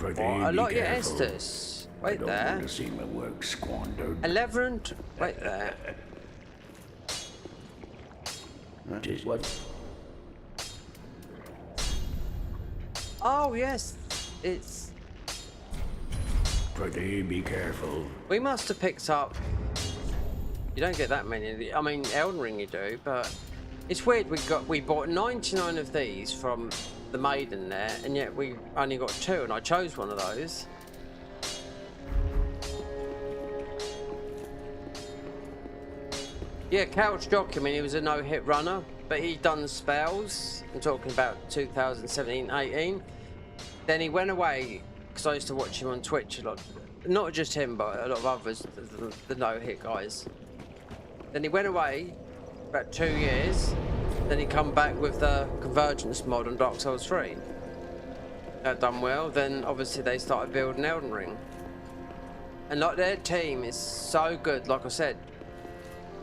Speaker 1: Oh, I like your Estus. Wait there.
Speaker 7: I don't want to see my work squandered.
Speaker 1: 11. Wait there.
Speaker 7: Just what?
Speaker 1: Oh yes, it's.
Speaker 7: Pretty be careful.
Speaker 1: We must have picked up. You don't get that many. I mean, Elden Ring you do, but it's weird. We bought 99 of these from the Maiden there, and yet we only got 2, and I chose one of those. Yeah, Couch Jockey, I mean, he was a no-hit runner, but he done spells. I'm talking about 2017-18. Then he went away, because I used to watch him on Twitch a lot. Not just him, but a lot of others, the no-hit guys. Then he went away about 2 years. Then he come back with the Convergence mod on Dark Souls 3. That done well. Then obviously they started building Elden Ring. And like their team is so good, like I said.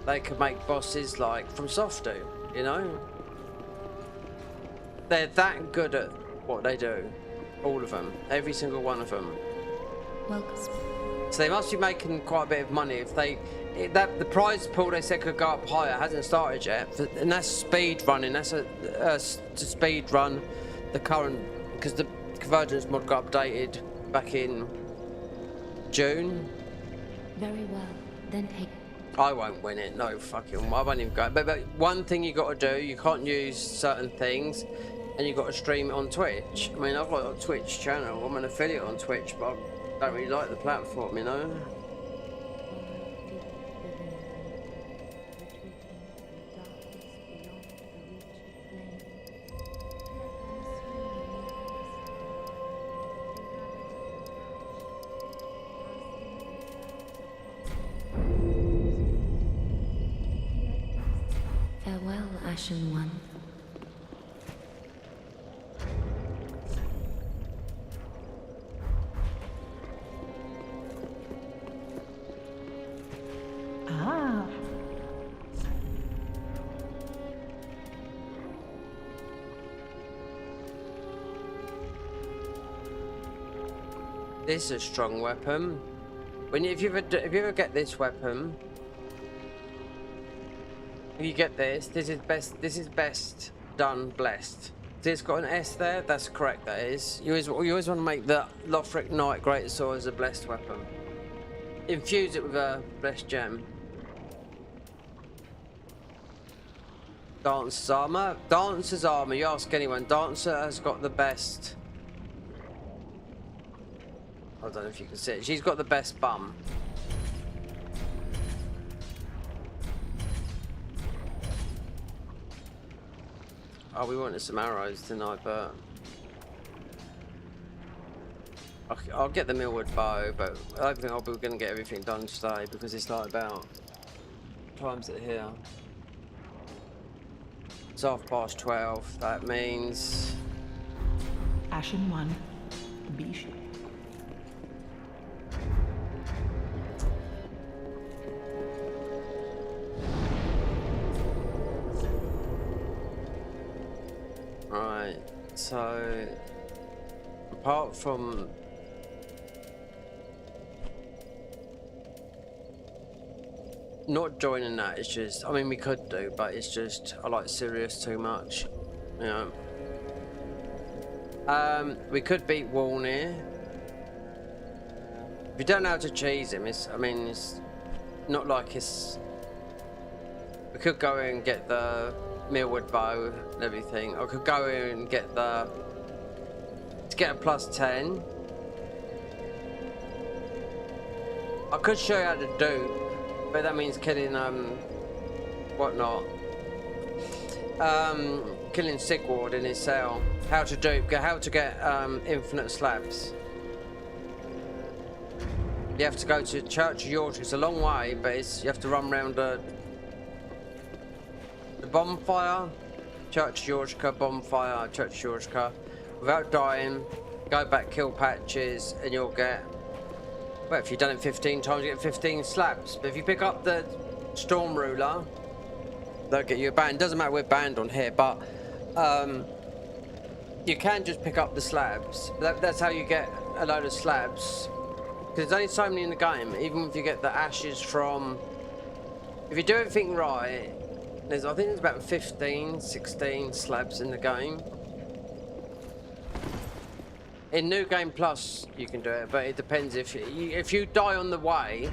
Speaker 1: They could make bosses like From Soft do, you know? They're that good at what they do. All of them. Every single one of them.
Speaker 3: Welcome.
Speaker 1: So they must be making quite a bit of money if they... the prize pool they said could go up higher hasn't started yet. And that's speed running. That's to speed run the current... Because the Convergence mod got updated back in June.
Speaker 3: Very well. Then take...
Speaker 1: I won't win it, no fucking, I won't even go. But one thing you got to do, you can't use certain things, and you got to stream it on Twitch. I mean, I've got a Twitch channel, I'm an affiliate on Twitch, but I don't really like the platform, you know?
Speaker 3: Farewell, Ashen One.
Speaker 6: This is a strong weapon. If you ever get this weapon, if you get this is best done blessed. See, it's got an S there. That's correct. That is. You always want to make the Lothric Knight Greatsword as a blessed weapon. Infuse it with a blessed gem. Dancer's armor. Dancer's armor. You ask anyone. Dancer has got the best. I don't know if you can see it. She's got the best bum. Oh, we wanted some arrows tonight, but I'll get the Millwood bow, but I don't think I'll be going to get everything done today because it's like about times it here. It's 12:30. That means
Speaker 4: Ashen 1, Bish.
Speaker 6: right. So apart from not joining that, it's just, I mean, we could do, but it's just, I like Sirius too much, you know. We could beat Wolnir. If you don't know how to cheese him, it's not like it's, we could go in and get the Millwood bow and everything. I could go in and get to get a +10. I could show you how to dupe, but that means killing whatnot. Killing Sigward in his cell. How to dupe, how to get infinite slabs. You have to go to Church of York. It's a long way, but you have to run around the bonfire, Church of York, bonfire, Church of York, without dying. Go back, kill patches, and you'll get. Well, if you've done it 15 times, you get 15 slabs. But if you pick up the Storm Ruler, they'll get you a band. Doesn't matter we're banned on here, but you can just pick up the slabs. That's how you get a load of slabs. Because there's only so many in the game. Even if you get the ashes from, if you do everything right, I think there's about 15, 16 slabs in the game. In New Game Plus, you can do it, but it depends. If you die on the way,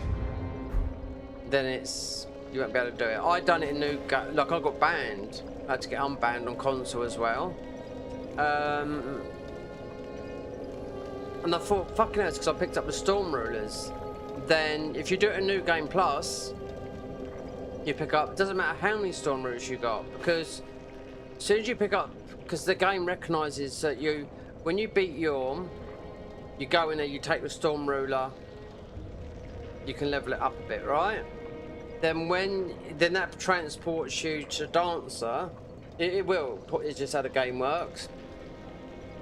Speaker 6: then you won't be able to do it. I done it in New Game, like I got banned. I had to get unbanned on console as well. And I thought, fucking hell, it's because I picked up the Storm Rulers. Then, if you do it in New Game Plus, you pick up, it doesn't matter how many Storm Rulers you got, because as soon as you pick up, because the game recognises that when you beat Yhorm, you go in there, you take the Storm Ruler, you can level it up a bit, right? Then that transports you to Dancer. It will, it's just how the game works.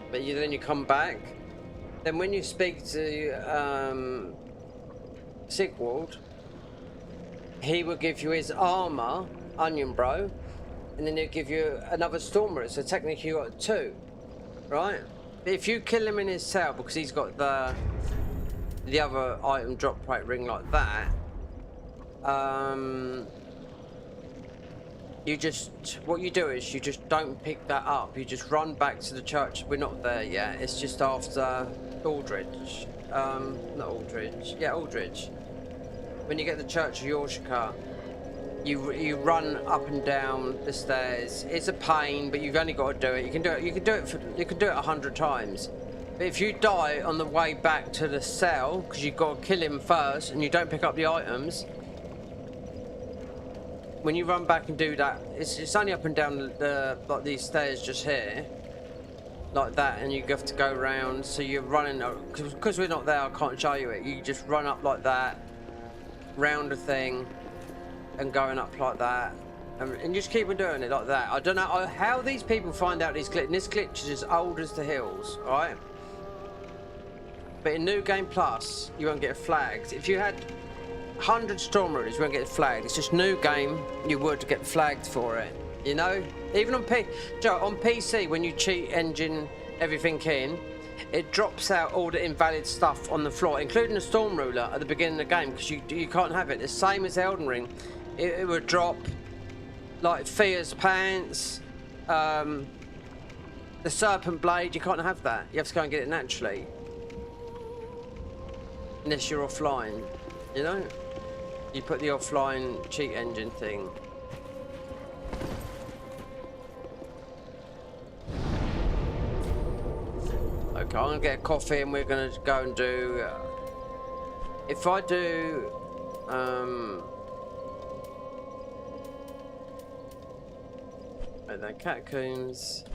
Speaker 6: But then you come back. Then when you speak to Sigward, he will give you his armor, Onion Bro, and then he'll give you another Storm Ruler. So technically you got 2, right? If you kill him in his cell because he's got the other item drop rate ring like that, what you do is you just don't pick that up. You just run back to the church. We're not there yet. It's just after Aldridge. Not Aldridge. Yeah, Aldridge. When you get the Church of Yorshka, you run up and down the stairs. It's a pain, but you've only got to do it. You can do it 100 times. But if you die on the way back to the cell because you've got to kill him first and you don't pick up the items, when you run back and do that, it's only up and down like these stairs just here, like that, and you have to go around. So you're running because we're not there. I can't show you it. You just run up like that, round the thing, and going up like that, and just keep on doing it like that. I don't know how these people find out these glitches. This glitch is as old as the hills, right? But in New Game Plus, you won't get flagged. If you had 100 Storm Rulers, you won't get flagged. It's just New Game, you would get flagged for it. You know? Even on PC, when you cheat engine everything in, it drops out all the invalid stuff on the floor, including the Storm Ruler at the beginning of the game, because you can't have it. The same as Elden Ring. It would drop like Thea's pants, the Serpent Blade. You can't have that. You have to go and get it naturally. Unless you're offline, you know? You put the offline cheat engine thing. Okay, I'm gonna get a coffee and we're gonna go and do... if I do... the catacombs...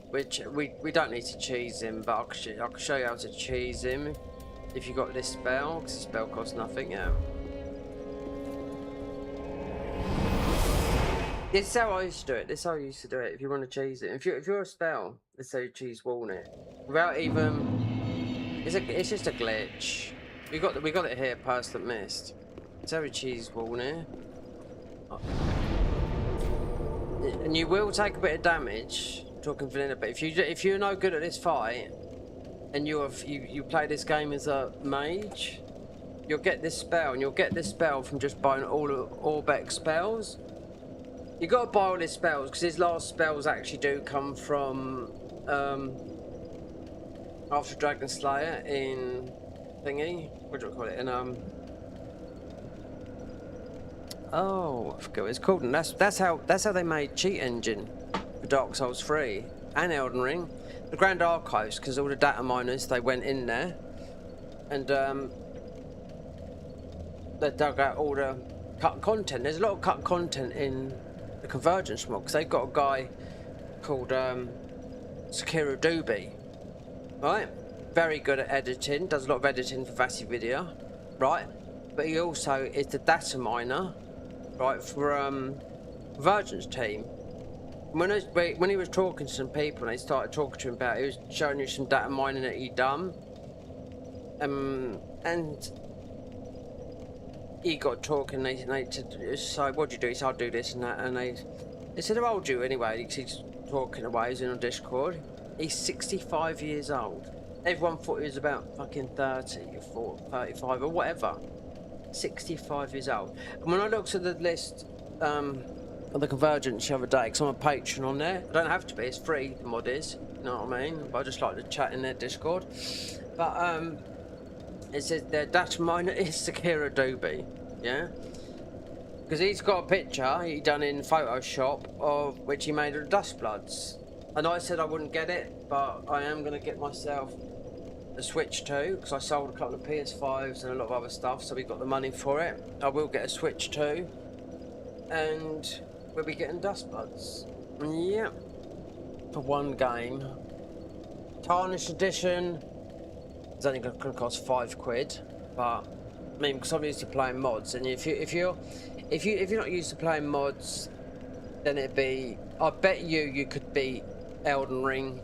Speaker 6: which we don't need to cheese him, but I can show you how to cheese him if you got this spell, because the spell costs nothing. Yeah. This is how I used to do it. This is how I used to do it. If you want to cheese it, if you're a spell, let's say you cheese Walnut, without even, it's just a glitch. We got it here, Persistent Mist. So we cheese Walnut, and you will take a bit of damage. Talking vanilla, but if you're no good at this fight, and you play this game as a mage, you'll get this spell, and you'll get this spell from just buying all Orbeck spells. You got to buy all his spells because his last spells actually do come from after Dragon Slayer in thingy. What do I call it? In oh, I forget what it's called. And that's how they made Cheat Engine for Dark Souls 3 and Elden Ring. The Grand Archives, because all the data miners, they went in there and they dug out all the cut content. There's a lot of cut content in the Convergence mod because they've got a guy called Sakura Doobie, right? Very good at editing, does a lot of editing for Vasi Video, right? But he also is the data miner, right, for Convergence team. When he was talking to some people and they started talking to him about it, he was showing you some data mining that he'd done. And he got talking and they said, so what do you do? He said, I'll do this and that. And they said, how old are you anyway? He's talking away, he's in on Discord. He's 65 years old. Everyone thought he was about fucking 30 or 35 or whatever. 65 years old. And when I looked at the list, of the Convergence the other day, because I'm a patron on there. I don't have to be, it's free, the mod is, you know what I mean? But I just like to chat in their Discord. But it says their data miner is Sakura Doobie, yeah? Because he's got a picture he done in Photoshop of which he made of Dust Bloods. And I said I wouldn't get it, but I am going to get myself a Switch 2, because I sold a couple of PS5s and a lot of other stuff, so we got the money for it. I will get a Switch 2, and we'll be getting Dust Bloods. Yeah. For one game. Tarnished Edition is only going to cost £5, but I mean, because I'm used to playing mods, and if you're not used to playing mods, then it'd be, I bet you could beat Elden Ring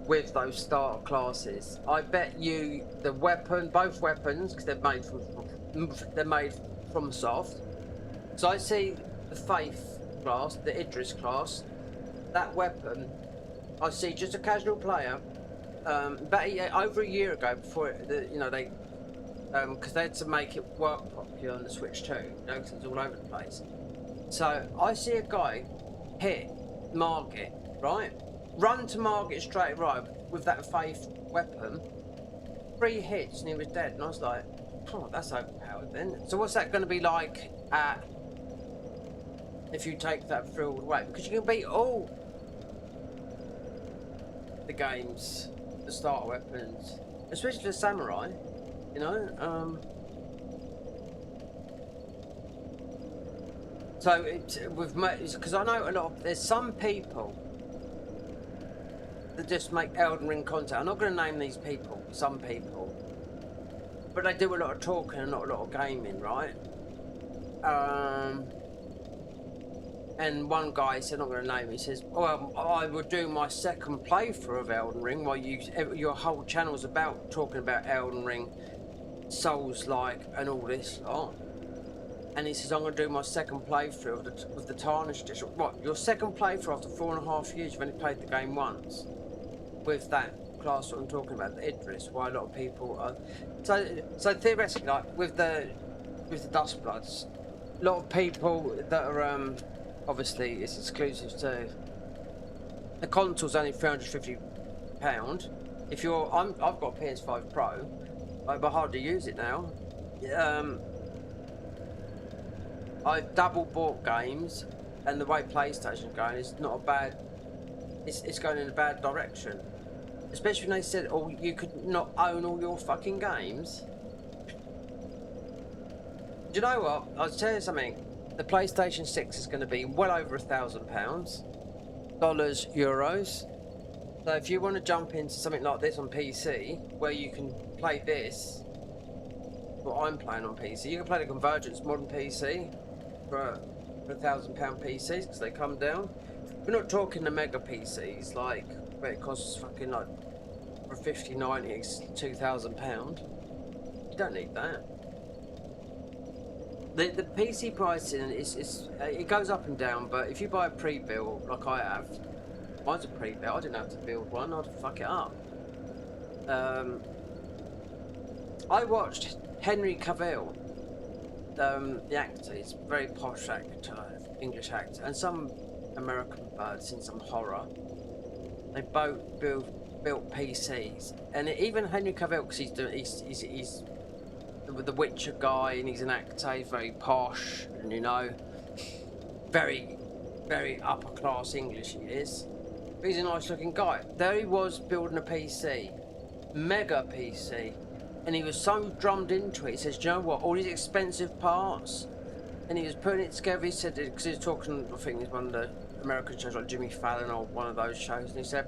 Speaker 6: with those starter classes. I bet you the weapon, both weapons, because they're made from soft. So I see the Faith class, the Idris class, that weapon. I see just a casual player. Over a year ago, before they, because they had to make it work properly on the Switch 2, because it's all over the place. So I see a guy hit Margit, right? Run to Margit straight away with that Faith weapon. 3 hits and he was dead, and I was like, oh, that's overpowered then. So what's that going to be like if you take that thrill away? Because you can beat all the games, the starter weapons, especially the samurai, you know. So because I know a lot of, there's some people that just make Elden Ring content. I'm not going to name these people, some people, but they do a lot of talking and not a lot of gaming, right? And one guy said, I'm not going to name him, he says, well, I would do my second playthrough of Elden Ring while your whole channel's about talking about Elden Ring, Souls-like and all this lot.
Speaker 1: and he says, I'm going to do my second playthrough of the Tarnished edition. What, your second playthrough after 4.5 years? You've only played the game once? With that class that I'm talking about, the Idris, why a lot of people are... So theoretically, like, with the Dustbloods, a lot of people that are, obviously, it's exclusive to... The console's only £350. If you're... I've got a PS5 Pro, but I hardly use it now. I've double bought games, and the way PlayStation's going is not a bad... It's going in a bad direction. Especially when they said, oh, you could not own all your fucking games. Do you know what? I'll tell you something. The PlayStation 6 is going to be well over £1,000. Dollars, euros. So if you want to jump into something like this on PC, where you can play this, what I'm playing on PC, you can play the Convergence modern PC for £1,000 PCs, because they come down. We're not talking the mega PCs, like, where it costs fucking, like, for 50, 90, it's £2,000. You don't need that. The PC pricing is it goes up and down, but if you buy a pre-built, like I have, mine's a pre-built, I didn't have to build one, I'd fuck it up. I watched Henry Cavill, the actor, he's a very posh actor, English actor, and some American birds in some horror. They both built PCs, and even Henry Cavill, because he's the Witcher guy, and he's an actor, he's very posh, and you know, very, very upper class English he is. But he's a nice looking guy. There he was building a PC, mega PC, and he was so drummed into it. He says, do you know what, all these expensive parts, and he was putting it together. He said, because he was talking, I think he's one of the American shows like Jimmy Fallon or one of those shows, and he said,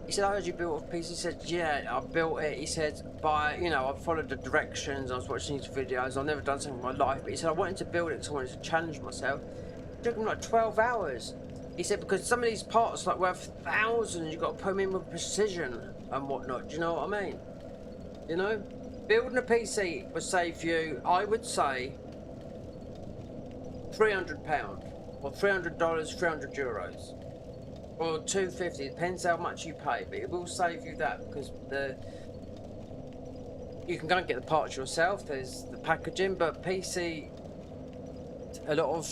Speaker 1: I heard you built a PC. He said, yeah, I built it. He said, you know, I followed the directions, I was watching these videos, I've never done something in my life, but he said, I wanted to build it because I wanted to challenge myself. It took him like 12 hours. He said, because some of these parts like worth thousands, you've got to put them in with precision and whatnot. Do you know what I mean? You know? Building a PC would save you, I would say, £300 or $300, 300 euros. Or $250, depends how much you pay, but it will save you that, because you can go and get the parts yourself, there's the packaging, but PC, a lot of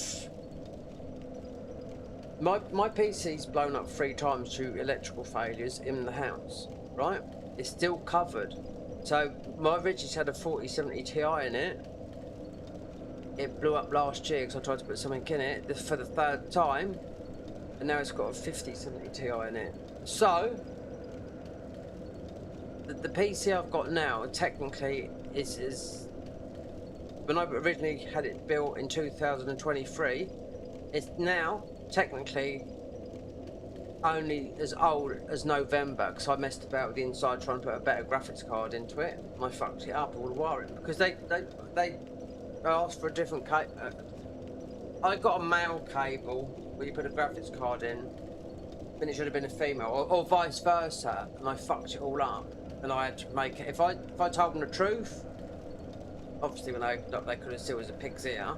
Speaker 1: my PC's blown up 3 times due to electrical failures in the house, right? It's still covered. So my Reggie's had a 4070 Ti in it. It blew up last year because I tried to put something in it for the 3rd time. And now it's got a 5070 Ti in it. So, the PC I've got now, technically, is when I originally had it built in 2023, it's now, technically, only as old as November, because I messed about with the inside trying to put a better graphics card into it. And I fucked it up, all the wiring, because they asked for a different cable. I got a male cable where you put a graphics card in, then it should have been a female, or vice versa, and I fucked it all up, and I had to make it. If I told them the truth, obviously when they could have still as a pig's ear.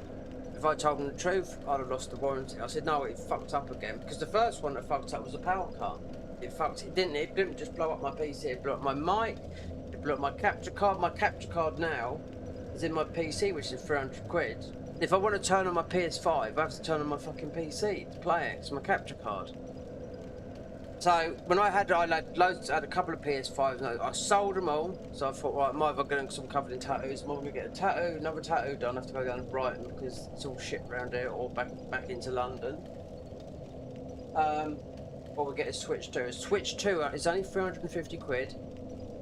Speaker 1: If I told them the truth, I'd have lost the warranty. I said no, it fucked up again, because the first one that fucked up was the power cut. It didn't just blow up my PC, it blew up my mic, it blew up my capture card. My capture card now is in my PC, which is 300 quid. If I want to turn on my PS5, I have to turn on my fucking PC to play it. It's my capture card. So when I had loads, I had a couple of PS5s, and I sold them all. So I thought, right, I'm either going, because I'm covered in tattoos, I'm either going to get a tattoo, another tattoo done. I have to go down to Brighton because it's all shit around here, or back into London. Or we get a Switch 2. A Switch 2 is only 350 quid.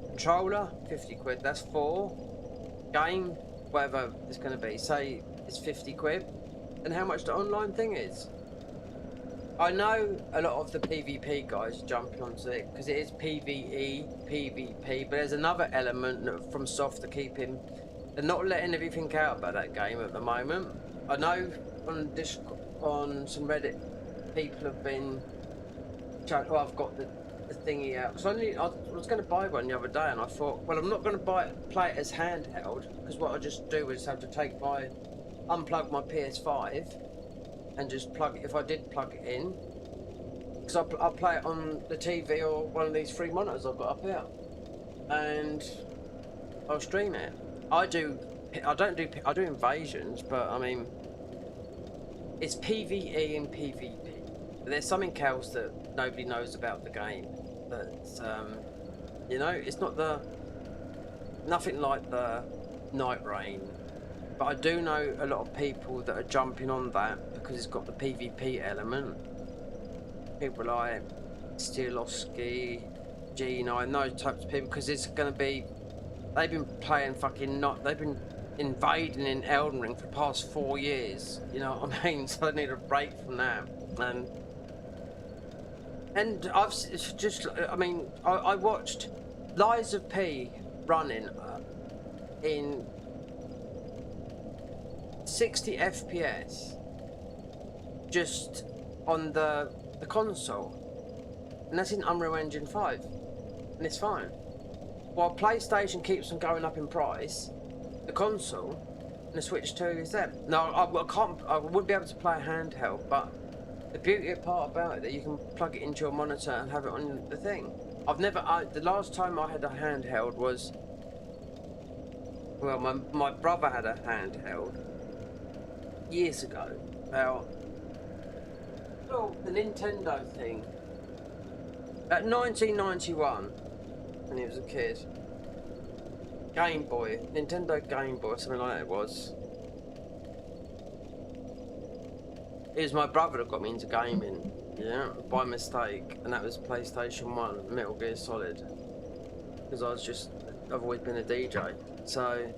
Speaker 1: Controller, 50 quid. That's 4. Game, whatever it's going to be. Say it's 50 quid. And how much the online thing is. I know a lot of the PvP guys jumping onto it because it is PvE, PvP, but there's another element from Soft to keep him. They're not letting everything out about that game at the moment. I know on some Reddit people have been chatting, well, I've got the thingy out. So I was going to buy one the other day, and I thought, well, I'm not going to play it as handheld, because what I just do is have to take my unplug my PS5 and just plug it, if I did plug it in, because I'll play it on the TV or one of these 3 monitors I've got up here, and I'll stream it. I do invasions, but I mean, it's PvE and PvP. There's something else that nobody knows about the game. That you know, it's not nothing like the Night Rain. But I do know a lot of people that are jumping on that because it's got the PvP element. People like Stielowski, G9, those types of people, because it's going to be. They've been playing they've been invading in Elden Ring for the past 4 years. You know what I mean? So they need a break from that. And I've just, I mean, I watched Lies of P running in 60 FPS just on the console, and that's in Unreal Engine 5, and it's fine. While PlayStation keeps on going up in price, the console and the Switch 2 is there. Now I wouldn't be able to play a handheld, but the beauty part about it that you can plug it into your monitor and have it on the thing. The last time I had a handheld was, well, my brother had a handheld years ago, about the Nintendo thing, at 1991, when he was a kid. Game Boy, Nintendo Game Boy, something like that it was. It was my brother that got me into gaming, yeah, by mistake, and that was PlayStation 1, Metal Gear Solid. Because I've always been a DJ, so.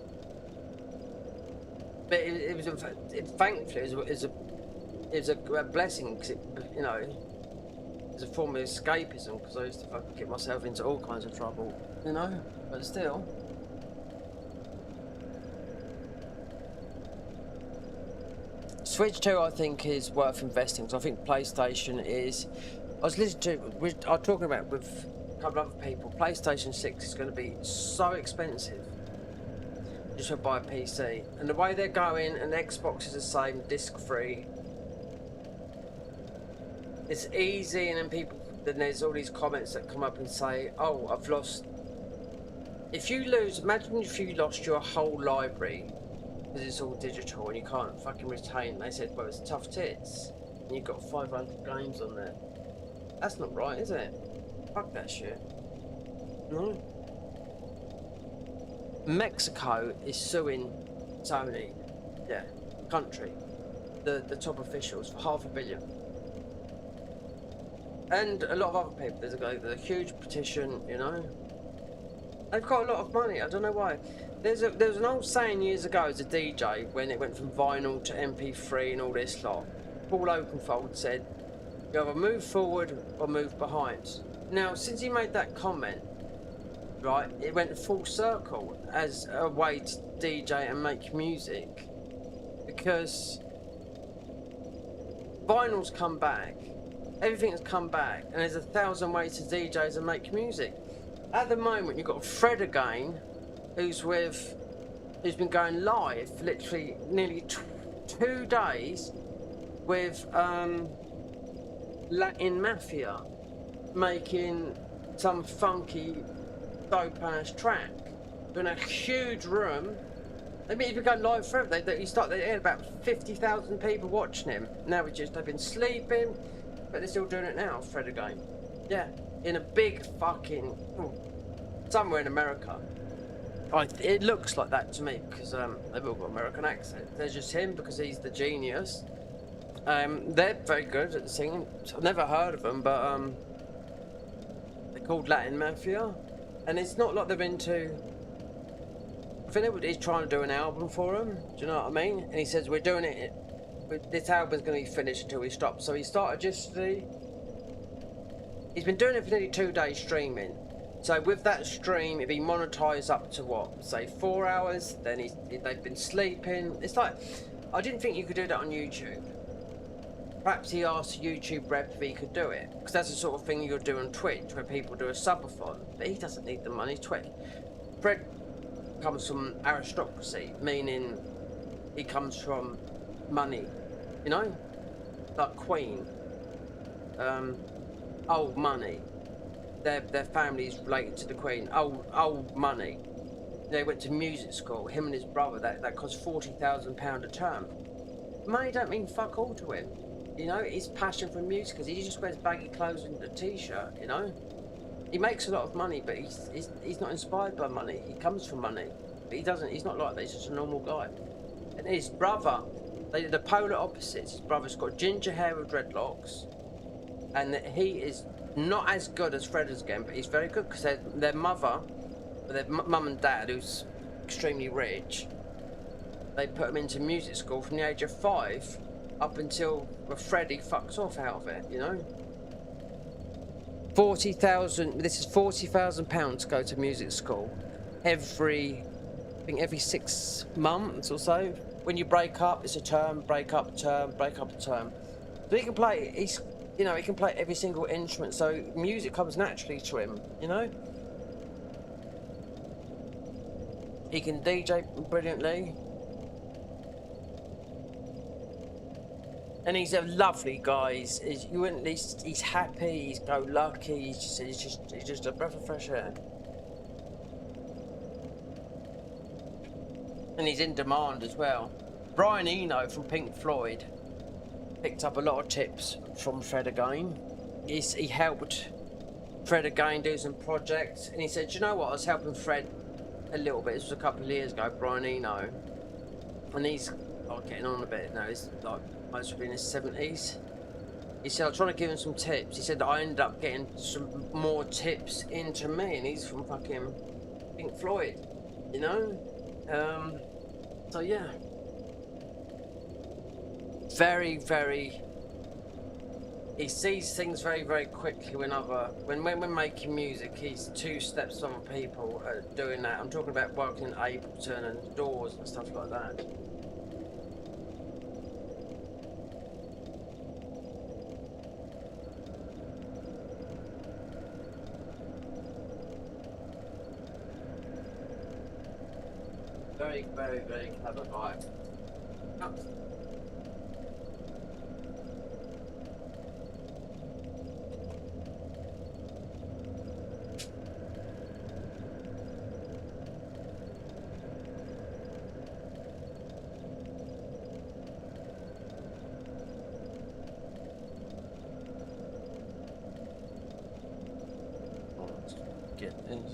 Speaker 1: But thankfully, it was a blessing, because you know, it's a form of escapism, because I used to fucking get myself into all kinds of trouble, you know, but still. Switch 2 I think is worth investing, because I think PlayStation is, I was talking about with a couple of other people, PlayStation 6 is going to be so expensive just to buy a PC, and the way they're going, and Xbox is the same, disc free, it's easy, and then there's all these comments that come up and say, oh, I've lost, imagine if you lost your whole library because it's all digital and you can't fucking retain. They said, well, it's tough tits and you've got 500 games on there. That's not right, is it? Fuck that shit. No. Mexico is suing Sony, yeah, country, the top officials, for $500 million. And a lot of other people. There's a huge petition, you know. They've got a lot of money. I don't know why. There was an old saying years ago as a DJ when it went from vinyl to MP3 and all this lot. Paul Oakenfold said, you either move forward or move behind. Now, since he made that comment, right, it went full circle as a way to DJ and make music. Because vinyl's come back, everything's come back, and there's 1,000 ways to DJs and make music. At the moment, you've got Fred again, who's been going live for literally nearly 2 days with Latin Mafia, making some funky dope ass track in a huge room. I mean, he's been going live forever. They had about 50,000 people watching him. Now they've been sleeping, but they're still doing it now. Fred again, yeah, in a big fucking somewhere in America. It looks like that to me because they've all got American accent. There's just him because he's the genius. They're very good at singing. I've never heard of them, but they're called Latin Mafia, and it's not like they're into. I think he's trying to do an album for them. Do you know what I mean? And he says we're doing it. This album's going to be finished until we stop. So he started he's been doing it for nearly 2 days streaming. So with that stream, it'd be monetized up to what, say 4 hours. Then they've been sleeping. It's like, I didn't think you could do that on YouTube. Perhaps he asked YouTube rep if he could do it, because that's the sort of thing you'll do on Twitch, where people do a subathon. But he doesn't need the money. Fred comes from aristocracy, meaning
Speaker 6: he comes from money, you know, like Queen, old money. Their family is related to the Queen. Old money. They went to music school. Him and his brother. That cost £40,000 a term. Money don't mean fuck all to him. You know, his passion for music is he just wears baggy clothes and a t-shirt. You know, he makes a lot of money, but he's not inspired by money. He comes from money, but he doesn't. He's not like that. He's just a normal guy. And his brother, they're the polar opposites. His brother's got ginger hair with dreadlocks, and he is not as good as Fred is again, but he's very good because their mother, their mum and dad, who's extremely rich, they put him into music school from the age of 5 up until Freddie fucks off out of it, you know. 40,000. This is £40,000 to go to music school every 6 months or so. When you break up, it's a term. Break up, term. Break up, a term. So he can play. He can play every single instrument. So music comes naturally to him. You know. He can DJ brilliantly. And he's a lovely guy. He's happy. He's go-lucky. He's just a breath of fresh air. And he's in demand as well. Brian Eno from Pink Floyd picked up a lot of tips from Fred again. He helped Fred again do some projects, and he said, "Do you know what? I was helping Fred a little bit. This was a couple of years ago. Brian Eno, and he's getting on a bit now. He's like most of in his 70s. He said, I was trying to give him some tips. He said that I ended up getting some more tips into me, and he's from fucking Pink Floyd, you know." So yeah, very, very. He sees things very, very quickly. When we're making music, he's 2 steps on people doing that. I'm talking about working in Ableton and Doors and stuff like that. Very, very, very clever guy. Get in.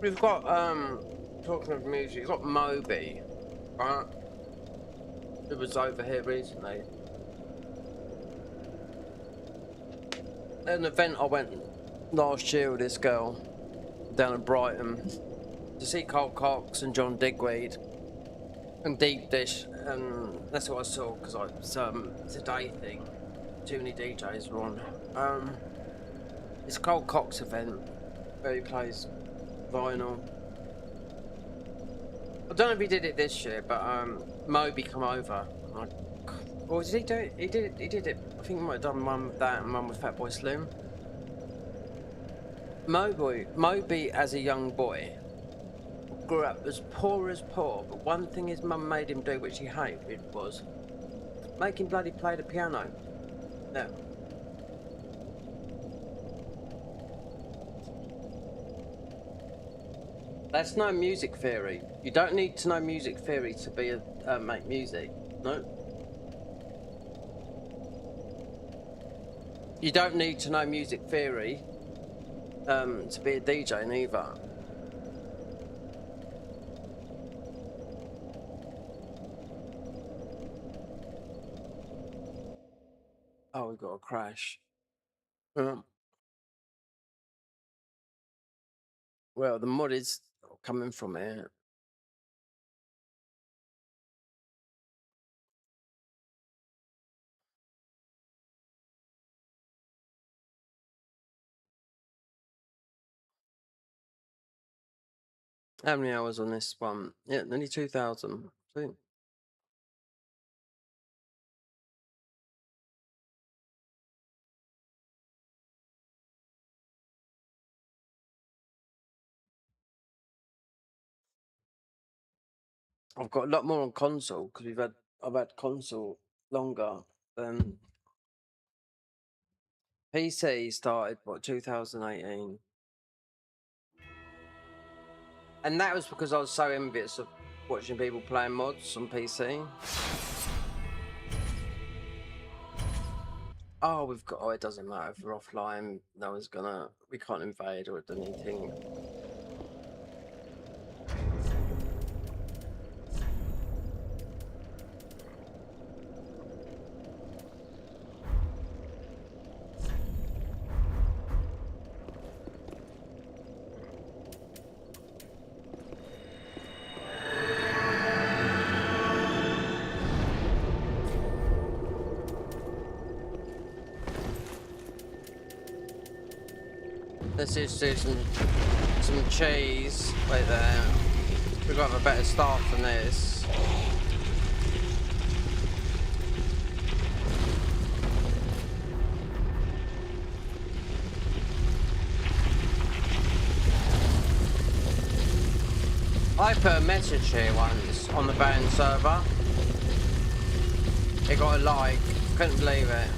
Speaker 6: We've got talking of music, we've got Moby, right? It was over here recently. At an event I went last year with this girl down in Brighton to see Carl Cox and John Digweed and Deep Dish, and that's what I saw because it's a day thing. Too many DJs were on. It's a Carl Cox event where he plays vinyl. I don't know if he did it this year, but Moby come over. Or did he do it? He did it. I think he might have done one with that and one with Fatboy Slim. Moby as a young boy grew up as poor, but one thing his mum made him do, which he hated, was make him bloody play the piano. Yeah. That's no music theory. You don't need to know music theory to be a make music. No. You don't need to know music theory to be a DJ neither. Oh, we've got a crash. Well, the mud is coming from here. How many hours on this one? Yeah, nearly 2,000. See? I've got a lot more on console because I've had console longer than PC started, what, 2018? And that was because I was so envious of watching people playing mods on PC. Oh, it doesn't matter if we're offline, we can't invade or do anything. Let's just do some cheese right there. We've got a better start than this. I put a message here once on the band server. It got a like. Couldn't believe it.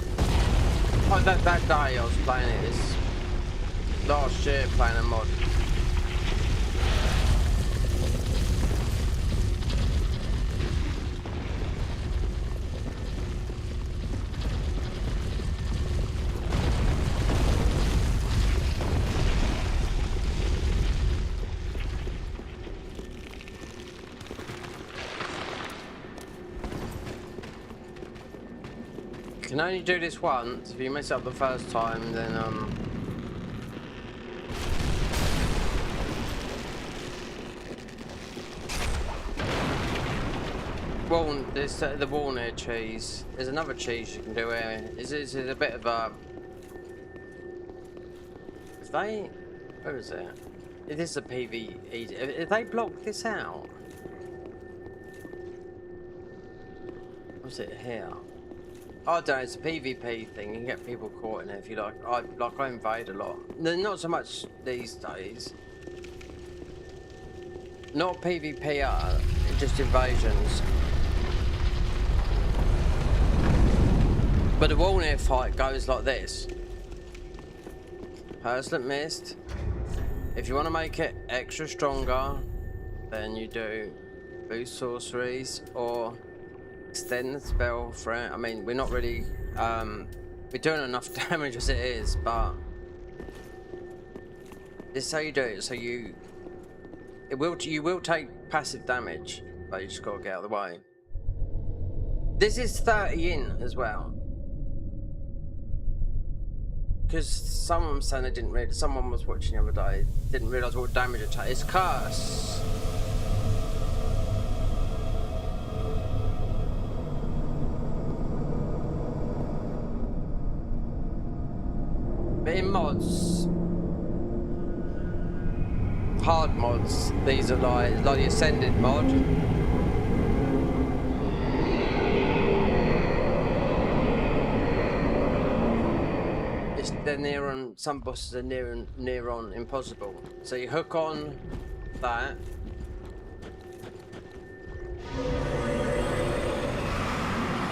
Speaker 6: Oh, that day I was playing it. Last year playing a mod. You can only do this once. If you mess up the first time, then there's the Walnut cheese. There's another cheese you can do here. Is a bit of a... Where is it? It is a PvE. If they blocked this out? What's it here? I don't know, it's a PvP thing. You can get people caught in it if you like. I invade a lot. Not so much these days. Not PvP, just invasions. But the Walnut fight goes like this. Perslet Mist. If you want to make it extra stronger, then you do boost sorceries or extend the spell threat. I mean, we're not really we're doing enough damage as it is, but this is how you do it. So you You will take passive damage, but you just gotta get out of the way. This is 30 in as well. Because someone was saying they didn't read. Someone was watching the other day, didn't realise what damage it takes. It's curse. But in mods, hard mods, these are like the Ascended mod. They're near on, some bosses are near on impossible. So you hook on that.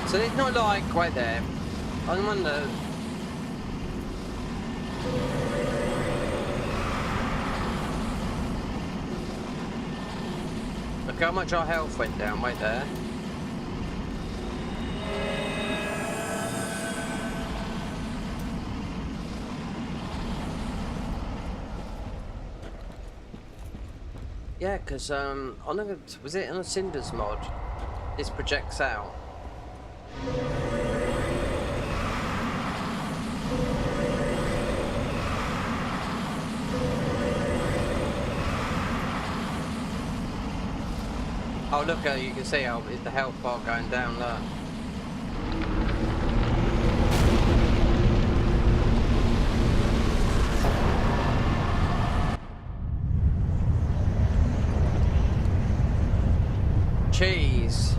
Speaker 6: So it's not like right there. I wonder. Look how much our health went down right there. Yeah, because was it on a Cinders mod? This projects out. Oh look, you can see how the health bar going down there. Cheese.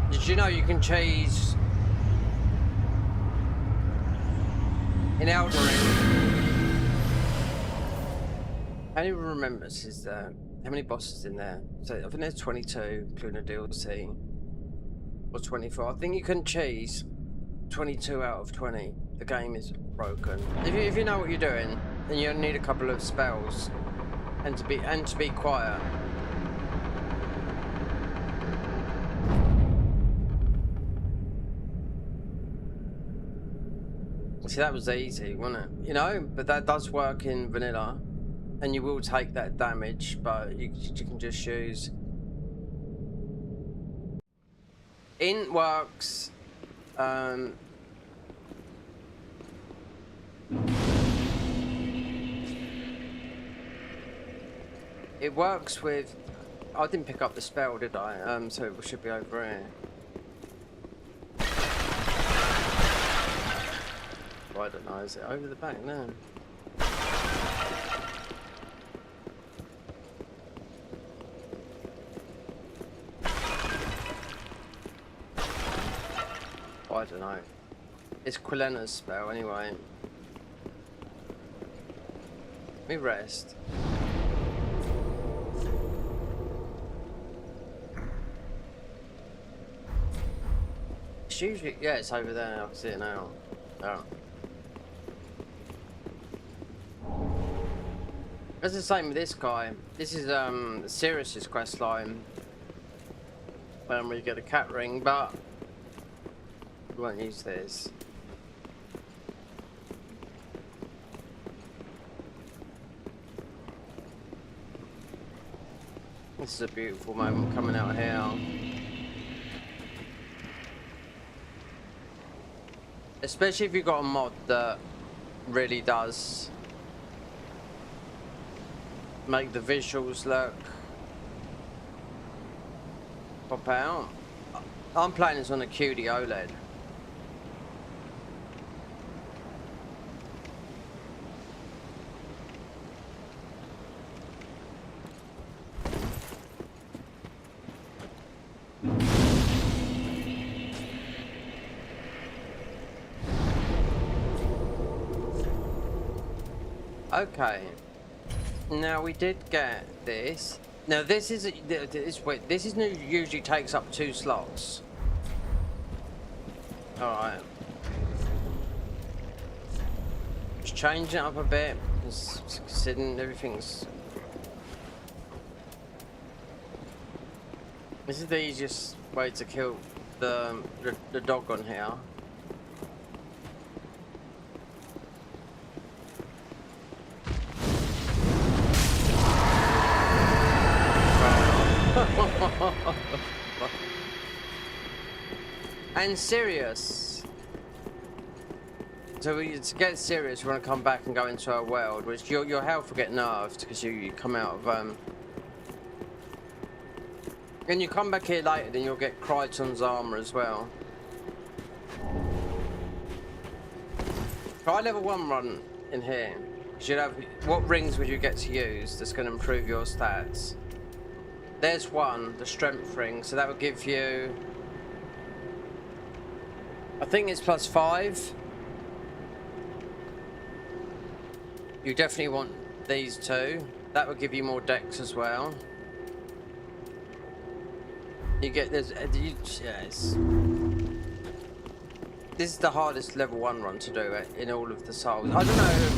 Speaker 6: Did you know you can cheese in Elden Ring? How many remembers is there? How many bosses in there? So I think there's 22, including the DLC. Or 24. I think you can cheese 22 out of 20. The game is broken. If you know what you're doing, then you need a couple of spells. And to be quiet. See, that was easy, wasn't it? You know, but that does work in vanilla, and you will take that damage, but you can just use. Int works. It works with. I didn't pick up the spell, did I? So it should be over here. Well, I don't know. Is it over the back now? I don't know. It's Quilena's spell anyway. Let me rest. It's usually, yeah, it's over there. I can see it now. Oh. It's the same with this guy. This is Sirius's quest line. When we get a cat ring, but we won't use this. This is a beautiful moment coming out here. Especially if you've got a mod that really does make the visuals look pop out. I'm playing this on a QD OLED. Okay, now we did get this. Now this is usually takes up 2 slots. All right, just changing it up a bit, considering everything's. This is the easiest way to kill the dog on here. And Sirius. So to get serious, we want to come back and go into our world, which your health will get nerfed because you come out of and you come back here later, then you'll get Kryton's armor as well. Try level 1 run in here. You'd have, what rings would you get to use that's going to improve your stats? There's one, the strength ring, so that would give you, I think it's +5. You definitely want these two. That would give you more dex as well. You get this. Yes. This is the hardest level 1 run to do in all of the Souls. I don't know.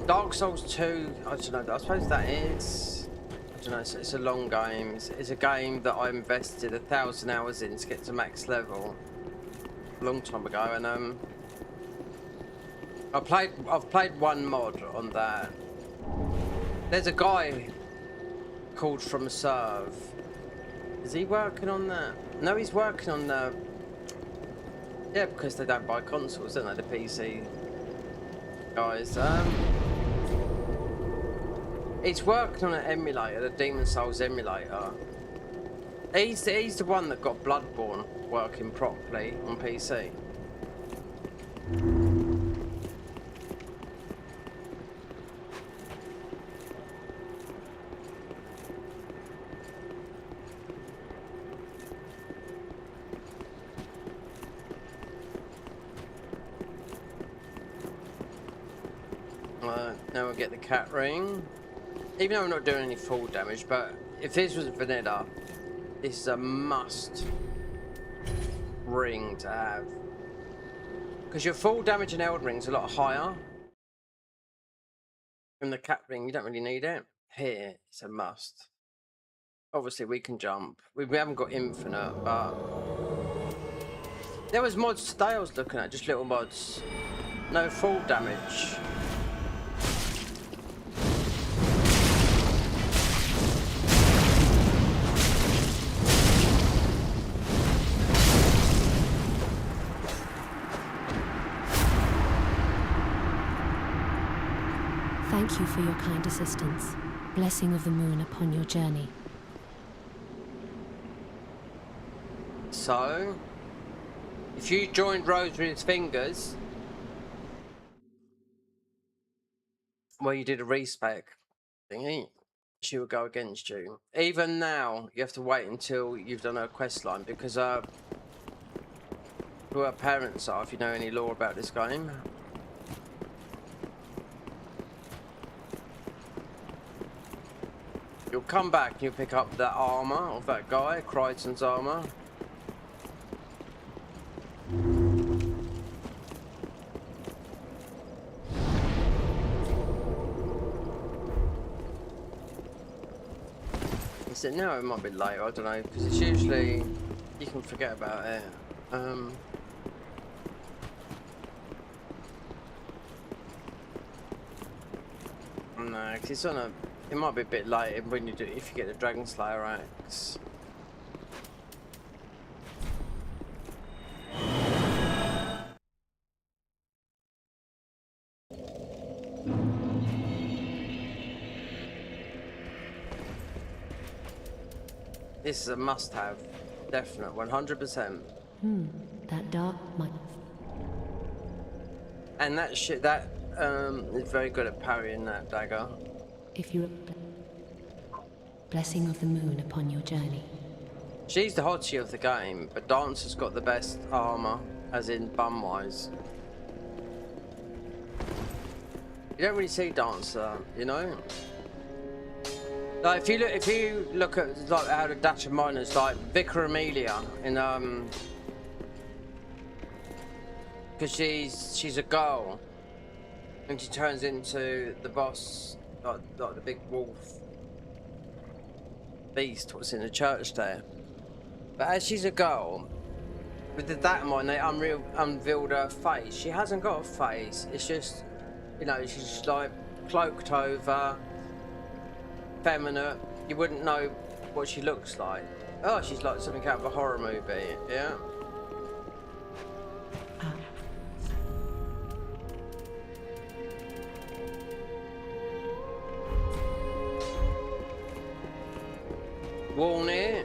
Speaker 6: Dark Souls 2. I don't know. I suppose that is. I don't know. It's a long game. It's a game that I invested 1,000 hours in to get to max level a long time ago, and I've played one mod on that. There's a guy called From Serve. Is he working on that? No, he's working on the... Yeah, because they don't buy consoles, don't they, the PC guys. He's working on an emulator, the Demon Souls emulator. He's the one that got Bloodborne working properly on PC. Now we'll get the cat ring. Even though I'm not doing any full damage, but if this was vanilla, this is a must ring to have. Because your full damage in Elden Ring is a lot higher. From the cat ring, you don't really need it. Here, it's a must. Obviously, we can jump. We haven't got infinite, but... There was mods today I was looking at, just little mods. No full damage.
Speaker 3: Thank you for your kind assistance. Blessing of the moon upon your journey.
Speaker 6: So, if you joined Rosemary's Fingers, well, you did a respec thingy, she would go against you. Even now, you have to wait until you've done her quest line, because who her parents are, if you know any lore about this game. You'll come back and you'll pick up that armor of that guy, Kryton's armor. Is it now? It might be later, I don't know, because it's usually, you can forget about it. No, because it's on a... It might be a bit late when you do, if you get the Dragon Slayer axe. This is a must-have, definite, 100%.
Speaker 3: That dark might.
Speaker 6: And that shit, that is very good at parrying that dagger.
Speaker 3: If you... Blessing of the moon upon your journey.
Speaker 6: She's the hottie of the game, but Dancer's got the best armor, as in bum-wise. You don't really see Dancer, you know? Like if you look at like how the Dacha miners, like Vicar Amelia in because she's a girl and she turns into the boss, like the big wolf beast what's in the church there. But as she's a girl, with the Datamine they unveiled her face. She hasn't got a face, it's just, you know, she's just like
Speaker 1: cloaked over, feminine, you wouldn't know what she looks like. Oh, she's like something out of a horror movie, yeah? Warning.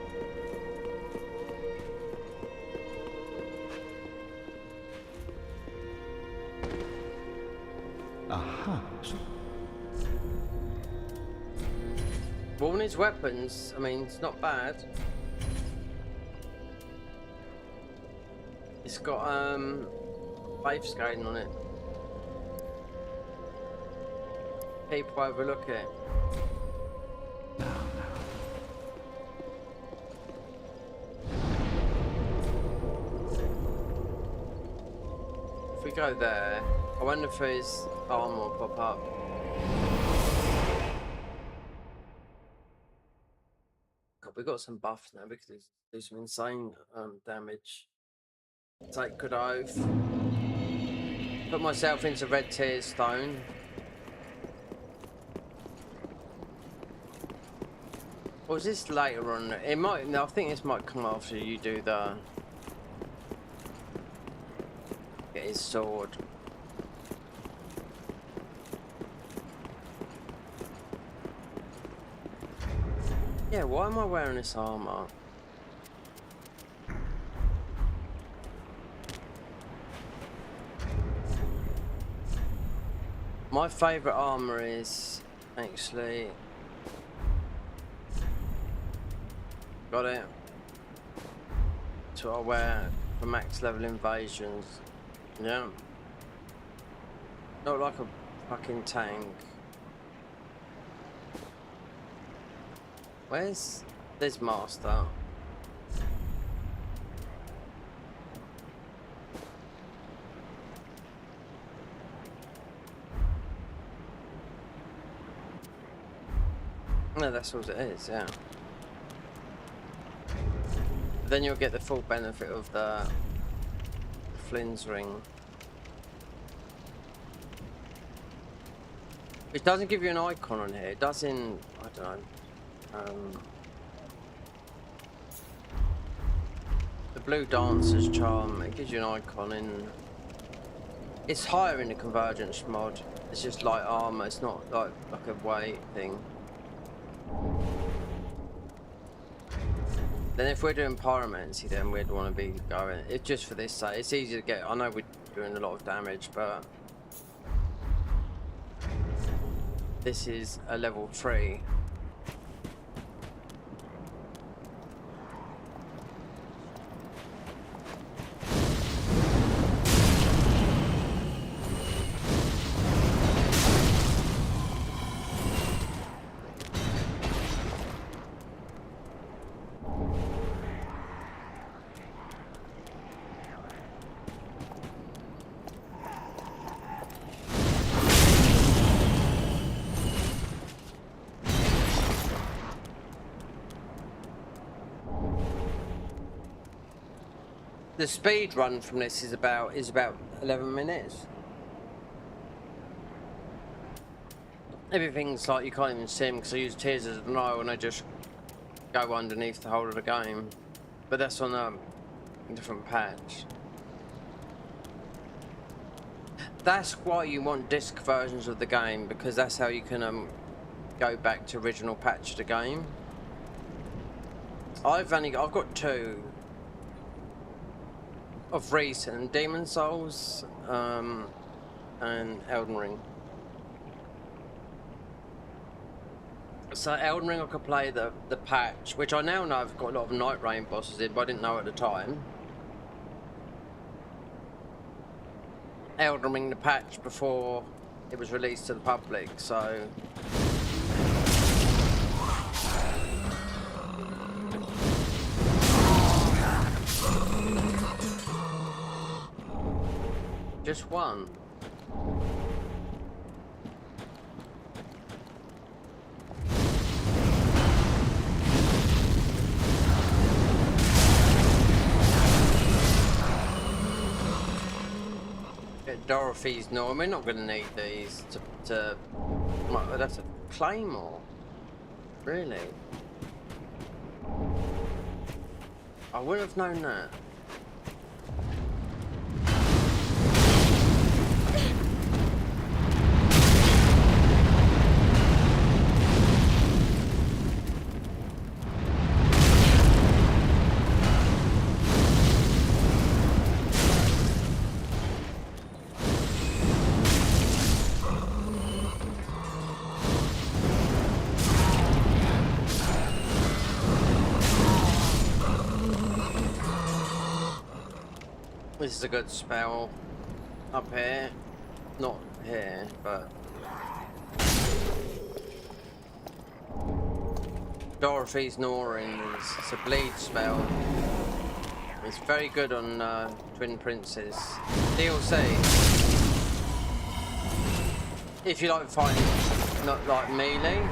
Speaker 11: Aha.
Speaker 1: Warning's weapons, I mean, it's not bad. It's got wave scaling on it. People overlook it. If we go there, I wonder if his armor will pop up. God, we got some buffs now because do some insane damage. Take good oath. Put myself into red tear stone. Or was this later on? It might. No, I think this might come after you do the get his sword. Yeah, why am I wearing this armor? My favourite armor is actually got it. That's what I wear for max level invasions. Yeah. Not like a fucking tank. Where's this master? No, that's what it is, yeah. Then you'll get the full benefit of the Flynn's ring. It doesn't give you an icon on here, it does in, I don't know. The Blue Dancer's Charm, it gives you an icon in... It's higher in the Convergence mod, it's just light armor, it's not like a weight thing. Then if we're doing pyromancy, then we'd want to be going, it's just for this sake, it's easy to get, I know we're doing a lot of damage, but this is a level 3. The speed run from this is about 11 minutes. Everything's like you can't even see them because I use Tears of Denial and I just go underneath the whole of the game. But that's on a different patch. That's why you want disc versions of the game, because that's how you can go back to original patch of the game. I've got 2 of recent, Demon Souls and Elden Ring. So Elden Ring I could play the patch, which I now know I've got a lot of Night Rain bosses in, but I didn't know at the time. Elden Ring the patch before it was released to the public, so just one. Get Dorothy's. No, we're not going to need these to
Speaker 6: That's a claymore. Really? I wouldn't have known that. This is a good spell up here, not here, but Dorothy's Gnawing is it's a bleed spell. It's very good on Twin Princes DLC. If you like fighting not like melee,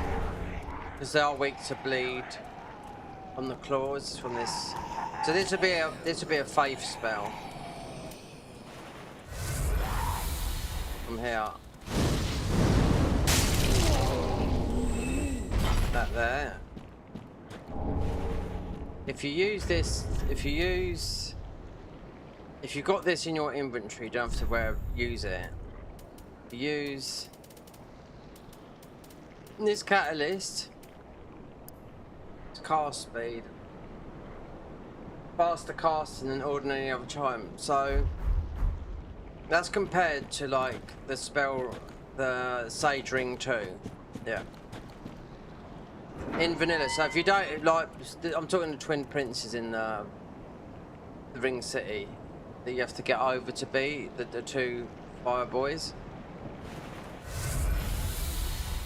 Speaker 6: because they are weak to bleed on the claws from this. So this would be a faith spell. From here. That there. If you use this, if you've got this in your inventory, you don't have to use it. Use this catalyst. It's cast speed. Faster casting than ordinary other time. So that's compared to like the spell, the Sage Ring 2. Yeah. In vanilla. So if you don't like, I'm talking to Twin Princes in the Ring City that you have to get over to beat the two fire boys.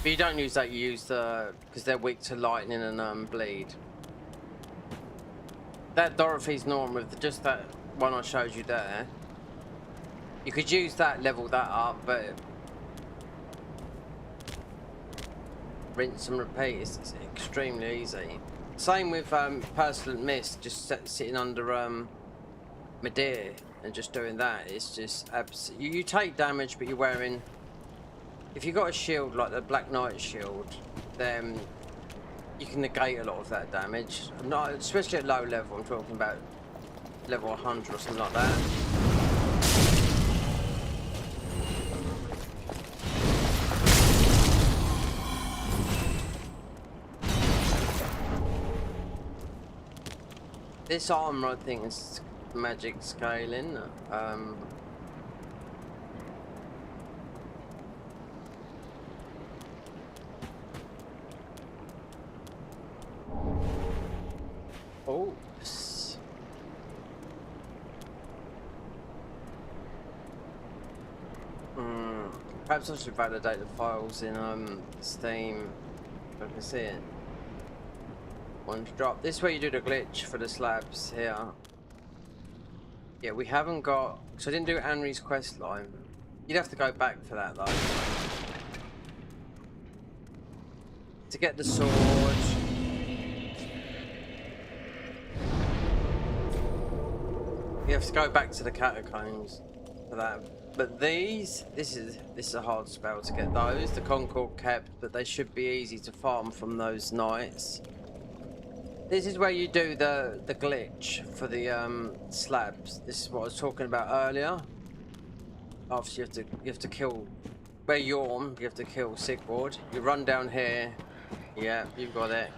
Speaker 6: But you don't use that. You use because they're weak to lightning and bleed. That Dorothy's Norm with just that one I showed you there. You could use that, level that up, but rinse and repeat is extremely easy. Same with Pestilent Mist, just sitting under Medea and just doing that. It's just you take damage, but you're wearing. If you've got a shield like the Black Knight shield, then you can negate a lot of that damage. Not especially at low level. I'm talking about level 100 or something like that. This armor, I think, is magic scaling. Oops. Perhaps I should validate the files in Steam if I can see it. One to drop. This way you do the glitch for the slabs here. Yeah, we haven't got. So I didn't do Anri's quest line. You'd have to go back for that though. To get the sword. You have to go back to the catacombs for that. But this is a hard spell to get those. The Concord kept, but they should be easy to farm from those knights. This is where you do the glitch for the slabs. This is what I was talking about earlier. Obviously, you have to kill where Yorm. You have to kill Sigward. You run down here. Yeah, you've got it.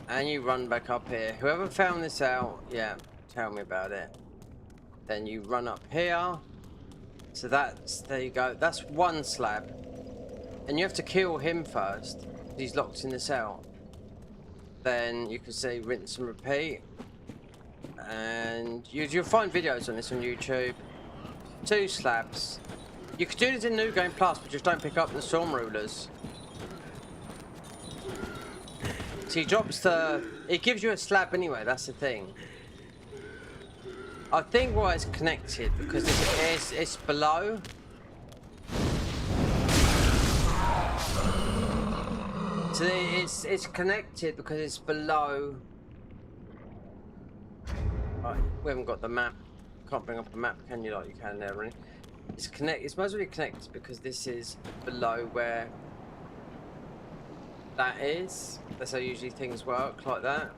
Speaker 6: And you run back up here. Whoever found this out, yeah, tell me about it. Then you run up here. So there you go. That's one slab. And you have to kill him first. He's locked in the cell. Then you can see rinse and repeat. And you'll find videos on this on YouTube. 2 slabs. You could do this in New Game Plus, but just don't pick up the Storm Rulers. So he drops it gives you a slab anyway, that's the thing. I think why it's connected, because it's below. So it's connected because it's below. Right, we haven't got the map. Can't bring up a map, can you? Like you can there, really. It's mostly connected because this is below where that is. That's how usually things work, like that.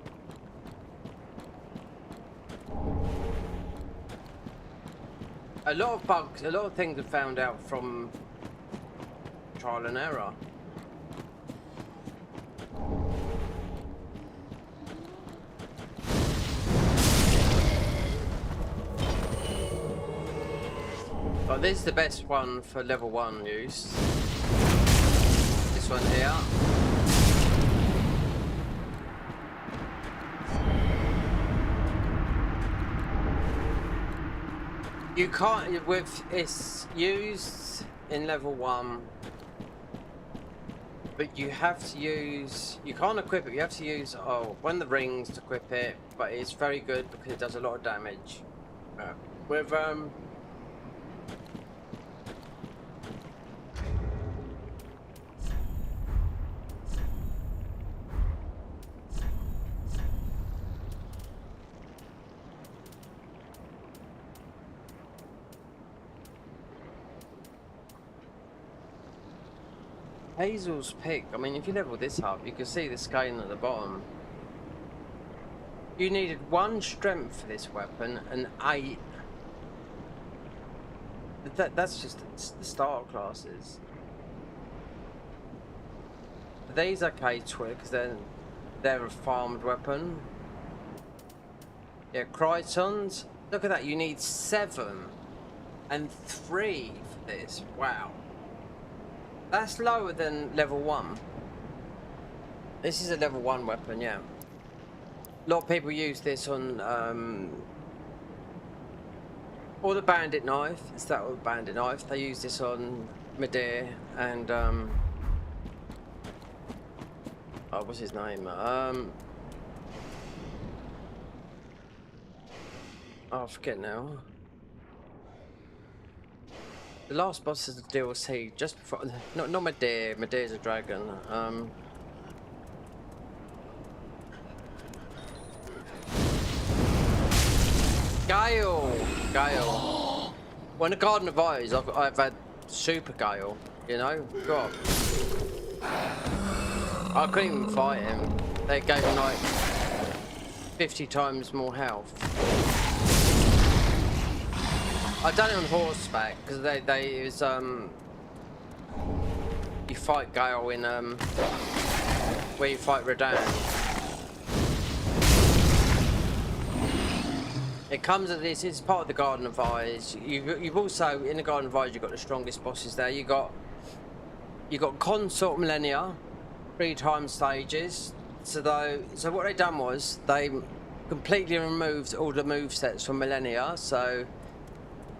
Speaker 6: A lot of bugs, a lot of things are found out from trial and error. But this is the best one for level 1 use. This one here. You can't, with it's used in level 1, but you have to use, you can't equip it, you have to use one of the rings to equip it, but it's very good because it does a lot of damage. With Hazel's Pick, I mean, if you level this up, you can see the scaling at the bottom. You needed 1 strength for this weapon and 8. That's just the starter classes. These are K-Twig because they're a farmed weapon. Yeah, Krytons. Look at that, you need 7 and 3 for this. Wow. That's lower than level 1. This is a level 1 weapon, yeah. A lot of people use this on or the bandit knife. It's that old bandit knife. They use this on Medea and oh, what's his name? Oh, I forget now. The last boss is the DLC just before. Not Medea. Medea's a dragon. Gale. When the Garden of Eyes, I've had Super Gale. You know, God. I couldn't even fight him. They gave him like 50 times more health. I've done it on horseback because it was you fight Gale in where you fight Radahn. It comes at this. It's part of the Garden of Eyes. You've also in the Garden of Eyes you've got the strongest bosses there. You got Consort Millennia, 3 time stages. So what they done was they completely removed all the movesets from Millennia. So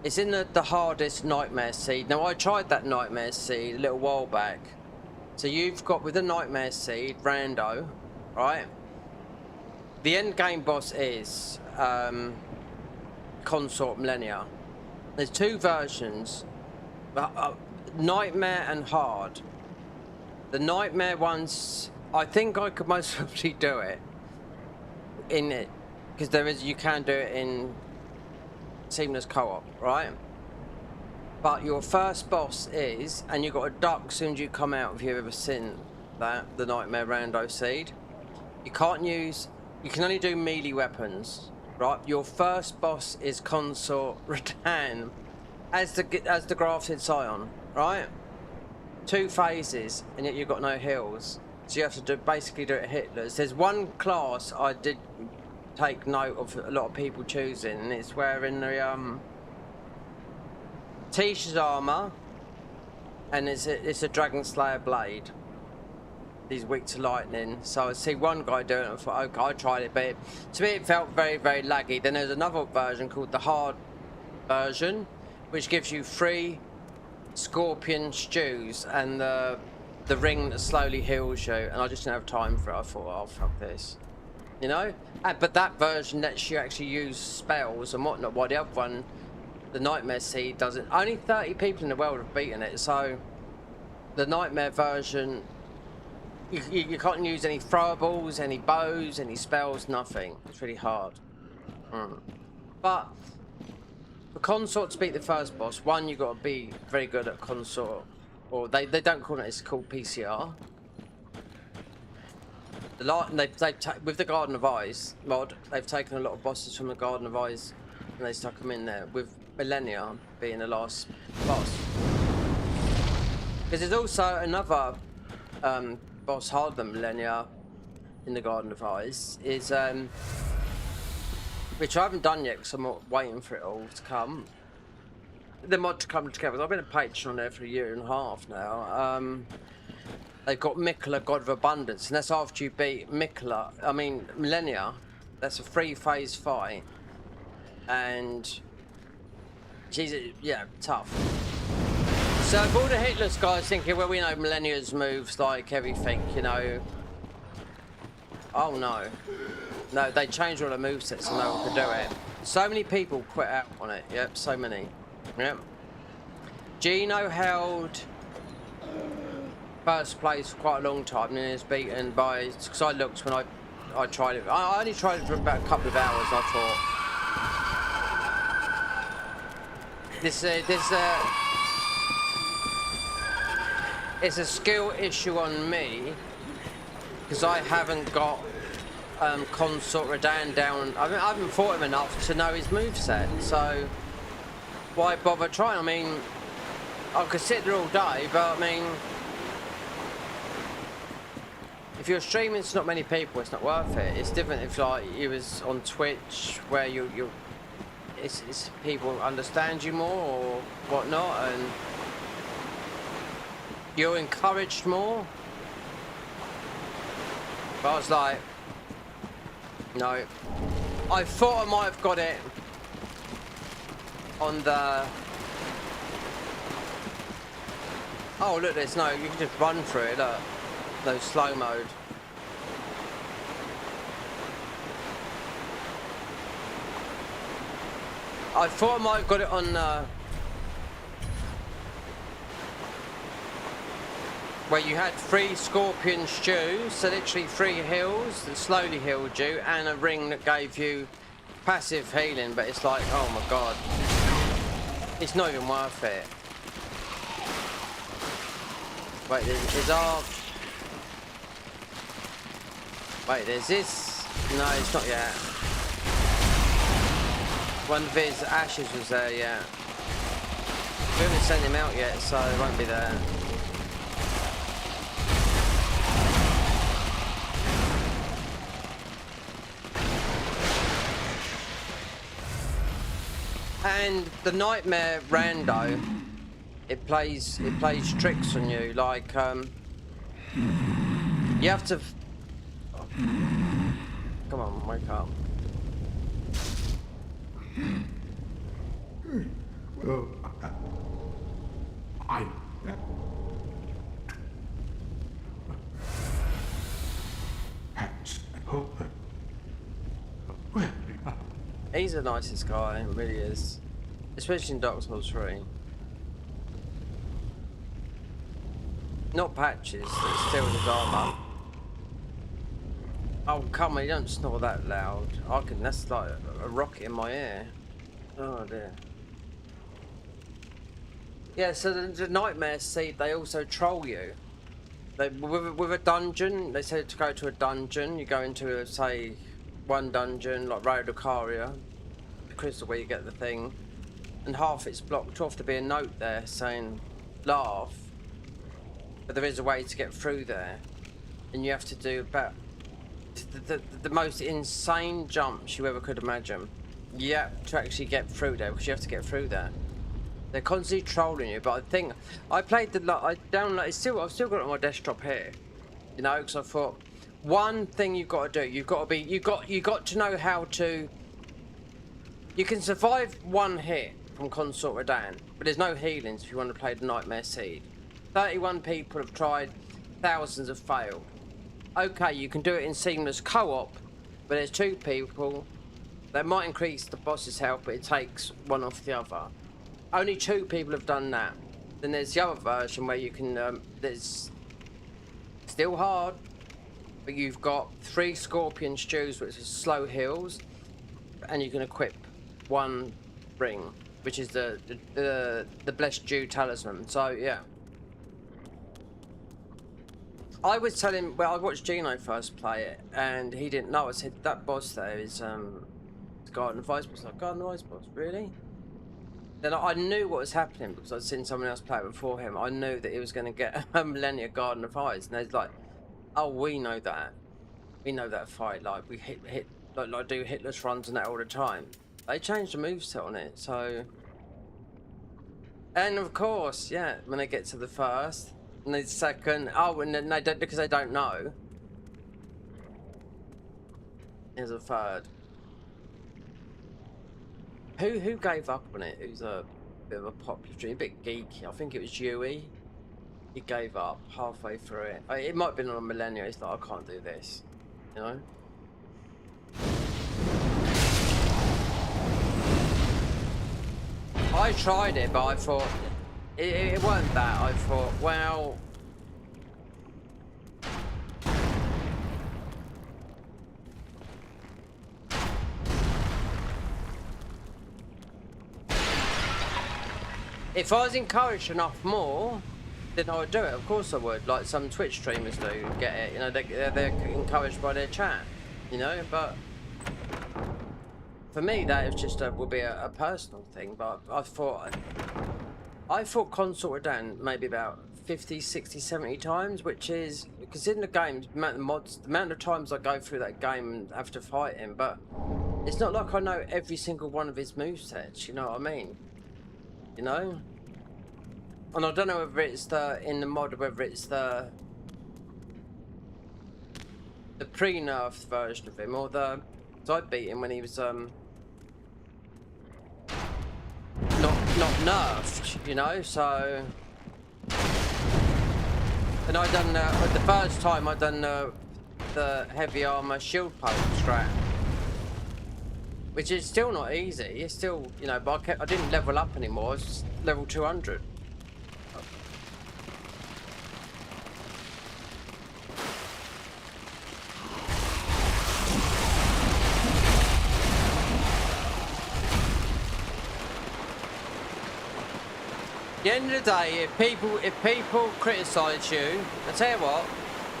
Speaker 6: it's in the hardest Nightmare Seed. Now I tried that Nightmare Seed a little while back. So you've got with the Nightmare Seed, Rando, right? The end game boss is Consort Millennia. There's 2 versions, Nightmare and Hard. The Nightmare ones, I think I could most probably do it in it because you can do it in seamless co-op, right? But your first boss is, and you've got a duck as soon as you come out, if you've ever seen that, the Nightmare Rando Seed. You can only do melee weapons, right? Your first boss is Consort Radahn as the grafted Scion, right? 2 phases, and yet you've got no heals. So you have to basically do it Hitler's. There's one class I did take note of a lot of people choosing, and it's wearing the Tisha's armor, and it's a Dragon Slayer blade. He's weak to lightning. So I see one guy doing it, I thought, okay, I tried it, but to me it felt very, very laggy. Then there's another version called the hard version, which gives you 3 scorpion stews and the ring that slowly heals you, and I just didn't have time for it. I thought, oh fuck this, you know. But that version lets you actually use spells and whatnot, while the other one, the Nightmare Seed, doesn't. Only 30 people in the world have beaten it, so the Nightmare version, you can't use any throwables, any bows, any spells, nothing. It's really hard. But For consort to beat the first boss, one, you got to be very good at consort, or they don't call it. It's called PCR. With the Garden of Eyes mod, they've taken a lot of bosses from the Garden of Eyes and they stuck them in there, with Millennia being the last boss. Because there's also another boss harder than Millennia in the Garden of Eyes, is which I haven't done yet because I'm waiting for it all to come. The mod to come together. I've been a patron on there for 1.5 years now. They've got Miquella, God of Abundance, and that's after you beat Millennia. That's a 3-phase fight, and Jesus, yeah, tough. So if all the hitless guys thinking, well, we know Millennia's moves like everything, you know. Oh no. No, they changed all the movesets and no one could do it. So many people quit out on it. Yep, so many. Yep. Gino held first place for quite a long time and is beaten by, because I looked when I tried it. I only tried it for about a couple of hours, I thought. It's a skill issue on me because I haven't got Consort Radahn down. I haven't fought him enough to know his moveset, so why bother trying? I mean, I could sit there all day, but I mean, if you're streaming to not many people, it's not worth it. It's different if like you was on Twitch where it's people understand you more or whatnot, and you're encouraged more. But I was like, no. I thought I might have got it on the... Oh look, there's no, you can just run through it, look. No slow mode. I thought I might have got it on where you had 3 scorpion stews, so literally 3 heals that slowly healed you, and a ring that gave you passive healing, but it's like, oh my god. It's not even worth it. Wait, there's our... Wait, there's this... No, it's not yet. One of his ashes was there, yeah. We haven't sent him out yet, so it won't be there. And the Nightmare Rando, it plays tricks on you, like you have to... Come on, wake up.
Speaker 9: Well, I... Perhaps I hope that... Well...
Speaker 6: He's the nicest guy, really is. Especially in Dark Souls 3. Not Patches, that steals his armor. Oh, come on, you don't snore that loud. That's like a rocket in my ear. Oh dear. Yeah, so the Nightmare Seed, they also troll you. With a dungeon, they say to go to a dungeon, you go into, say, one dungeon, like Road of Caria, the crystal where you get the thing, and half it's blocked off. To be a note there saying, laugh, but there is a way to get through there, and you have to do about the most insane jumps you ever could imagine. Yeah, to actually get through there, because you have to get through there. They're constantly trolling you, but I think I played I downloaded. I've still got it on my desktop here, you know, because I thought one thing you've got to do, you got to know how to. You can survive one hit from Consort Radahn, but there's no healings if you want to play the Nightmare Seed. 31 people have tried, thousands have failed. Okay, you can do it in seamless co-op, but there's 2 people. That might increase the boss's health, but it takes one off the other. Only 2 people have done that. Then there's the other version where you can, there's still hard, but you've got 3 scorpion stews, which is slow heals, and you can equip 1 ring. which is the blessed Jew talisman. So yeah. I was telling him, well, I watched Gino first play it, and he didn't know. I said, that boss there is Garden of Ice boss. Like, Garden of Ice boss, really? Then I knew what was happening because I'd seen someone else play it before him. I knew that he was going to get a Millennia Garden of Ice, and they're like, oh, we know that. We know that fight. Like, we hit like do hitless runs and that all the time. They changed the moveset on it, so... And of course, yeah, when they get to the first... And the second, oh, and then they don't, because they don't know. There's a third. Who gave up on it? Who's a bit of a popular stream, a bit geeky. I think it was Yui. He gave up halfway through it. It might have been on a Millennia. He's like, I can't do this, you know. I tried it, but I thought. It weren't that. I thought, well... If I was encouraged enough more, then I would do it. Of course I would. Like some Twitch streamers do, get it. You know, they're encouraged by their chat, you know, but... For me, that is just would be a personal thing, but I thought Consort Dan maybe about 50, 60, 70 times, which is, because in the game, the amount of times I go through that game and have to fight him, but it's not like I know every single one of his movesets, you know what I mean? You know? And I don't know whether it's in the mod, or whether it's the pre-nerfed version of him, or so I beat him when he was, not nerfed, you know, so... And I done, the first time I done the heavy armor shield poke strat. Which is still not easy, it's still, you know, but I didn't level up anymore, I was level 200. At the end of the day, if people criticise you, I tell you what,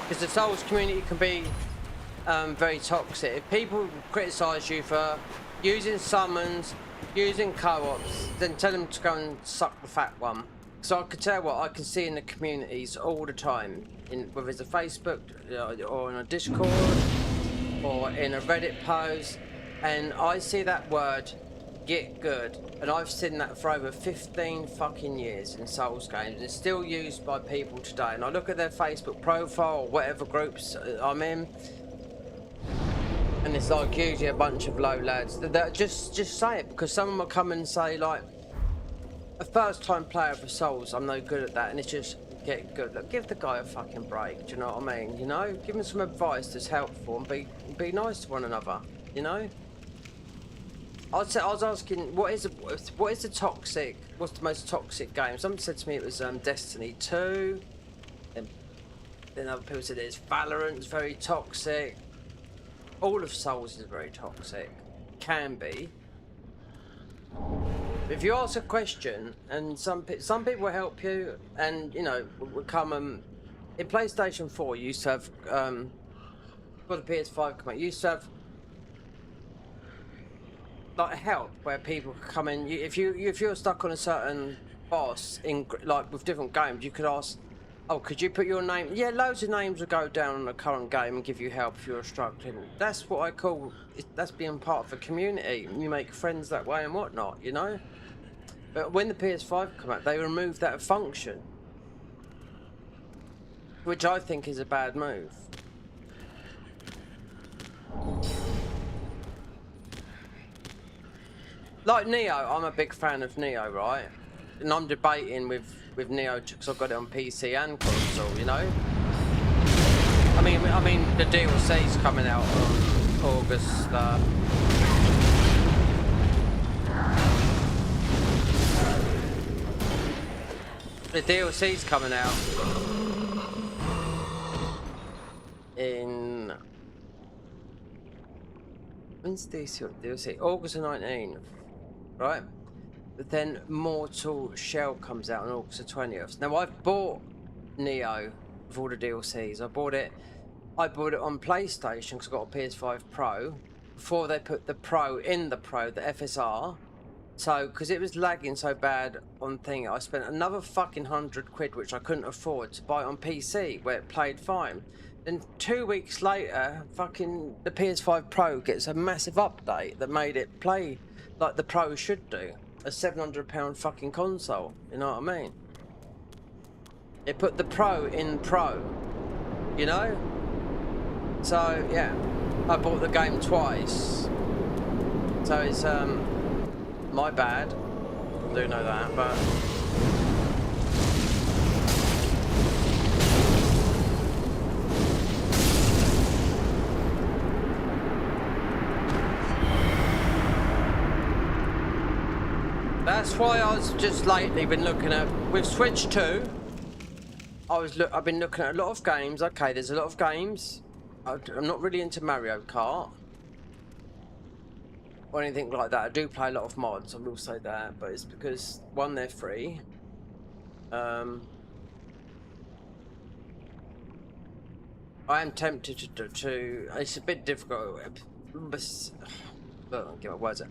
Speaker 6: because the Souls community can be very toxic. If people criticise you for using summons, using co-ops, then tell them to go and suck the fat one. So I can tell you what, I can see in the communities all the time, whether it's a Facebook or in a Discord or in a Reddit post, and I see that word, get good, and I've seen that for over 15 fucking years in Souls games. It's still used by people today, and I look at their Facebook profile or whatever groups I'm in, and it's like usually a bunch of low lads that just say it, because some of them will come and say, like, a first time player for Souls, I'm no good at that, and it's just get good. Look, give the guy a fucking break, do you know what I mean? You know, give him some advice that's helpful, and be nice to one another, you know. I was asking, what's the most toxic game? Someone said to me it was Destiny 2. Then other people said it's Valorant, it's very toxic. All of Souls is very toxic. Can be. If you ask a question, and some people will help you, and you know, will come in PlayStation 4. You used to have got a PS5 come out. You used to have like help where people could come in. If you're stuck on a certain boss in like with different games, you could ask, oh, could you put your name? Yeah, loads of names will go down on the current game and give you help if you're struggling. That's what I call that's being part of a community. You make friends that way and whatnot, you know. But when the PS5 come out, they removed that function, which I think is a bad move. Like Neo, I'm a big fan of Neo, right? And I'm debating with Neo because I've got it on PC and console, you know? I mean the DLC's coming out on August. The DLC's coming out in... When's DLC? August the 19th, right?
Speaker 1: then Mortal Shell comes out on August the 20th. Now I've bought Neo with all the DLCs. I bought it on PlayStation because I got a PS5 Pro before they put the Pro in the Pro, the FSR. So because it was lagging so bad on thing, I spent another fucking £100 which I couldn't afford to buy it on PC where it played fine. Then 2 weeks later, fucking the PS5 Pro gets a massive update that made it play like the Pro should do. A £700 fucking console, you know what I mean? It put the Pro in Pro, you know? So yeah, I bought the game twice. So it's my bad. I do know that, but that's why I was just lately been looking at with Switch 2. I've been looking at a lot of games. Okay, there's a lot of games. I'm not really into Mario Kart or anything like that. I do play a lot of mods, I will say that, but it's because one, they're free. I am tempted to it's a bit difficult. I'll get my words out.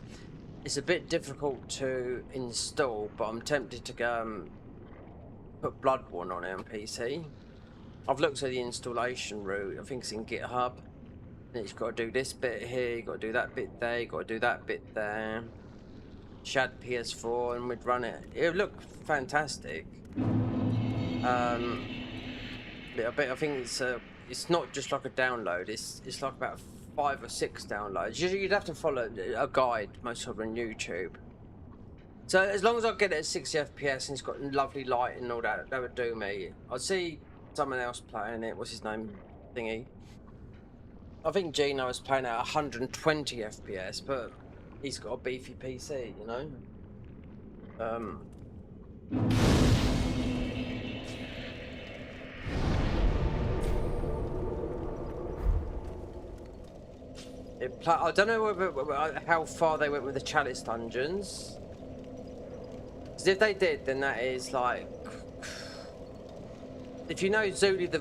Speaker 1: It's a bit difficult to install, but I'm tempted to put Bloodborne on it on PC. I've looked at the installation route. I think it's in GitHub. And you've got to do this bit here, you've got to do that bit there, you've got to do that bit there. Shad PS4 and we'd run it. It would look fantastic. But I think it's not just like a download. It's like about 5 or 6 downloads. You'd have to follow a guide, most of them on YouTube. So as long as I get it at 60 FPS and it's got lovely light and all that, that would do me. I'd see someone else playing it. What's his name? Thingy. I think Gino was playing at 120 FPS, but he's got a beefy PC, you know. I don't know how far they went with the Chalice dungeons. Because if they did, then that is like... If you know Zuli the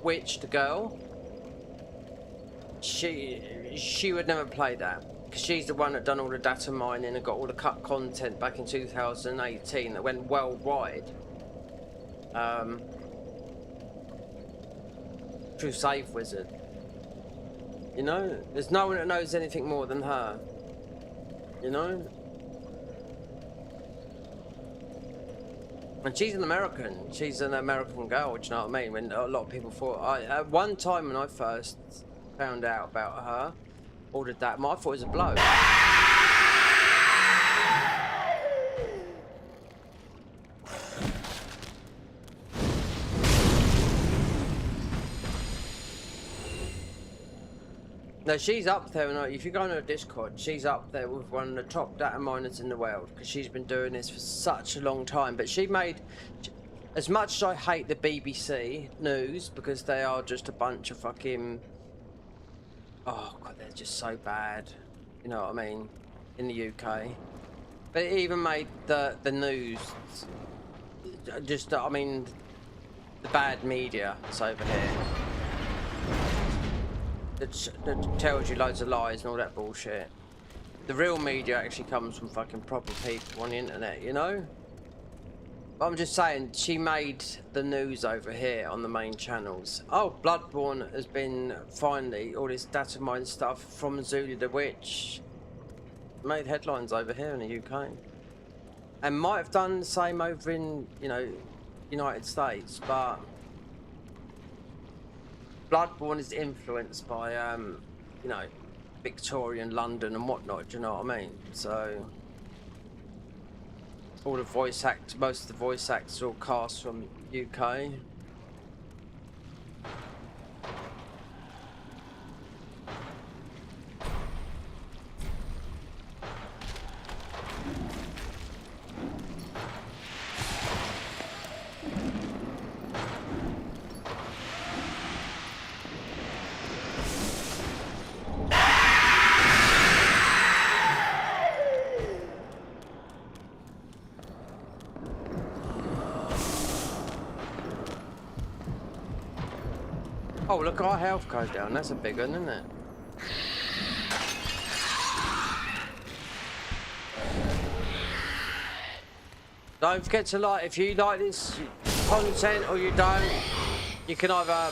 Speaker 1: Witch, the girl, she would never play that. Because she's the one that done all the data mining and got all the cut content back in 2018 that went worldwide. Through Save Wizard. You know, there's no one that knows anything more than her. You know? And she's an American. She's an American girl, do you know what I mean? When a lot of people thought... at one time when I first found out about her, ordered that, I thought it was a blow. No, she's up there, and if you go on her Discord, she's up there with one of the top data miners in the world, because she's been doing this for such a long time. But she made, as much as I hate the BBC News, because they are just a bunch of fucking, oh god, they're just so bad, you know what I mean, in the UK. But it even made the news, just, I mean, the bad media is over here. That tells you loads of lies and all that bullshit. The real media actually comes from fucking proper people on the internet, you know? But I'm just saying, she made the news over here on the main channels. Oh, Bloodborne has been finally, all this data mine stuff from Zuli the Witch made headlines over here in the UK. And might have done the same over in, you know, United States, but Bloodborne is influenced by, you know, Victorian London and whatnot, do you know what I mean? So, all the voice actors, most of the voice actors are all cast from UK.
Speaker 6: Oh, look, our health goes down. That's a big one, isn't it? Don't forget to like, if you like this content or you don't, you can either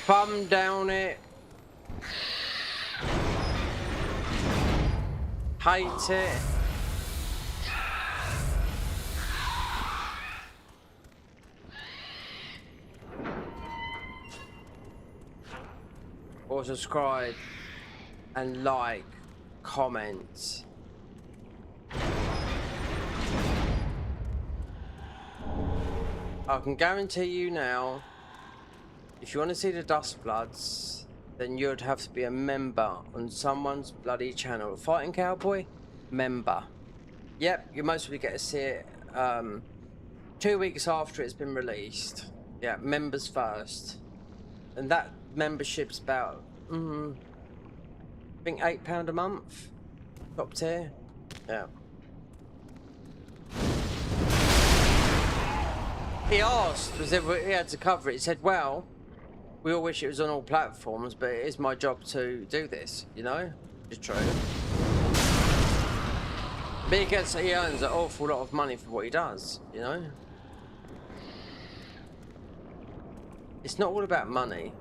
Speaker 6: thumb down it, hate it, or subscribe and like, comment. I can guarantee you now, if you want to see the Dust Bloods, then you'd have to be a member on someone's bloody channel. Fighting Cowboy, member. Yep, you most probably get to see it 2 weeks after it's been released. Yeah, members first. And that membership's about, I think £8 a month. Top tier. Yeah. He asked, was if he had to cover it. He said, well, we all wish it was on all platforms, but it is my job to do this, you know? It's true. But he earns an awful lot of money for what he does, you know? It's not all about money.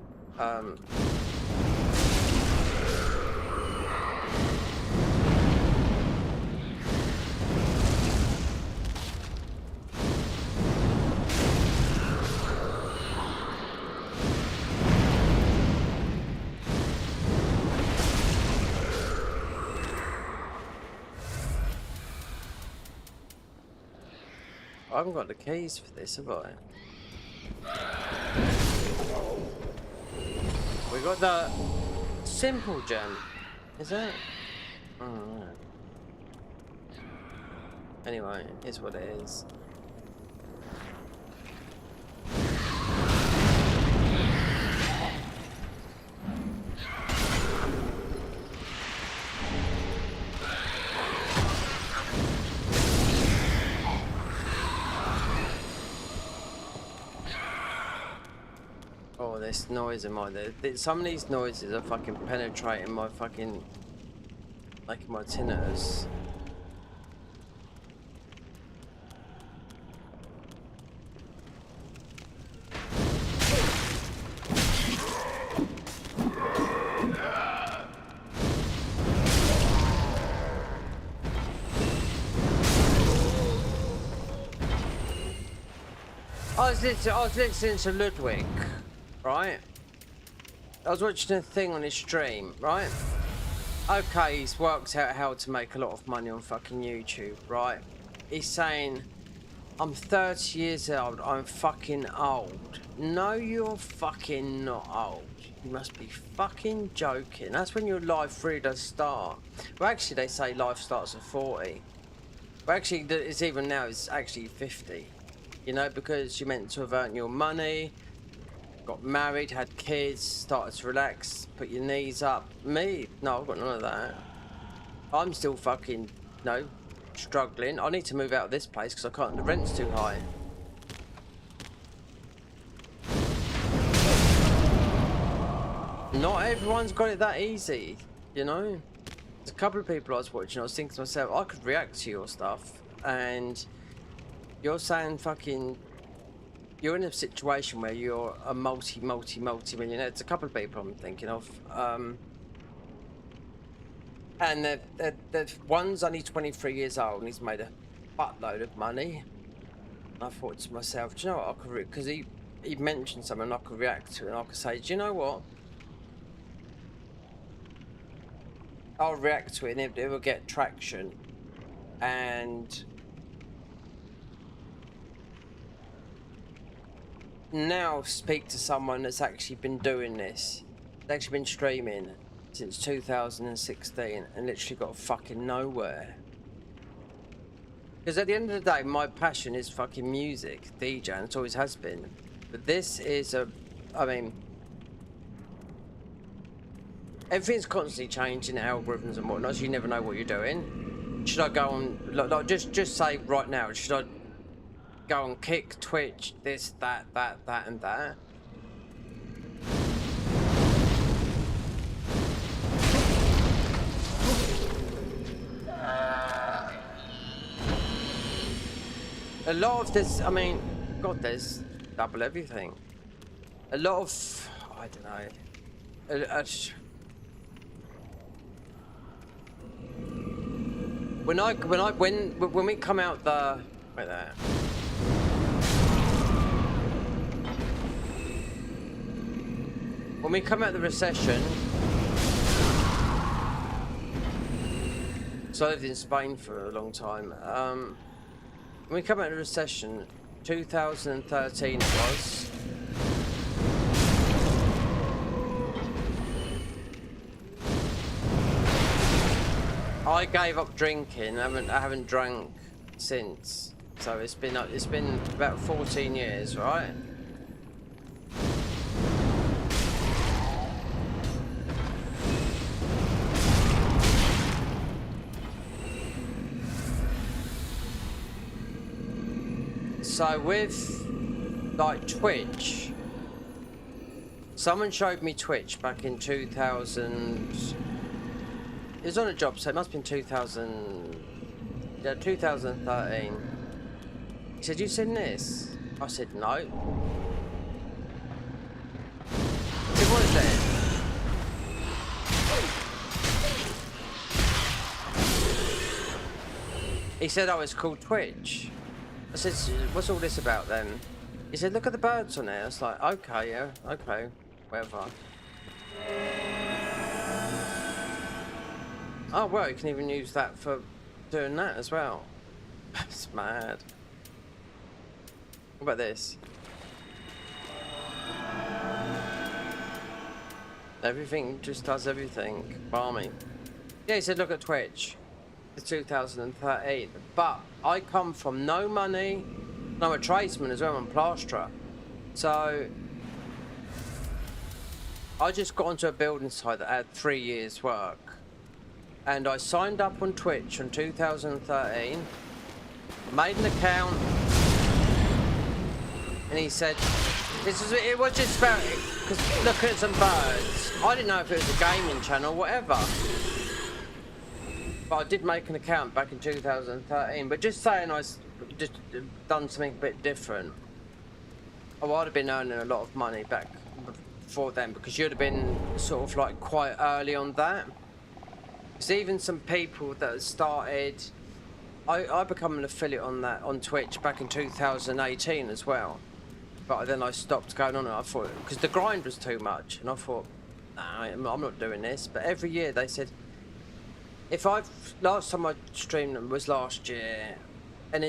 Speaker 6: I haven't got the keys for this, have I? We got the simple gem. Is that? Oh, no. Anyway, it's what it is. Oh, this noise in my... Some of these noises are fucking penetrating my fucking... like my tinnitus. I was listening to Ludwig, right? I was watching a thing on his stream, right? Okay, he's worked out how to make a lot of money on fucking YouTube, right? He's saying, I'm 30 years old, I'm fucking old. No, you're fucking not old. You must be fucking joking. That's when your life really does start. Well, actually, they say life starts at 40. Well, actually, it's even now, it's actually 50. You know, because you're meant to have earned your money, got married, had kids, started to relax, put your knees up. Me? No, I've got none of that. I'm still fucking, no, struggling. I need to move out of this place because I can't, the rent's too high. Not everyone's got it that easy, you know? There's a couple of people I was watching, I was thinking to myself, I could react to your stuff, and you're saying fucking... You're in a situation where you're a multi-millionaire. It's a couple of people I'm thinking of. And the one's only 23 years old and he's made a buttload of money. And I thought to myself, do you know what, I could... Because he mentioned something I could react to and I could say, do you know what? I'll react to it and it will get traction. And... now speak to someone that's actually been doing this. They've actually been streaming since 2016 and literally got fucking nowhere. Because at the end of the day, my passion is fucking music, DJ, and it always has been. But this is a... I mean... everything's constantly changing, algorithms and whatnot, so you never know what you're doing. Should I go on... like just say right now, should I... go on Kick, Twitch, this, that, and that. A lot of this, I mean, God, there's double everything. A lot of, I don't know. When we come out the, wait there. When we come out of the recession, so I lived in Spain for a long time. When we come out of the recession, 2013 it was. I gave up drinking. I haven't drank since. So it's been about 14 years, right? So with like Twitch, someone showed me Twitch back in 2000. It was on a job, so it must have been 2013. He said, "You seen this?" I said, "No." He said, "What is that?" He said, "Oh, it's called Twitch." I said, "What's all this about then?" He said, "Look at the birds on there." I was like, "Okay, yeah, okay, whatever." Oh, well, you can even use that for doing that as well. That's mad. What about this? Everything just does everything. Balmy. Yeah, he said, "Look at Twitch. It's 2013. But I come from no money. I'm a tradesman as well. I'm a plasterer. So I just got onto a building site that had 3 years' work. And I signed up on Twitch in 2013, made an account, and he said, it was just about, because looking at some birds, I didn't know if it was a gaming channel or whatever. But I did make an account back in 2013, but just saying I just done something a bit different. Oh, I'd have been earning a lot of money back before then, because you'd have been sort of like quite early on that. There's even some people that started. I became an affiliate on Twitch back in 2018 as well, but then I stopped going on it. I thought because the grind was too much, and I thought, nah, I'm not doing this. But every year they said, last time I streamed them was last year, and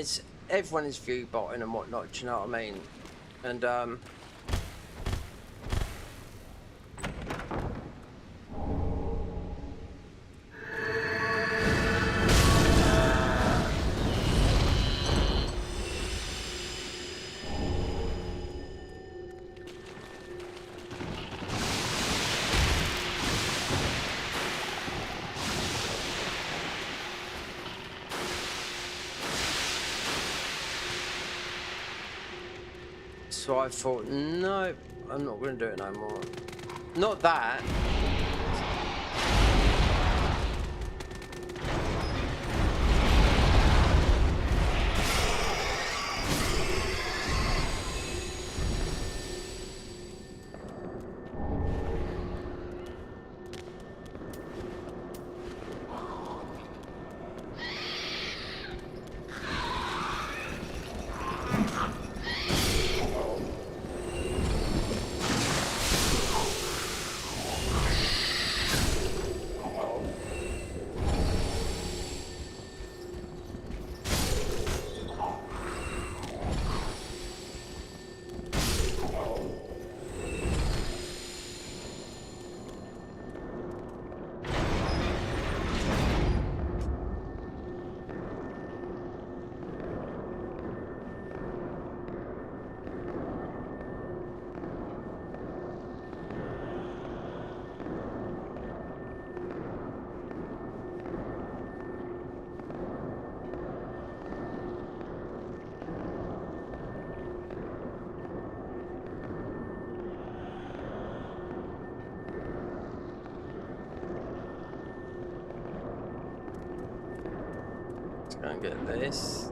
Speaker 6: everyone is view botting and whatnot. Do you know what I mean? And so I thought, no, I'm not going to do it no more. Not that. Let's go and get this.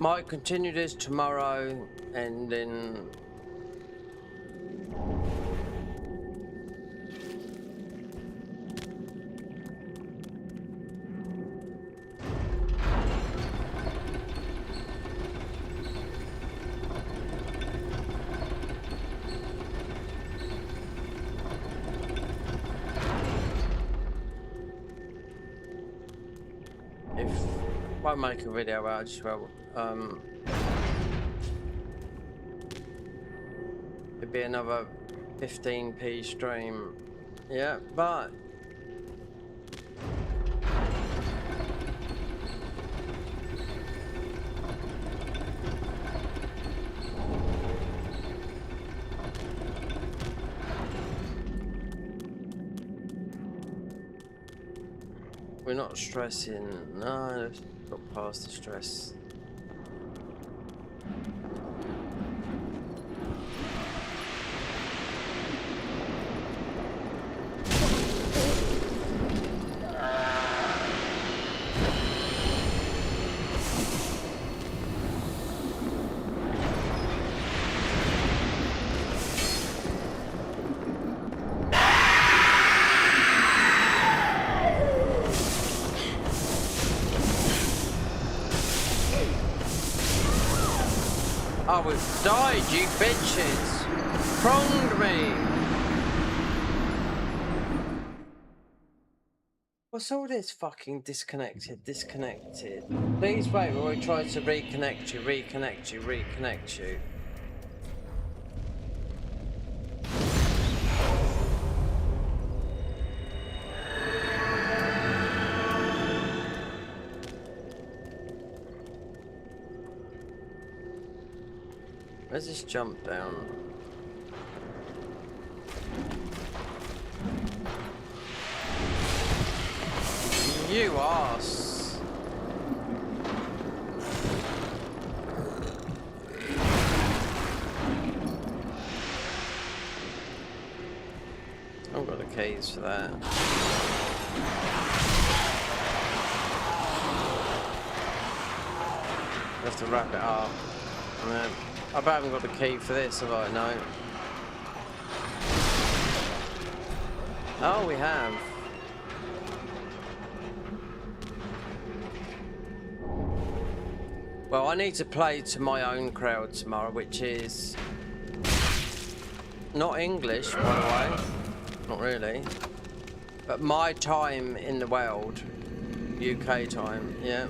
Speaker 6: Might continue this tomorrow, and then if I make a video out as well, it'd be another 15p stream. Yeah, but we're not stressing. No, let's got past the stress. Oh, we've died, you bitches! Pronged me! What's all this fucking disconnected? Please wait while we try to reconnect you. Let's just jump down. You arse. I've got the keys for that. I have to wrap it up. And then I haven't got the key for this, have I? No. Oh, we have. Well, I need to play to my own crowd tomorrow, which is not English, by the way. Not really. But my time in the world. UK time, yeah.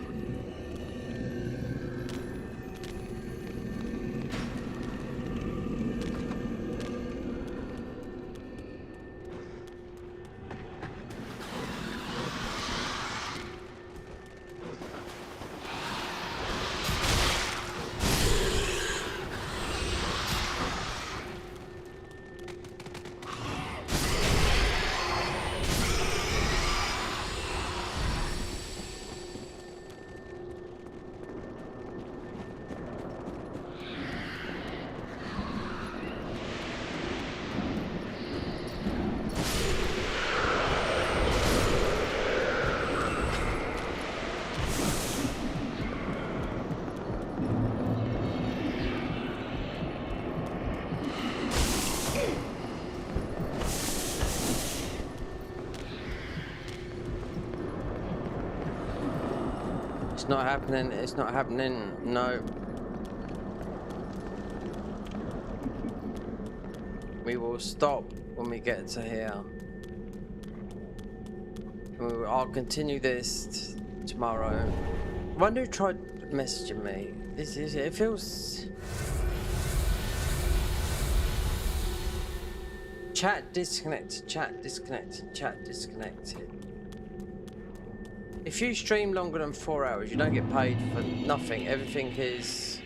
Speaker 6: It's not happening, it's not happening, no. We will stop when we get to here. I'll continue this tomorrow. I wonder who tried messaging me. It feels... Chat disconnected, chat disconnected, chat disconnected. If you stream longer than 4 hours, you don't get paid for nothing. Everything is,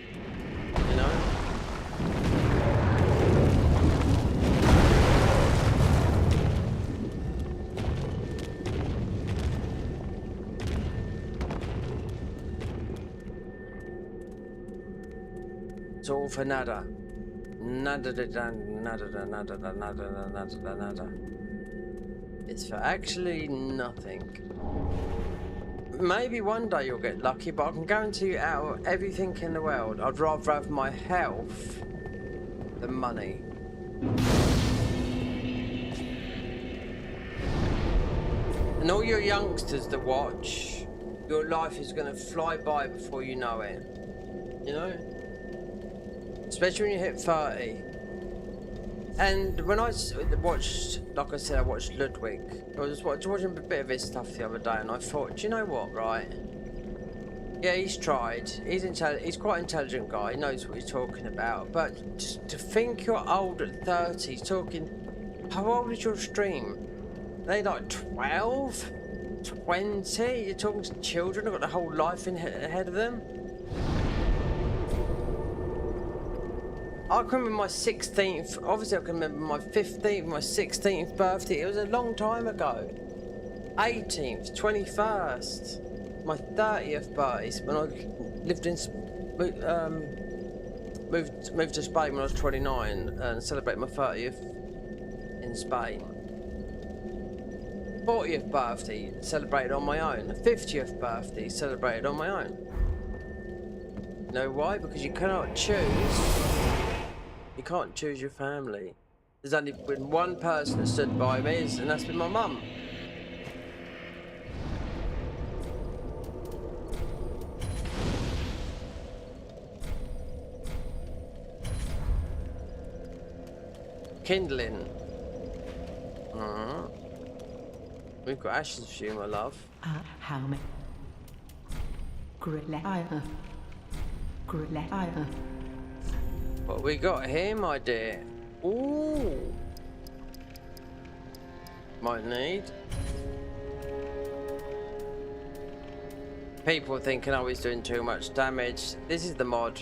Speaker 6: you know? It's all for nada. Nada da da nada da nada da nada da nada da nada. It's for actually nothing.
Speaker 1: maybe one day you'll get lucky, but I can guarantee you out of everything in the world, I'd rather have my health than money. And all your youngsters that watch, your life is going to fly by before you know it. You know? Especially when you hit 30. And when I watched, like I said, I watched Ludwig. I was watching a bit of his stuff the other day, and I thought, do you know what, right? Yeah, he's tried. He's quite an intelligent guy. He knows what he's talking about. But just to think you're old at 30, he's talking... How old is your stream? Are they like 12? 20? You're talking to children who've got their whole life ahead of them? I can remember my 16th, obviously I can remember my 15th, my 16th birthday. It was a long time ago. 18th, 21st, my 30th birthday when I lived in, moved to Spain when I was 29 and celebrated my 30th in Spain. 40th birthday, celebrated on my own. 50th birthday, celebrated on my own. You know why? Because you cannot choose. You can't choose your family. There's only been one person that stood by me, and that's been my mum. Kindling. We've got ashes for you, my love.
Speaker 4: How many?
Speaker 1: What we got here, my dear? Ooh. Might need. People thinking, oh, he's doing too much damage. This is the mod.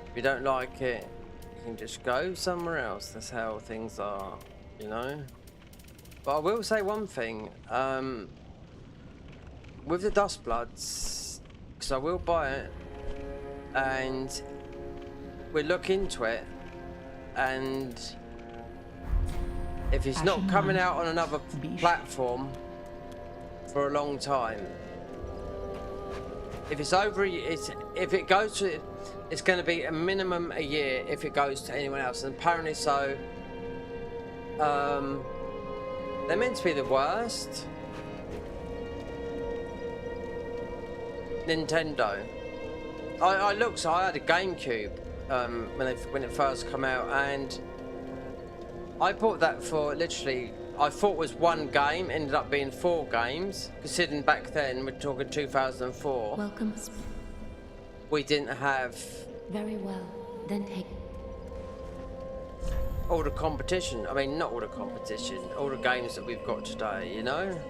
Speaker 1: If you don't like it, you can just go somewhere else. That's how things are, you know? But I will say one thing. With the Dustbloods, because I will buy it, and we'll look into it, and if it's not coming out on another platform for a long time, if it's over, if it goes to, it's going to be a minimum a year if it goes to anyone else, and apparently so. They're meant to be the worst. Nintendo. I looked, so I had a GameCube when it first came out, and I bought that for literally, I thought it was one game, ended up being 4 games. Considering back then, we're talking 2004.
Speaker 3: Welcome.
Speaker 1: We didn't have
Speaker 3: Very well. Then take.
Speaker 1: all the competition. I mean, not all the competition, all the games that we've got today, you know?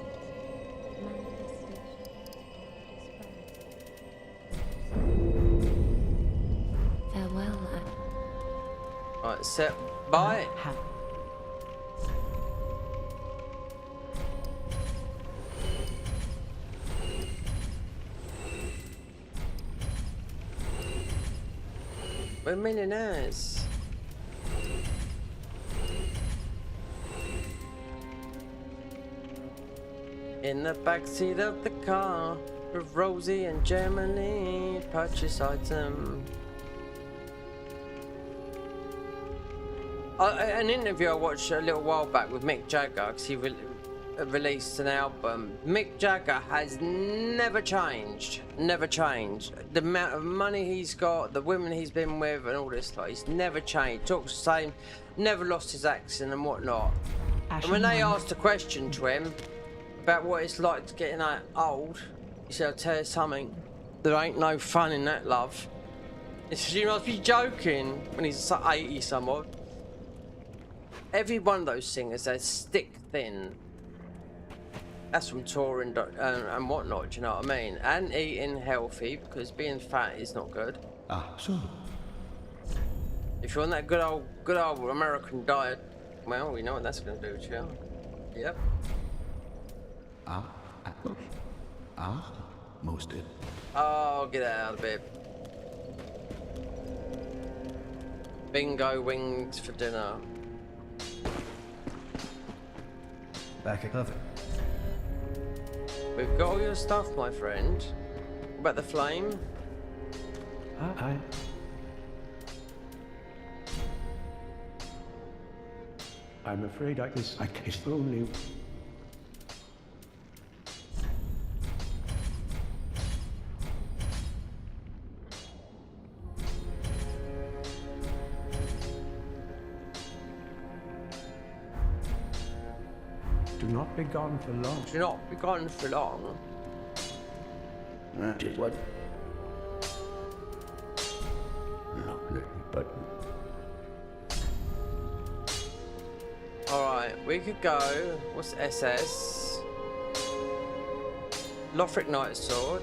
Speaker 3: Farewell.
Speaker 1: Right, set. Bye. We're millionaires. In the backseat of the car with Rosie and Germany, purchase item. An interview I watched a little while back with Mick Jagger, because he released an album. Mick Jagger has never changed. Never changed. The amount of money he's got, the women he's been with, and all this stuff, he's never changed. Talks the same, never lost his accent and whatnot. And when they asked a question to him about what it's like to getting that old, he said, I'll tell you something, there ain't no fun in that, love. He said, you must be joking, when he's 80 somewhat. Every one of those singers, they're stick thin. That's from touring and whatnot, do you know what I mean? And eating healthy, because being fat is not good.
Speaker 7: So.
Speaker 1: If you're on that good old American diet, well, we know what that's going to do to you. Yep.
Speaker 7: Most it.
Speaker 1: Oh, get out of bed. Bingo wings for dinner.
Speaker 5: Back at cover.
Speaker 6: We've got all your stuff, my friend. What about the flame?
Speaker 7: I'm afraid I can only. Do not be gone for long.
Speaker 6: Do not be gone for long.
Speaker 7: That is what. No, but.
Speaker 6: Alright, we could go. What's SS? Lothric Knight Sword.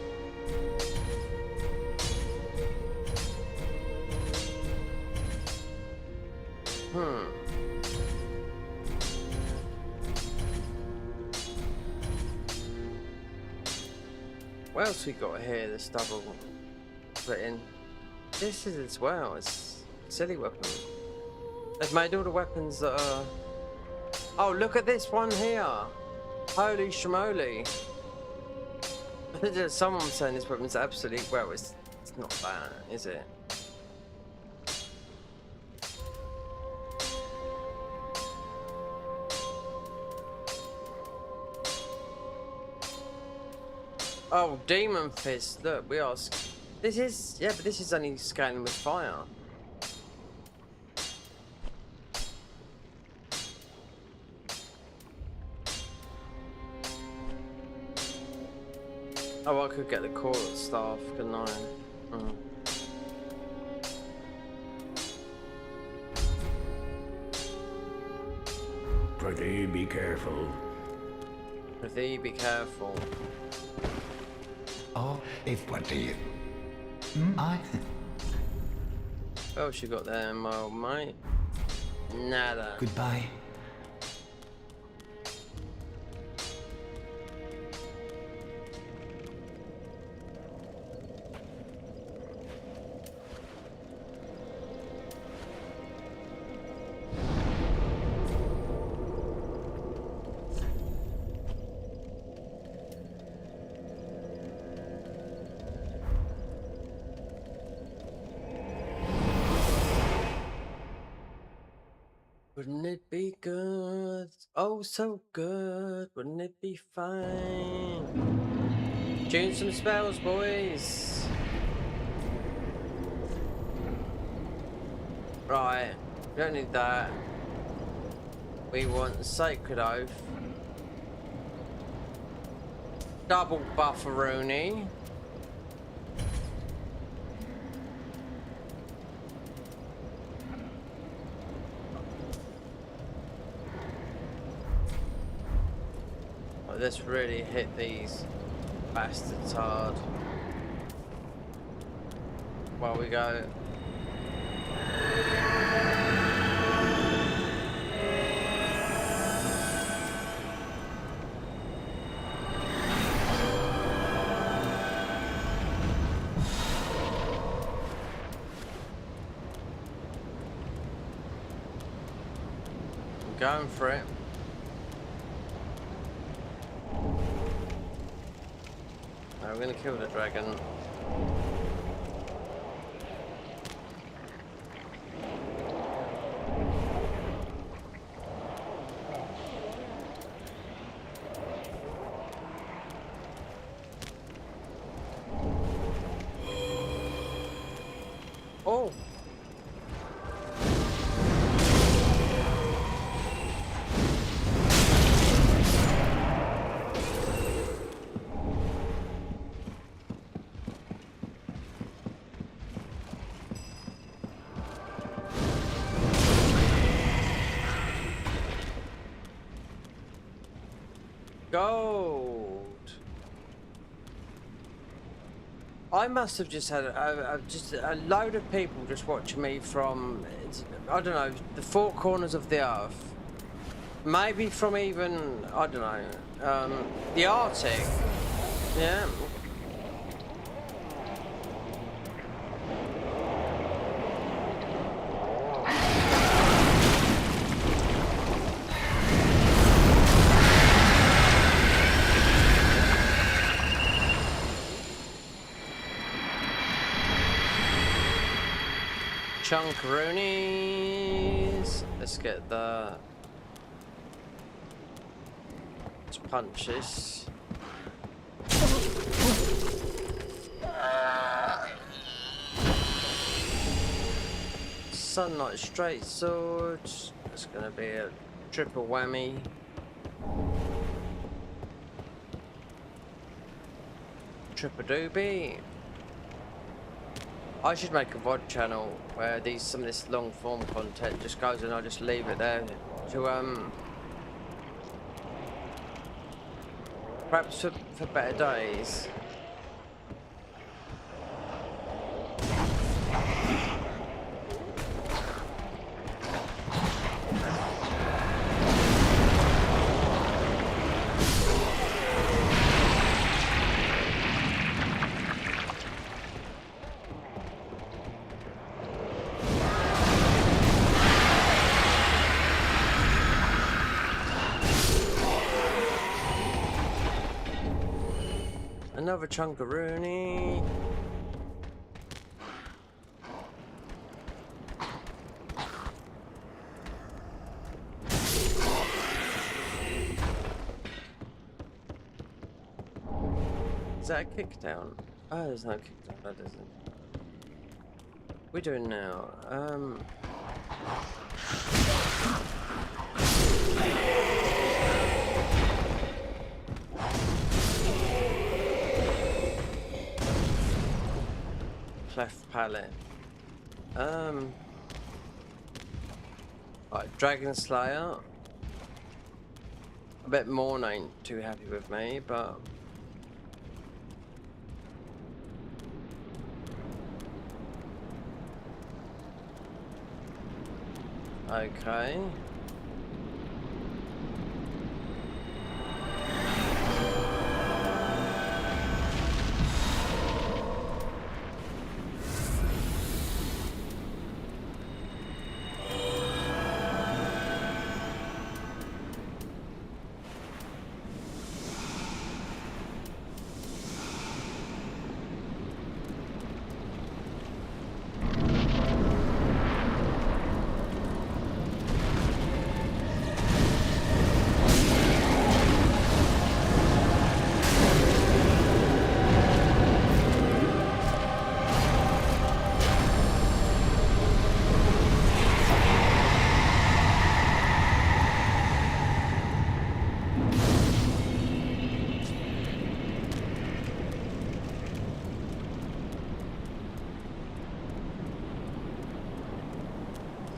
Speaker 6: What else we got here? This double put in. This is as well. It's a silly weapon. They've made all the weapons that are. Oh, look at this one here. Holy schmoly. Someone saying this weapon's absolutely, well, it's not that, is it? Oh, Demon Fist. Look, we are. This is, yeah, but this is only scaling with fire. Oh, I could get the core staff, couldn't I?
Speaker 7: Prithee, be careful.
Speaker 6: Prithee, be careful.
Speaker 11: Oh, if what do you?
Speaker 6: What else you got there, my old mate? Nada.
Speaker 11: Goodbye.
Speaker 6: Wouldn't it be good? Oh, so good. Wouldn't it be fine? Tune some spells, boys. Right, we don't need that. We want Sacred Oath. Double Bufferoonie. Let's really hit these bastards hard while we go. I'm going for it. We're gonna kill the dragon. Oh! Gold. I must have just had just a load of people just watching me from, I don't know, the four corners of the earth. Maybe from even, I don't know, the Arctic. Yeah. Chunkaroonies. Let's get the... Let's punch this. Sunlight straight sword. It's gonna be a triple whammy. Triple doobie. I should make a VOD channel where some of this long form content just goes and I just leave it there to perhaps for better days. Another Chunkaroonie. Is that a kickdown? Oh, there's no kickdown, that isn't. We're doing now. Cleft palette. Right, Dragon Slayer. I bet Morn ain't too happy with me, but okay.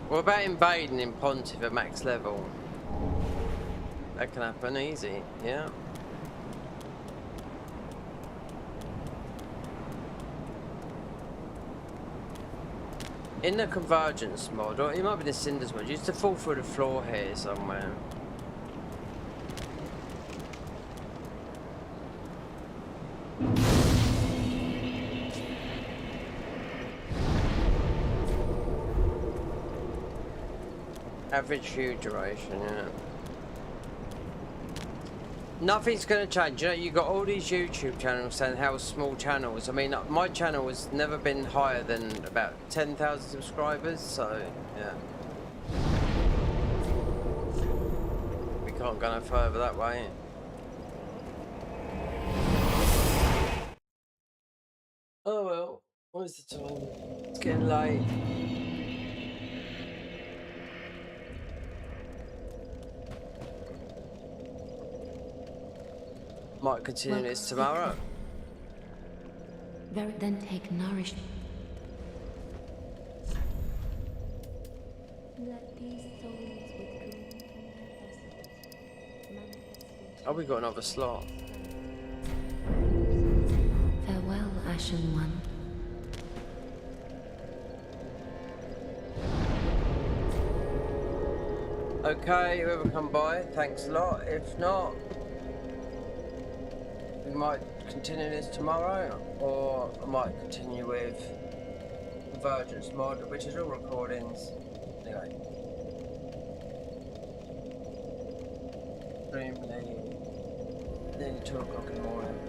Speaker 6: What about invading in Pontiff at max level? That can happen easy, yeah. In the Convergence mod, or it might be the Cinders mod, you used to fall through the floor here somewhere. Average view duration, yeah. Nothing's gonna change. You know, you got all these YouTube channels saying how small channels. I mean, my channel has never been higher than about 10,000 subscribers, so yeah. We can't go no further that way. Oh well, what is the time? It's getting late. Might continue this tomorrow.
Speaker 3: Then take nourish.
Speaker 6: Oh, we got another slot.
Speaker 3: Farewell, Ashen One.
Speaker 6: Okay, whoever come by, thanks a lot. If not, we might continue this tomorrow, or I might continue with Convergence mod, which is all recordings. Anyway. Nearly 2 o'clock in the morning.